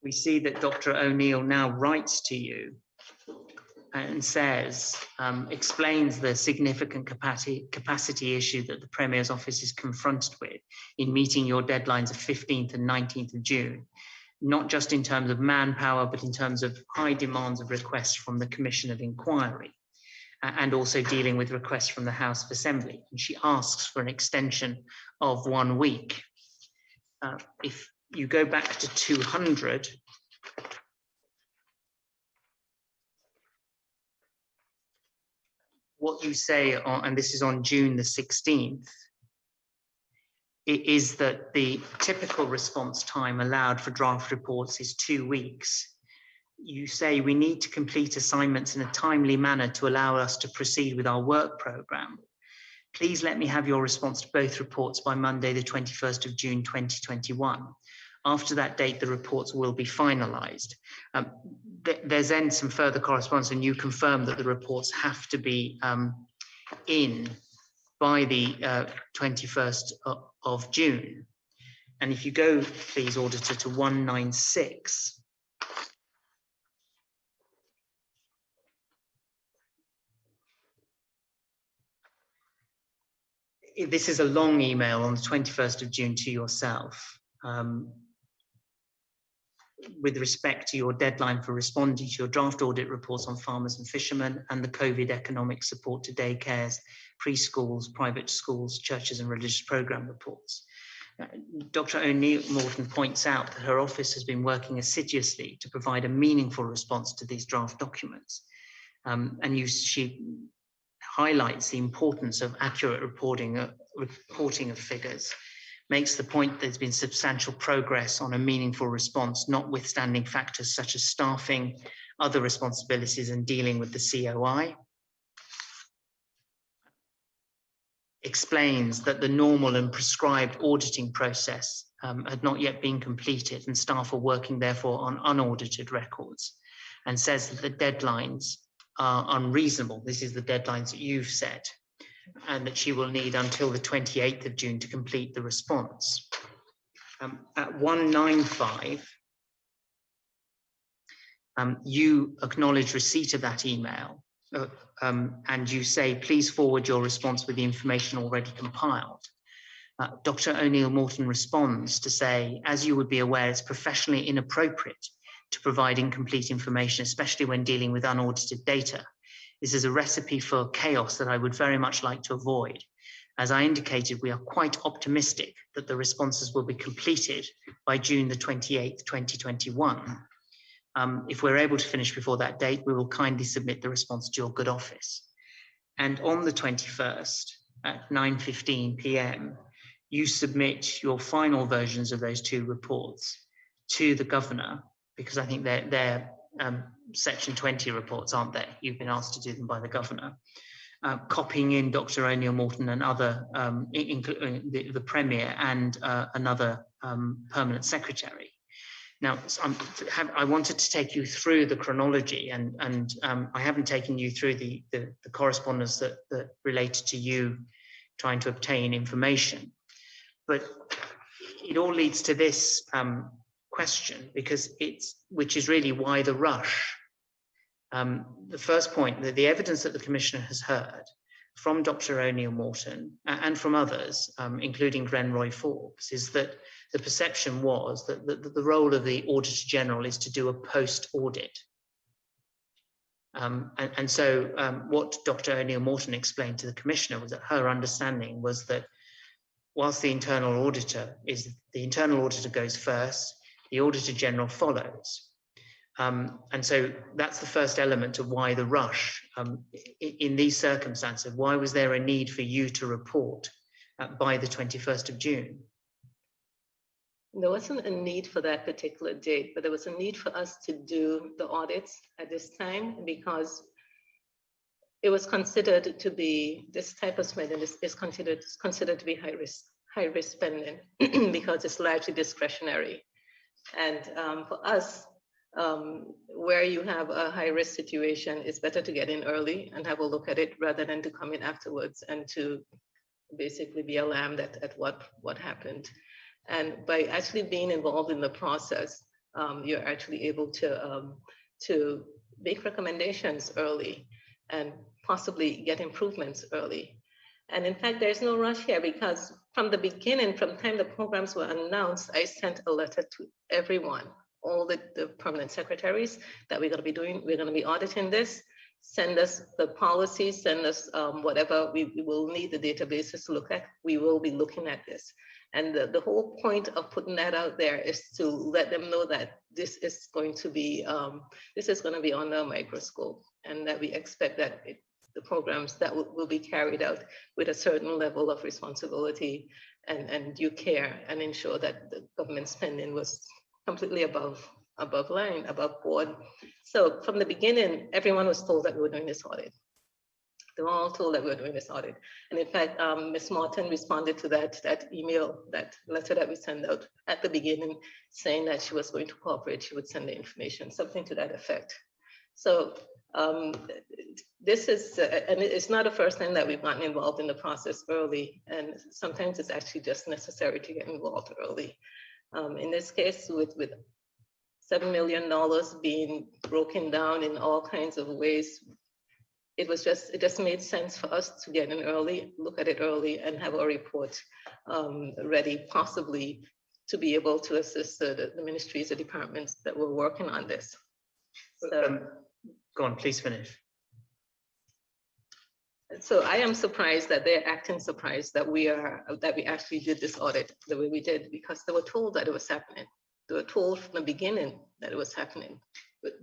we see that Dr. O'Neill now writes to you and says, explains the significant capacity issue that the Premier's office is confronted with in meeting your deadlines of 15th and 19th of June, not just in terms of manpower, but in terms of high demands of requests from the Commission of Inquiry, and also dealing with requests from the House of Assembly. And she asks for an extension of 1 week. If you go back to 200, what you say, and this is on June the 16th, it is that the typical response time allowed for draft reports is 2 weeks. You say we need to complete assignments in a timely manner to allow us to proceed with our work programme. Please let me have your response to both reports by Monday, the 21st of June, 2021. After that date, the reports will be finalised. There's then some further correspondence, and you confirm that the reports have to be in by the 21st of June. And if you go, please, Auditor, to 196. This is a long email on the 21st of June to yourself. with respect to your deadline for responding to your draft audit reports on farmers and fishermen and the COVID economic support to daycares, preschools, private schools, churches and religious program reports. Dr. O'Neill Morton points out that her office has been working assiduously to provide a meaningful response to these draft documents. She highlights the importance of accurate reporting of figures, makes the point that there's been substantial progress on a meaningful response, notwithstanding factors such as staffing, other responsibilities, and dealing with the COI. Explains that the normal and prescribed auditing process had not yet been completed, and staff are working therefore on unaudited records, and says that the deadlines are unreasonable. This is the deadlines that you've set, and that she will need until the 28th of June to complete the response. At 195, you acknowledge receipt of that email, and you say, please forward your response with the information already compiled. Dr. O'Neill Morton responds to say, as you would be aware, it's professionally inappropriate to provide incomplete information, especially when dealing with unaudited data. This is a recipe for chaos that I would very much like to avoid. As I indicated, we are quite optimistic that the responses will be completed by June the 28th, 2021. If we're able to finish before that date, we will kindly submit the response to your good office. And on the 21st at 9:15 p.m, you submit your final versions of those two reports to the governor, because I think they're Section 20 reports, aren't they? You've been asked to do them by the governor. Copying in Dr. O'Neill Morton and other, including the Premier and another permanent secretary. Now, I wanted to take you through the chronology, and I haven't taken you through the correspondence that related to you trying to obtain information. But it all leads to this question, because which is really why the rush. The first point, that the evidence that the Commissioner has heard from Dr. O'Neill Morton and from others, including Glenroy Forbes, is that the perception was that the role of the Auditor General is to do a post-audit. So what Dr. O'Neill Morton explained to the Commissioner was that her understanding was that whilst the internal auditor goes first, the Auditor General follows. And so that's the first element of why the rush. In these circumstances, why was there a need for you to report by the 21st of June? There wasn't a need for that particular date, but there was a need for us to do the audits at this time, because it was considered to be, this type of spending is considered to be high risk spending because it's largely discretionary. And for us, where you have a high risk situation, it's better to get in early and have a look at it rather than to come in afterwards and to basically be alarmed at what happened. And by actually being involved in the process, you're actually able to make recommendations early and possibly get improvements early. And in fact, there's no rush here, because from the beginning, from the time the programs were announced, I sent a letter to everyone, all the permanent secretaries, that we're going to be auditing this. Send us the policies, send us whatever we will need the databases to look at. We will be looking at this. And the whole point of putting that out there is to let them know that this is going to be under a microscope, and that we expect that the programs that will be carried out with a certain level of responsibility and due care, and ensure that the government spending was completely above line, above board. So from the beginning, everyone was told that we were doing this audit. They were all told that we were doing this audit. And in fact, Ms. Martin responded to that email, that letter that we sent out at the beginning, saying that she was going to cooperate, she would send the information, something to that effect. So this is, and it's not the first time that we've gotten involved in the process early, and sometimes it's actually just necessary to get involved early. In this case, with $7 million being broken down in all kinds of ways, it just made sense for us to get in early, look at it early, and have a report ready, possibly to be able to assist the ministries, the departments that were working on this. So, Go on, please finish. so I am surprised that they're acting surprised that we actually did this audit the way we did, because they were told that it was happening. They were told from the beginning that it was happening. But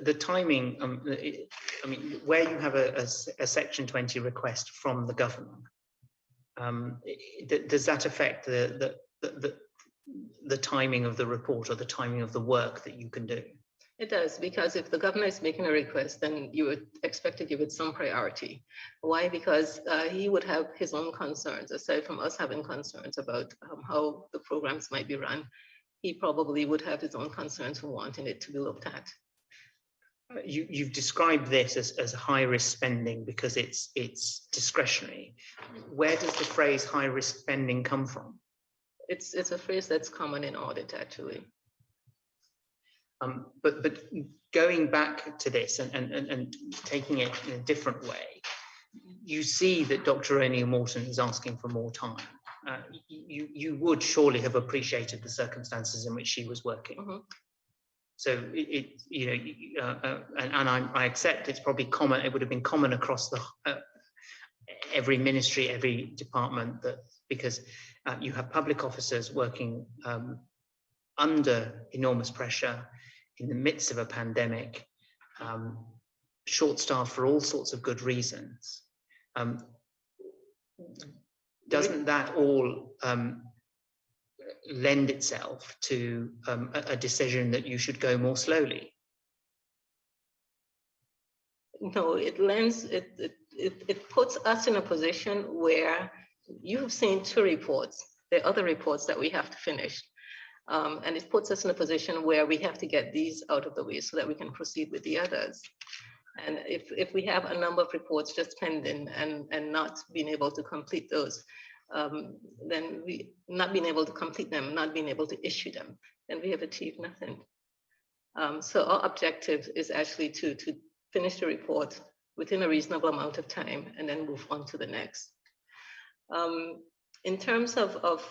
the timing, I mean, where you have a Section 20 request from the governor, does that affect the timing of the report or the timing of the work that you can do? It does, because if the governor is making a request, then you would expect to give it some priority. Why? Because he would have his own concerns, aside from us having concerns about how the programs might be run. He probably would have his own concerns for wanting it to be looked at. You've described this as high-risk spending because it's discretionary. Where does the phrase high-risk spending come from? It's a phrase that's common in audit, actually. But going back to this and taking it in a different way, you see that Dr. O'Neill Morton is asking for more time. You would surely have appreciated the circumstances in which she was working. Mm-hmm. So I accept it's probably common. It would have been common across the every ministry, every department, that because you have public officers working under enormous pressure in the midst of a pandemic, short-staffed for all sorts of good reasons. Doesn't that all lend itself to a decision that you should go more slowly? No, it puts us in a position where you have seen 2 reports. There are other reports that we have to finish. And it puts us in a position where we have to get these out of the way so that we can proceed with the others. And if we have a number of reports just pending and not being able to complete those, then we not being able to complete them, not being able to issue them, then we have achieved nothing. So our objective is actually to finish the report within a reasonable amount of time and then move on to the next. In terms of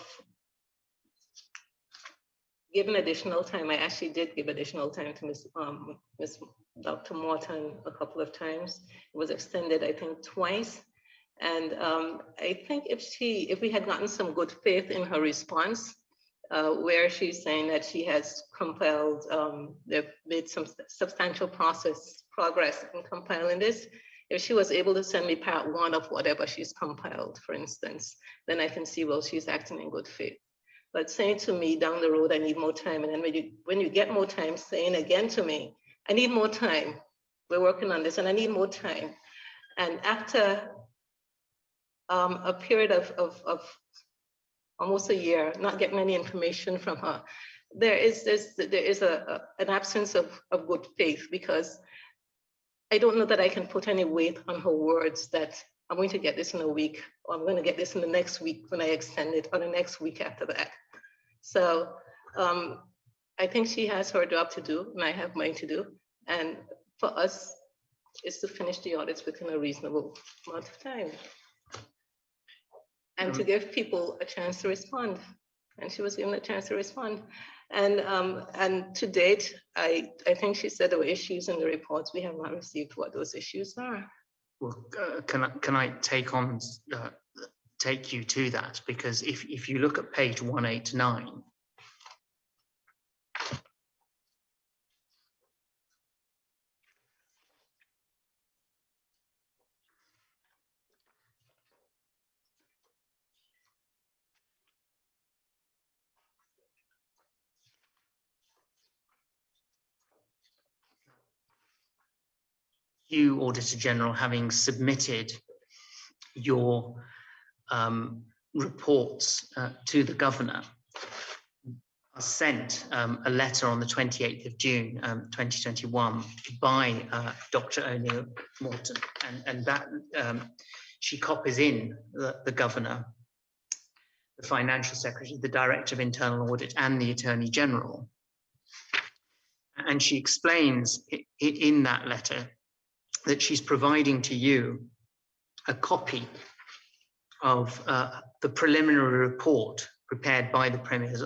given additional time, I actually did give additional time to Ms. Dr. Morton a couple of times. It was extended, I think, twice. And I think if we had gotten some good faith in her response, where she's saying that she has compiled, they've made some substantial progress in compiling this. If she was able to send me part 1 of whatever she's compiled, for instance, then I can see, well, she's acting in good faith. But saying to me down the road, I need more time. And then when you get more time, saying again to me, I need more time. We're working on this and I need more time. And after a period of almost a year, not getting any information from her, there is an absence of good faith, because I don't know that I can put any weight on her words that I'm going to get this in a week, or I'm going to get this in the next week when I extend it, or the next week after that. So I think she has her job to do, and I have mine to do. And for us, it's to finish the audits within a reasonable amount of time. And to give people a chance to respond. And she was given a chance to respond. And to date, I think she said there were issues in the reports. We have not received what those issues are. Well, can I take you to that? Because if you look at page 189, you, Auditor General, having submitted your reports to the Governor, sent a letter on the 28th of June 2021 by Dr. O'Neill Morton, and that she copies in the Governor, the Financial Secretary, the Director of Internal Audit, and the Attorney General. And she explains in that letter that she's providing to you a copy of the preliminary report prepared by the Premier's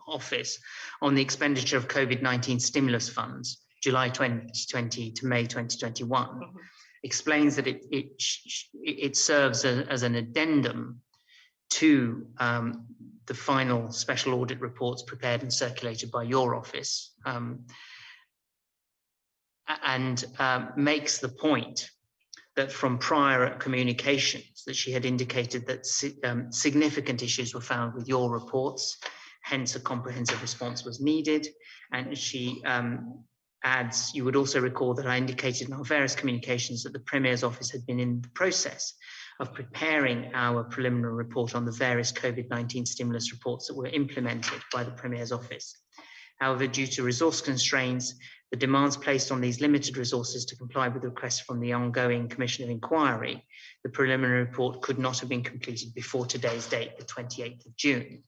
office on the expenditure of COVID-19 stimulus funds, July 2020 to May 2021, explains that it serves as an addendum to the final special audit reports prepared and circulated by your office, and makes the point that from prior communications that she had indicated that significant issues were found with your reports, hence a comprehensive response was needed. And she adds, you would also recall that I indicated in our various communications that the Premier's office had been in the process of preparing our preliminary report on the various COVID-19 stimulus reports that were implemented by the Premier's office. However, due to resource constraints, the demands placed on these limited resources to comply with the requests from the ongoing Commission of Inquiry, the preliminary report could not have been completed before today's date, the 28th of June.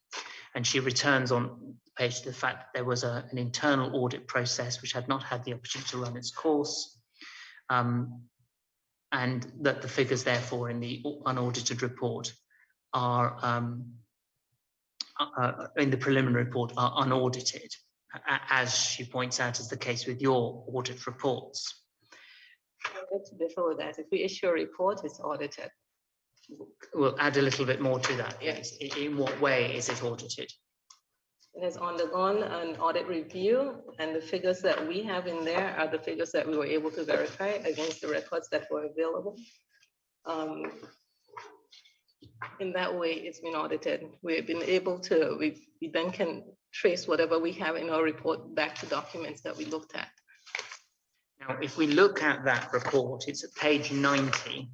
And she returns on the page to the fact that there was an internal audit process which had not had the opportunity to run its course, and that the figures therefore in the unaudited report are, in the preliminary report, are unaudited, as she points out is the case with your audit reports. Let's differ with that. If we issue a report, it's audited. We'll add a little bit more to that. Yes. In what way is it audited? It has undergone an audit review, and the figures that we have in there are the figures that we were able to verify against the records that were available. In that way, it's been audited. We've been able to, we then can trace whatever we have in our report back to documents that we looked at. Now, if we look at that report, it's at page 90.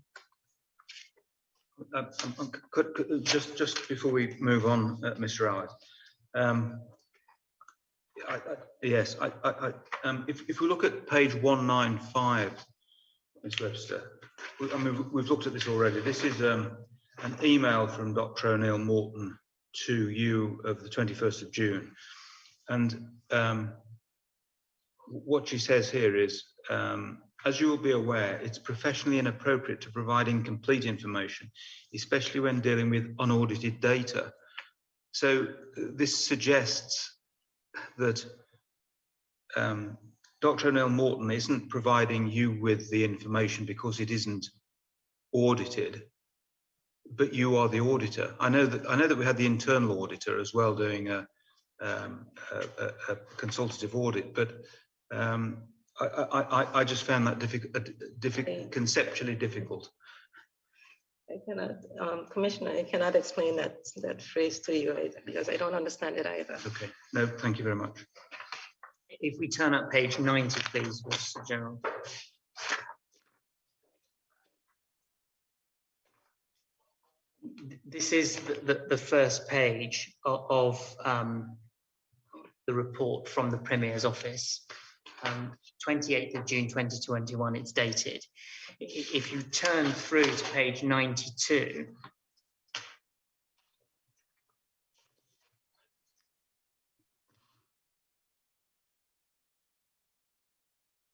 Just before we move on, Mr. Howard, yes, if we look at page 195, Ms. Webster, I mean, we've looked at this already. This is an email from Dr. O'Neill Morton to you of the 21st of June. And what she says here is, as you will be aware, it's professionally inappropriate to provide incomplete information, especially when dealing with unaudited data. So this suggests that Dr. O'Neill Morton isn't providing you with the information because it isn't audited, but you are the auditor. I know that we had the internal auditor as well doing a consultative audit, but I just found that conceptually difficult. I cannot, Commissioner, I cannot explain that phrase to you because I don't understand it either. Okay, no, thank you very much. If we turn up page 90, please, Mr. General. This is the first page of the report from the Premier's office. 28th of June 2021, it's dated. If you turn through to page 92,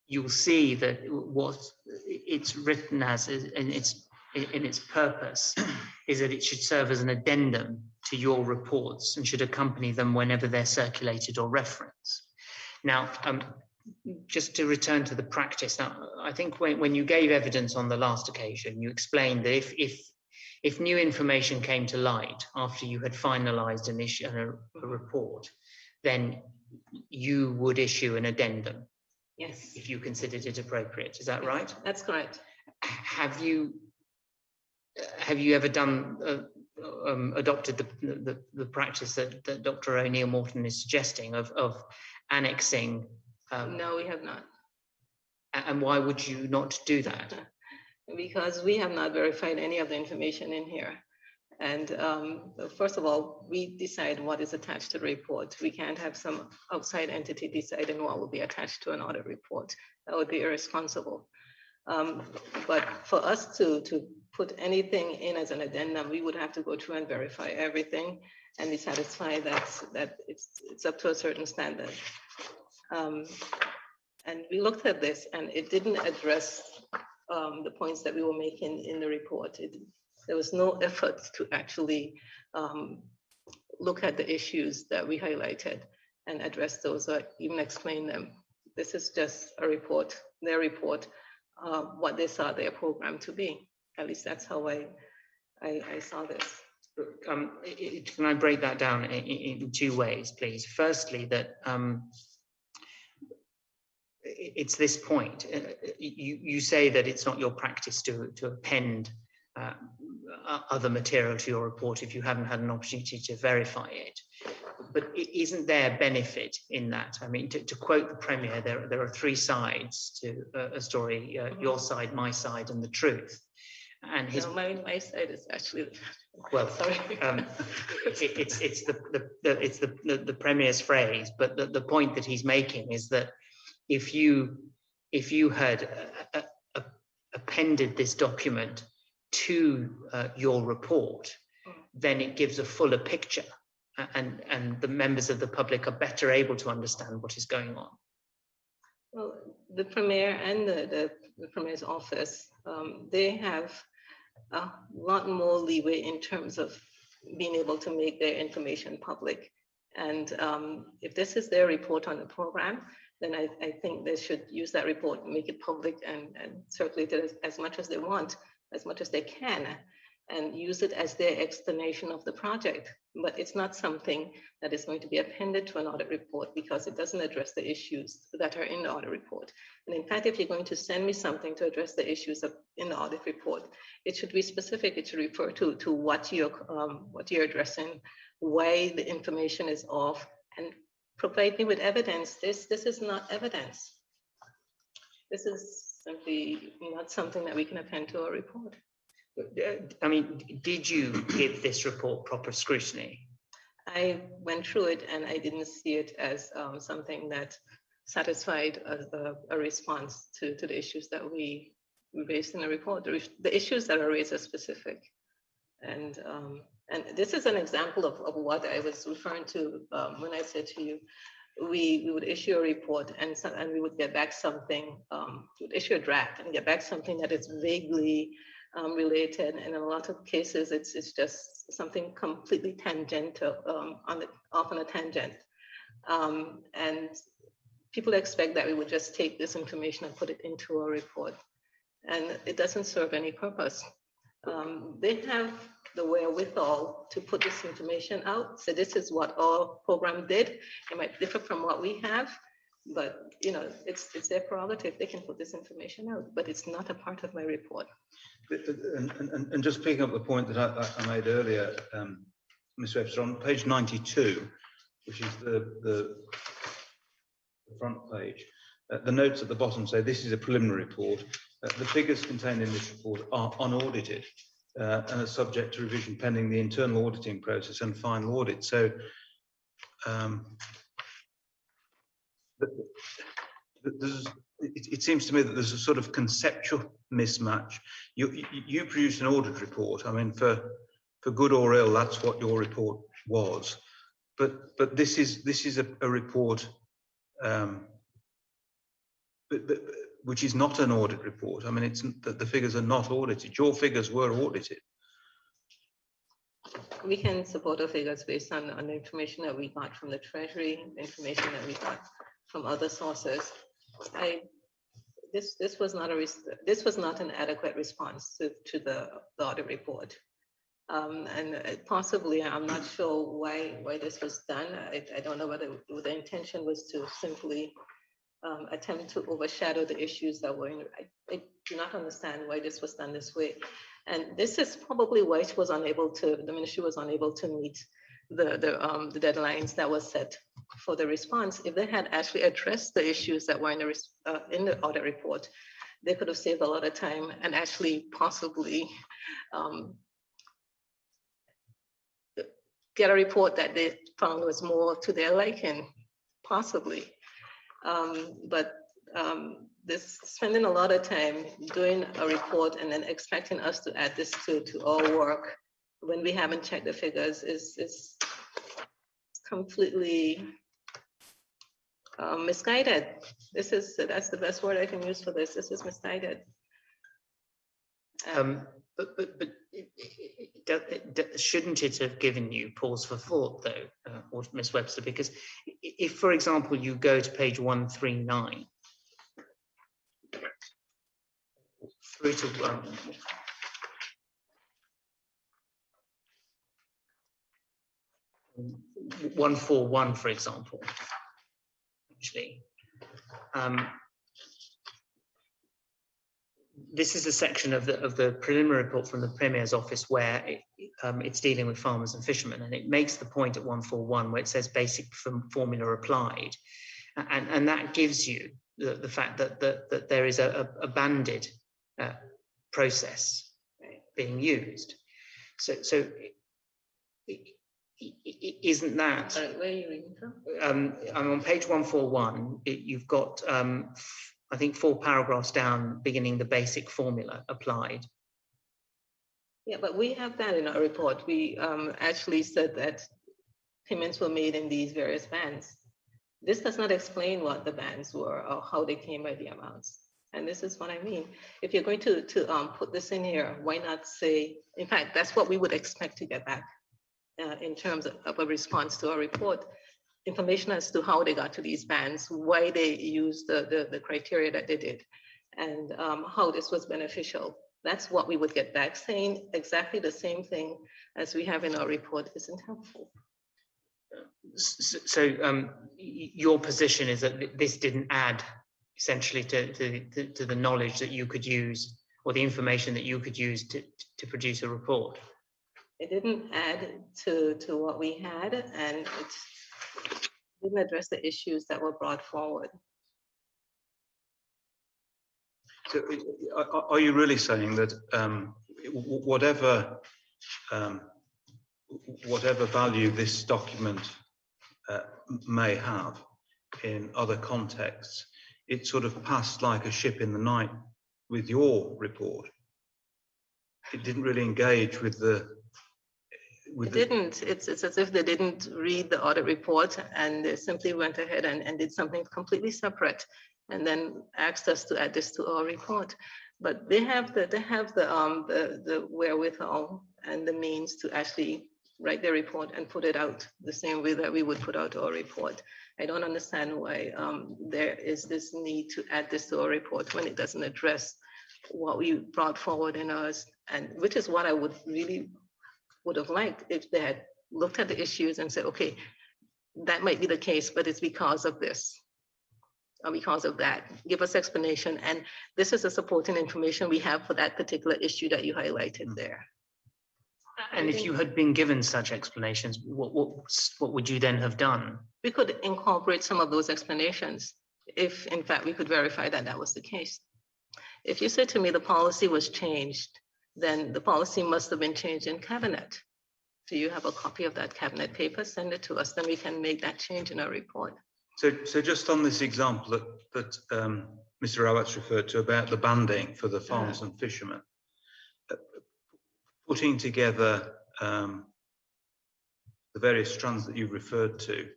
you'll see that what it's written as in its purpose is that it should serve as an addendum to your reports and should accompany them whenever they're circulated or referenced. Now, just to return to the practice, now, I think when you gave evidence on the last occasion, you explained that if new information came to light after you had finalized an issue, a report, then you would issue an addendum. Yes. If you considered it appropriate. Is that right? That's correct. Have you ever done adopted the practice that Dr. O'Neill Morton is suggesting of annexing? No, we have not. And why would you not do that? Because we have not verified any of the information in here. And first of all, we decide what is attached to the report. We can't have some outside entity deciding what will be attached to an audit report. That would be irresponsible. But for us to put anything in as an addendum, we would have to go through and verify everything and be satisfied that it's up to a certain standard. And we looked at this and it didn't address the points that we were making in the report. There was no effort to actually look at the issues that we highlighted and address those, or even explain them. This is just a report, their report, what they saw their program to be. At least that's how I saw this. Can I break that down in two ways, please? Firstly, that it's this point. You say that it's not your practice to append other material to your report if you haven't had an opportunity to verify it. But isn't there benefit in that? I mean, to quote the Premier, there are three sides to a story: your side, my side, and the truth. And his my side is actually, well, sorry, it's the Premier's phrase, but the point that he's making is that if you had appended this document to your report, then it gives a fuller picture, and the members of the public are better able to understand what is going on. Well, the Premier and the Premier's office, they have a lot more leeway in terms of being able to make their information public. And if this is their report on the program, then I think they should use that report, make it public, and circulate it as much as they want, as much as they can, and use it as their explanation of the project. But it's not something that is going to be appended to an audit report, because it doesn't address the issues that are in the audit report. And in fact, if you're going to send me something to address the issues in the audit report, it should be specific. It should refer to what you're addressing, why the information is off, and provide me with evidence. This is not evidence. This is simply not something that we can append to a report. I mean, did you give this report proper scrutiny? I went through it and I didn't see it as something that satisfied a response to the issues that we raised in the report. The issues that are raised are specific. And this is an example of what I was referring to when I said to you, we would issue a report and we would get back something, we would issue a draft and get back something that is vaguely related, and in a lot of cases it's just something completely tangential, off on a tangent, and people expect that we would just take this information and put it into a report, and it doesn't serve any purpose. They have the wherewithal to put this information out. So this is what our program did. It might differ from what we have, but you know, it's their prerogative. They can put this information out, but it's not a part of my report. And just picking up the point that I made earlier, Ms. Webster, on page 92, which is the front page, the notes at the bottom say this is a preliminary report. The figures contained in this report are unaudited and are subject to revision pending the internal auditing process and final audit. So it seems to me that there's a sort of conceptual mismatch. You produced an audit report. I mean, for good or ill, that's what your report was. But this is a report which is not an audit report. I mean, it's that the figures are not audited. Your figures were audited. We can support our figures based on the information that we got from the Treasury, information that we got from other sources. This was not an adequate response to the audit report, and possibly I'm not sure why this was done. I don't know whether the intention was to simply attempt to overshadow the issues that were in. I do not understand why this was done this way, and this is probably why the ministry was unable to meet the deadlines that was set for the response. If they had actually addressed the issues that were in the audit report, they could have saved a lot of time and actually possibly get a report that they found was more to their liking, possibly. But this spending a lot of time doing a report and then expecting us to add this to our work when we haven't checked the figures is completely misguided. That's the best word I can use for this. This is misguided. shouldn't it have given you pause for thought, though, or Ms. Webster? Because if, for example, you go to page 139 through to 141, for example, actually. This is a section of the preliminary report from the Premier's office where it's dealing with farmers and fishermen, and it makes the point at 141 where it says basic formula applied, and that gives you the fact that there is a banded process being used. So isn't that? Sorry, where are you reading from? I'm on page 141. You've got I think 4 paragraphs down, beginning the basic formula applied. Yeah, but we have that in our report. We actually said that payments were made in these various bands. This does not explain what the bands were or how they came by the amounts. And this is what I mean. If you're going to put this in here, why not say, in fact, that's what we would expect to get back in terms of a response to our report. Information as to how they got to these bands, why they used the criteria that they did, and how this was beneficial. That's what we would get back. Saying exactly the same thing as we have in our report isn't helpful. So your position is that this didn't add essentially to the knowledge that you could use, or the information that you could use to produce a report? It didn't add to what we had, and it didn't address the issues that were brought forward. So are you really saying that whatever value this document may have in other contexts, it sort of passed like a ship in the night with your report? It didn't really engage with the... Didn't. It's as if they didn't read the audit report and they simply went ahead and did something completely separate, and then asked us to add this to our report. But they have the wherewithal and the means to actually write their report and put it out the same way that we would put out our report. I don't understand why there is this need to add this to our report when it doesn't address what we brought forward in ours, and which is what I would have liked if they had looked at the issues and said, okay, that might be the case, but it's because of this or because of that. Give us explanation. And this is the supporting information we have for that particular issue that you highlighted there. And if you had been given such explanations, what would you then have done? We could incorporate some of those explanations if, in fact, we could verify that that was the case. If you said to me the policy was changed, then the policy must have been changed in cabinet. Do you have a copy of that cabinet paper? Send it to us, then we can make that change in our report. So just on this example that Mr. Rawat's referred to about the banding for the farmers and fishermen, putting together the various strands that you referred to,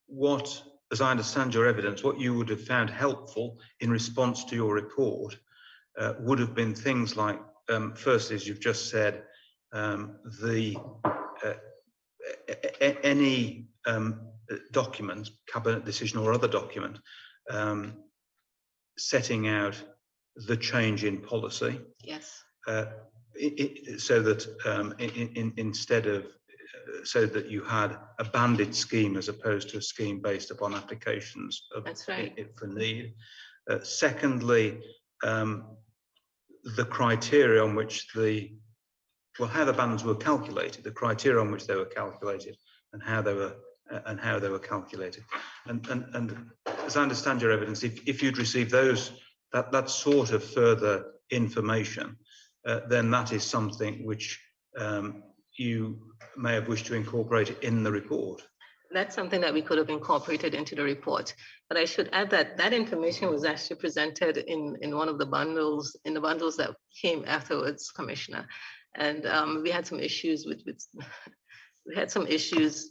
what, as I understand your evidence, what you would have found helpful in response to your report would have been things like, firstly, as you've just said, any document, cabinet decision or other document, setting out the change in policy. Yes. So that instead of, so that you had a banded scheme as opposed to a scheme based upon applications of, that's right, for need. Secondly, the criteria on which how the bands were calculated, the criteria on which they were calculated, and how they were calculated. And as I understand your evidence, if you'd received that sort of further information, then that is something which you may have wished to incorporate in the report. That's something that we could have incorporated into the report. But I should add that that information was actually presented in one of the bundles, in the bundles that came afterwards, Commissioner. And we had some issues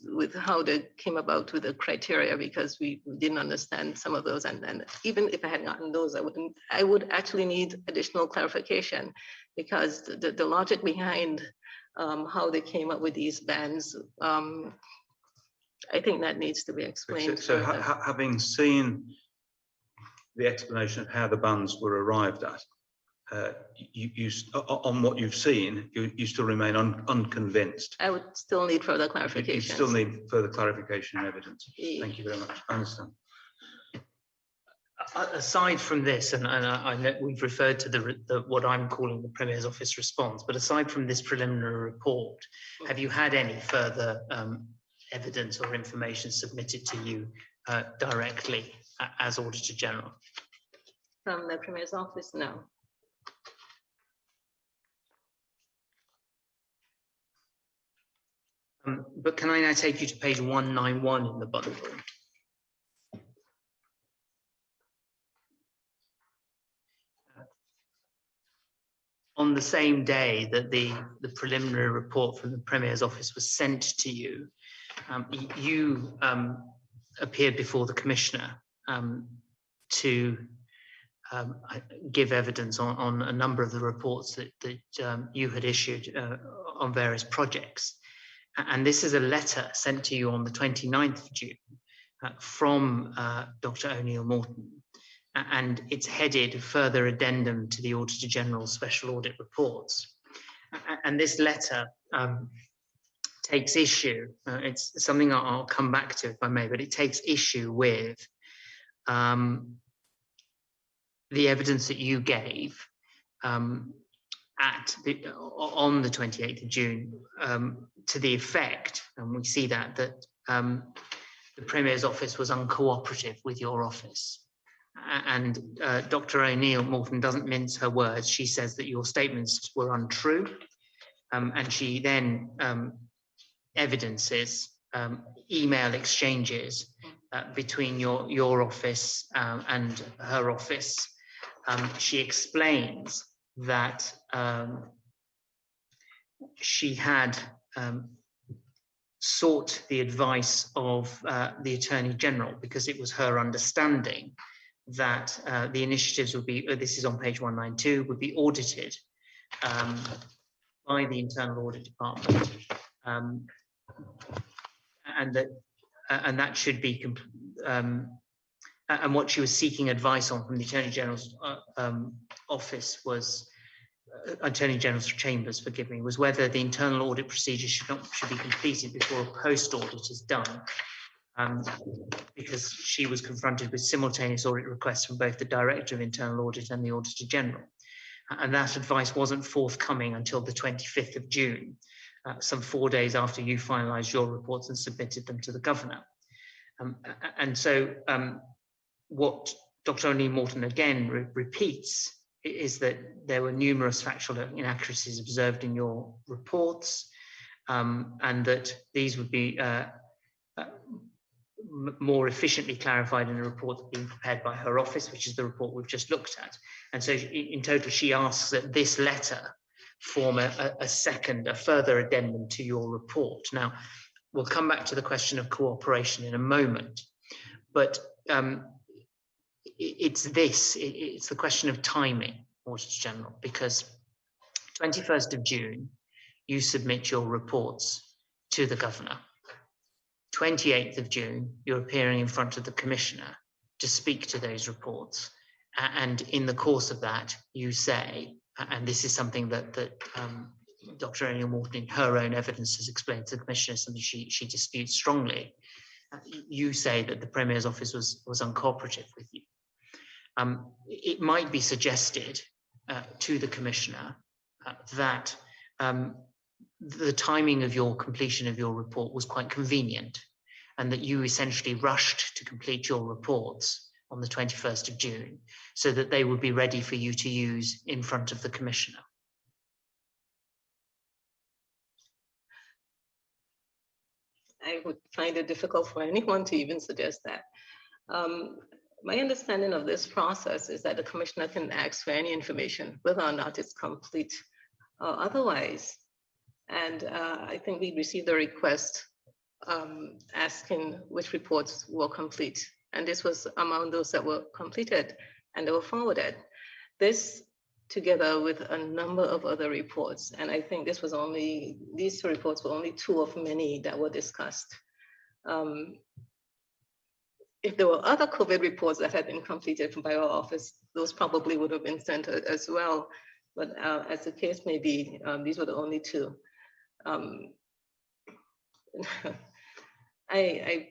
with how they came about with the criteria, because we didn't understand some of those. And even if I had gotten those, I would actually need additional clarification. because the logic behind how they came up with these bands, I think that needs to be explained. So having seen the explanation of how the bands were arrived at, on what you've seen, you still remain unconvinced. I would still need further You clarification. still need further clarification and evidence. Thank you very much. I understand. Aside from this, and I know we've referred to the what I'm calling the Premier's Office response, but aside from this preliminary report, have you had any further evidence or information submitted to you directly as Auditor General? From the Premier's Office, no. But can I now take you to page 191 in the bundle? On the same day that the preliminary report from the Premier's Office was sent to you, you appeared before the Commissioner to give evidence on a number of the reports that you had issued on various projects. And this is a letter sent to you on the 29th of June from Dr. O'Neill Morton. And it's headed Further Addendum to the Auditor General's Special Audit Reports. And this letter takes issue, it's something I'll come back to if I may, but it takes issue with the evidence that you gave on the 28th of June to the effect, and we see that the Premier's Office was uncooperative with your office. And Dr. O'Neill Morton doesn't mince her words. She says that your statements were untrue, and she then evidences email exchanges between your office and her office. She explains that she had sought the advice of the Attorney General because it was her understanding that the initiatives would be, this is on page 192, would be audited by the Internal Audit Department, and that should be, and what she was seeking advice on from the Attorney General's office was, Attorney General's chambers, forgive me, was whether the internal audit procedure should be completed before a post-audit is done. Because she was confronted with simultaneous audit requests from both the Director of Internal Audit and the Auditor General. And that advice wasn't forthcoming until the 25th of June, some 4 days after you finalised your reports and submitted them to the Governor. And so what Dr. O'Neill Morton again repeats is that there were numerous factual inaccuracies observed in your reports, and that these would be more efficiently clarified in a report being prepared by her office, which is the report we've just looked at. And so in total, she asks that this letter form a further addendum to your report. Now, we'll come back to the question of cooperation in a moment, but it's the question of timing, Auditor General, because 21st of June, you submit your reports to the Governor. 28th of June, you're appearing in front of the Commissioner to speak to those reports. And in the course of that, you say, and this is something that Dr. O'Neill Morton in her own evidence has explained to the Commissioner, something she disputes strongly. You say that the Premier's Office was uncooperative with you. It might be suggested to the Commissioner that the timing of your completion of your report was quite convenient, and that you essentially rushed to complete your reports on the 21st of June so that they would be ready for you to use in front of the Commissioner. I would find it difficult for anyone to even suggest that. My understanding of this process is that the Commissioner can ask for any information, whether or not it's complete or otherwise. And I think we received a request asking which reports were complete. And this was among those that were completed and they were forwarded. This together with a number of other reports. And I think these two reports were only two of many that were discussed. If there were other COVID reports that had been completed by our office, those probably would have been sent as well. But as the case may be, these were the only two. I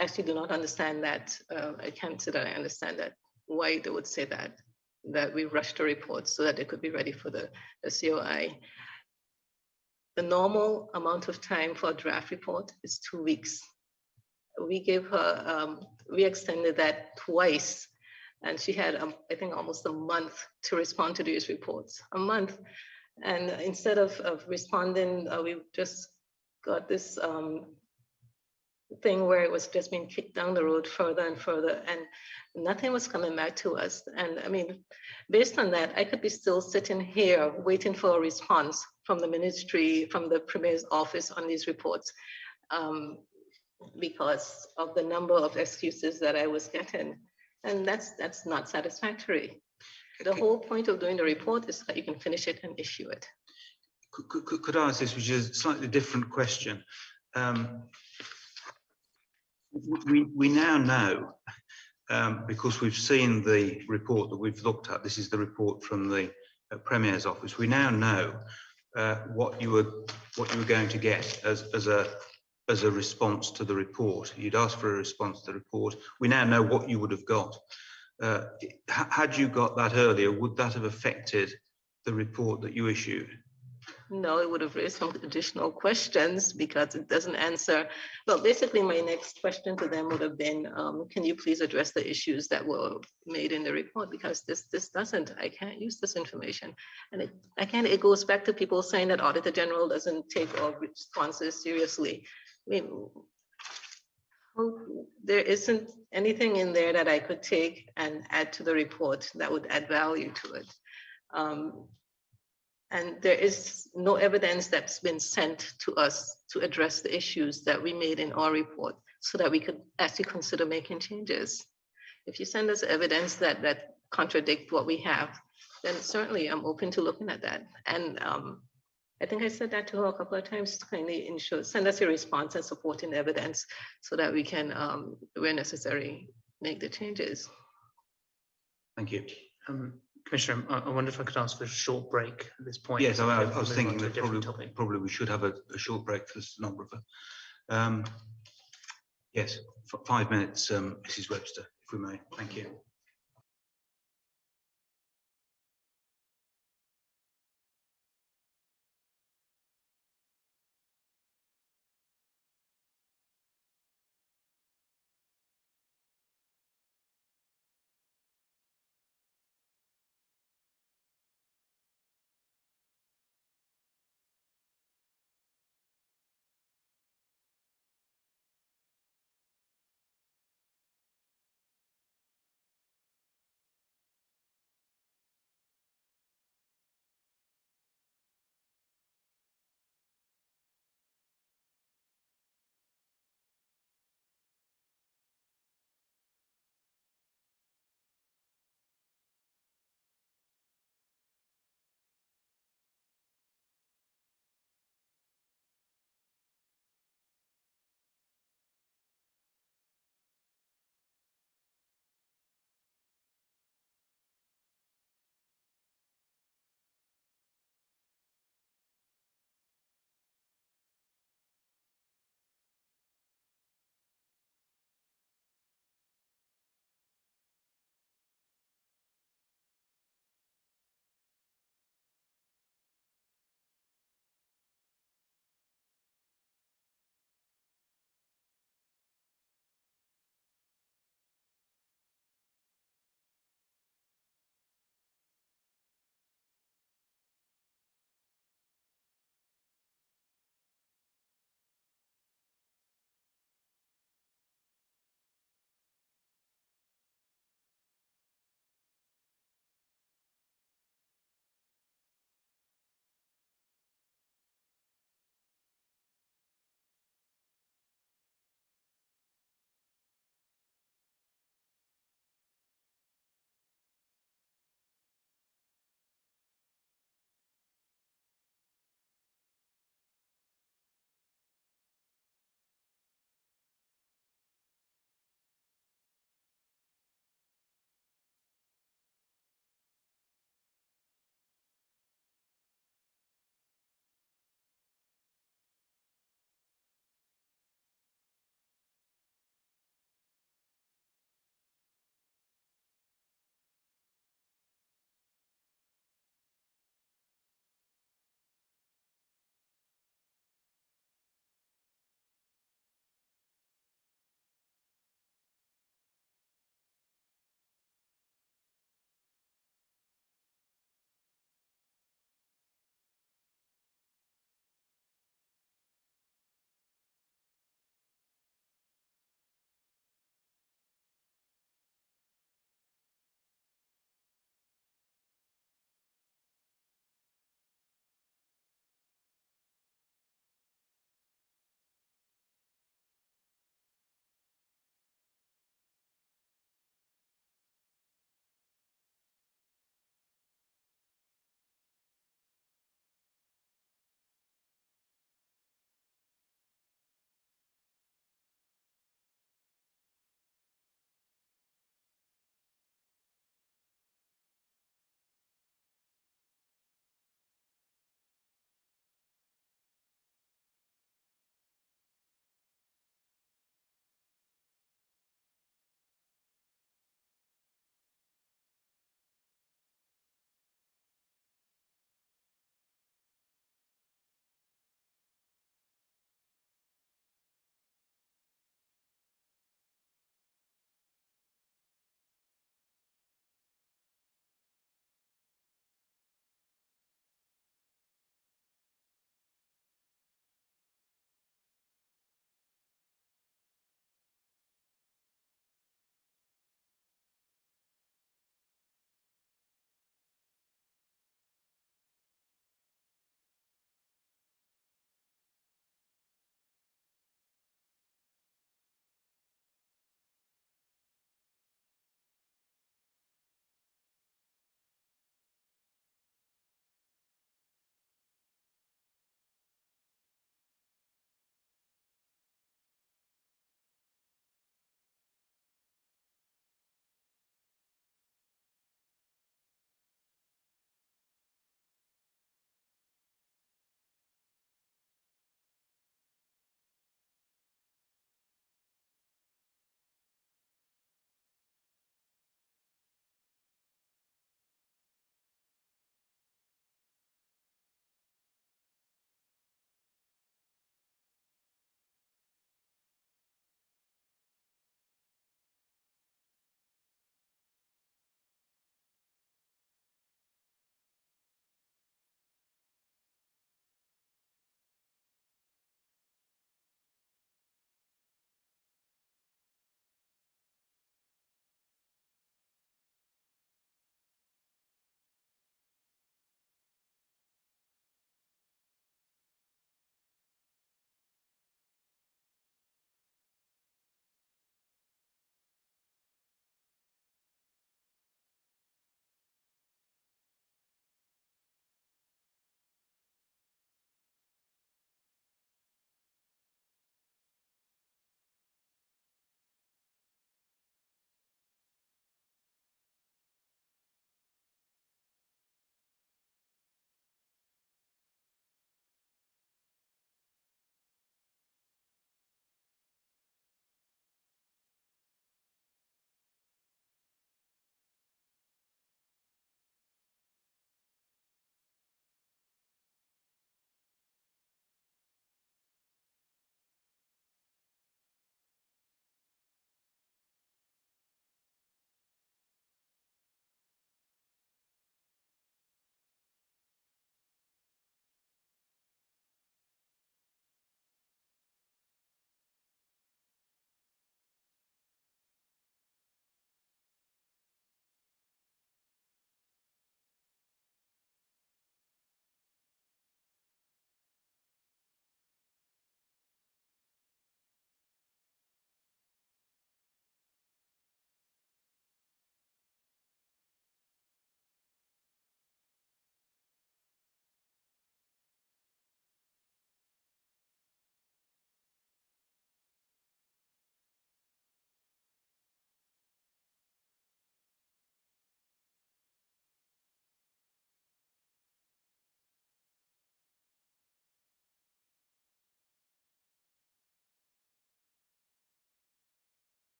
actually do not understand that. I can't say that I understand that, why they would say that we rushed the reports so that they could be ready for the COI. The normal amount of time for a draft report is 2 weeks. We gave her, we extended that twice, and she had, I think, almost a month to respond to these reports, a month. And instead of responding, we just got this thing where it was just being kicked down the road further and further, and nothing was coming back to us. And I mean, based on that, I could be still sitting here waiting for a response from the ministry, from the Premier's office on these reports, because of the number of excuses that I was getting. And that's not satisfactory. The whole point of doing the report is that you can finish it and issue it. Could I ask this, which is a slightly different question? We now know, because we've seen the report that we've looked at, this is the report from the Premier's office, we now know what you were going to get as a response to the report. You'd asked for a response to the report. We now know what you would have got. Had you got that earlier, would that have affected the report that you issued? No, it would have raised some additional questions because it doesn't answer. Well, basically, my next question to them would have been, can you please address the issues that were made in the report? Because this doesn't, I can't use this information. And it goes back to people saying that Auditor General doesn't take our responses seriously. I mean, there isn't anything in there that I could take and add to the report that would add value to it. And there is no evidence that's been sent to us to address the issues that we made in our report so that we could actually consider making changes. If you send us evidence that contradict what we have, then certainly I'm open to looking at that. And I think I said that to her a couple of times, to kindly send us a response and supporting evidence so that we can, where necessary, make the changes. Thank you. Commissioner, I wonder if I could ask for a short break at this point. Yes, I was Move thinking on to a that different probably we should have a short break for the stenographer. Yes, 5 minutes, Mrs. Webster, if we may. Thank you.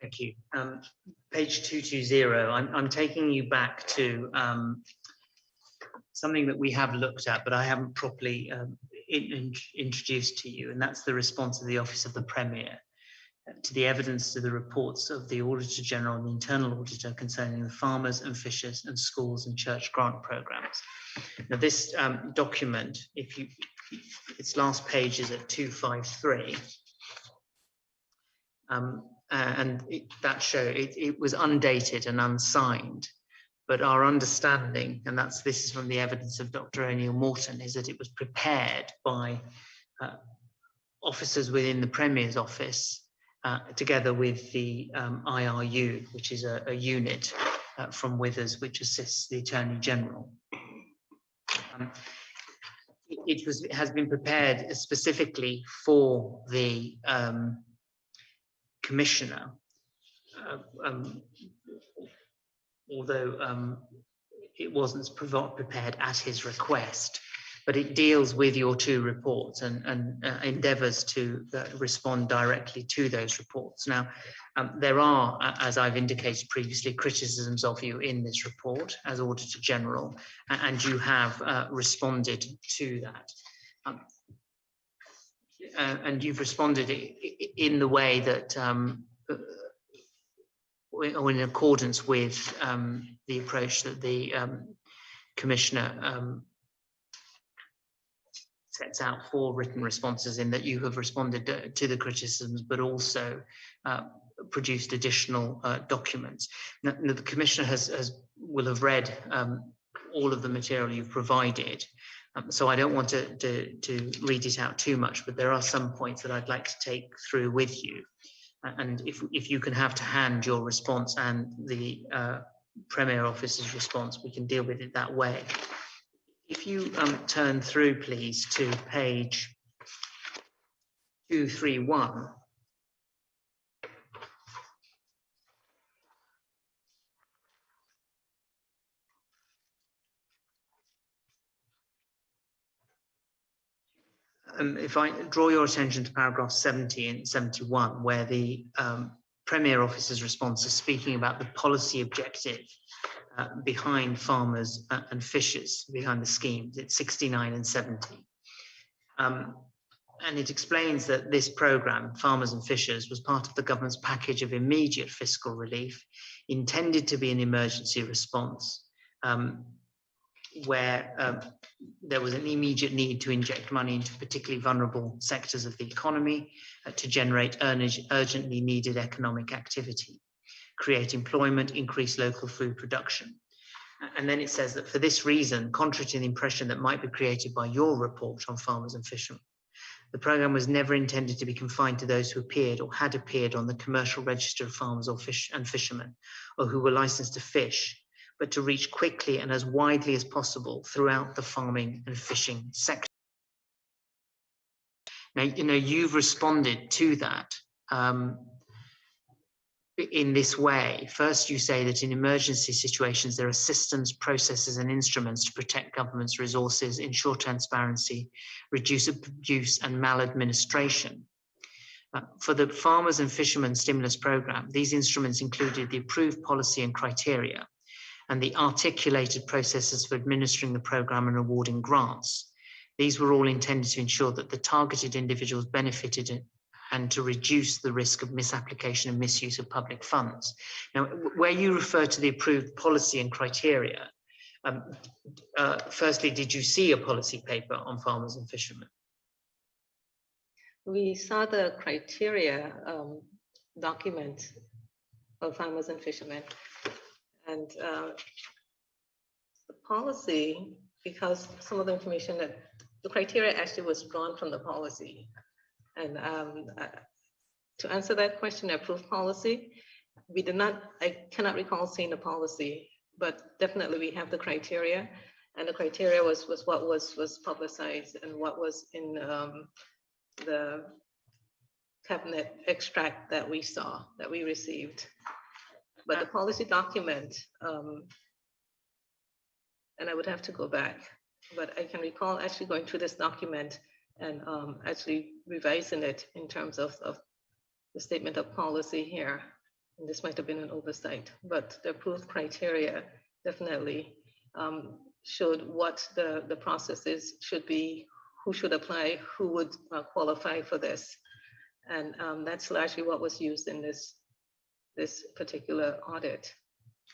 Thank you. Page 220, I'm taking you back to something that we have looked at, but I haven't properly introduced to you, and that's the response of the Office of the Premier to the evidence to the reports of the Auditor General and the Internal Auditor concerning the farmers and fishers and schools and church grant programs. Now this document, its last page is at 253, and it was undated and unsigned, but our understanding, and this is from the evidence of Dr. O'Neill Morton, is that it was prepared by officers within the Premier's office together with the IRU, which is a unit from Withers, which assists the Attorney General. It has been prepared specifically for the Commissioner, although it wasn't prepared at his request, but it deals with your two reports and endeavours to respond directly to those reports. Now, there are, as I've indicated previously, criticisms of you in this report as Auditor General, and you have responded to that. And you've responded in the way that, or in accordance with the approach that the Commissioner sets out for written responses, in that you have responded to the criticisms, but also produced additional documents. Now, the Commissioner will have read all of the material you've provided, so I don't want to read it out too much, but there are some points that I'd like to take through with you. And if you can have to hand your response and the Premier Office's response, we can deal with it that way. If you turn through, please, to page 231. If I draw your attention to paragraph 70 and 71, where the Premier Office's response is speaking about the policy objective behind farmers and fishers, behind the schemes, it's 69 and 70. And it explains that this programme, Farmers and Fishers, was part of the government's package of immediate fiscal relief, intended to be an emergency response, where there was an immediate need to inject money into particularly vulnerable sectors of the economy to generate urgently needed economic activity, create employment, increase local food production. And then it says that for this reason, contrary to the impression that might be created by your report on farmers and fishermen, the programme was never intended to be confined to those who appeared or had appeared on the commercial register of farmers or fishermen, or who were licensed to fish, but to reach quickly and as widely as possible throughout the farming and fishing sector. Now, you've responded to that in this way. First, you say that in emergency situations, there are systems, processes, and instruments to protect government's resources, ensure transparency, reduce abuse and maladministration. For the Farmers and Fishermen Stimulus Programme, these instruments included the approved policy and criteria, and the articulated processes for administering the programme and awarding grants. These were all intended to ensure that the targeted individuals benefited and to reduce the risk of misapplication and misuse of public funds. Now, where you refer to the approved policy and criteria, firstly, did you see a policy paper on farmers and fishermen? We saw the criteria document of farmers and fishermen. And the policy, because some of the information that the criteria actually was drawn from the policy. And to answer that question, approved policy, we did not, I cannot recall seeing the policy, but definitely we have the criteria. And the criteria was what was publicized and what was in the cabinet extract that we saw, that we received. But the policy document, and I would have to go back, but I can recall actually going through this document and actually revising it in terms of the statement of policy here. this might have been an oversight, but the approved criteria definitely showed what the process is, should be, who should apply, who would qualify for this. And that's largely what was used in this particular audit.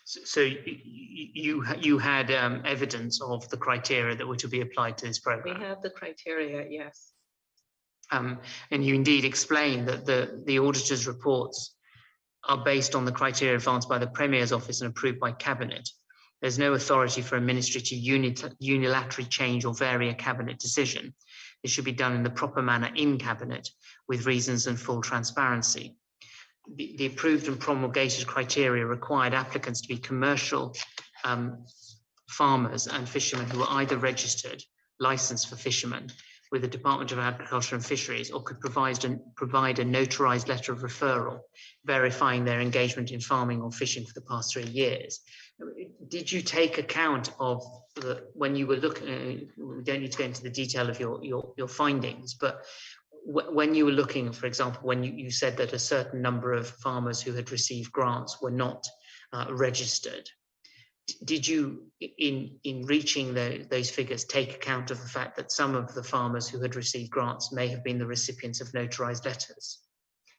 So you had evidence of the criteria that were to be applied to this program? We have the criteria, yes. And you indeed explained that the auditor's reports are based on the criteria advanced by the Premier's office and approved by Cabinet. There's no authority for a ministry to unilaterally change or vary a Cabinet decision. It should be done in the proper manner in Cabinet with reasons and full transparency. The approved and promulgated criteria required applicants to be commercial farmers and fishermen who are either registered, licensed for fishermen with the Department of Agriculture and Fisheries, or could provide a notarized letter of referral verifying their engagement in farming or fishing for the past 3 years. Did you take account of when you were looking, we don't need to go into the detail of your findings, but when you were looking, for example, when you said that a certain number of farmers who had received grants were not registered, did you, in reaching those figures, take account of the fact that some of the farmers who had received grants may have been the recipients of notarized letters?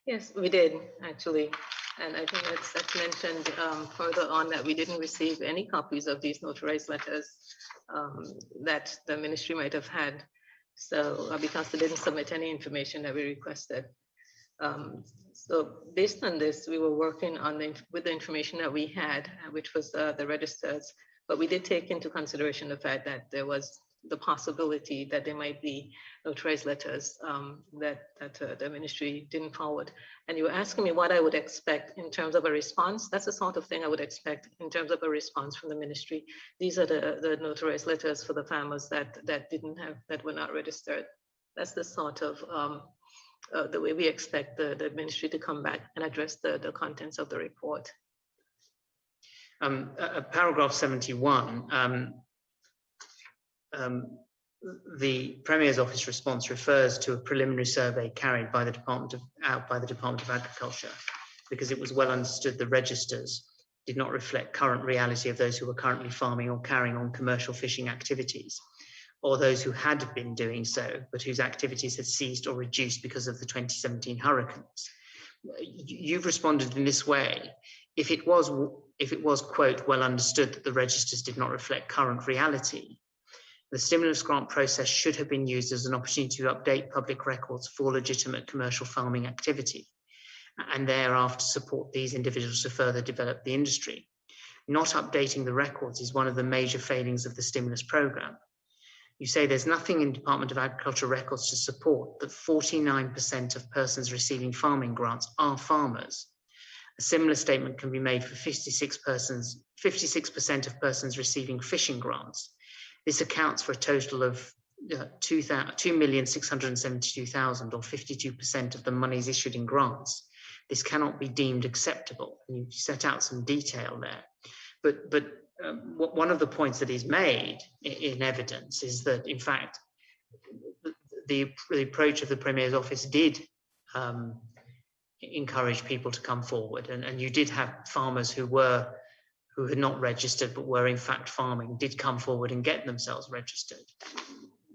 Yes, we did, actually. And I think that's mentioned further on, that we didn't receive any copies of these notarized letters that the ministry might have had. So because they didn't submit any information that we requested. So based on this, we were working on with the information that we had, which was the registers, but we did take into consideration the fact that there was the possibility that there might be notarized letters that the ministry didn't forward. And you were asking me what I would expect in terms of a response. That's the sort of thing I would expect in terms of a response from the ministry. These are the notarized letters for the farmers that were not registered. That's the sort of the way we expect the ministry to come back and address the contents of the report. Paragraph 71, the Premier's office response refers to a preliminary survey carried by the Department of Agriculture, because it was well understood the registers did not reflect current reality of those who were currently farming or carrying on commercial fishing activities, or those who had been doing so, but whose activities had ceased or reduced because of the 2017 hurricanes. You've responded in this way. If it was, quote, well understood that the registers did not reflect current reality, the stimulus grant process should have been used as an opportunity to update public records for legitimate commercial farming activity, and thereafter support these individuals to further develop the industry. Not updating the records is one of the major failings of the stimulus program. You say there's nothing in Department of Agriculture records to support that 49% of persons receiving farming grants are farmers. A similar statement can be made for 56% of persons receiving fishing grants. This accounts for a total of 2,672,000, or 52% of the monies issued in grants. This cannot be deemed acceptable. And you set out some detail there. But one of the points that is made in evidence is that, in fact, the approach of the Premier's office did encourage people to come forward, and you did have farmers who had not registered but were in fact farming, did come forward and get themselves registered.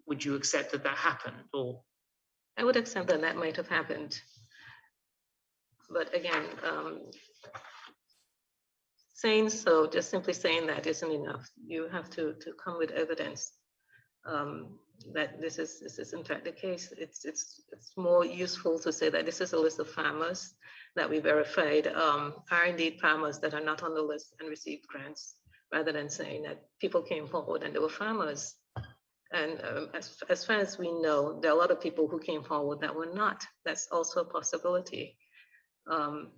Would you accept that happened? Or I would accept that might have happened. But again, saying so, just simply saying that isn't enough. You have to come with evidence that this is in fact the case. It's more useful to say that this is a list of farmers that we verified are indeed farmers that are not on the list and received grants, rather than saying that people came forward and they were farmers. And as far as we know, there are a lot of people who came forward that were not. That's also a possibility. And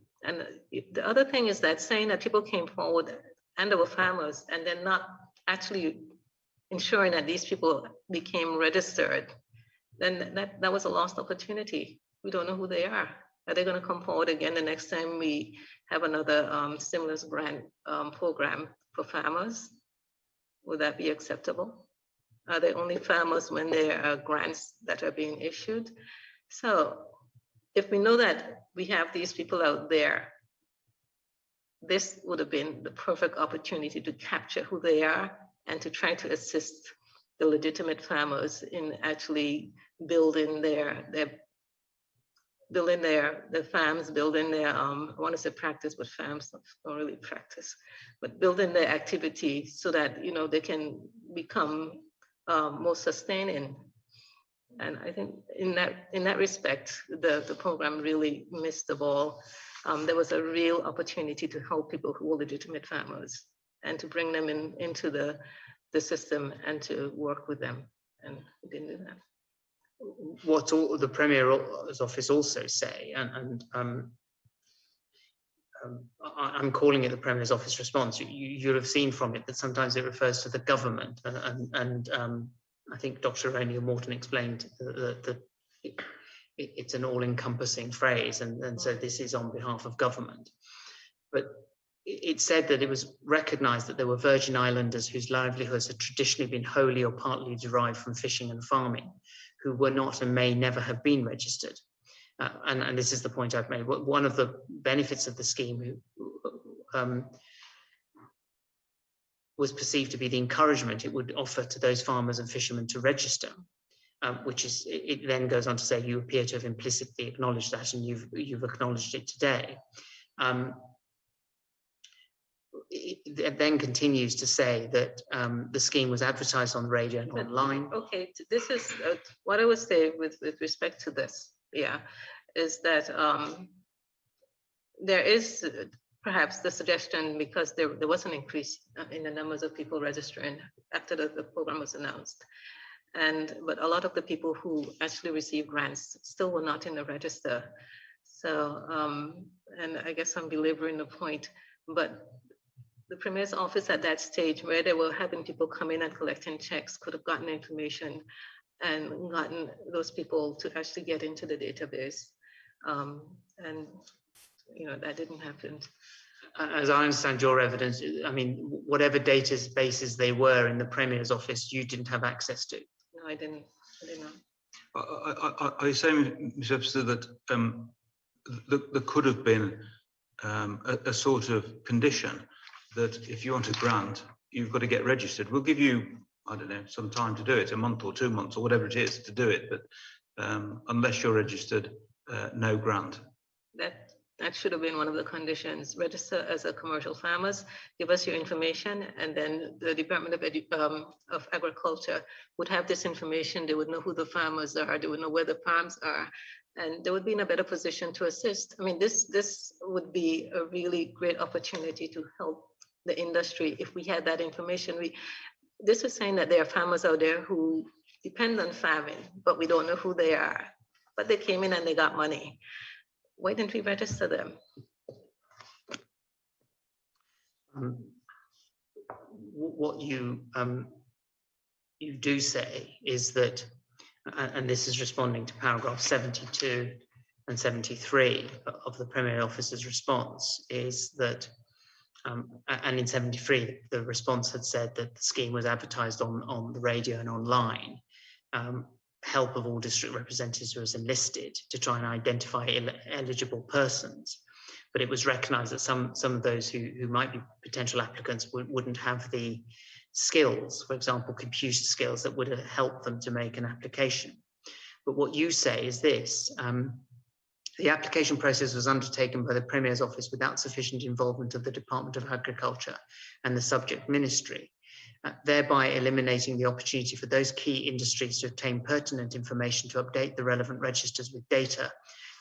the other thing is that saying that people came forward and they were farmers and then not actually ensuring that these people became registered, then that was a lost opportunity. We don't know who they are. Are they going to come forward again the next time we have another stimulus grant program for farmers? Would that be acceptable? Are they only farmers when there are grants that are being issued? So if we know that we have these people out there this would have been the perfect opportunity to capture who they are and to try to assist the legitimate farmers in actually building their farms, building their, I want to say practice, but farms don't really practice, but building their activity so that, you know, they can become more sustaining. And I think in that respect, the program really missed the ball. There was a real opportunity to help people who were legitimate farmers and to bring them into the system and to work with them. And we didn't do that. What all the Premier's office also say, and I'm calling it the Premier's office response. You'll have seen from it that sometimes it refers to the government, and I think Dr. O'Neill Morton explained that it's an all-encompassing phrase, and so this is on behalf of government. But it said that it was recognised that there were Virgin Islanders whose livelihoods had traditionally been wholly or partly derived from fishing and farming, who were not and may never have been registered. And this is the point I've made. One of the benefits of the scheme was perceived to be the encouragement it would offer to those farmers and fishermen to register, which is, it then goes on to say, you appear to have implicitly acknowledged that, and you've acknowledged it today. It then continues to say that the scheme was advertised on the radio and online. Okay, this is what I would say with respect to this, is that there is perhaps the suggestion, because there was an increase in the numbers of people registering after the program was announced. But a lot of the people who actually received grants still were not in the register. So, and I guess I'm belaboring the point, but the Premier's office at that stage, where they were having people come in and collecting checks, could have gotten information and gotten those people to actually get into the database. And you know, that didn't happen. As I understand your evidence, I mean, whatever databases they were in the Premier's office, you didn't have access to. No, I didn't Are you saying, Ms. Webster, that there could have been a sort of condition that if you want a grant, you've got to get registered? We'll give you, I don't know, some time to do it, a month or 2 months or whatever it is to do it, but unless you're registered, no grant. That should have been one of the conditions. Register as a commercial farmers, give us your information, and then the Department of Agriculture would have this information. They would know who the farmers are, they would know where the farms are, and they would be in a better position to assist. I mean, this would be a really great opportunity to help the industry if we had that information. This is saying that there are farmers out there who depend on farming, but we don't know who they are. But they came in and they got money. Why didn't we register them? What you do say is that, and this is responding to paragraph 72 and 73 of the Premier Office's response, is that, and in 73, the response had said that the scheme was advertised on the radio and online. Help of all district representatives was enlisted to try and identify eligible persons, but it was recognised that some of those who might be potential applicants wouldn't have the skills, for example, computer skills that would help them to make an application. But what you say is this: the application process was undertaken by the Premier's office without sufficient involvement of the Department of Agriculture and the subject ministry, thereby eliminating the opportunity for those key industries to obtain pertinent information to update the relevant registers with data,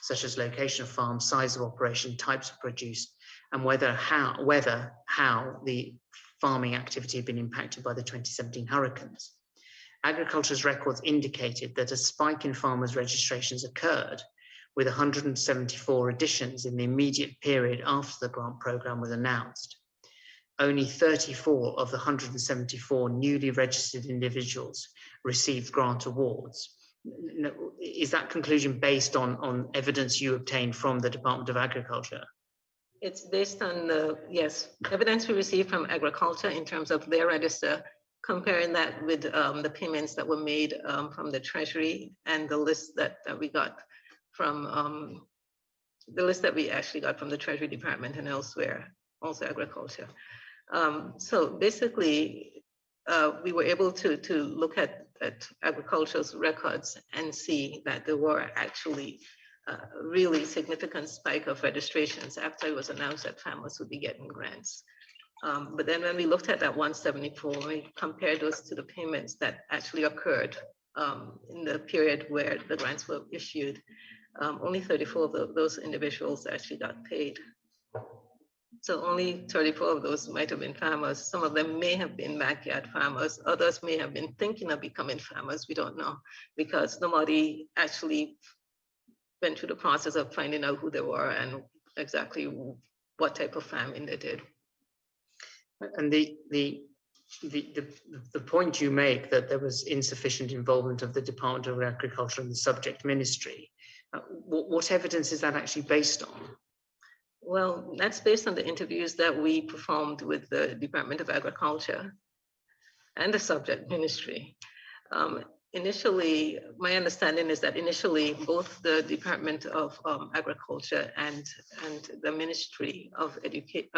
such as location of farm, size of operation, types of produce, and how the farming activity had been impacted by the 2017 hurricanes. Agriculture's records indicated that a spike in farmers' registrations occurred, with 174 additions in the immediate period after the grant programme was announced. Only 34 of the 174 newly registered individuals received grant awards. Is that conclusion based on evidence you obtained from the Department of Agriculture? It's based on evidence we received from Agriculture in terms of their register, comparing that with the payments that were made from the Treasury and the list that we got from the list that we actually got from the Treasury Department and elsewhere. also agriculture. So basically, we were able to look at agriculture's records and see that there were actually really significant spike of registrations after it was announced that farmers would be getting grants. But then when we looked at that 174, we compared those to the payments that actually occurred in the period where the grants were issued, only 34 of those individuals actually got paid. So only 34 of those might have been farmers. Some of them may have been backyard farmers. Others may have been thinking of becoming farmers. We don't know, because nobody actually went through the process of finding out who they were and exactly what type of farming they did. And the point you make that there was insufficient involvement of the Department of Agriculture and the subject ministry, what evidence is that actually based on? Well, that's based on the interviews that we performed with the Department of Agriculture and the subject ministry. Initially, my understanding is that initially both the Department of Agriculture and the Ministry of Education,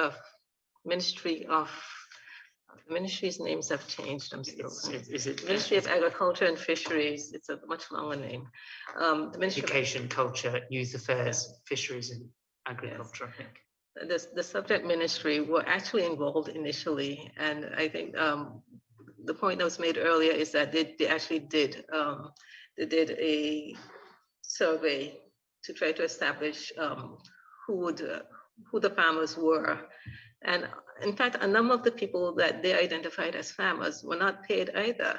Ministry's names have changed. I'm still. Is it Ministry of Agriculture and Fisheries? It's a much longer name. The Ministry Education, Culture, Youth Affairs, Fisheries, and Agriculture, I think. The subject ministry were actually involved initially, and I think the point that was made earlier is that they actually did a survey to try to establish who the farmers were, and in fact, a number of the people that they identified as farmers were not paid either.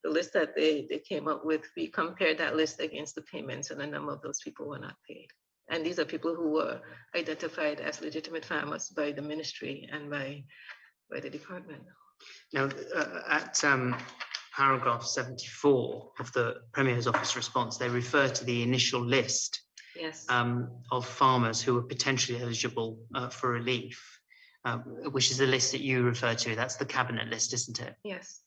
The list that they came up with, we compared that list against the payments, and a number of those people were not paid. And these are people who were identified as legitimate farmers by the ministry and by the department. Now, at paragraph 74 of the Premier's office response, they refer to the initial list. Yes. Of farmers who were potentially eligible for relief, which is the list that you refer to. That's the cabinet list, isn't it? Yes.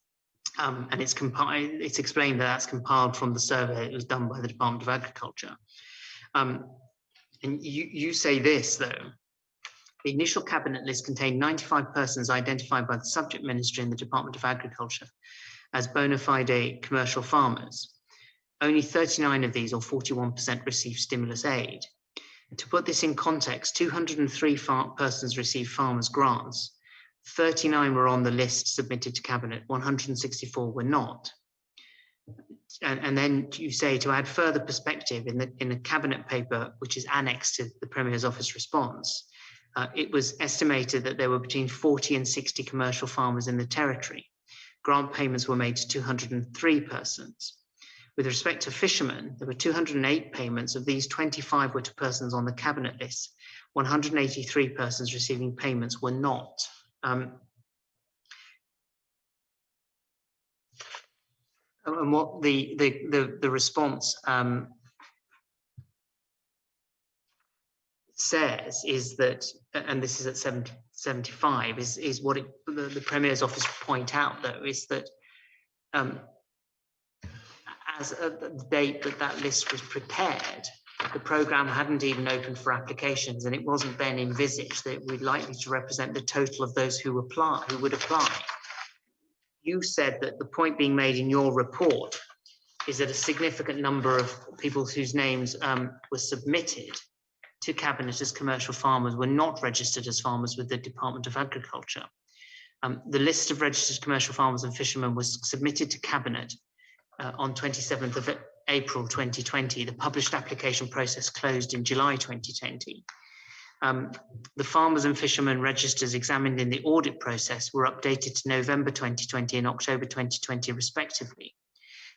And it's explained that that's compiled from the survey that was done by the Department of Agriculture. And you say this, though: the initial cabinet list contained 95 persons identified by the subject ministry in the Department of Agriculture as bona fide commercial farmers. Only 39 of these, or 41%, received stimulus aid. And to put this in context, 203 persons received farmers' grants. 39 were on the list submitted to Cabinet, 164 were not. And then you say, to add further perspective, in the Cabinet paper, which is annexed to the Premier's office response, it was estimated that there were between 40 and 60 commercial farmers in the territory. Grant payments were made to 203 persons. With respect to fishermen, there were 208 payments. Of these, 25 were to persons on the cabinet list. 183 persons receiving payments were not. And what the response says is that, and this is at 75, is what the Premier's office point out, though, is that as of the date that list was prepared, the programme hadn't even opened for applications, and it wasn't then envisaged that it would likely to represent the total of those who would apply. You said that the point being made in your report is that a significant number of people whose names were submitted to Cabinet as commercial farmers were not registered as farmers with the Department of Agriculture. The list of registered commercial farmers and fishermen was submitted to Cabinet on 27th of April 2020. The published application process closed in July 2020. The farmers and fishermen registers examined in the audit process were updated to November 2020 and October 2020 respectively.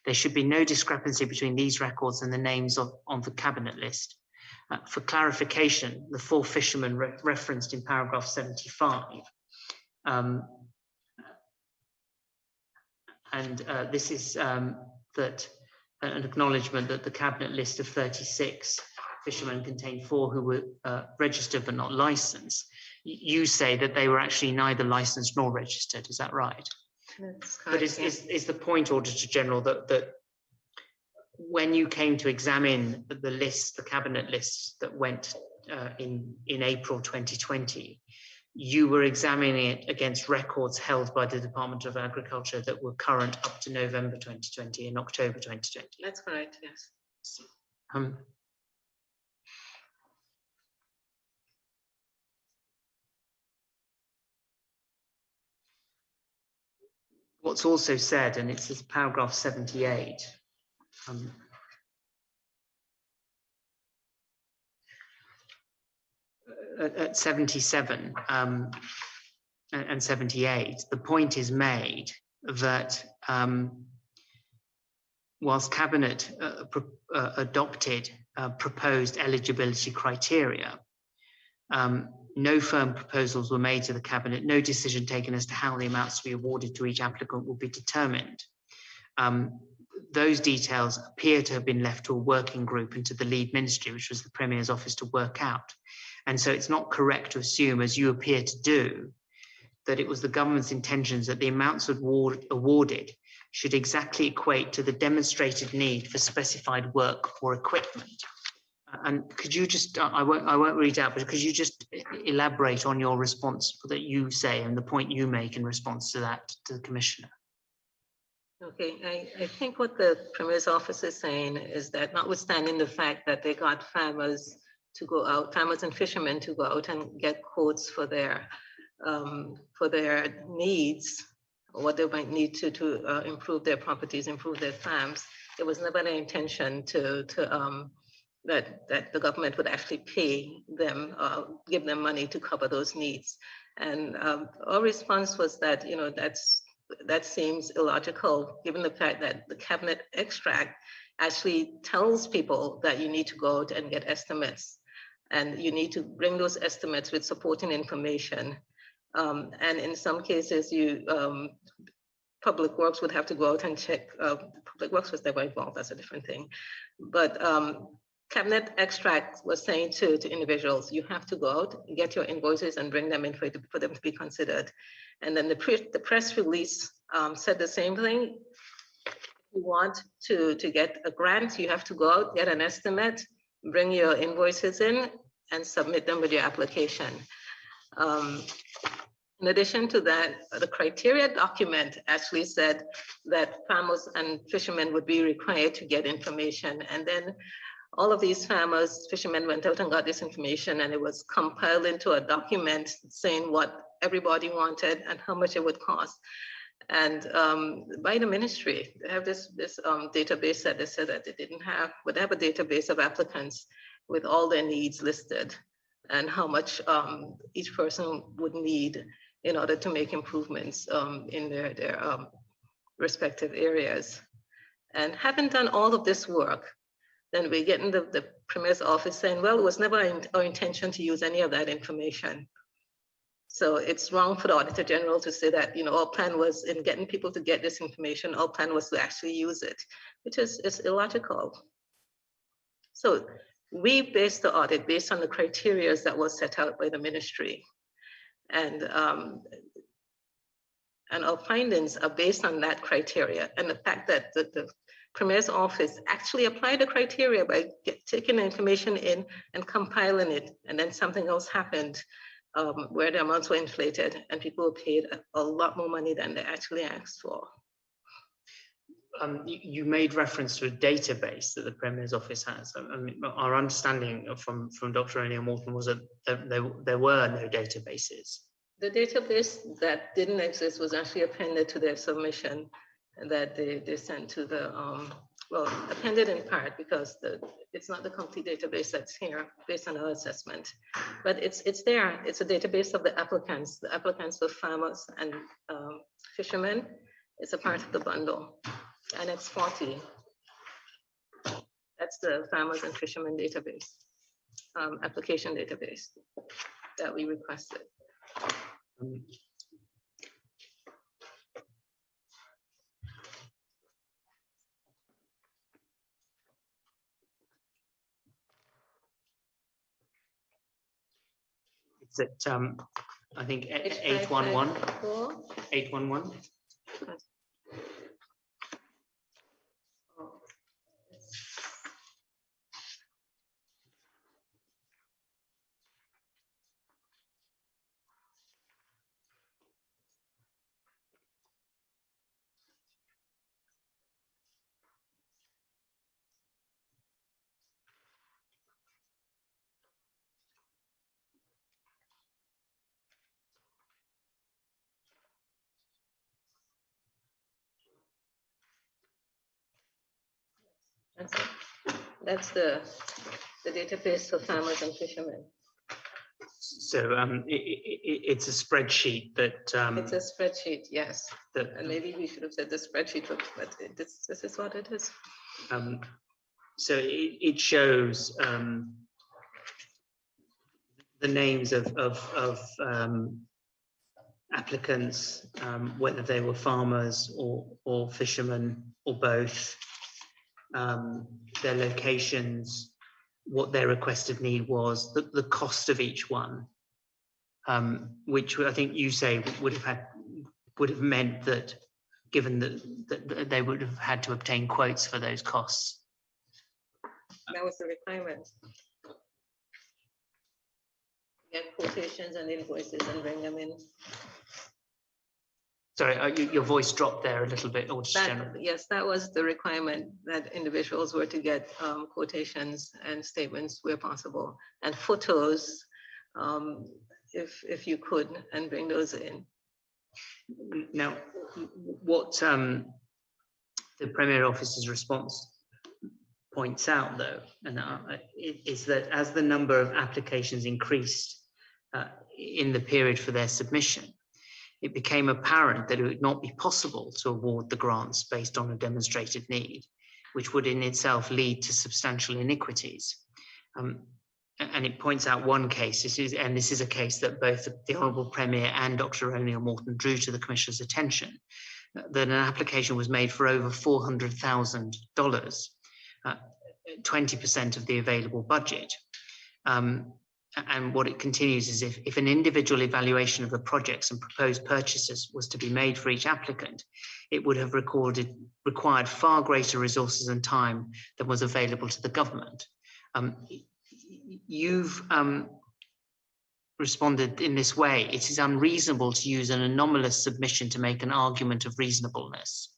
There should be no discrepancy between these records and the names on the Cabinet list. For clarification, the 4 fishermen referenced in paragraph 75, this is that an acknowledgement that the Cabinet list of 36 fishermen contained 4 who were registered but not licensed. You say that they were actually neither licensed nor registered, is that right? That's correct. But is the point, Auditor General, that when you came to examine the list, the Cabinet lists that went in April 2020, you were examining it against records held by the Department of Agriculture that were current up to November 2020 and October 2020. That's correct, yes. What's also said, and it's this paragraph 78, at 77 and 78, the point is made that whilst Cabinet adopted proposed eligibility criteria, no firm proposals were made to the Cabinet, no decision taken as to how the amounts to be awarded to each applicant will be determined. Those details appear to have been left to a working group and to the lead ministry, which was the Premier's office, to work out. And so it's not correct to assume, as you appear to do, that it was the government's intentions that the amounts awarded should exactly equate to the demonstrated need for specified work or equipment. And could you just, I won't read out, but could you just elaborate on your response that you say and the point you make in response to that to the Commissioner? Okay, I think what the Premier's office is saying is that notwithstanding the fact that they got farmers to go out, farmers and fishermen to go out and get quotes for their needs, or what they might need to improve their properties, improve their farms, it was never their intention that the government would actually pay them, give them money to cover those needs. And our response was that, you know, that seems illogical, given the fact that the Cabinet extract actually tells people that you need to go out and get estimates, and you need to bring those estimates with supporting information. And in some cases, Public Works would have to go out and check. Public Works was never involved, that's a different thing. But Cabinet extract was saying to individuals, you have to go out, get your invoices and bring them in for them to be considered. And then the press release said the same thing. If you want to get a grant, you have to go out, get an estimate, bring your invoices in and submit them with your application. In addition to that, the criteria document actually said that farmers and fishermen would be required to get information. And then all of these farmers, fishermen went out and got this information, and it was compiled into a document saying what everybody wanted and how much it would cost. And by the ministry, they have this database that they said that they didn't have, but they have a database of applicants with all their needs listed and how much each person would need in order to make improvements in their respective areas. And having done all of this work, then we get in the Premier's office saying, well, it was never our intention to use any of that information. So it's wrong for the Auditor General to say that, you know, our plan was in getting people to get this information, our plan was to actually use it, which is illogical. So we based the audit based on the criteria that was set out by the ministry. And our findings are based on that criteria and the fact that the Premier's office actually applied the criteria by taking the information in and compiling it, and then something else happened where the amounts were inflated and people were paid a lot more money than they actually asked for. You made reference to a database that the Premier's office has. I mean, our understanding from Dr. O'Neill Morton was that there were no databases. The database that didn't exist was actually appended to their submission that they sent to the, well, appended in part because it's not the complete database that's here based on our assessment, but it's there. It's a database of the applicants for farmers and fishermen. It's a part of the bundle, and it's 40. That's the farmers and fishermen database, application database that we requested. It's at, I think, 811. 811. That's it. That's the database for farmers and fishermen. So it's a spreadsheet that It's a spreadsheet, yes. that And maybe we should have said the spreadsheet, but this is what it is. so it shows the names of applicants, whether they were farmers or fishermen or both, their locations, what their requested need was, the cost of each one, which I think you say would have meant that, given that they would have had to obtain quotes for those costs. That was the requirement. Get quotations and invoices and bring them in. Sorry, your voice dropped there a little bit. Auditor General. Yes, that was the requirement, that individuals were to get quotations and statements where possible, and photos, if you could, and bring those in. Now, what the Premier Office's response points out, though, and is that as the number of applications increased in the period for their submission, it became apparent that it would not be possible to award the grants based on a demonstrated need, which would in itself lead to substantial iniquities. And it points out one case, this is a case that both the Honourable Premier and Dr. O'Neill Morton drew to the Commissioner's attention, that an application was made for over $400,000, 20% of the available budget. And what it continues is if an individual evaluation of the projects and proposed purchases was to be made for each applicant, it would have required far greater resources and time than was available to the government. You've responded in this way: it is unreasonable to use an anomalous submission to make an argument of reasonableness.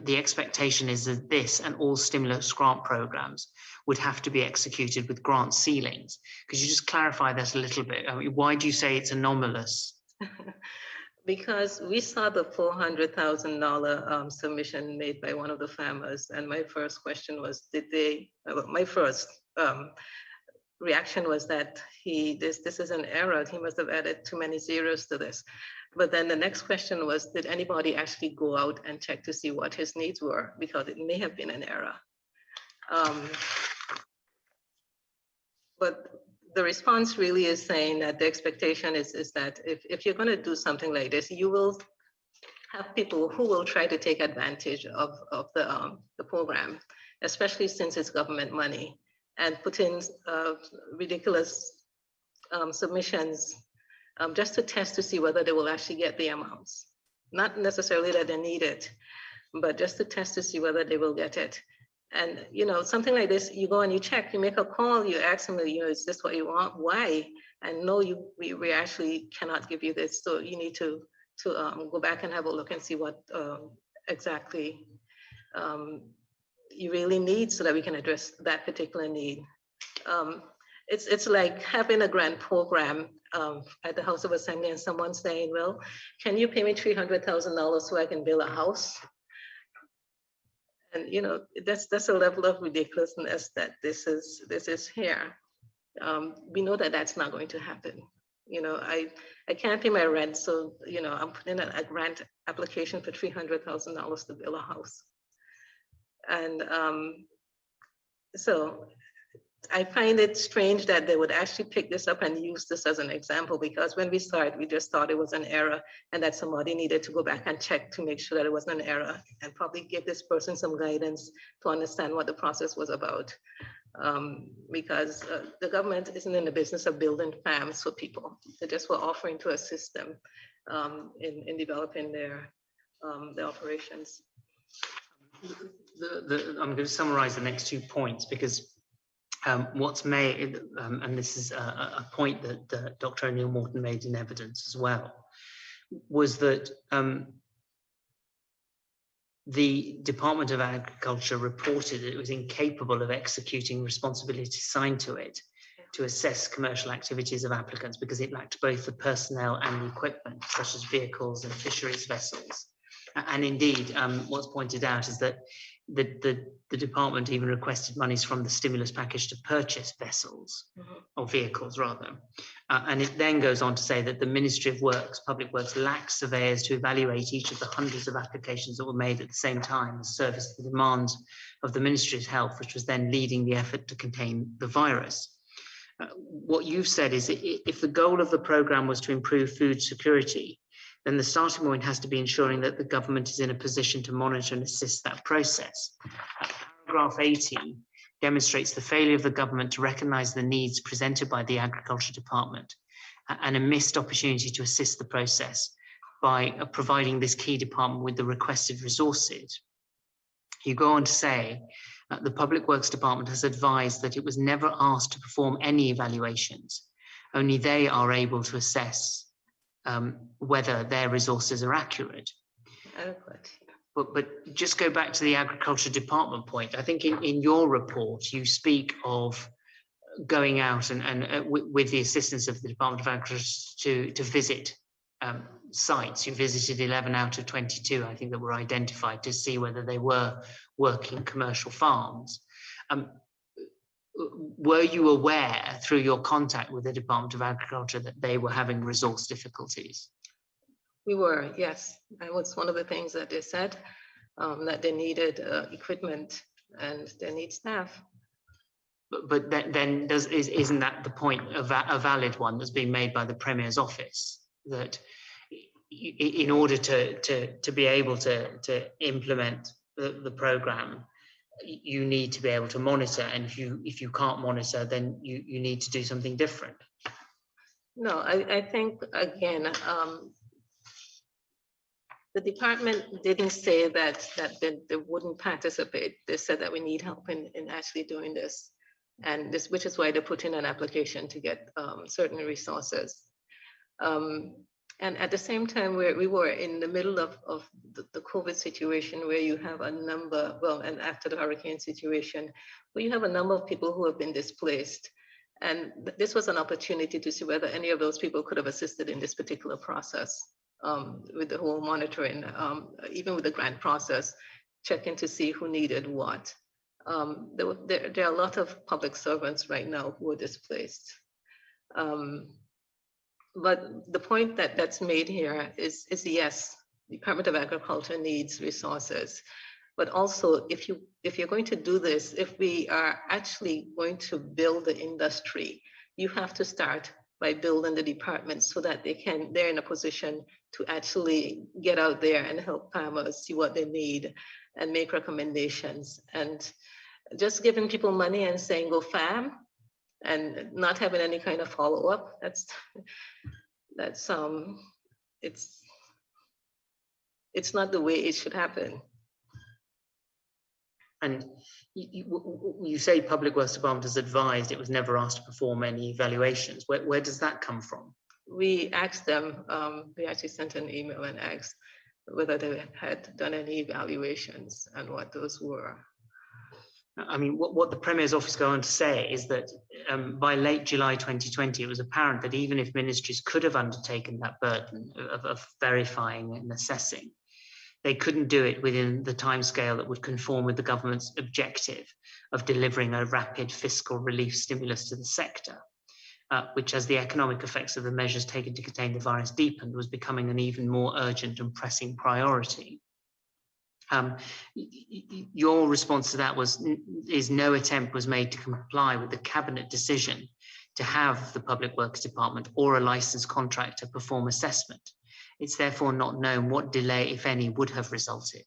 The expectation is that this and all stimulus grant programs would have to be executed with grant ceilings. Could you just clarify that a little bit? I mean, why do you say it's anomalous? Because we saw the $400,000 submission made by one of the farmers, and my first question was, my first reaction was that this is an error. He must have added too many zeros to this. But then the next question was, did anybody actually go out and check to see what his needs were? Because it may have been an error. But the response really is saying that the expectation is that if you're going to do something like this, you will have people who will try to take advantage of the program, especially since it's government money, and put in ridiculous submissions just to test to see whether they will actually get the amounts. Not necessarily that they need it, but just to test to see whether they will get it. And, you know, something like this, you go and you check, you make a call, you ask them, you know, is this what you want? Why? And no, we actually cannot give you this. So you need to go back and have a look and see what exactly you really need so that we can address that particular need. It's like having a grant program at the House of Assembly and someone saying, well, can you pay me $300,000 so I can build a house? And you know, that's a level of ridiculousness that this is here. We know that that's not going to happen. You know, I can't pay my rent, so you know, I'm putting in a grant application for $300,000 to build a house. And so I find it strange that they would actually pick this up and use this as an example, because when we started, we just thought it was an error and that somebody needed to go back and check to make sure that it wasn't an error and probably give this person some guidance to understand what the process was about. Because the government isn't in the business of building farms for people. They just were offering to assist them in developing their operations. I'm going to summarize the next 2 points because what's made, and this is a point that Dr. O'Neill Morton made in evidence as well, was that the Department of Agriculture reported it was incapable of executing responsibilities assigned to it to assess commercial activities of applicants because it lacked both the personnel and the equipment, such as vehicles and fisheries vessels. And indeed, what's pointed out is that the department even requested monies from the stimulus package to purchase vessels, or vehicles rather. And it then goes on to say that the Ministry of Works, Public Works, lacks surveyors to evaluate each of the hundreds of applications that were made at the same time as service to the demands of the Ministry of Health, which was then leading the effort to contain the virus. What you've said is if the goal of the programme was to improve food security, then the starting point has to be ensuring that the government is in a position to monitor and assist that process. Paragraph 18 demonstrates the failure of the government to recognise the needs presented by the Agriculture Department and a missed opportunity to assist the process by providing this key department with the requested resources. You go on to say the Public Works Department has advised that it was never asked to perform any evaluations. Only they are able to assess whether their resources are accurate. Adequate. But just go back to the Agriculture Department point. I think in your report, you speak of going out and with the assistance of the Department of Agriculture to visit sites. You visited 11 out of 22, I think, that were identified to see whether they were working commercial farms. Were you aware through your contact with the Department of Agriculture that they were having resource difficulties? We were, yes. That was one of the things that they said, that they needed equipment and they need staff. But then isn't that the point, a valid one that's being made by the Premier's office, that in order to be able to implement the programme, you need to be able to monitor, and if you can't monitor, then you need to do something different? No, I think, again, the department didn't say that they wouldn't participate. They said that we need help in actually doing this, and which is why they put in an application to get certain resources. And at the same time, we were in the middle of the COVID situation, where you have a number, well, and after the hurricane situation, where you have a number of people who have been displaced. And this was an opportunity to see whether any of those people could have assisted in this particular process, with the whole monitoring, even with the grant process, checking to see who needed what. There are a lot of public servants right now who are displaced. But the point that's made here is yes, the Department of Agriculture needs resources, but also if you're going to do this, if we are actually going to build the industry, you have to start by building the department so that they're in a position to actually get out there and help farmers see what they need and make recommendations. And just giving people money and saying go farm and not having any kind of follow-up, it's not the way it should happen. And you say Public Works Department has advised it was never asked to perform any evaluations. Where does that come from? We asked them, we actually sent an email and asked whether they had done any evaluations and what those were. I mean, what the Premier's office go on to say is that by late July 2020, it was apparent that even if ministries could have undertaken that burden of verifying and assessing, they couldn't do it within the timescale that would conform with the government's objective of delivering a rapid fiscal relief stimulus to the sector, which, as the economic effects of the measures taken to contain the virus deepened, was becoming an even more urgent and pressing priority. Your response to that is no attempt was made to comply with the cabinet decision to have the Public Works Department or a licensed contractor perform assessment. It's therefore not known what delay, if any, would have resulted.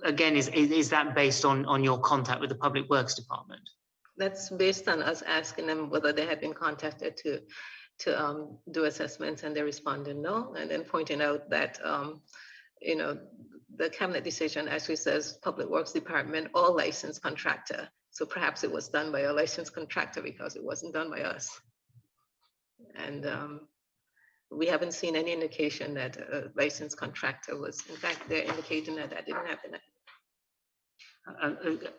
Again, is that based on your contact with the Public Works Department? That's based on us asking them whether they had been contacted to do assessments, and they responded no, and then pointing out that the cabinet decision actually says Public Works Department or licensed contractor. So perhaps it was done by a licensed contractor because it wasn't done by us. And we haven't seen any indication that a licensed contractor was, in fact, they're indicating that didn't happen.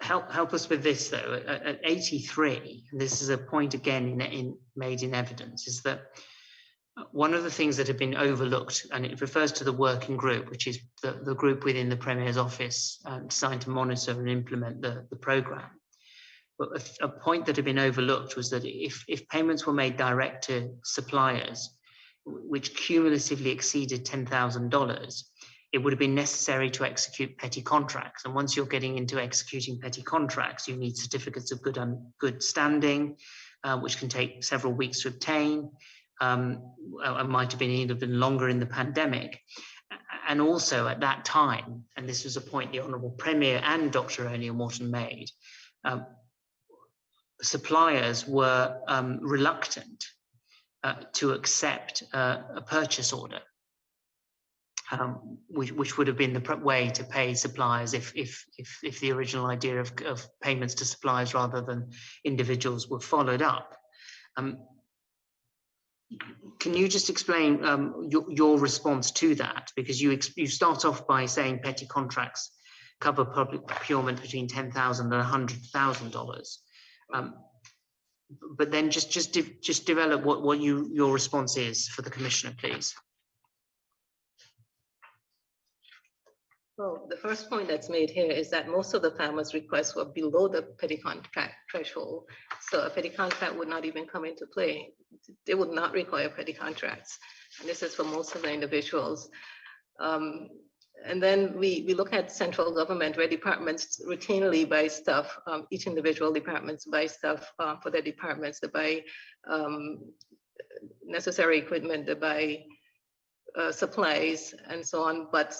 Help us with this though. At 83, this is a point again made in evidence, is that One of the things that have been overlooked, and it refers to the working group, which is the group within the Premier's office designed to monitor and implement the programme. But a point that had been overlooked was that if payments were made direct to suppliers, which cumulatively exceeded $10,000, it would have been necessary to execute petty contracts. And once you're getting into executing petty contracts, you need certificates of good standing, which can take several weeks to obtain. It might have been even longer in the pandemic. And also at that time, and this was a point the Honourable Premier and Dr. O'Neill Morton made, suppliers were reluctant to accept a purchase order, which would have been the way to pay suppliers if the original idea of payments to suppliers rather than individuals were followed up. Can you just explain your response to that? Because you start off by saying petty contracts cover public procurement between $10,000 and $100,000. But then just develop what your response is for the Commissioner, please. Well, the first point that's made here is that most of the farmers' requests were below the petty contract threshold. So a petty contract would not even come into play. They would not require petty contracts. And this is for most of the individuals. And then we look at central government where departments routinely buy stuff. Each individual departments buy stuff for their departments. They buy necessary equipment, they buy supplies and so on. But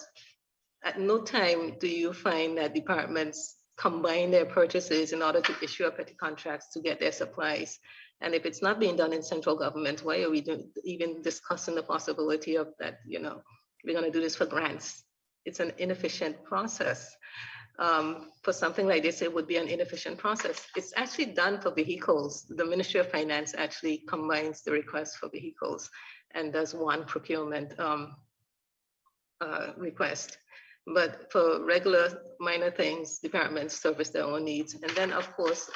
at no time do you find that departments combine their purchases in order to issue a petty contracts to get their supplies. And if it's not being done in central government, why are we even discussing the possibility of that, we're going to do this for grants? It's an inefficient process. For something like this, it would be an inefficient process. It's actually done for vehicles. The Ministry of Finance actually combines the request for vehicles and does one procurement request. But for regular minor things, departments service their own needs. And then, of course,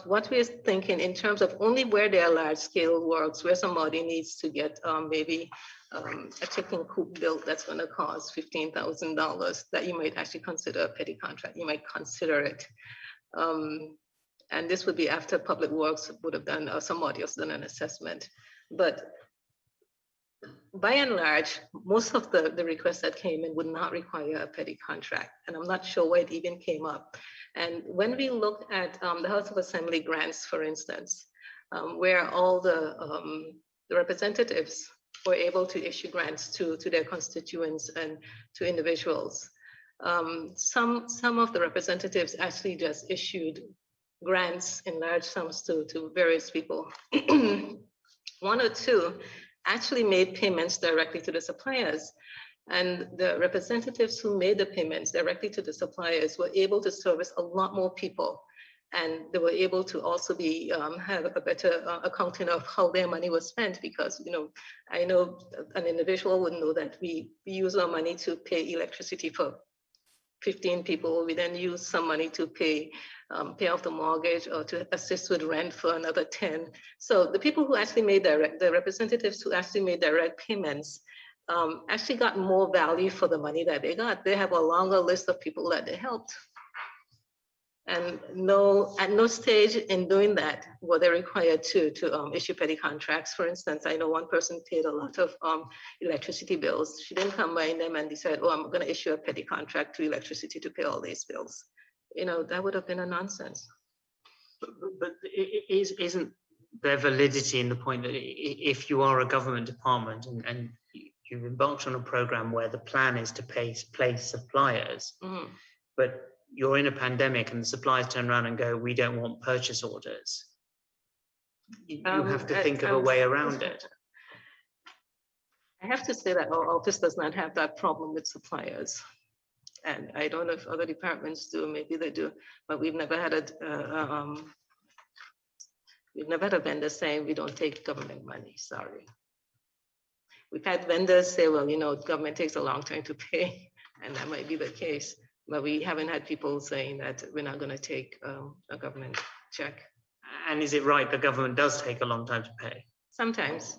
what we're thinking in terms of only where there are large-scale works, where somebody needs to get maybe a chicken coop built that's going to cost $15,000, that you might actually consider a petty contract. You might consider it. And this would be after Public Works would have done, or somebody else done an assessment. But by and large, most of the requests that came in would not require a petty contract. And I'm not sure why it even came up. And when we look at the House of Assembly grants, for instance, where all the representatives were able to issue grants to their constituents and to individuals, some of the representatives actually just issued grants in large sums to various people. One or two actually made payments directly to the suppliers. And the representatives who made the payments directly to the suppliers were able to service a lot more people. And they were able to also be have a better accounting of how their money was spent, because I know an individual would know that we use our money to pay electricity for 15 people. We then use some money to pay off the mortgage or to assist with rent for another 10. So the people who actually made the representatives who actually made direct payments actually got more value for the money that they got. They have a longer list of people that they helped. And at no stage in doing that were they required to issue petty contracts. For instance, I know one person paid a lot of electricity bills. She didn't combine them and decide, oh, I'm going to issue a petty contract to electricity to pay all these bills. That would have been a nonsense. But isn't there validity in the point that if you are a government department and you've embarked on a program where the plan is to place suppliers, but you're in a pandemic and the suppliers turn around and go, we don't want purchase orders. You have to think of a way around it. I have to say that our office does not have that problem with suppliers. And I don't know if other departments do, maybe they do, but we've never had a vendor saying we don't take government money, sorry. We've had vendors say, well, government takes a long time to pay, and that might be the case. But we haven't had people saying that we're not going to take a government check. And is it right the government does take a long time to pay? Sometimes.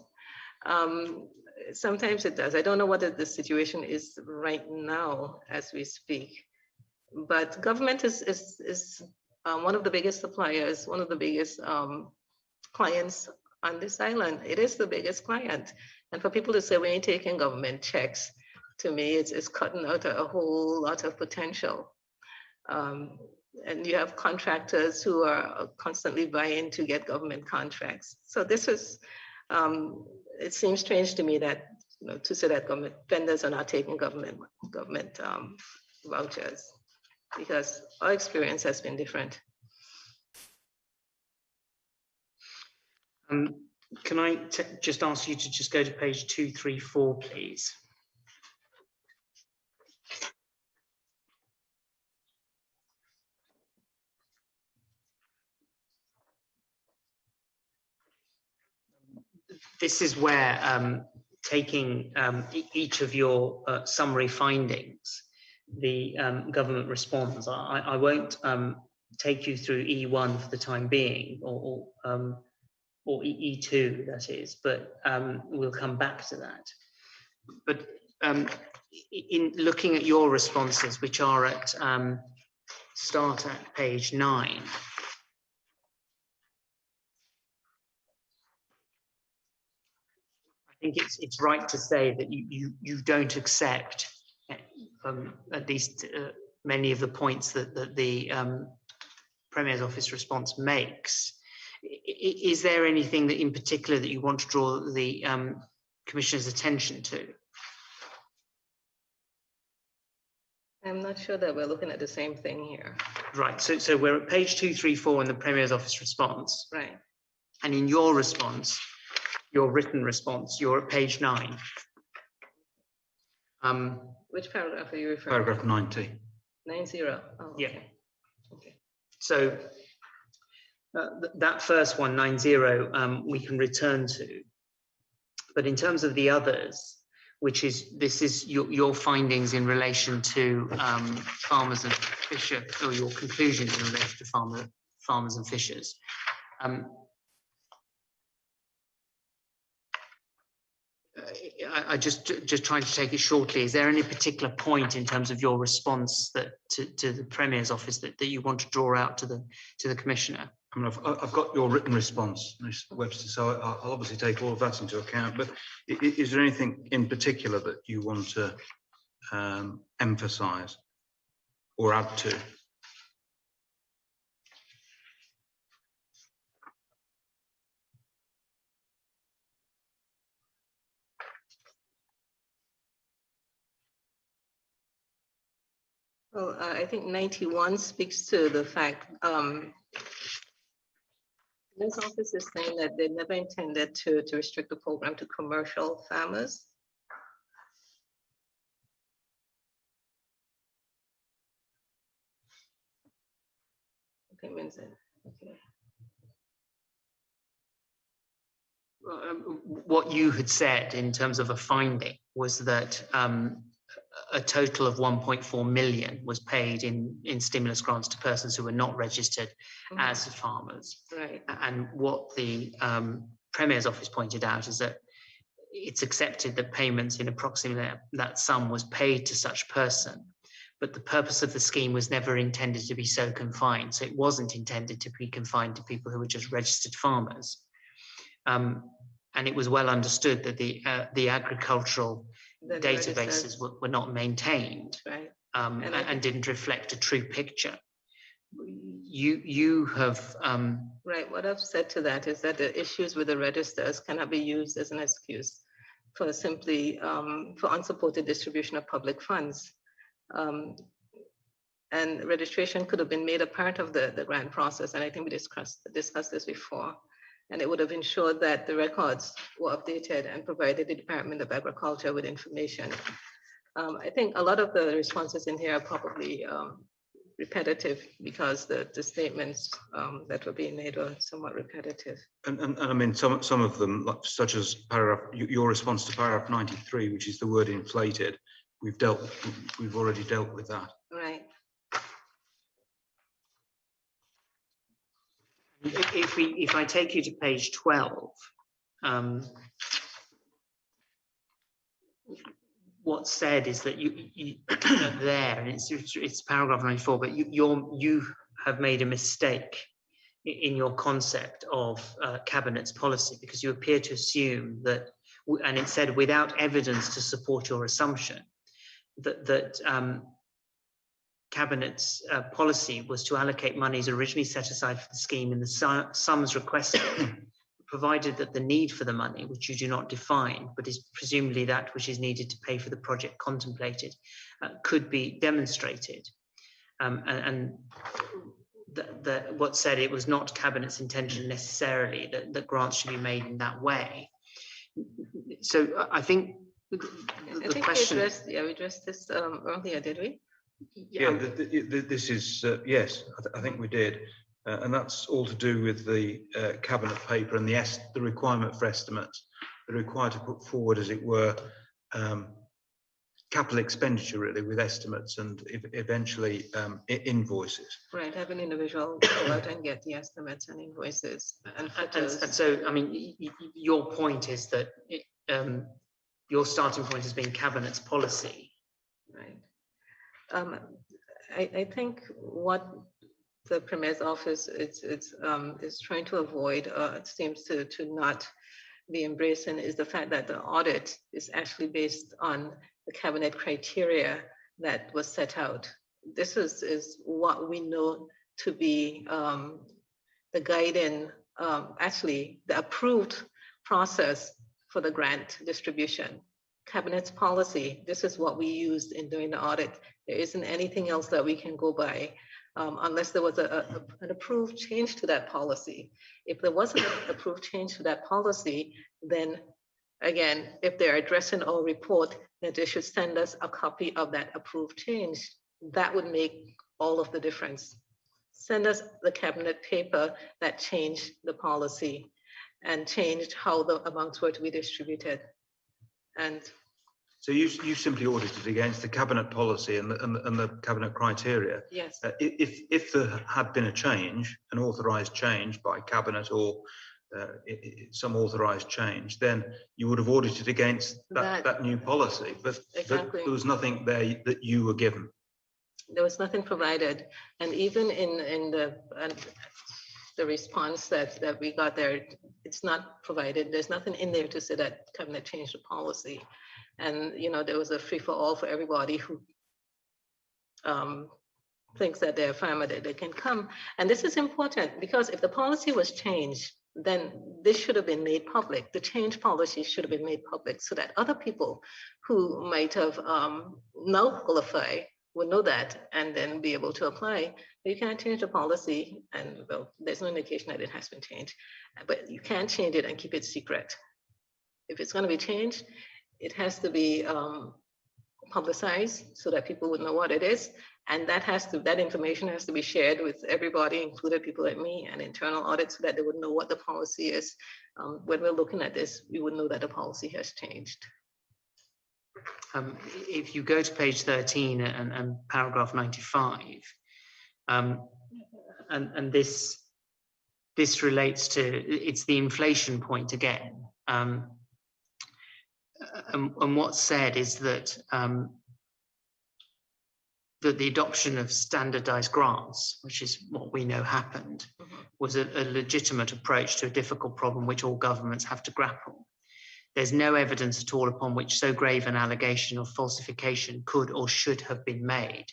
Sometimes it does. I don't know what the situation is right now as we speak, but government is one of the biggest suppliers, one of the biggest clients on this island. It is the biggest client. And for people to say when you're taking government checks, to me, it's cutting out a whole lot of potential. And you have contractors who are constantly vying to get government contracts. So this is, it seems strange to me that, to say that government vendors are not taking government vouchers, because our experience has been different. Can I just ask you to just go to page 234, please? This is where taking each of your summary findings, the government response. I won't take you through E1 for the time being, or E2, that is, but we'll come back to that. But in looking at your responses, which are at start at page 9, I think it's right to say that you don't accept at least many of the points that the Premier's Office response makes. Is there anything that in particular that you want to draw the Commissioner's attention to? I'm not sure that we're looking at the same thing here. Right, so we're at page 234 in the Premier's Office response. Right. And in your response, your written response, you're at page 9. Which paragraph are you referring to? Paragraph 90. 90. Oh, okay. Yeah. Okay. So that first one, 90, we can return to. But in terms of the others, which is, this is your findings in relation to farmers and fishers, or your conclusions in relation to farmers and fishers. I just trying to take it shortly. Is there any particular point in terms of your response that to the Premier's Office that you want to draw out to the Commissioner? I mean, I've got your written response, Ms. Webster, so I'll obviously take all of that into account. But is there anything in particular that you want to emphasise or add to? Well, I think 91 speaks to the fact this office is saying that they never intended to restrict the program to commercial farmers. Okay, okay. What you had said in terms of a finding was that a total of 1.4 million was paid in stimulus grants to persons who were not registered as farmers. Right. And what the Premier's Office pointed out is that it's accepted that payments in approximately that sum was paid to such person, but the purpose of the scheme was never intended to be so confined. So it wasn't intended to be confined to people who were just registered farmers. And it was well understood that the agricultural databases were not maintained, right. And didn't reflect a true picture. You have right. What I've said to that is that the issues with the registers cannot be used as an excuse for simply for unsupported distribution of public funds. And registration could have been made a part of the grant process, and I think we discussed this before. And it would have ensured that the records were updated and provided the Department of Agriculture with information. I think a lot of the responses in here are probably repetitive because the statements that were being made were somewhat repetitive. And I mean, some of them, such as your response to paragraph 93, which is the word inflated, we've already dealt with that. Right. If I take you to page 12, what's said is that you there, and it's paragraph 94, but you have made a mistake in your concept of Cabinet's policy, because you appear to assume that, and it said without evidence to support your assumption, that Cabinet's policy was to allocate monies originally set aside for the scheme in the sums requested, provided that the need for the money, which you do not define, but is presumably that which is needed to pay for the project contemplated, could be demonstrated. And what said it was not Cabinet's intention necessarily that grants should be made in that way. So I think the question. We addressed this earlier, did we? Yeah, this is, yes, I think we did. And that's all to do with the Cabinet paper and the requirement for estimates. They're required to put forward, as it were, capital expenditure really, with estimates and eventually invoices. Right, have an individual go out and get the estimates and invoices. And so, I mean, your point is that your starting point has been Cabinet's policy. Right. I think what the Premier's office is trying to avoid, it seems to not be embracing, is the fact that the audit is actually based on the Cabinet criteria that was set out. This is what we know to be the guiding, actually the approved process for the grant distribution. Cabinet's policy, this is what we used in doing the audit. There isn't anything else that we can go by unless there was an approved change to that policy. If there wasn't an approved change to that policy, then again, if they're addressing our report, that they should send us a copy of that approved change. That would make all of the difference. Send us the Cabinet paper that changed the policy and changed how the amounts were to be distributed. And so you simply audited against the Cabinet policy and the Cabinet criteria. Yes. If there had been a change, an authorised change by Cabinet or some authorised change, then you would have audited against that new policy. But exactly. There was nothing there that you were given. There was nothing provided, and even in the response that we got there, it's not provided. There's nothing in there to say that Cabinet changed the policy. And there was a free for all for everybody who thinks that they're a farmer, that they can come. And this is important because if the policy was changed, then this should have been made public. The change policy should have been made public so that other people who might have now qualified would know that and then be able to apply. But you can't change the policy, and well, there's no indication that it has been changed, but you can't change it and keep it secret. If it's going to be changed, it has to be publicized so that people would know what it is, and that information has to be shared with everybody, including people like me and internal audit, so that they would know what the policy is. When we're looking at this, we would know that the policy has changed. If you go to page 13 and paragraph 95, and this relates to, it's the inflation point again. And what's said is that that the adoption of standardized grants, which is what we know happened, was a legitimate approach to a difficult problem which all governments have to grapple. There's no evidence at all upon which so grave an allegation of falsification could or should have been made.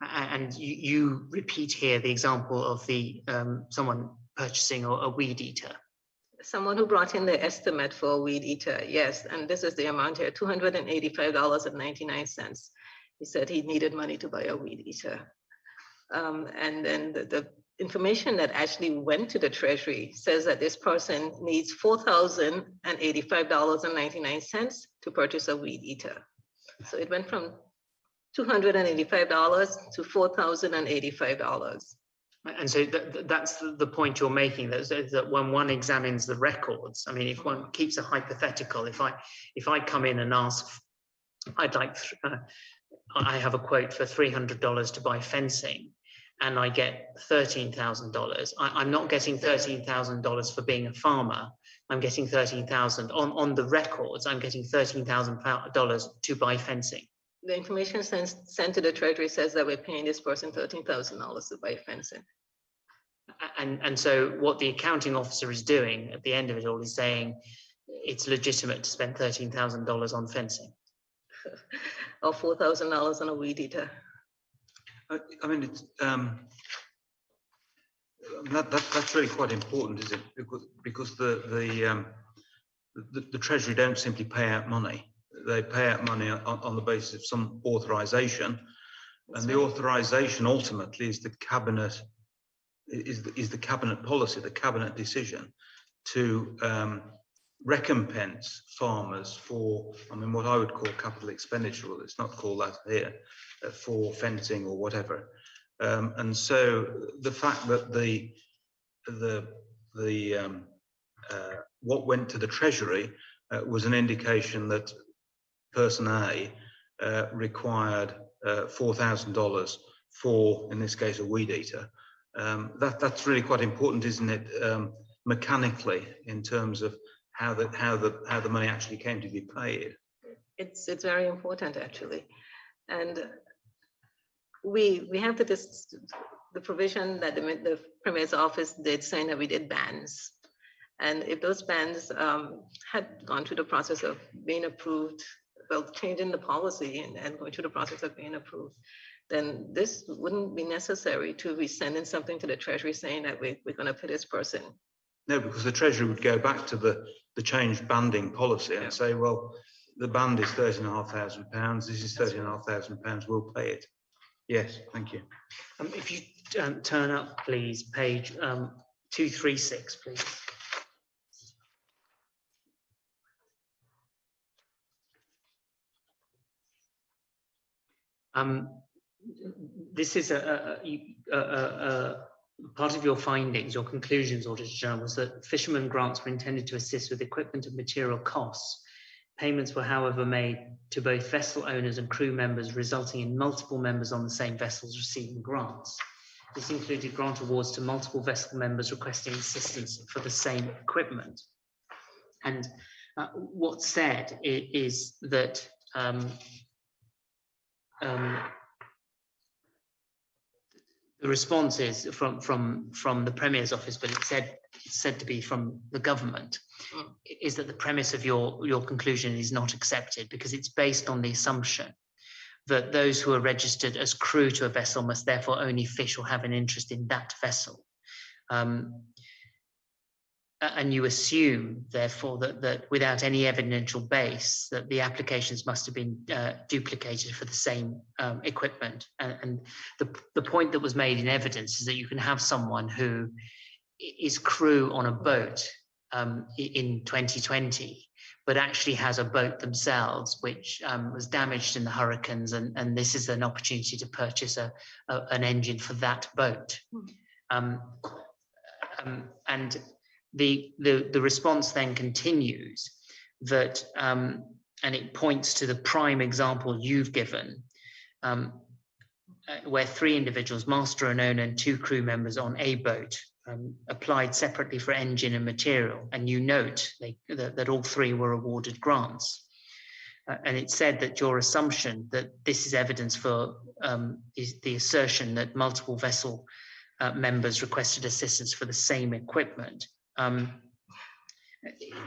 And you repeat here the example of the someone purchasing a weed eater. Someone who brought in the estimate for a weed eater, yes, and this is the amount here, $285.99. He said he needed money to buy a weed eater. And then the information that actually went to the Treasury says that this person needs $4,085.99 to purchase a weed eater. So it went from $285 to $4,085. And so that's the point you're making, that when one examines the records, I mean, if one keeps a hypothetical, if I come in and ask, I have a quote for $300 to buy fencing, and I get $13,000. I'm not getting $13,000 for being a farmer. I'm getting $13,000. On the records, I'm getting $13,000 to buy fencing. The information sent to the Treasury says that we're paying this person $13,000 to buy fencing. And so what the accounting officer is doing at the end of it all is saying it's legitimate to spend $13,000 on fencing. Or $4,000 on a weed eater. I mean, it's, that's really quite important, is it? Because the Treasury don't simply pay out money; they pay out money on the basis of some authorization, and the authorization ultimately is the cabinet is the cabinet policy, the cabinet decision to recompense farmers for, I mean, what I would call capital expenditure. Well, it's not called that here, for fencing or whatever. And so the fact that what went to the Treasury was an indication that person A required $4,000 for, in this case, a weed eater. That's really quite important, isn't it? Mechanically, in terms of how the money actually came to be paid. It's very important, actually, and we have the provision that the Premier's office did, saying that we did bans, and if those bans had gone through the process of being approved, well, changing the policy and going through the process of being approved, then this wouldn't be necessary to be sending something to the Treasury saying that we're going to pay this person. No, because the Treasury would go back to the changed banding policy and say, well, the band is £13,500. This is £13,500. We'll pay it. Yes, thank you. If you turn up, please, page 236, please. This is a part of your findings, your conclusions, Auditor General, was that fishermen grants were intended to assist with equipment and material costs. Payments were, however, made to both vessel owners and crew members, resulting in multiple members on the same vessels receiving grants. This included grant awards to multiple vessel members requesting assistance for the same equipment. And what's said is that the response is from the Premier's office, but it's said to be from the government, is that the premise of your conclusion is not accepted because it's based on the assumption that those who are registered as crew to a vessel must therefore only fish or have an interest in that vessel. And you assume, therefore, that without any evidential base, that the applications must have been duplicated for the same equipment. And the point that was made in evidence is that you can have someone who is crew on a boat in 2020, but actually has a boat themselves which was damaged in the hurricanes, and this is an opportunity to purchase an engine for that boat. And the response then continues that, and it points to the prime example you've given, where 3 individuals, master and owner and 2 crew members on a boat, applied separately for engine and material, and you note that all 3 were awarded grants. And it said that your assumption that this is evidence for is the assertion that multiple vessel members requested assistance for the same equipment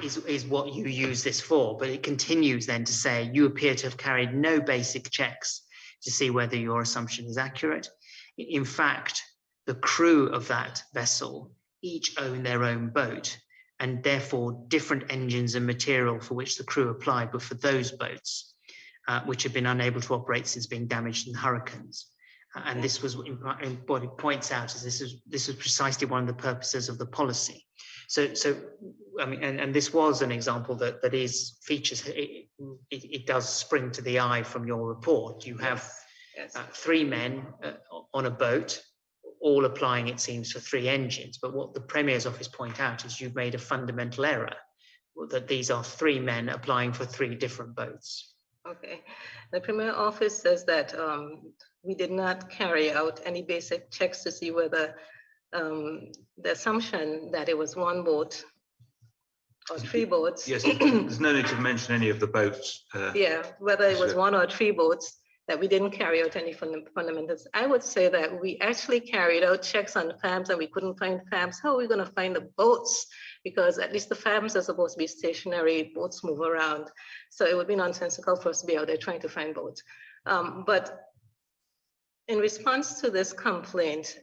is what you use this for. But it continues then to say you appear to have carried no basic checks to see whether your assumption is accurate. In fact, the crew of that vessel each own their own boat, and therefore different engines and material for which the crew applied were for those boats, which have been unable to operate since being damaged in hurricanes. And this was what it points out is this was precisely one of the purposes of the policy. So I mean, and this was an example that is features. It does spring to the eye from your report. You have 3 men on a boat, all applying, it seems, for 3 engines. But what the Premier's office point out is you've made a fundamental error, that these are 3 men applying for 3 different boats. Okay, the Premier office says that we did not carry out any basic checks to see whether the assumption that it was one boat or 3 boats. Yes, there's no need to mention any of the boats. Yeah, whether it was 1 or 3 boats, that we didn't carry out any fundamentals. I would say that we actually carried out checks on the farms and we couldn't find farms. How are we going to find the boats? Because at least the farms are supposed to be stationary, boats move around. So it would be nonsensical for us to be out there trying to find boats. But in response to this complaint,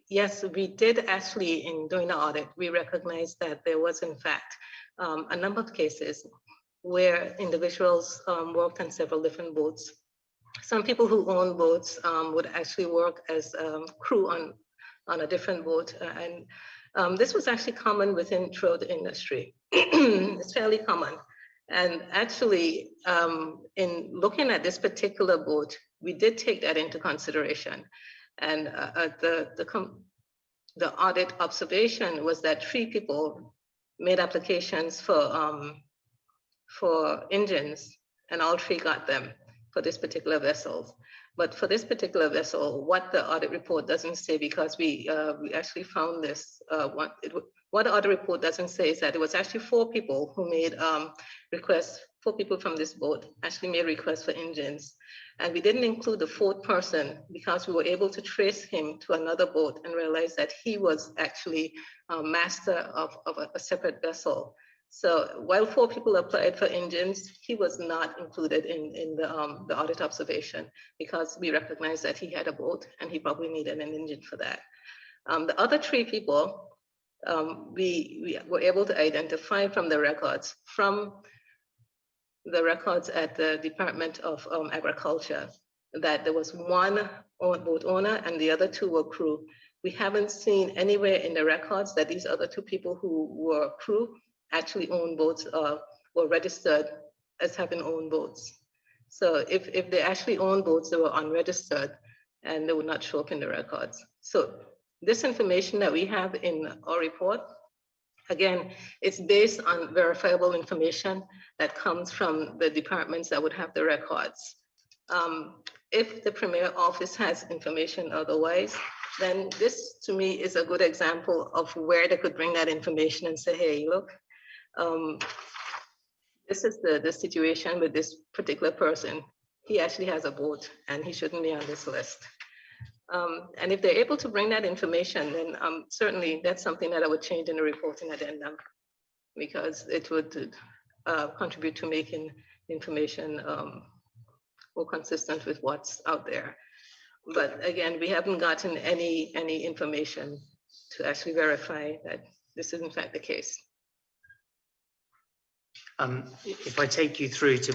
yes, we did actually, in doing the audit, we recognized that there was in fact a number of cases where individuals worked on several different boats. Some people who own boats would actually work as crew on a different boat. And this was actually common throughout the industry. It's fairly common. And actually, in looking at this particular boat, we did take that into consideration. And the audit observation was that 3 people made applications for engines, and all 3 got them for this particular vessel. But for this particular vessel, what the audit report doesn't say, because we actually found this, what the audit report doesn't say is that it was actually 4 people who made requests, 4 people from this boat actually made requests for engines. And we didn't include the 4th person because we were able to trace him to another boat and realize that he was actually a master of a separate vessel. So while 4 people applied for engines, he was not included in the audit observation because we recognized that he had a boat and he probably needed an engine for that. The other 3 people, we were able to identify from the records at the Department of Agriculture that there was 1 boat owner and the other 2 were crew. We haven't seen anywhere in the records that these other 2 people who were crew actually own boats or were registered as having owned boats. So if they actually own boats, they were unregistered and they would not show up in the records. So this information that we have in our report, again, it's based on verifiable information that comes from the departments that would have the records. If the Premier Office has information otherwise, then this to me is a good example of where they could bring that information and say, hey, look, this is the situation with this particular person. He actually has a boat and he shouldn't be on this list. And if they're able to bring that information, then certainly that's something that I would change in the reporting addendum because it would contribute to making information more consistent with what's out there. But again, we haven't gotten any information to actually verify that this is in fact the case. If I take you through to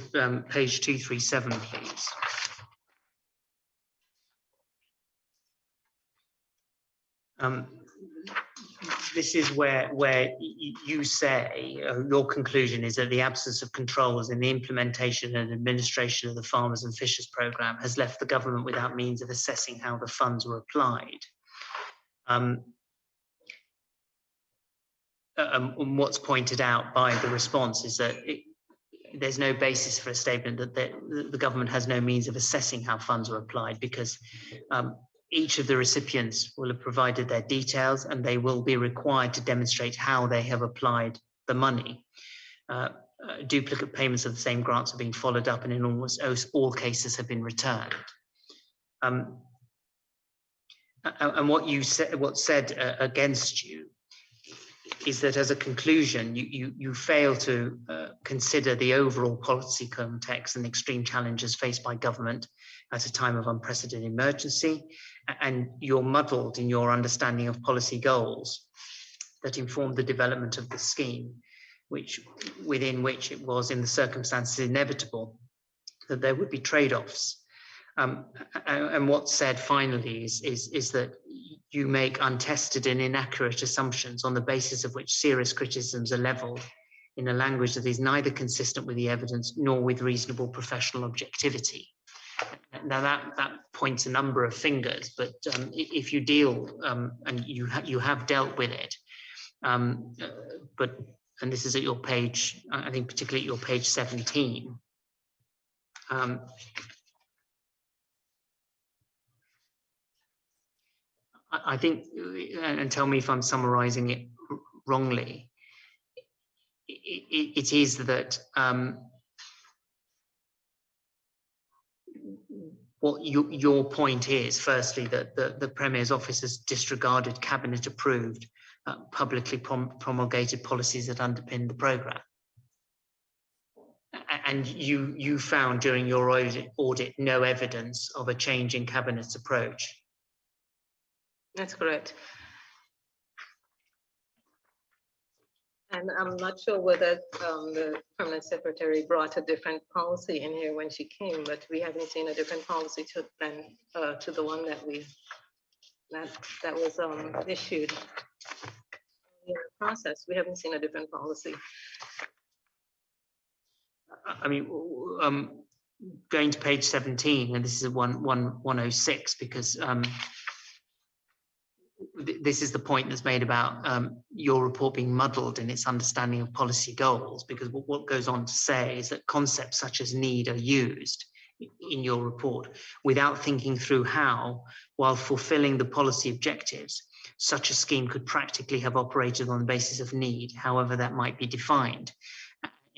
page 237, please. This is where you say your conclusion is that the absence of controls in the implementation and administration of the Farmers and Fishers Programme has left the government without means of assessing how the funds were applied. And what's pointed out by the response is that there's no basis for a statement that the government has no means of assessing how funds were applied because each of the recipients will have provided their details and they will be required to demonstrate how they have applied the money. Duplicate payments of the same grants are being followed up and in almost all cases have been returned. And what's said against you is that as a conclusion, you fail to consider the overall policy context and extreme challenges faced by government at a time of unprecedented emergency, and you're muddled in your understanding of policy goals that informed the development of the scheme, within which it was in the circumstances inevitable that there would be trade-offs. And what's said finally is that you make untested and inaccurate assumptions on the basis of which serious criticisms are leveled in a language that is neither consistent with the evidence nor with reasonable professional objectivity. Now that points a number of fingers, but if you deal, and you have dealt with it, and this is at your page, I think particularly at your page 17, I think, and tell me if I'm summarizing it wrongly, it is that what your point is, firstly, that the Premier's office has disregarded cabinet approved, publicly promulgated policies that underpin the programme. And you found during your audit no evidence of a change in cabinet's approach. That's correct. And I'm not sure whether the permanent secretary brought a different policy in here when she came, but we haven't seen a different policy to the one that was issued in the process. We haven't seen a different policy. I mean, going to page 17, and this is 106, because this is the point that's made about your report being muddled in its understanding of policy goals, because what goes on to say is that concepts such as need are used in your report without thinking through how, while fulfilling the policy objectives, such a scheme could practically have operated on the basis of need, however that might be defined.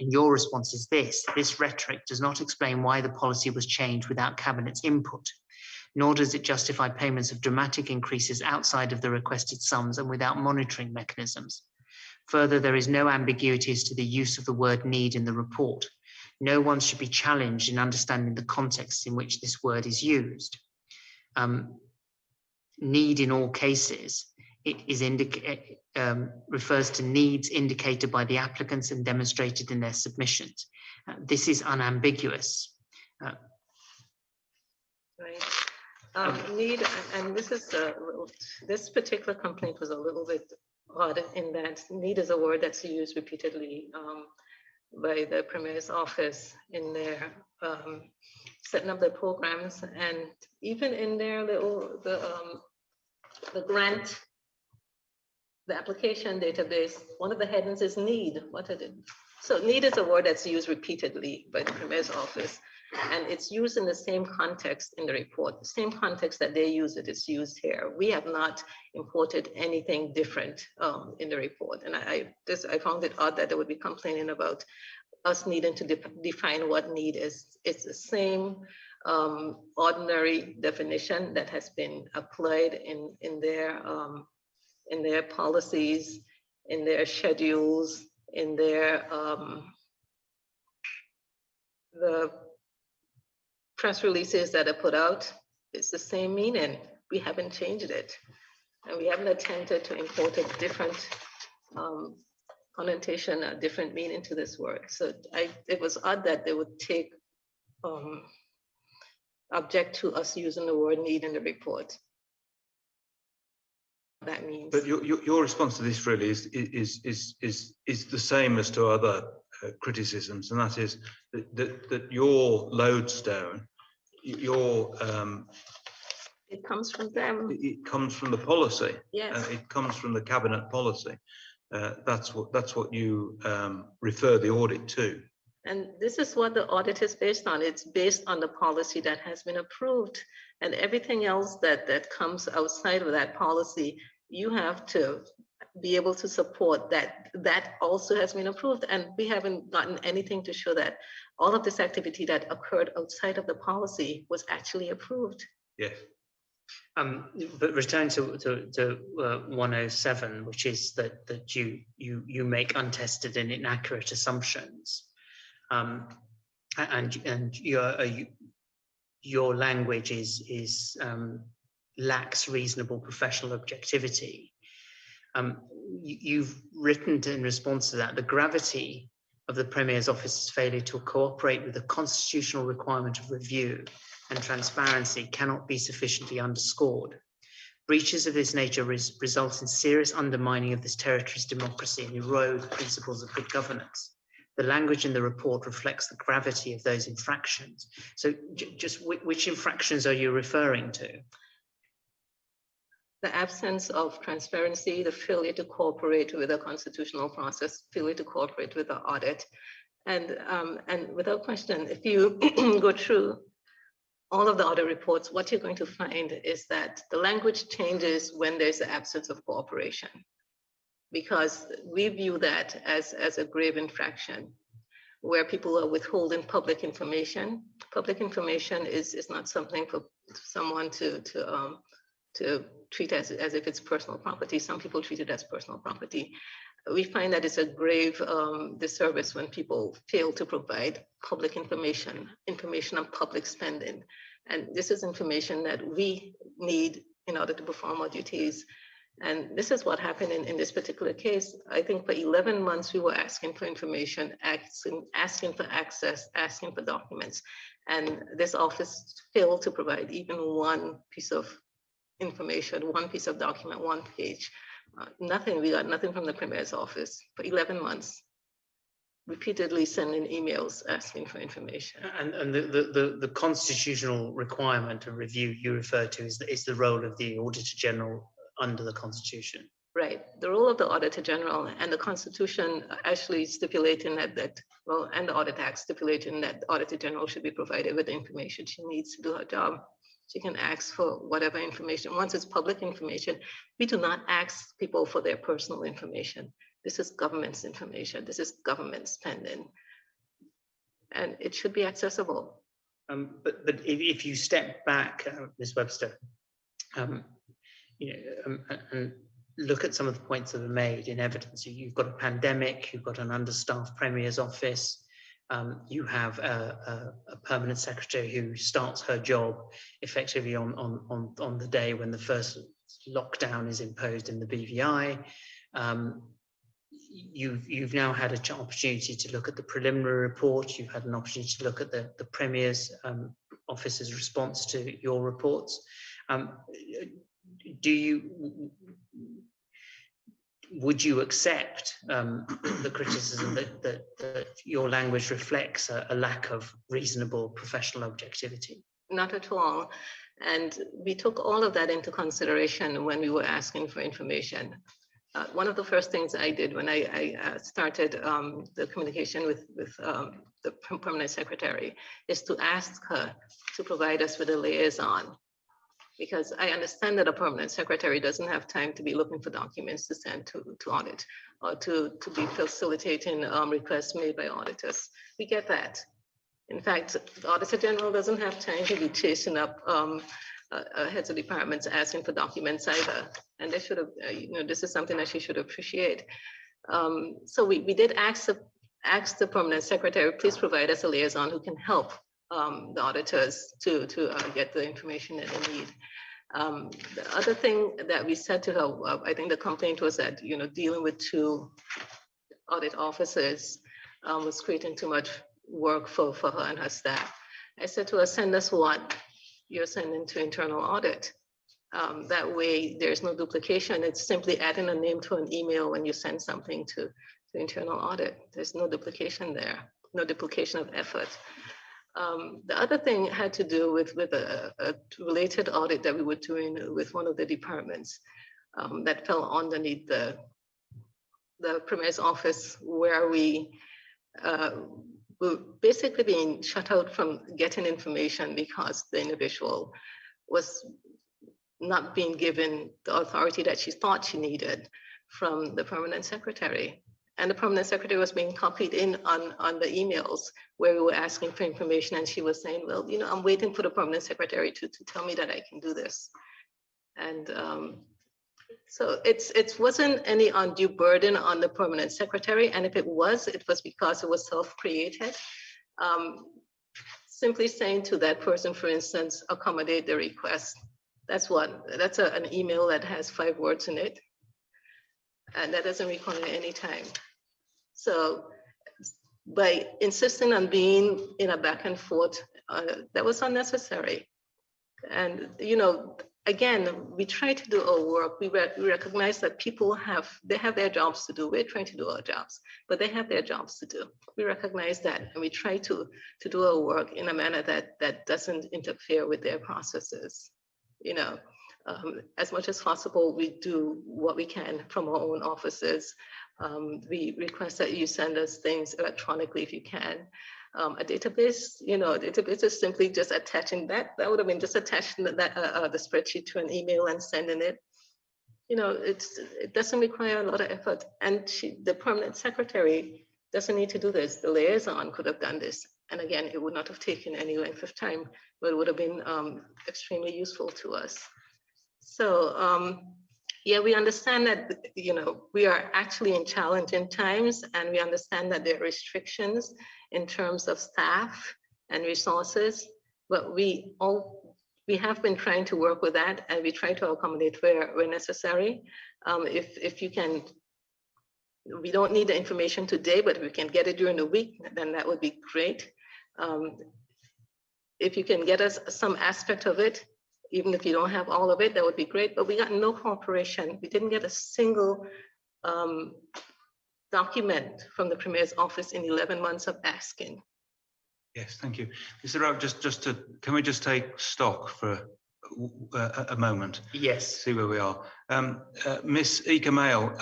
And your response is this rhetoric does not explain why the policy was changed without cabinet's input, nor does it justify payments of dramatic increases outside of the requested sums and without monitoring mechanisms. Further, there is no ambiguity as to the use of the word need in the report. No one should be challenged in understanding the context in which this word is used. Need in all cases, it is refers to needs indicated by the applicants and demonstrated in their submissions. This is unambiguous. Right. Need, and this is this particular complaint was a little bit odd in that need is a word that's used repeatedly by the Premier's office in their setting up their programs, and even in their little the grant, the application database, one of the headings is need. What is it? So need is a word that's used repeatedly by the Premier's office, and it's used in the same context in the report. The same context that they use it is used here. We have not imported anything different in the report. And I found it odd that they would be complaining about us needing to define what need is. It's the same ordinary definition that has been applied in their policies, in their schedules, in their the press releases that are put out. It's the same meaning. We haven't changed it, and we haven't attempted to import a different connotation, a different meaning to this word. So it was odd that they would take object to us using the word need in the report. That means. But your response to this really is the same as to other criticisms, and that is that your lodestone, your it comes from them. It comes from the policy. Yes. It comes from the cabinet policy. That's what you refer the audit to. And this is what the audit is based on. It's based on the policy that has been approved, and everything else that comes outside of that policy, you have to be able to support that also has been approved. And we haven't gotten anything to show that all of this activity that occurred outside of the policy was actually approved. Yes. But return to 107, which is that you make untested and inaccurate assumptions. And your language is lacks reasonable professional objectivity. You've written in response to that, the gravity of the Premier's office's failure to cooperate with the constitutional requirement of review and transparency cannot be sufficiently underscored. Breaches of this nature result in serious undermining of this territory's democracy and erode the principles of good governance. The language in the report reflects the gravity of those infractions. So just which infractions are you referring to? The absence of transparency, the failure to cooperate with the constitutional process, failure to cooperate with the audit. And without question, if you go through all of the audit reports, what you're going to find is that the language changes when there's the absence of cooperation. because we view that as a grave infraction where people are withholding public information. Public information is not something for someone to treat as if it's personal property. Some people treat it as personal property. We find that it's a grave disservice when people fail to provide public information on public spending. And this is information that we need in order to perform our duties. And this is what happened in this particular case. I think for 11 months, we were asking for information, asking for access, asking for documents. And this office failed to provide even one piece of information, one piece of document, one page. Nothing, we got nothing from the Premier's office for 11 months, repeatedly sending emails asking for information. And the constitutional requirement and review you refer to is the role of the Auditor General under the Constitution. Right, the role of the Auditor General, and the Constitution actually stipulating and the Audit Act stipulating that the Auditor General should be provided with the information she needs to do her job. She can ask for whatever information. Once it's public information, we do not ask people for their personal information. This is government's information. This is government spending. And it should be accessible. But if you step back, Ms. Webster, and look at some of the points that are made in evidence. You've got a pandemic, you've got an understaffed Premier's office, you have a permanent secretary who starts her job effectively on the day when the first lockdown is imposed in the BVI. You've now had an opportunity to look at the preliminary report. You've had an opportunity to look at the Premier's office's response to your reports. Would you accept the criticism that your language reflects a lack of reasonable professional objectivity? Not at all. And we took all of that into consideration when we were asking for information. One of the first things I did when I started the communication with the permanent secretary is to ask her to provide us with a liaison. Because I understand that a permanent secretary doesn't have time to be looking for documents to send to audit or to be facilitating requests made by auditors. We get that. In fact, the Auditor General doesn't have time to be chasing up heads of departments asking for documents either. And they should have, this is something that she should appreciate. So we did ask the permanent secretary, please provide us a liaison who can help the auditors to get the information that they need. The other thing that we said to her, I think the complaint was that dealing with 2 audit officers was creating too much work for her and her staff. I said to her, send us what you're sending to internal audit. That way there's no duplication. It's simply adding a name to an email when you send something to internal audit. There's no duplication there, no duplication of effort. The other thing had to do with a related audit that we were doing with one of the departments that fell underneath the Premier's office, where we were basically being shut out from getting information because the individual was not being given the authority that she thought she needed from the permanent secretary. And the permanent secretary was being copied in on the emails where we were asking for information, and she was saying, well, I'm waiting for the permanent secretary to tell me that I can do this. And so it wasn't any undue burden on the permanent secretary. And if it was because it was self-created. Simply saying to that person, for instance, accommodate the request. That's an email that has 5 words in it. And that doesn't require any time. So by insisting on being in a back and forth, that was unnecessary. And, again, we try to do our work. We recognize that people have their jobs to do. We're trying to do our jobs, but they have their jobs to do. We recognize that, and we try to do our work in a manner that doesn't interfere with their processes. As much as possible, we do what we can from our own offices. We request that you send us things electronically if you can. A database, database is simply just attaching that. That would have been just attaching the spreadsheet to an email and sending it. it doesn't require a lot of effort. And the permanent secretary doesn't need to do this. The liaison could have done this. And again, it would not have taken any length of time, but it would have been extremely useful to us. So yeah, we understand that, we are actually in challenging times, and we understand that there are restrictions in terms of staff and resources, but we have been trying to work with that, and we try to accommodate where necessary. If you can, we don't need the information today, but if we can get it during the week, then that would be great. If you can get us some aspect of it, even if you don't have all of it, that would be great. But we got no cooperation. We didn't get a single document from the Premier's office in 11 months of asking. Yes, thank you. Mr. Rowe, can we just take stock for a moment? Yes. See where we are. Miss Ika Mail,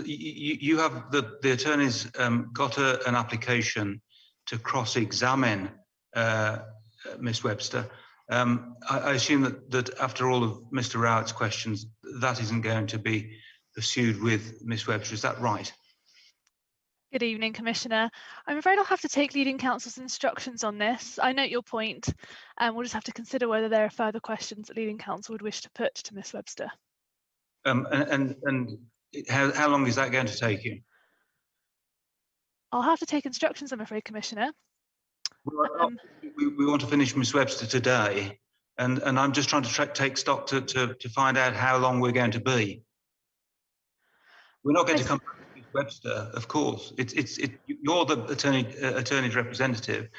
you have the attorneys got an application to cross-examine Miss Webster. I assume that after all of Mr. Rowett's questions, that isn't going to be pursued with Miss Webster. Is that right? Good evening, Commissioner. I'm afraid I'll have to take leading counsel's instructions on this. I note your point, and we'll just have to consider whether there are further questions that leading counsel would wish to put to Miss Webster. And how long is that going to take you? I'll have to take instructions, I'm afraid, Commissioner. We want to finish Miss Webster today, and I'm just trying to take stock to find out how long we're going to be. We're not going to come back to Miss Webster, of course. You're the attorney's representative.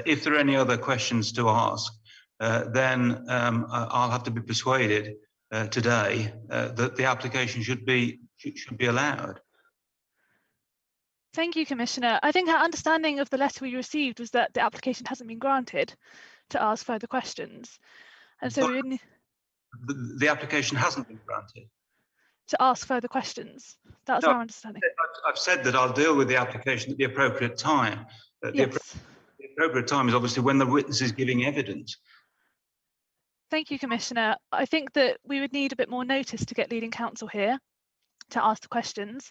If there are any other questions to ask, then I'll have to be persuaded today that the application should be allowed. Thank you, Commissioner. I think our understanding of the letter we received was that the application hasn't been granted to ask further questions. And so the application hasn't been granted. To ask further questions. That's our understanding. I've said that I'll deal with the application at the appropriate time. Yes. The appropriate time is obviously when the witness is giving evidence. Thank you, Commissioner. I think that we would need a bit more notice to get leading counsel here to ask the questions.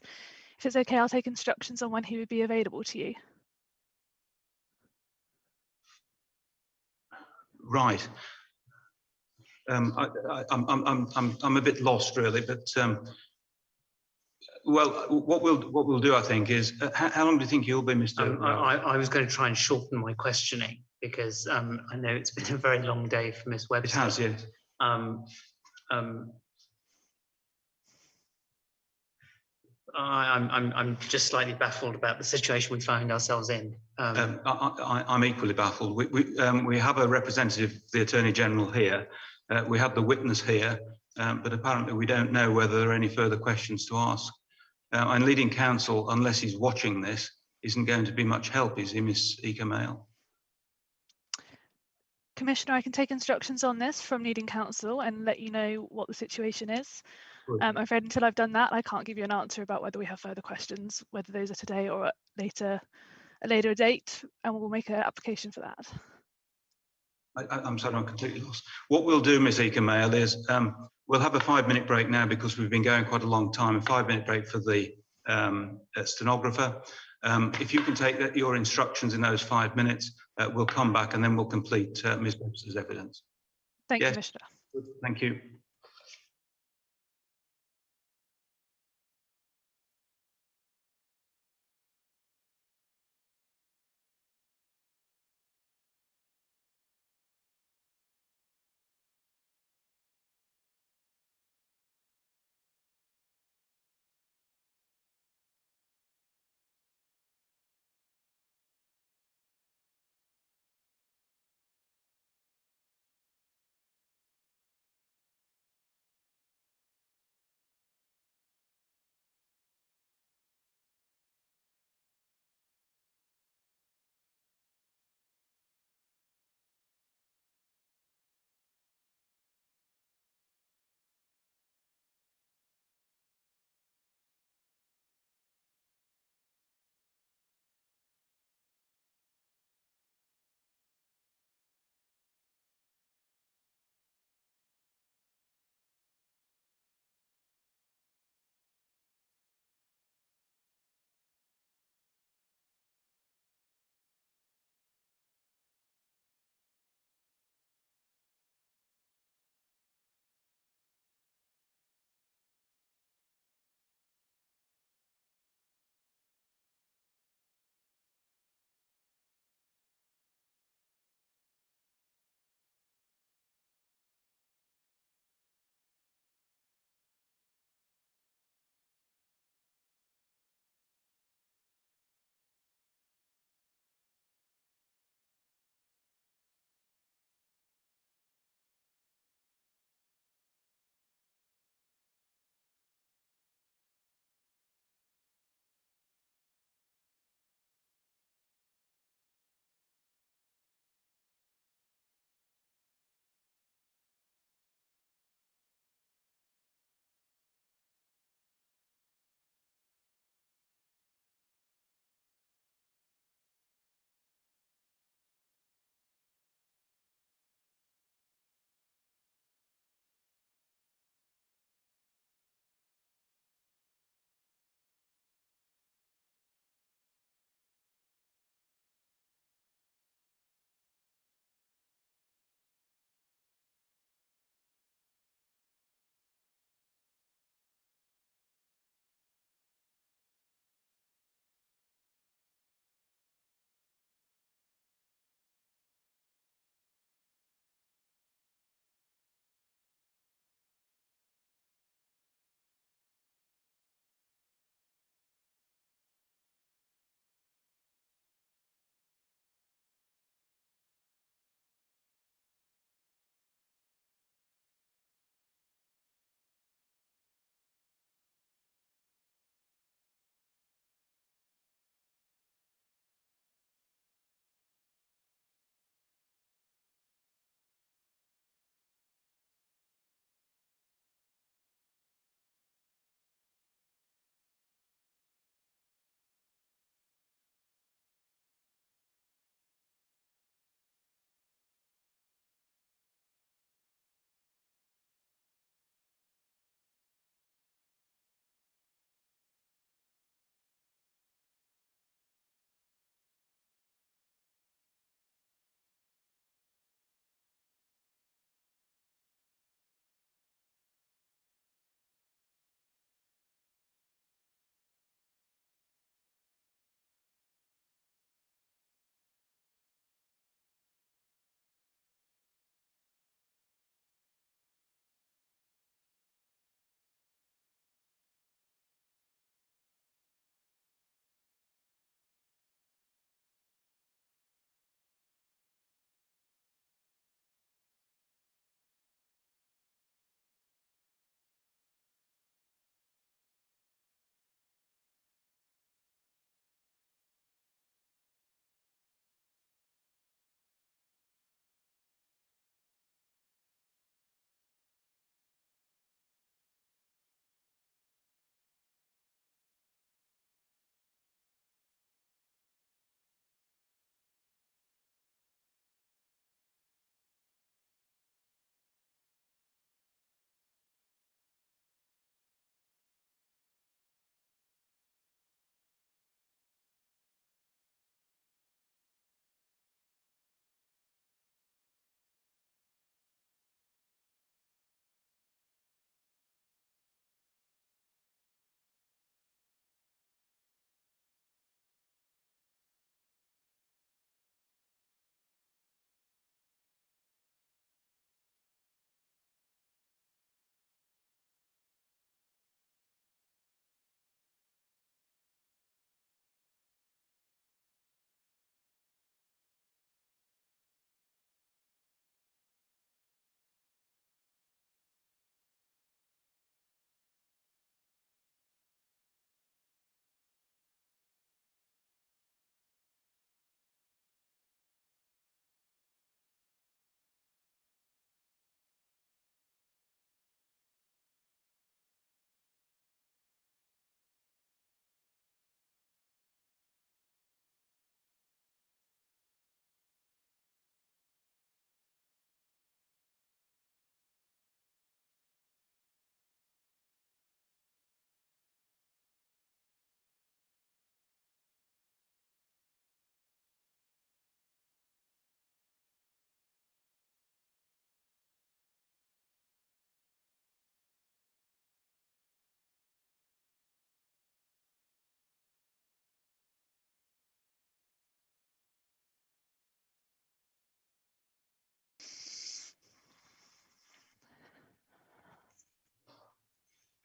If it's okay, I'll take instructions on when he would be available to you. Right. I'm a bit lost really, but well, what we'll do, I think, is how long do you think you'll be, Mr. I was going to try and shorten my questioning because I know it's been a very long day for Ms. Webster. It has, yes. I'm just slightly baffled about the situation we find ourselves in. I'm equally baffled. We have a representative, the Attorney General here. We have the witness here, but apparently we don't know whether there are any further questions to ask. And leading counsel, unless he's watching this, isn't going to be much help, is he, Miss Ika Mail? Commissioner, I can take instructions on this from leading counsel and let you know what the situation is. I'm afraid until I've done that, I can't give you an answer about whether we have further questions, whether those are today or at a later date, and we'll make an application for that. I'm sorry, I'm completely lost. What we'll do, Ms. Ika Mail, is we'll have a 5-minute break now because we've been going quite a long time, a 5-minute break for the stenographer. If you can take your instructions in those 5 minutes, we'll come back and then we'll complete Ms. Webster's evidence. Thank you, Commissioner. Thank you.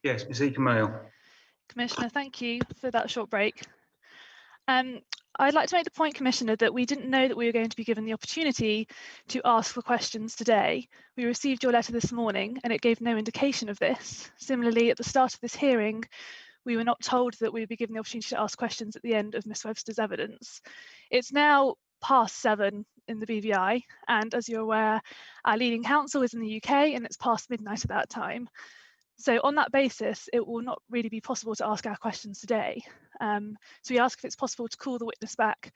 Yes, Ms. Ekamale. Commissioner, thank you for that short break. I'd like to make the point, Commissioner, that we didn't know that we were going to be given the opportunity to ask for questions today. We received your letter this morning and it gave no indication of this. Similarly, at the start of this hearing, we were not told that we would be given the opportunity to ask questions at the end of Ms. Webster's evidence. It's now past 7 in the BVI, and as you're aware, our leading counsel is in the UK and it's past midnight at that time. So on that basis, it will not really be possible to ask our questions today. So we ask if it's possible to call the witness back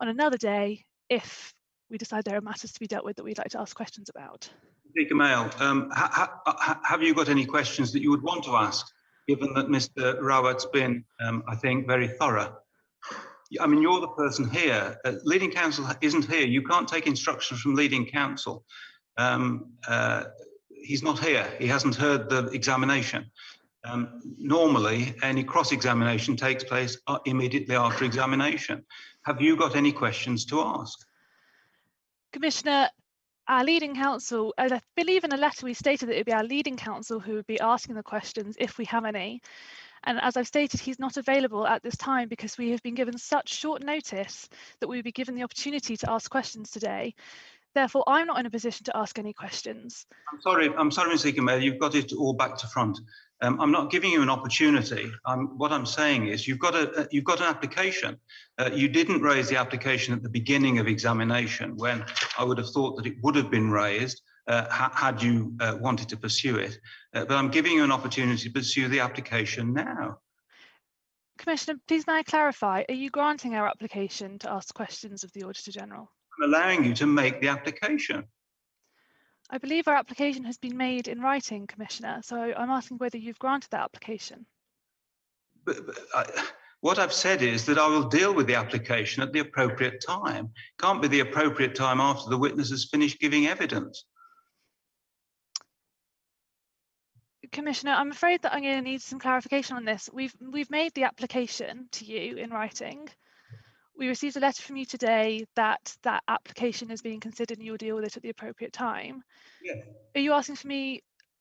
on another day if we decide there are matters to be dealt with that we'd like to ask questions about. Ekamale, have you got any questions that you would want to ask, given that Mr. Rawat's been, I think, very thorough? I mean, you're the person here. Leading counsel isn't here. You can't take instructions from leading counsel. He's not here. He hasn't heard the examination. Normally, any cross-examination takes place immediately after examination. Have you got any questions to ask? Commissioner, our leading counsel, I believe in a letter we stated that it would be our leading counsel who would be asking the questions if we have any. And as I've stated, he's not available at this time because we have been given such short notice that we would be given the opportunity to ask questions today. Therefore, I'm not in a position to ask any questions. I'm sorry, Ms. Ekamale, you've got it all back to front. I'm not giving you an opportunity. What I'm saying is you've got an application. You didn't raise the application at the beginning of examination when I would have thought that it would have been raised had you wanted to pursue it. But I'm giving you an opportunity to pursue the application now. Commissioner, please may I clarify, are you granting our application to ask questions of the Auditor General? I'm allowing you to make the application. I believe our application has been made in writing, Commissioner, so I'm asking whether you've granted that application. What I've said is that I will deal with the application at the appropriate time. It can't be the appropriate time after the witness has finished giving evidence. Commissioner, I'm afraid that I'm going to need some clarification on this. We've made the application to you in writing. We received a letter from you today that that application is being considered and you'll deal with it at the appropriate time. Yes. Are you asking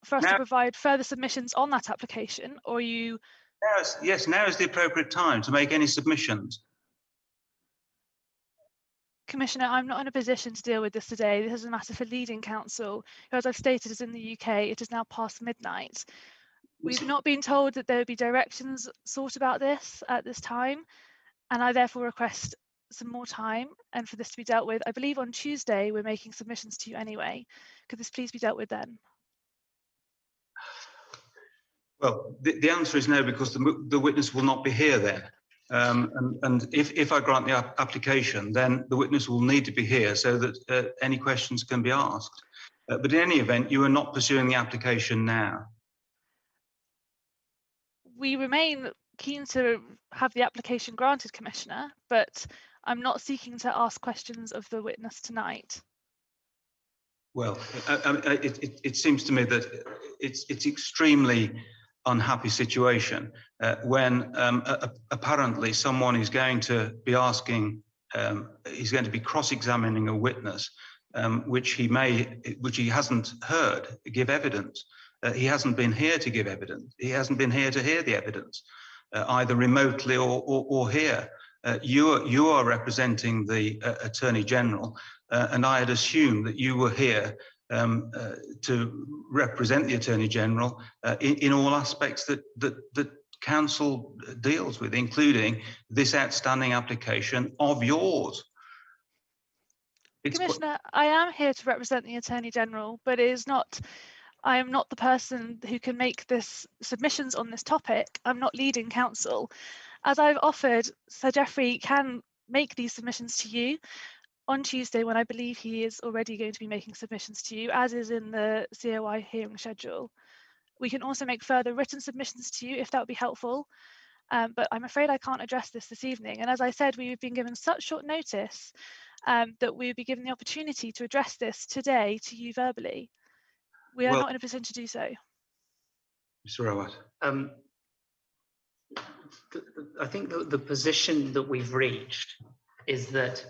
for us to provide further submissions on that application, or are you? Yes, now is the appropriate time to make any submissions. Commissioner, I'm not in a position to deal with this today. This is a matter for leading counsel, who, as I've stated, is in the UK. It is now past midnight. We've not been told that there would be directions sought about this at this time, and I therefore request some more time and for this to be dealt with. I believe on Tuesday we're making submissions to you anyway. Could this please be dealt with then? Well, the answer is no, because the witness will not be here then. And if I grant the application, then the witness will need to be here so that any questions can be asked. But in any event, you are not pursuing the application now. We remain keen to have the application granted, Commissioner, but I'm not seeking to ask questions of the witness tonight. Well, it seems to me that it's extremely unhappy situation when apparently someone is going to be asking, he's going to be cross-examining a witness, which he hasn't heard give evidence. He hasn't been here to give evidence. He hasn't been here to hear the evidence, either remotely or here. You are representing the Attorney General, and I had assumed that you were here to represent the Attorney General in all aspects that Council deals with, including this outstanding application of yours. Commissioner, I am here to represent the Attorney General, but it is not. I am not the person who can make this submissions on this topic. I'm not leading counsel. As I've offered, Sir Geoffrey can make these submissions to you on Tuesday, when I believe he is already going to be making submissions to you, as is in the COI hearing schedule. We can also make further written submissions to you if that would be helpful, but I'm afraid I can't address this evening. And as I said, we've been given such short notice that we would be given the opportunity to address this today to you verbally. We are not in a position to do so. Mr. Rawat. I think the position that we've reached is that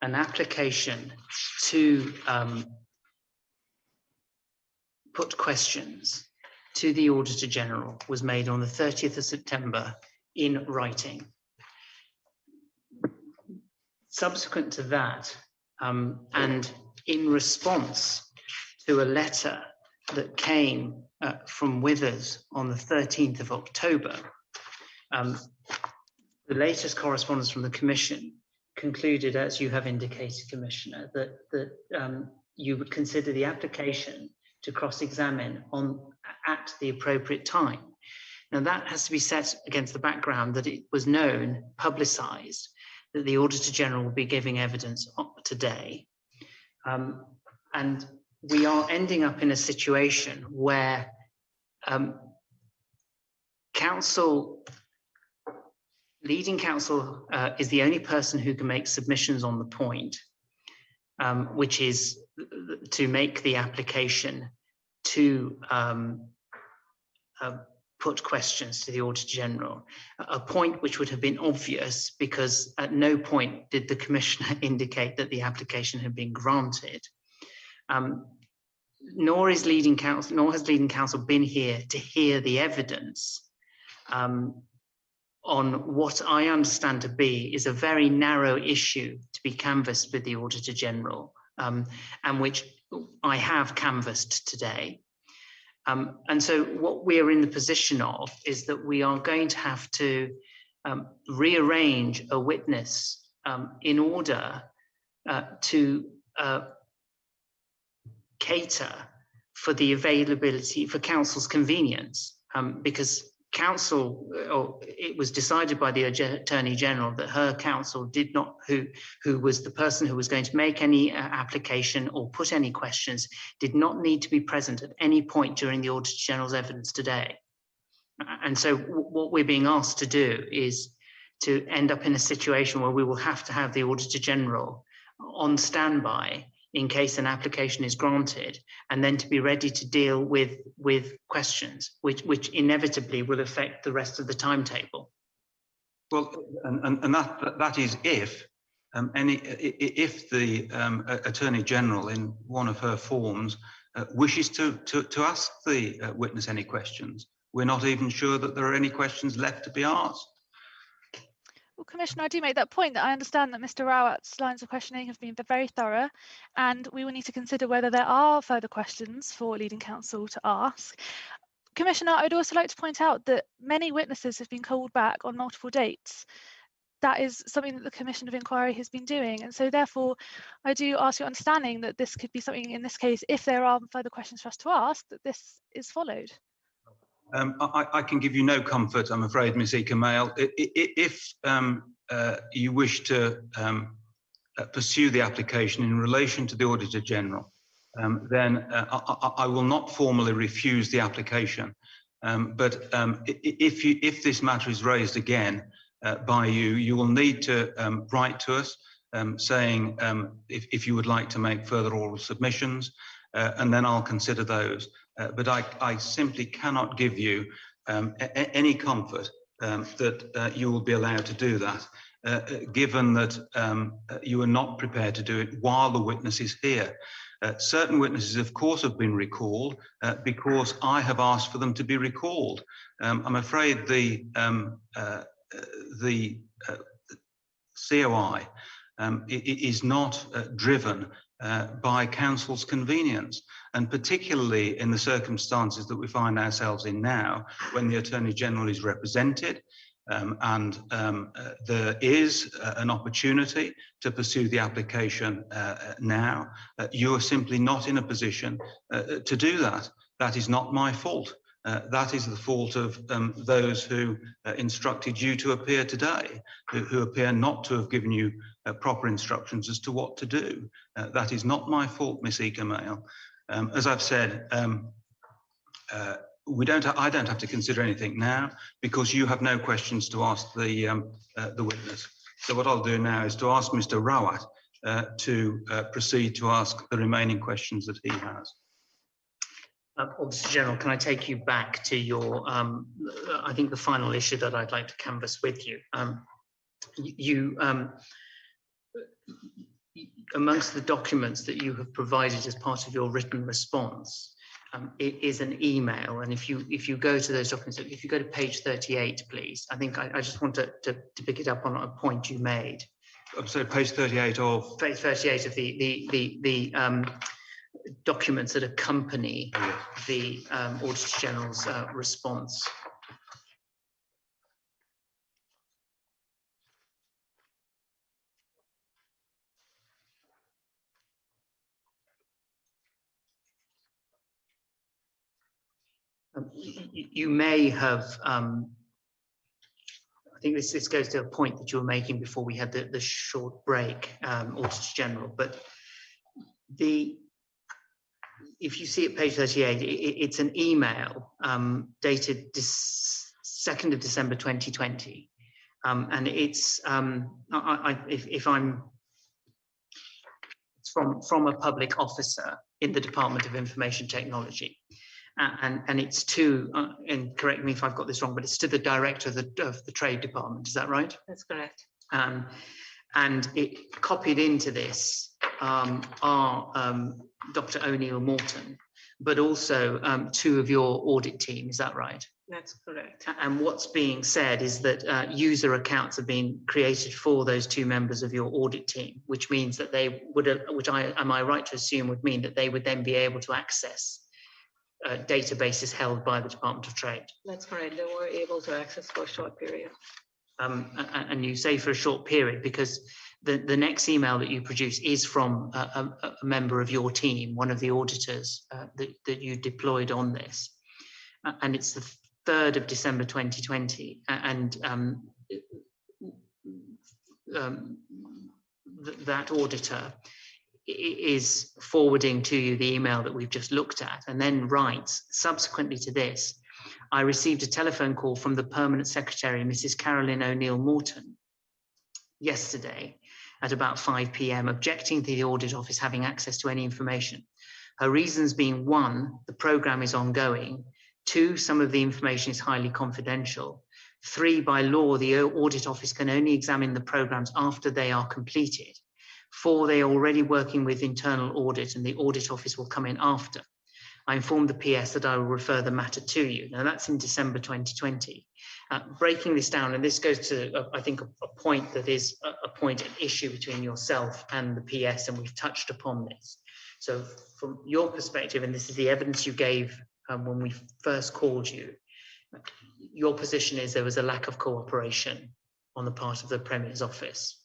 an application to put questions to the Auditor General was made on the 30th of September in writing. Subsequent to that, and in response to a letter that came from Withers on the 13th of October, the latest correspondence from the Commission concluded, as you have indicated, Commissioner, that you would consider the application to cross-examine at the appropriate time. Now that has to be set against the background that it was known, publicised, that the Auditor General will be giving evidence today. And we are ending up in a situation where leading counsel is the only person who can make submissions on the point, which is to make the application to put questions to the Auditor General, a point which would have been obvious because at no point did the Commissioner indicate that the application had been granted. Nor has leading counsel been here to hear the evidence on what I understand to be is a very narrow issue to be canvassed with the Auditor General, and which I have canvassed today. And so what we are in the position of is that we are going to have to rearrange a witness in order to cater for the availability for counsel's convenience, because counsel, or it was decided by the Attorney General that her counsel did not, who was the person who was going to make any application or put any questions, did not need to be present at any point during the Auditor General's evidence today. And so what we're being asked to do is to end up in a situation where we will have to have the Auditor General on standby in case an application is granted, and then to be ready to deal with questions, which inevitably will affect the rest of the timetable. Well, and that is if the Attorney General in one of her forms wishes to ask the witness any questions. We're not even sure that there are any questions left to be asked. Well, Commissioner, I do make that point that I understand that Mr. Rawat's lines of questioning have been very thorough, and we will need to consider whether there are further questions for leading counsel to ask. Commissioner, I'd also like to point out that many witnesses have been called back on multiple dates. That is something that the Commission of Inquiry has been doing, and so therefore I do ask your understanding that this could be something in this case, if there are further questions for us to ask, that this is followed. I can give you no comfort, I'm afraid, Ms. Eka-Mail. If you wish to pursue the application in relation to the Auditor General, then I will not formally refuse the application. But if this matter is raised again by you, you will need to write to us saying if you would like to make further oral submissions, and then I'll consider those. But I simply cannot give you any comfort that you will be allowed to do that, given that you are not prepared to do it while the witness is here. Certain witnesses, of course, have been recalled because I have asked for them to be recalled. I'm afraid the COI is not driven by counsel's convenience, and particularly in the circumstances that we find ourselves in now, when the Attorney General is represented and there is an opportunity to pursue the application now. You are simply not in a position to do that. That is not my fault. That is the fault of those who instructed you to appear today, who appear not to have given you proper instructions as to what to do. That is not my fault, Ms. Eka-Mail. As I've said, I don't have to consider anything now because you have no questions to ask the witness. So what I'll do now is to ask Mr. Rawat to proceed to ask the remaining questions that he has. Auditor General, can I take you back to your, I think the final issue that I'd like to canvass with you. Amongst the documents that you have provided as part of your written response, is an email. And if you go to those documents, if you go to page 38, please, I think I just want to pick it up on a point you made. So page 38 of Page 38 of the documents that accompany the Auditor General's response. You may have, I think this goes to a point that you were making before we had the short break, Auditor General, but if you see at page 38, it's an email dated 2nd of December 2020, and it's it's from a public officer in the Department of Information Technology. And it's to, and correct me if I've got this wrong, but it's to the director of the Trade Department. Is that right? That's correct. And it copied into this are Dr. O'Neill Morton, but also 2 of your audit team. Is that right? That's correct. And what's being said is that user accounts have been created for those 2 members of your audit team, which means that they would, am I right to assume would mean that they would then be able to access databases held by the Department of Trade. That's correct. They were able to access for a short period. And you say for a short period because the next email that you produce is from a member of your team, one of the auditors that you deployed on this. And it's the 3rd of December 2020. And that auditor is forwarding to you the email that we've just looked at, and then writes, subsequently to this, I received a telephone call from the Permanent Secretary, Mrs. Carolyn O'Neill Morton, yesterday at about 5 p.m, objecting to the Audit Office having access to any information. Her reasons being 1, the programme is ongoing, 2, some of the information is highly confidential, 3, by law, the Audit Office can only examine the programmes after they are completed, 4, they are already working with internal audit and the Audit Office will come in after. I informed the PS that I will refer the matter to you. Now that's in December 2020. Breaking this down, and this goes to, I think, a point that is a point of issue between yourself and the PS, and we've touched upon this. So from your perspective, and this is the evidence you gave when we first called you, your position is there was a lack of cooperation on the part of the Premier's office.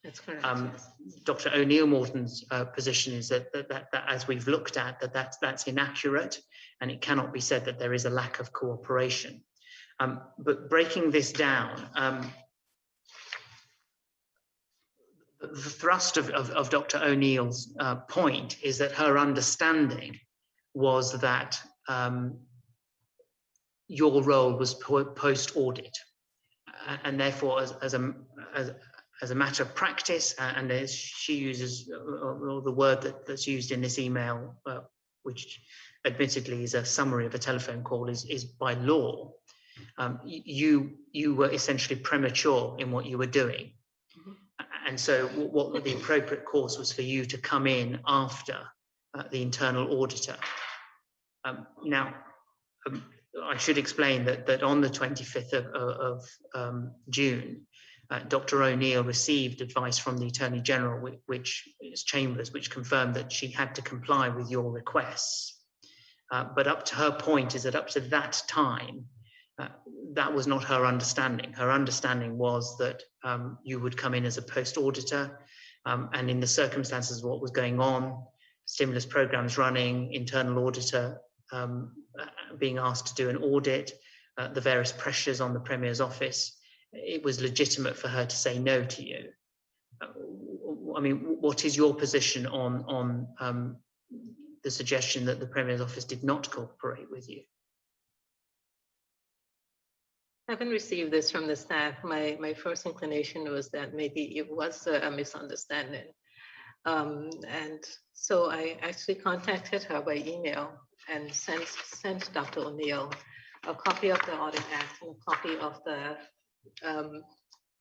That's correct. Yes. Dr. O'Neill Morton's position is that as we've looked at, that's inaccurate, and it cannot be said that there is a lack of cooperation. But breaking this down, the thrust of Dr. O'Neill's point is that her understanding was that your role was post-audit, and therefore as a matter of practice, and as she uses the word that's used in this email, which admittedly is a summary of a telephone call, is by law, you were essentially premature in what you were doing. And so what the appropriate course was for you to come in after the internal auditor. Now, I should explain that on the 25th of June, Dr. O'Neill received advice from the Attorney General, which is Chambers, which confirmed that she had to comply with your requests. But up to her point is that up to that time, that was not her understanding. Her understanding was that you would come in as a post-auditor, and in the circumstances of what was going on, stimulus programs running, internal auditor being asked to do an audit, the various pressures on the Premier's office, it was legitimate for her to say no to you. I mean, what is your position on the suggestion that the Premier's office did not cooperate with you? Having received this from the staff, my first inclination was that maybe it was a misunderstanding. And so I actually contacted her by email and sent Dr. O'Neill a copy of the Audit Act and a copy of the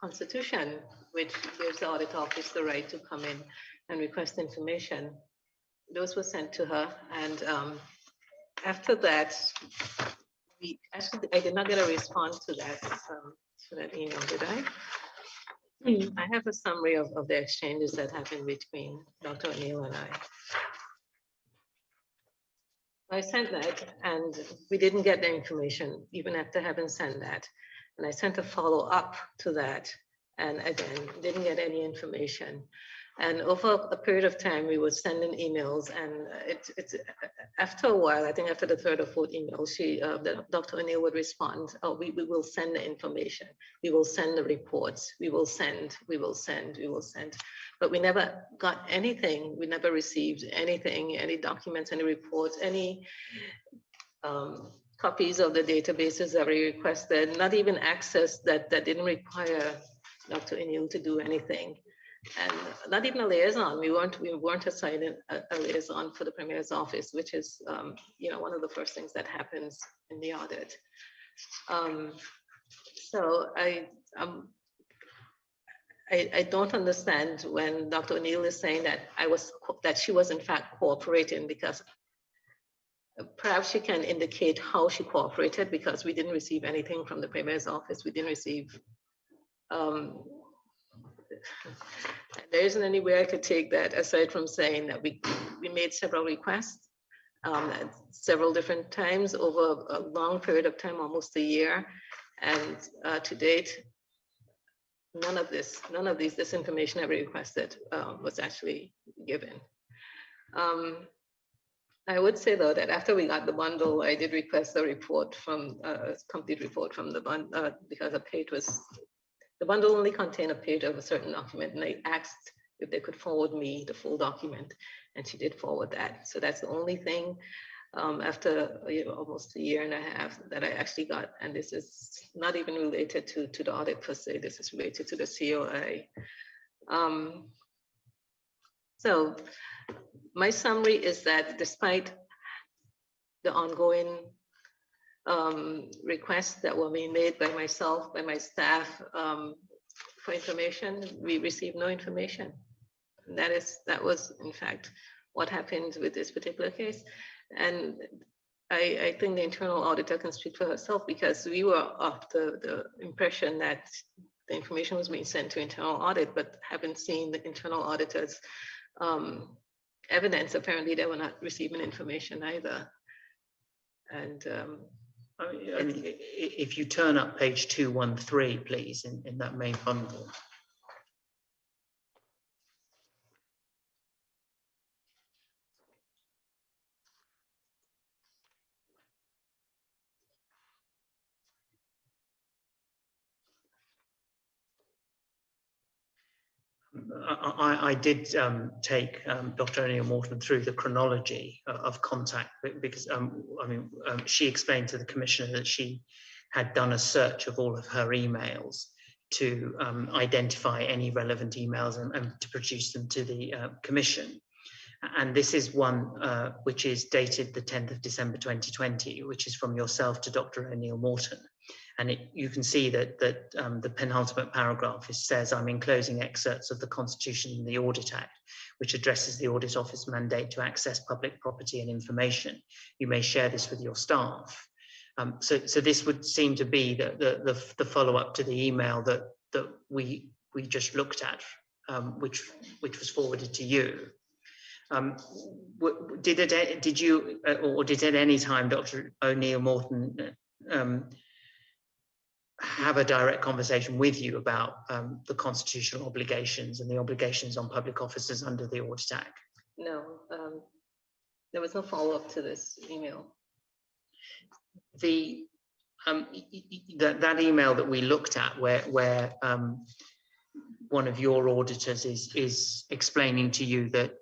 Constitution, which gives the Audit Office the right to come in and request information. Those were sent to her, and after that, I did not get a response to that email, did I? I have a summary of the exchanges that happened between Dr. O'Neill and I sent that, and we didn't get the information even after having sent that. And I sent a follow-up to that, and again, didn't get any information. And over a period of time, we were sending emails, and it's after a while, I think after the third or fourth email, Dr. O'Neill would respond, "Oh, we will send the information. We will send the reports. We will send. But we never got anything. We never received anything, any documents, any reports, any copies of the databases that we requested, not even access that didn't require Dr. O'Neill to do anything. And not even a liaison. We weren't assigned a liaison for the Premier's office, which is one of the first things that happens in the audit. So I don't understand when Dr. O'Neill is saying that she was in fact cooperating, because perhaps she can indicate how she cooperated, because we didn't receive anything from the Premier's office. We didn't receive. There isn't any way I could take that aside from saying that we made several requests at several different times over a long period of time, almost a year, and to date, none of this information ever requested was actually given. I would say though that after we got the bundle, I did request a report from a complete report from the bundle, because a page was. The bundle only contained a page of a certain document, and I asked if they could forward me the full document, and she did forward that. So that's the only thing after almost a year and a half that I actually got, and this is not even related to the audit per se. This is related to the COI. So my summary is that despite the ongoing requests that were being made by myself, by my staff for information, we received no information. And that was in fact what happened with this particular case. And I think the internal auditor can speak for herself, because we were of the impression that the information was being sent to internal audit, but haven't seen the internal auditors evidence. Apparently they were not receiving information either. And I mean, if you turn up page 213, please, in that main bundle. I did take Dr. O'Neill Morton through the chronology of contact, because she explained to the Commissioner that she had done a search of all of her emails to identify any relevant emails and to produce them to the Commission. And this is one which is dated the 10th of December 2020, which is from yourself to Dr. O'Neill Morton. And you can see that the penultimate paragraph says, "I'm enclosing excerpts of the Constitution and the Audit Act, which addresses the Audit Office mandate to access public property and information. You may share this with your staff." So this would seem to be the follow-up to the email that we just looked at, which was forwarded to you. Did at any time Dr. O'Neill Morton have a direct conversation with you about the constitutional obligations and the obligations on public officers under the Audit Act? No, there was no follow-up to this email. That email that we looked at, where one of your auditors is explaining to you that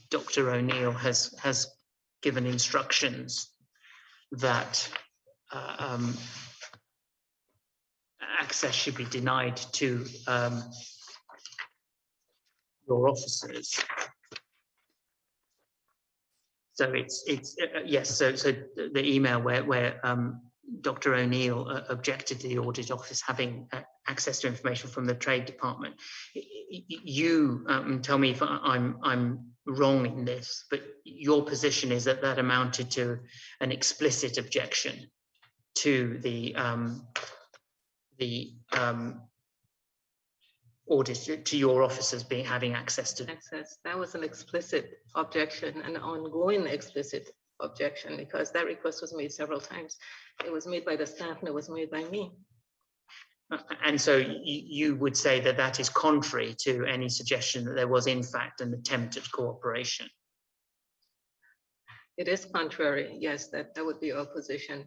Dr. O'Neill has given instructions that access should be denied to your officers. So yes. So the email where Dr. O'Neill objected to the Audit Office having access to information from the Trade Department. You tell me if I'm wrong in this, but your position is that that amounted to an explicit objection to the audit, to your officers having access to access. That was an explicit objection, an ongoing explicit objection, because that request was made several times. It was made by the staff and it was made by me. And so you would say that that is contrary to any suggestion that there was in fact an attempt at cooperation? It is contrary, yes, that would be our position.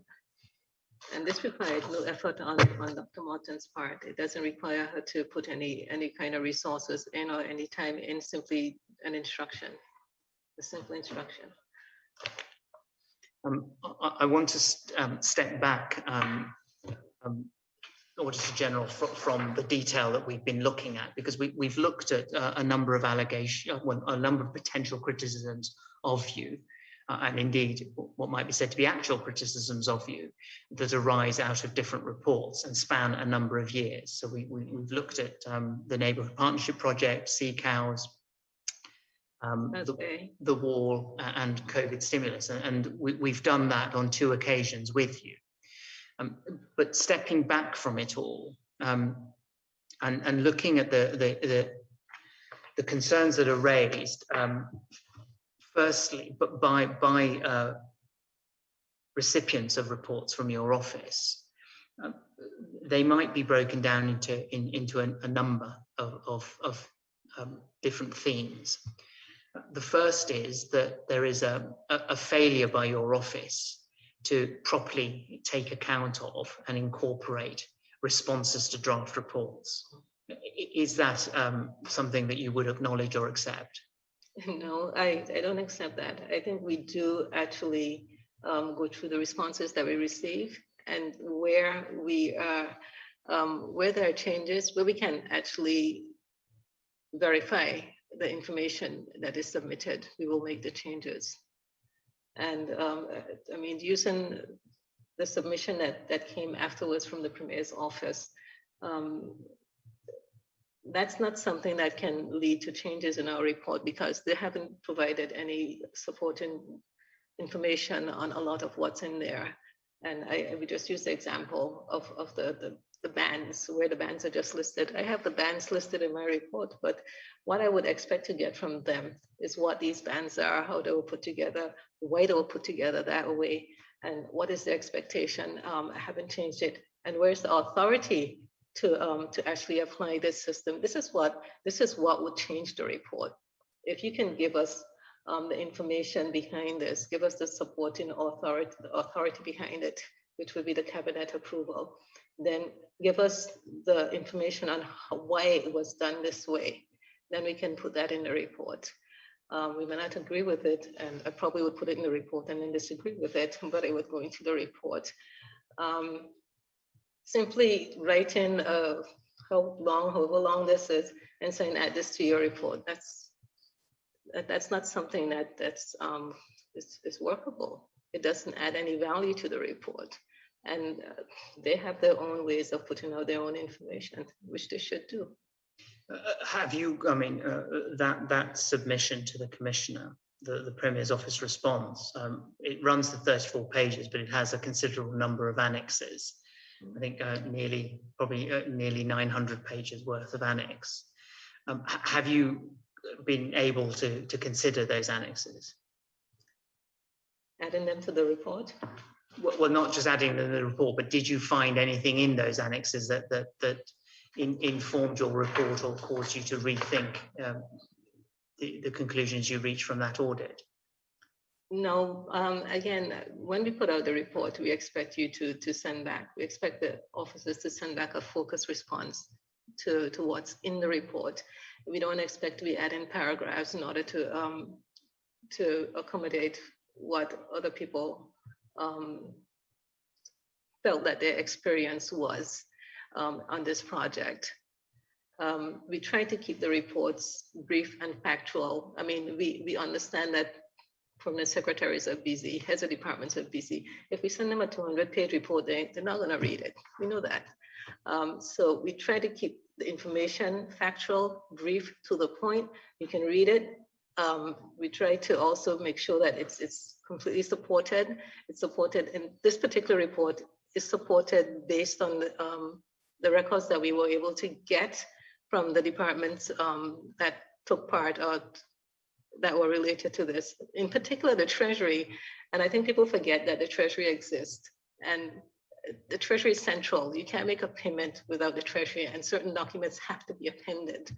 And this required no effort on Dr. Morton's part. It doesn't require her to put any kind of resources in or any time in, simply an instruction, a simple instruction. I want to step back, Auditor General, from the detail that we've been looking at, because we've looked at a number of allegations, a number of potential criticisms of you, and indeed what might be said to be actual criticisms of you that arise out of different reports and span a number of years. So we've looked at the Neighbourhood Partnership Project, sea cows, the wall, and COVID stimulus, and we've done that on 2 occasions with you. But stepping back from it all and looking at the concerns that are raised, firstly, but by recipients of reports from your office, they might be broken down into a number of different themes. The first is that there is a failure by your office to properly take account of and incorporate responses to draft reports. Is that something that you would acknowledge or accept? No, I don't accept that. I think we do actually go through the responses that we receive, and where there are changes, where we can actually verify the information that is submitted, we will make the changes. And I mean, using the submission that came afterwards from the Premier's office, that's not something that can lead to changes in our report, because they haven't provided any supporting information on a lot of what's in there. And I would just use the example of the bans, where the bans are just listed. I have the bans listed in my report, but what I would expect to get from them is what these bans are, how they were put together, why they were put together that way, and what is the expectation. I haven't changed it. And where's the authority to actually apply this system? This is what would change the report. If you can give us the information behind this, give us the supporting authority behind it, which would be the cabinet approval, then give us the information on why it was done this way. Then we can put that in the report. We may not agree with it, and I probably would put it in the report and then disagree with it, but it would go into the report. Simply writing however long this is, and saying add this to your report, that's not something that's workable. It doesn't add any value to the report. And they have their own ways of putting out their own information, which they should do. Have you, I mean, that submission to the Commissioner, the Premier's office response, it runs to 34 pages, but it has a considerable number of annexes. I think nearly 900 pages worth of annex. Have you been able to consider those annexes? Adding them to the report? Well, not just adding them to the report, but did you find anything in those annexes that informed your report or caused you to rethink the conclusions you reached from that audit? No, again, when we put out the report, we expect you to send back. We expect the officers to send back a focused response to what's in the report. We don't expect to be adding paragraphs in order to accommodate what other people felt that their experience was on this project. We try to keep the reports brief and factual. I mean, we understand that permanent secretaries are busy, heads of departments are busy. If we send them a 200-page report, they're not going to read it. We know that. So we try to keep the information factual, brief, to the point. You can read it, We try to also make sure that it's completely supported. It's supported in this particular report is supported based on the records that we were able to get from the departments that took part or that were related to this, in particular the Treasury. And I think people forget that the Treasury exists, and the Treasury is central. You can't make a payment without the Treasury, and certain documents have to be appended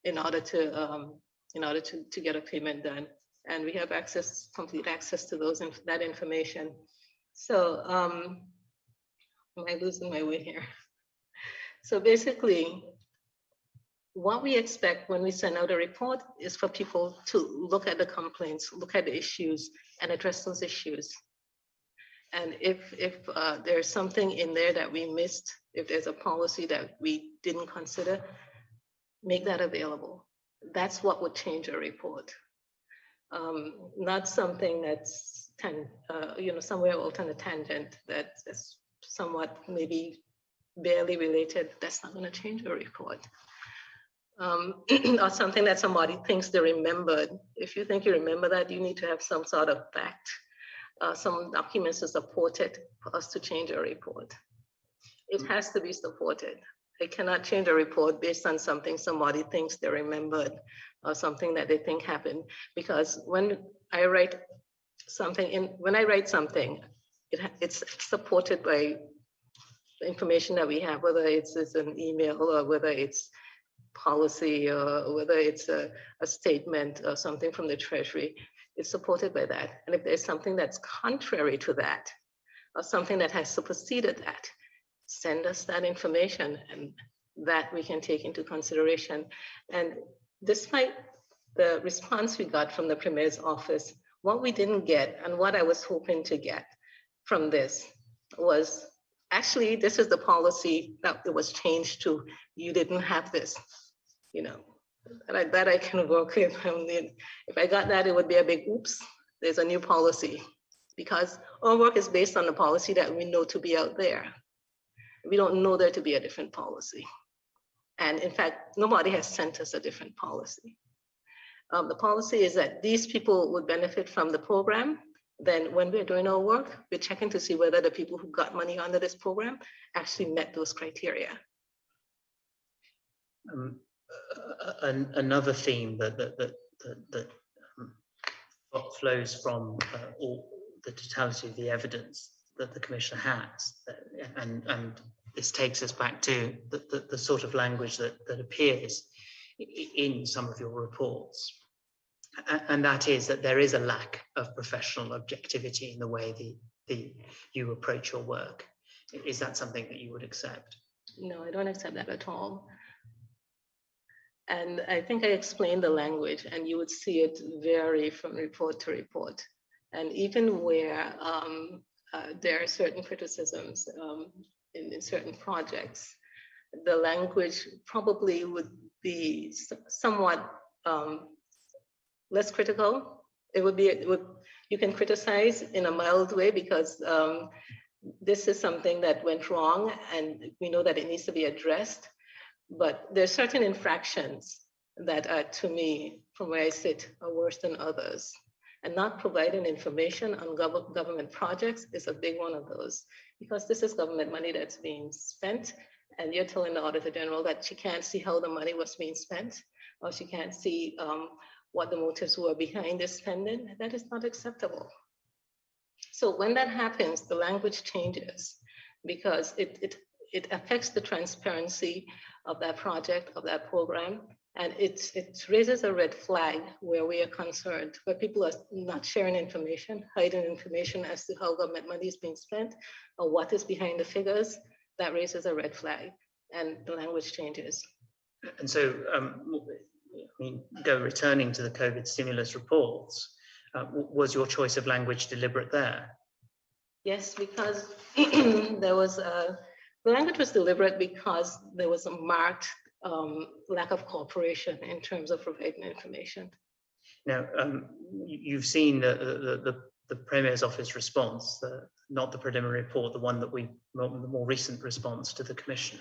in order to get a payment done. And we have access, complete access to those and that information. So am I losing my way here? So basically, what we expect when we send out a report is for people to look at the complaints, look at the issues, and address those issues. And if there's something in there that we missed, if there's a policy that we didn't consider, make that available. That's what would change a report. Not something that's somewhere out on a tangent that's somewhat maybe barely related. That's not going to change a report. Or something that somebody thinks they remembered. If you think you remember that, you need to have some sort of fact, some documents to support it for us to change a report. It has to be supported. I cannot change a report based on something somebody thinks they remembered or something that they think happened. Because when I write something, it's supported by the information that we have, whether it's an email or whether it's policy or whether it's a statement or something from the Treasury. It's supported by that. And if there's something that's contrary to that or something that has superseded that, send us that information, and that we can take into consideration. And despite the response we got from the Premier's office, what we didn't get and what I was hoping to get from this was, actually, this is the policy that it was changed to. You didn't have this, that I can work with. If I got that, it would be a big oops, there's a new policy, because our work is based on the policy that we know to be out there. We don't know there to be a different policy. And in fact, nobody has sent us a different policy. The policy is that these people would benefit from the program. Then when we're doing our work, we're checking to see whether the people who got money under this program actually met those criteria. Another theme that flows from all the totality of the evidence that the Commissioner has, and this takes us back to the sort of language that appears in some of your reports, and that is that there is a lack of professional objectivity in the way you approach your work. Is that something that you would accept? No, I don't accept that at all. And I think I explained the language, and you would see it vary from report to report. And even where there are certain criticisms in certain projects, the language probably would be somewhat less critical. You can criticize in a mild way because this is something that went wrong and we know that it needs to be addressed. But there are certain infractions that are, to me, from where I sit, are worse than others. And not providing information on government projects is a big one of those, because this is government money that's being spent, and you're telling the Auditor General that she can't see how the money was being spent, or she can't see what the motives were behind the spending. That is not acceptable. So when that happens, the language changes, because it affects the transparency of that project, of that program. And it raises a red flag where we are concerned, where people are not sharing information, hiding information as to how government money is being spent or what is behind the figures. That raises a red flag, and the language changes. And so, returning to the COVID stimulus reports, was your choice of language deliberate there? Yes, because the language was deliberate because there was a marked lack of cooperation in terms of providing information. Now, you've seen the Premier's office response, not the preliminary report, the more recent response to the Commission.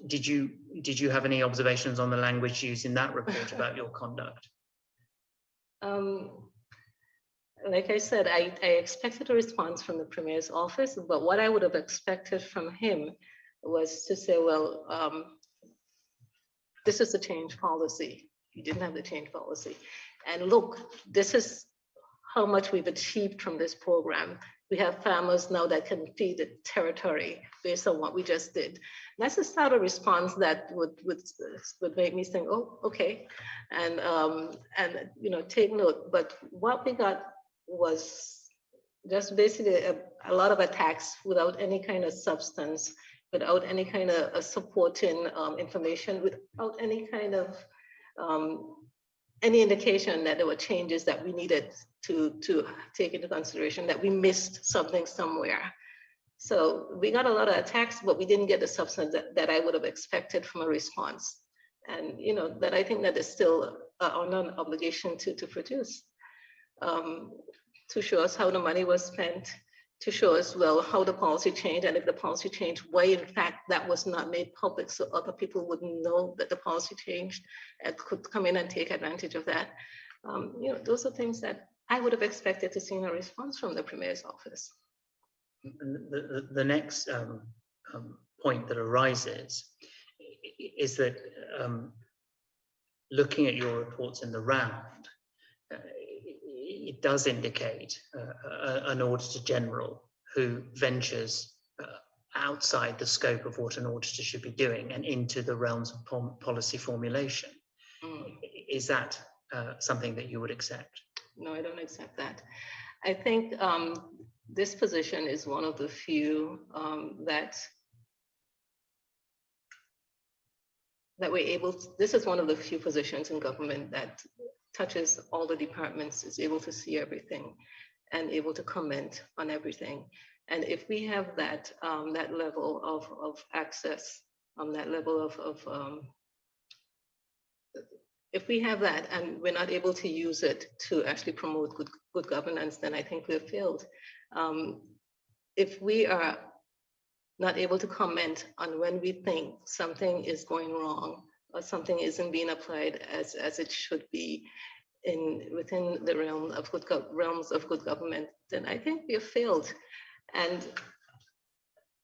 Did you have any observations on the language used in that report about your conduct? Like I said, I expected a response from the Premier's office, but what I would have expected from him was to say, well, this is the change policy. You didn't have the change policy. And look, this is how much we've achieved from this program. We have farmers now that can feed the territory based on what we just did. That's the start of response that would make me think, oh, okay, and you know, take note. But what we got was just basically a lot of attacks without any kind of substance, without any kind of supporting information, without any kind of any indication that there were changes that we needed to take into consideration, that we missed something somewhere. So we got a lot of attacks, but we didn't get the substance that I would have expected from a response. And you know, that I think that is still on an obligation to produce, to show us how the money was spent, to show us, well, how the policy changed, and if the policy changed, why in fact that was not made public so other people wouldn't know that the policy changed and could come in and take advantage of that. You know, those are things that I would have expected to see in a response from the Premier's office. The next point that arises is that looking at your reports in the round, it does indicate an Auditor General who ventures outside the scope of what an auditor should be doing and into the realms of policy formulation. Is that something that you would accept? No, I don't accept that. I think this position is one of the few that we're able to, this is one of the few positions in government that touches all the departments, is able to see everything and able to comment on everything. And if we have that that level of access, that level of if we have that and we're not able to use it to actually promote good governance, then I think we've failed. If we are not able to comment on when we think something is going wrong or something isn't being applied as it should be within the realms of good government, then I think we have failed. And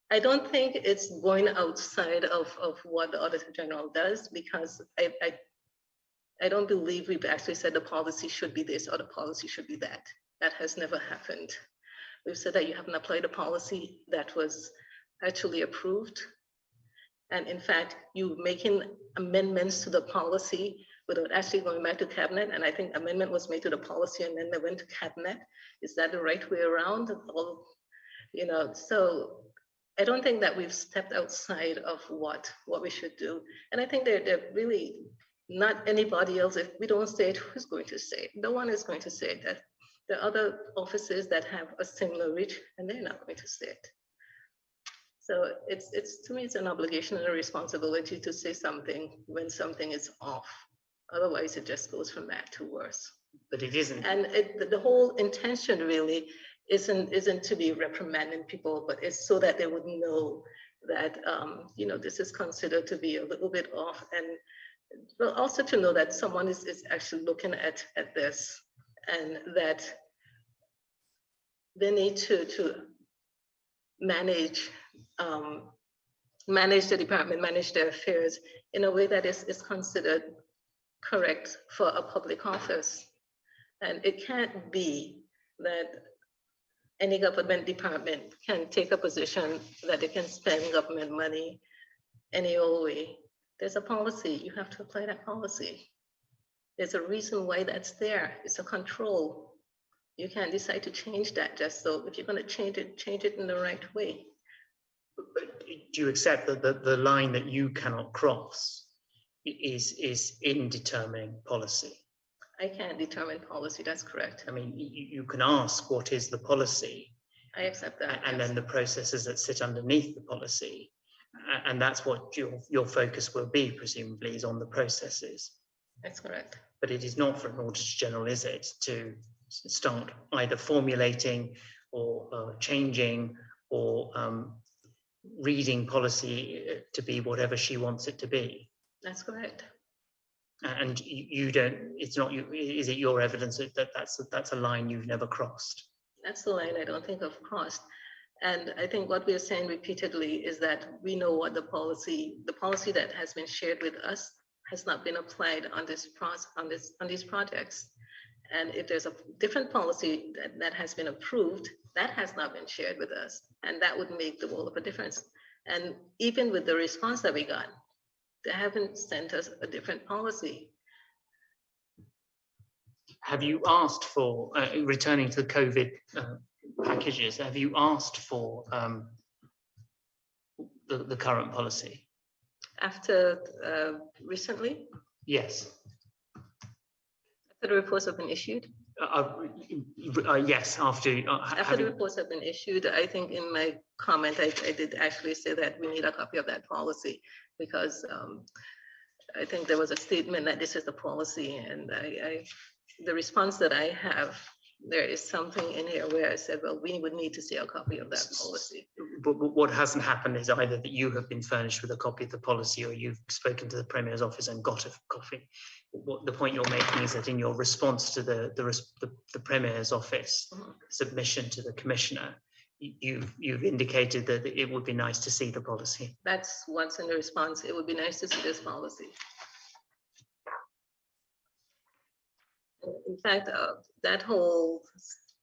I don't think it's going outside of what the Auditor General does, because I don't believe we've actually said the policy should be this or the policy should be that. That has never happened. We've said that you haven't applied a policy that was actually approved. And in fact, you making amendments to the policy without actually going back to cabinet. And I think amendment was made to the policy and then they went to cabinet. Is that the right way around? You know, so I don't think that we've stepped outside of what we should do. And I think they're really not anybody else. If we don't say it, who's going to say it? No one is going to say it. That there are other offices that have a similar reach and they're not going to say it. So it's to me, it's an obligation and a responsibility to say something when something is off. Otherwise, it just goes from bad to worse. But it isn't. And the whole intention really isn't to be reprimanding people, but it's so that they would know that you know, this is considered to be a little bit off, and well, also to know that someone is actually looking at this, and that they need to manage the department, manage their affairs in a way that is considered correct for a public office. And it can't be that any government department can take a position that they can spend government money any old way. There's a policy, you have to apply that policy. There's a reason why that's there. It's a control. You can't decide to change that just so. If you're going to change it in the right way. But do you accept that the line that you cannot cross is in determining policy? I can't determine policy, that's correct. I mean, you can ask what is the policy. I accept that. And yes. then the processes that sit underneath the policy. And that's what your focus will be, presumably, is on the processes. That's correct. But it is not for an Auditor General, is it, to start either formulating or changing or reading policy to be whatever she wants it to be? That's correct. And you don't, it's not you, is it your evidence that that's a line you've never crossed? That's the line I don't think I've crossed. And I think what we are saying repeatedly is that we know what the policy that has been shared with us has not been applied on these projects. And if there's a different policy that has been approved, that has not been shared with us. And that would make the world of a difference. And even with the response that we got, they haven't sent us a different policy. Have you asked for, returning to the COVID packages, have you asked for the current policy? After recently? Yes. After the reports have been issued? Yes, after. After the reports have been issued, I think in my comment, I did actually say that we need a copy of that policy, because I think there was a statement that this is the policy, and the response that I have, there is something in here where I said, well, we would need to see a copy of that policy. But what hasn't happened is either that you have been furnished with a copy of the policy, or you've spoken to the Premier's office and got a copy. What the point you're making is that in your response to the Premier's office submission to the Commissioner, you've indicated that it would be nice to see the policy. That's what's in the response. It would be nice to see this policy. In fact, that whole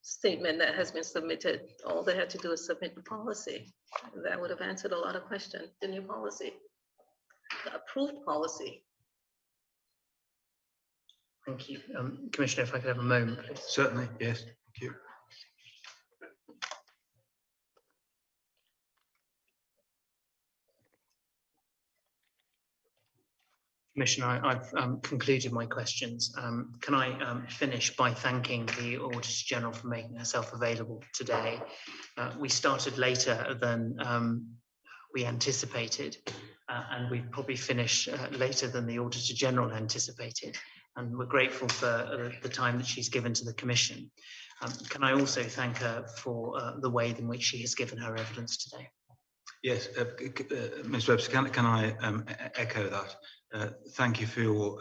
statement that has been submitted, all they had to do is submit the policy. That would have answered a lot of questions. The new policy, the approved policy. Thank you. Commissioner, if I could have a moment, please. Certainly, yes, thank you. Commissioner, I've concluded my questions. Can I finish by thanking the Auditor General for making herself available today? We started later than we anticipated, and we probably finish later than the Auditor General anticipated. And we're grateful for the time that she's given to the Commission. Can I also thank her for the way in which she has given her evidence today? Yes, Ms. Webster, can I echo that? Thank you for your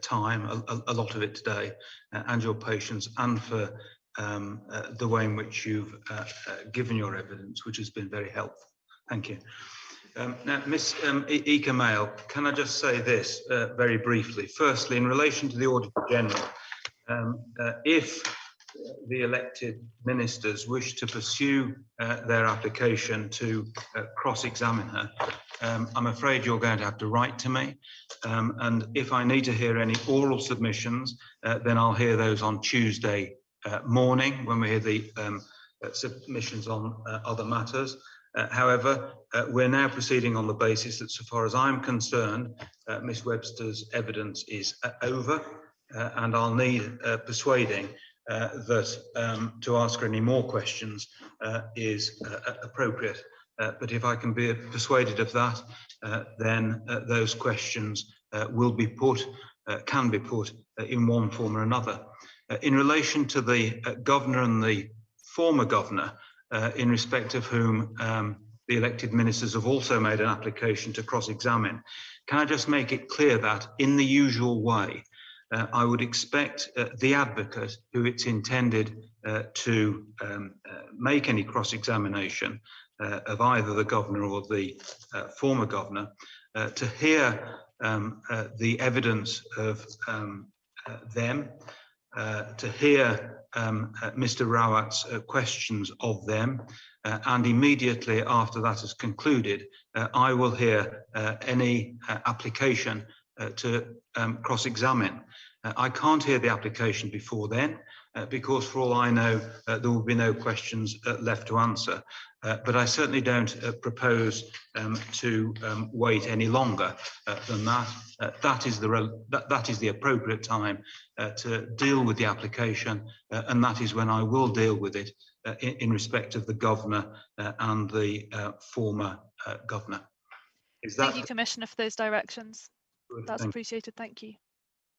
time, a lot of it today, and your patience, and for the way in which you've given your evidence, which has been very helpful. Thank you. Now, Ms. Ika Mail, can I just say this very briefly? Firstly, in relation to the Auditor General, if the elected ministers wish to pursue their application to cross-examine her, I'm afraid you're going to have to write to me. And if I need to hear any oral submissions, then I'll hear those on Tuesday morning when we hear the submissions on other matters. However, we're now proceeding on the basis that, so far as I'm concerned, Ms. Webster's evidence is over, and I'll need persuading that to ask her any more questions is appropriate. But if I can be persuaded of that, then those questions will be put, can be put in one form or another. In relation to the governor and the former governor, in respect of whom the elected ministers have also made an application to cross-examine, can I just make it clear that in the usual way, I would expect the advocate who it's intended to make any cross-examination of either the governor or the former governor to hear the evidence of them, to hear Mr. Rawat's questions of them, and immediately after that is concluded, I will hear any application to cross-examine. I can't hear the application before then, because for all I know, there will be no questions left to answer. But I certainly don't propose to wait any longer than that. That is the appropriate time to deal with the application, and that is when I will deal with it in respect of the governor and the former governor. Thank you, Commissioner, for those directions. Good? That's appreciated. Thank you.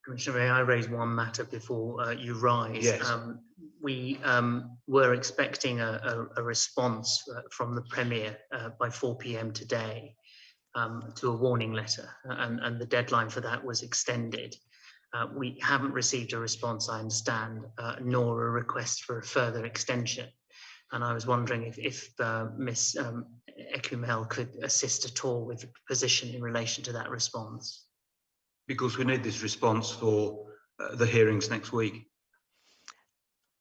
Commissioner, may I raise one matter before you rise? Yes. We were expecting a response from the Premier by 4 p.m. today. to a warning letter, and the deadline for that was extended. We haven't received a response, I understand, nor a request for a further extension. And I was wondering if Ms. Ekumel could assist at all with the position in relation to that response. Because we need this response for the hearings next week.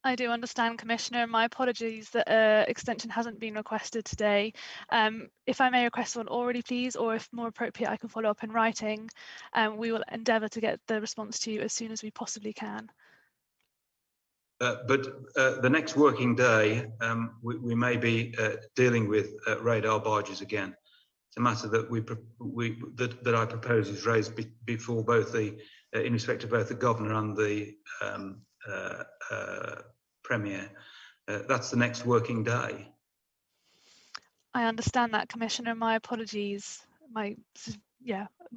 I do understand, Commissioner. My apologies that extension hasn't been requested today. If I may request one already, please, or if more appropriate, I can follow up in writing. We will endeavour to get the response to you as soon as we possibly can. But the next working day, we may be dealing with radar barges again. It's a matter that that I propose is raised before both in respect of both the Governor and the Premier. That's the next working day. I understand that, Commissioner. My apologies. My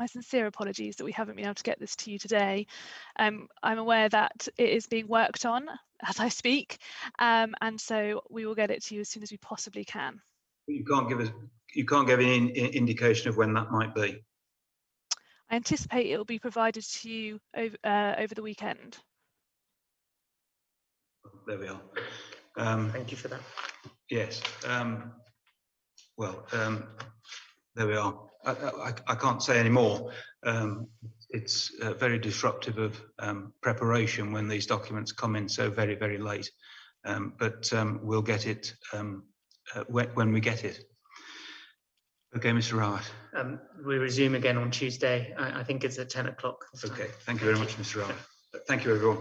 sincere apologies that we haven't been able to get this to you today. I'm aware that it is being worked on as I speak, and so we will get it to you as soon as we possibly can. You can't give any indication of when that might be. I anticipate it will be provided to you over the weekend. There we are. Thank you for that. Yes. There we are. I can't say any more. It's very disruptive of preparation when these documents come in so very, very late. But we'll get it when we get it. Okay, Mr. Rawat. We resume again on Tuesday. I think it's at 10 o'clock. Okay, thank you very much, Mr. Rawat. Thank you, everyone.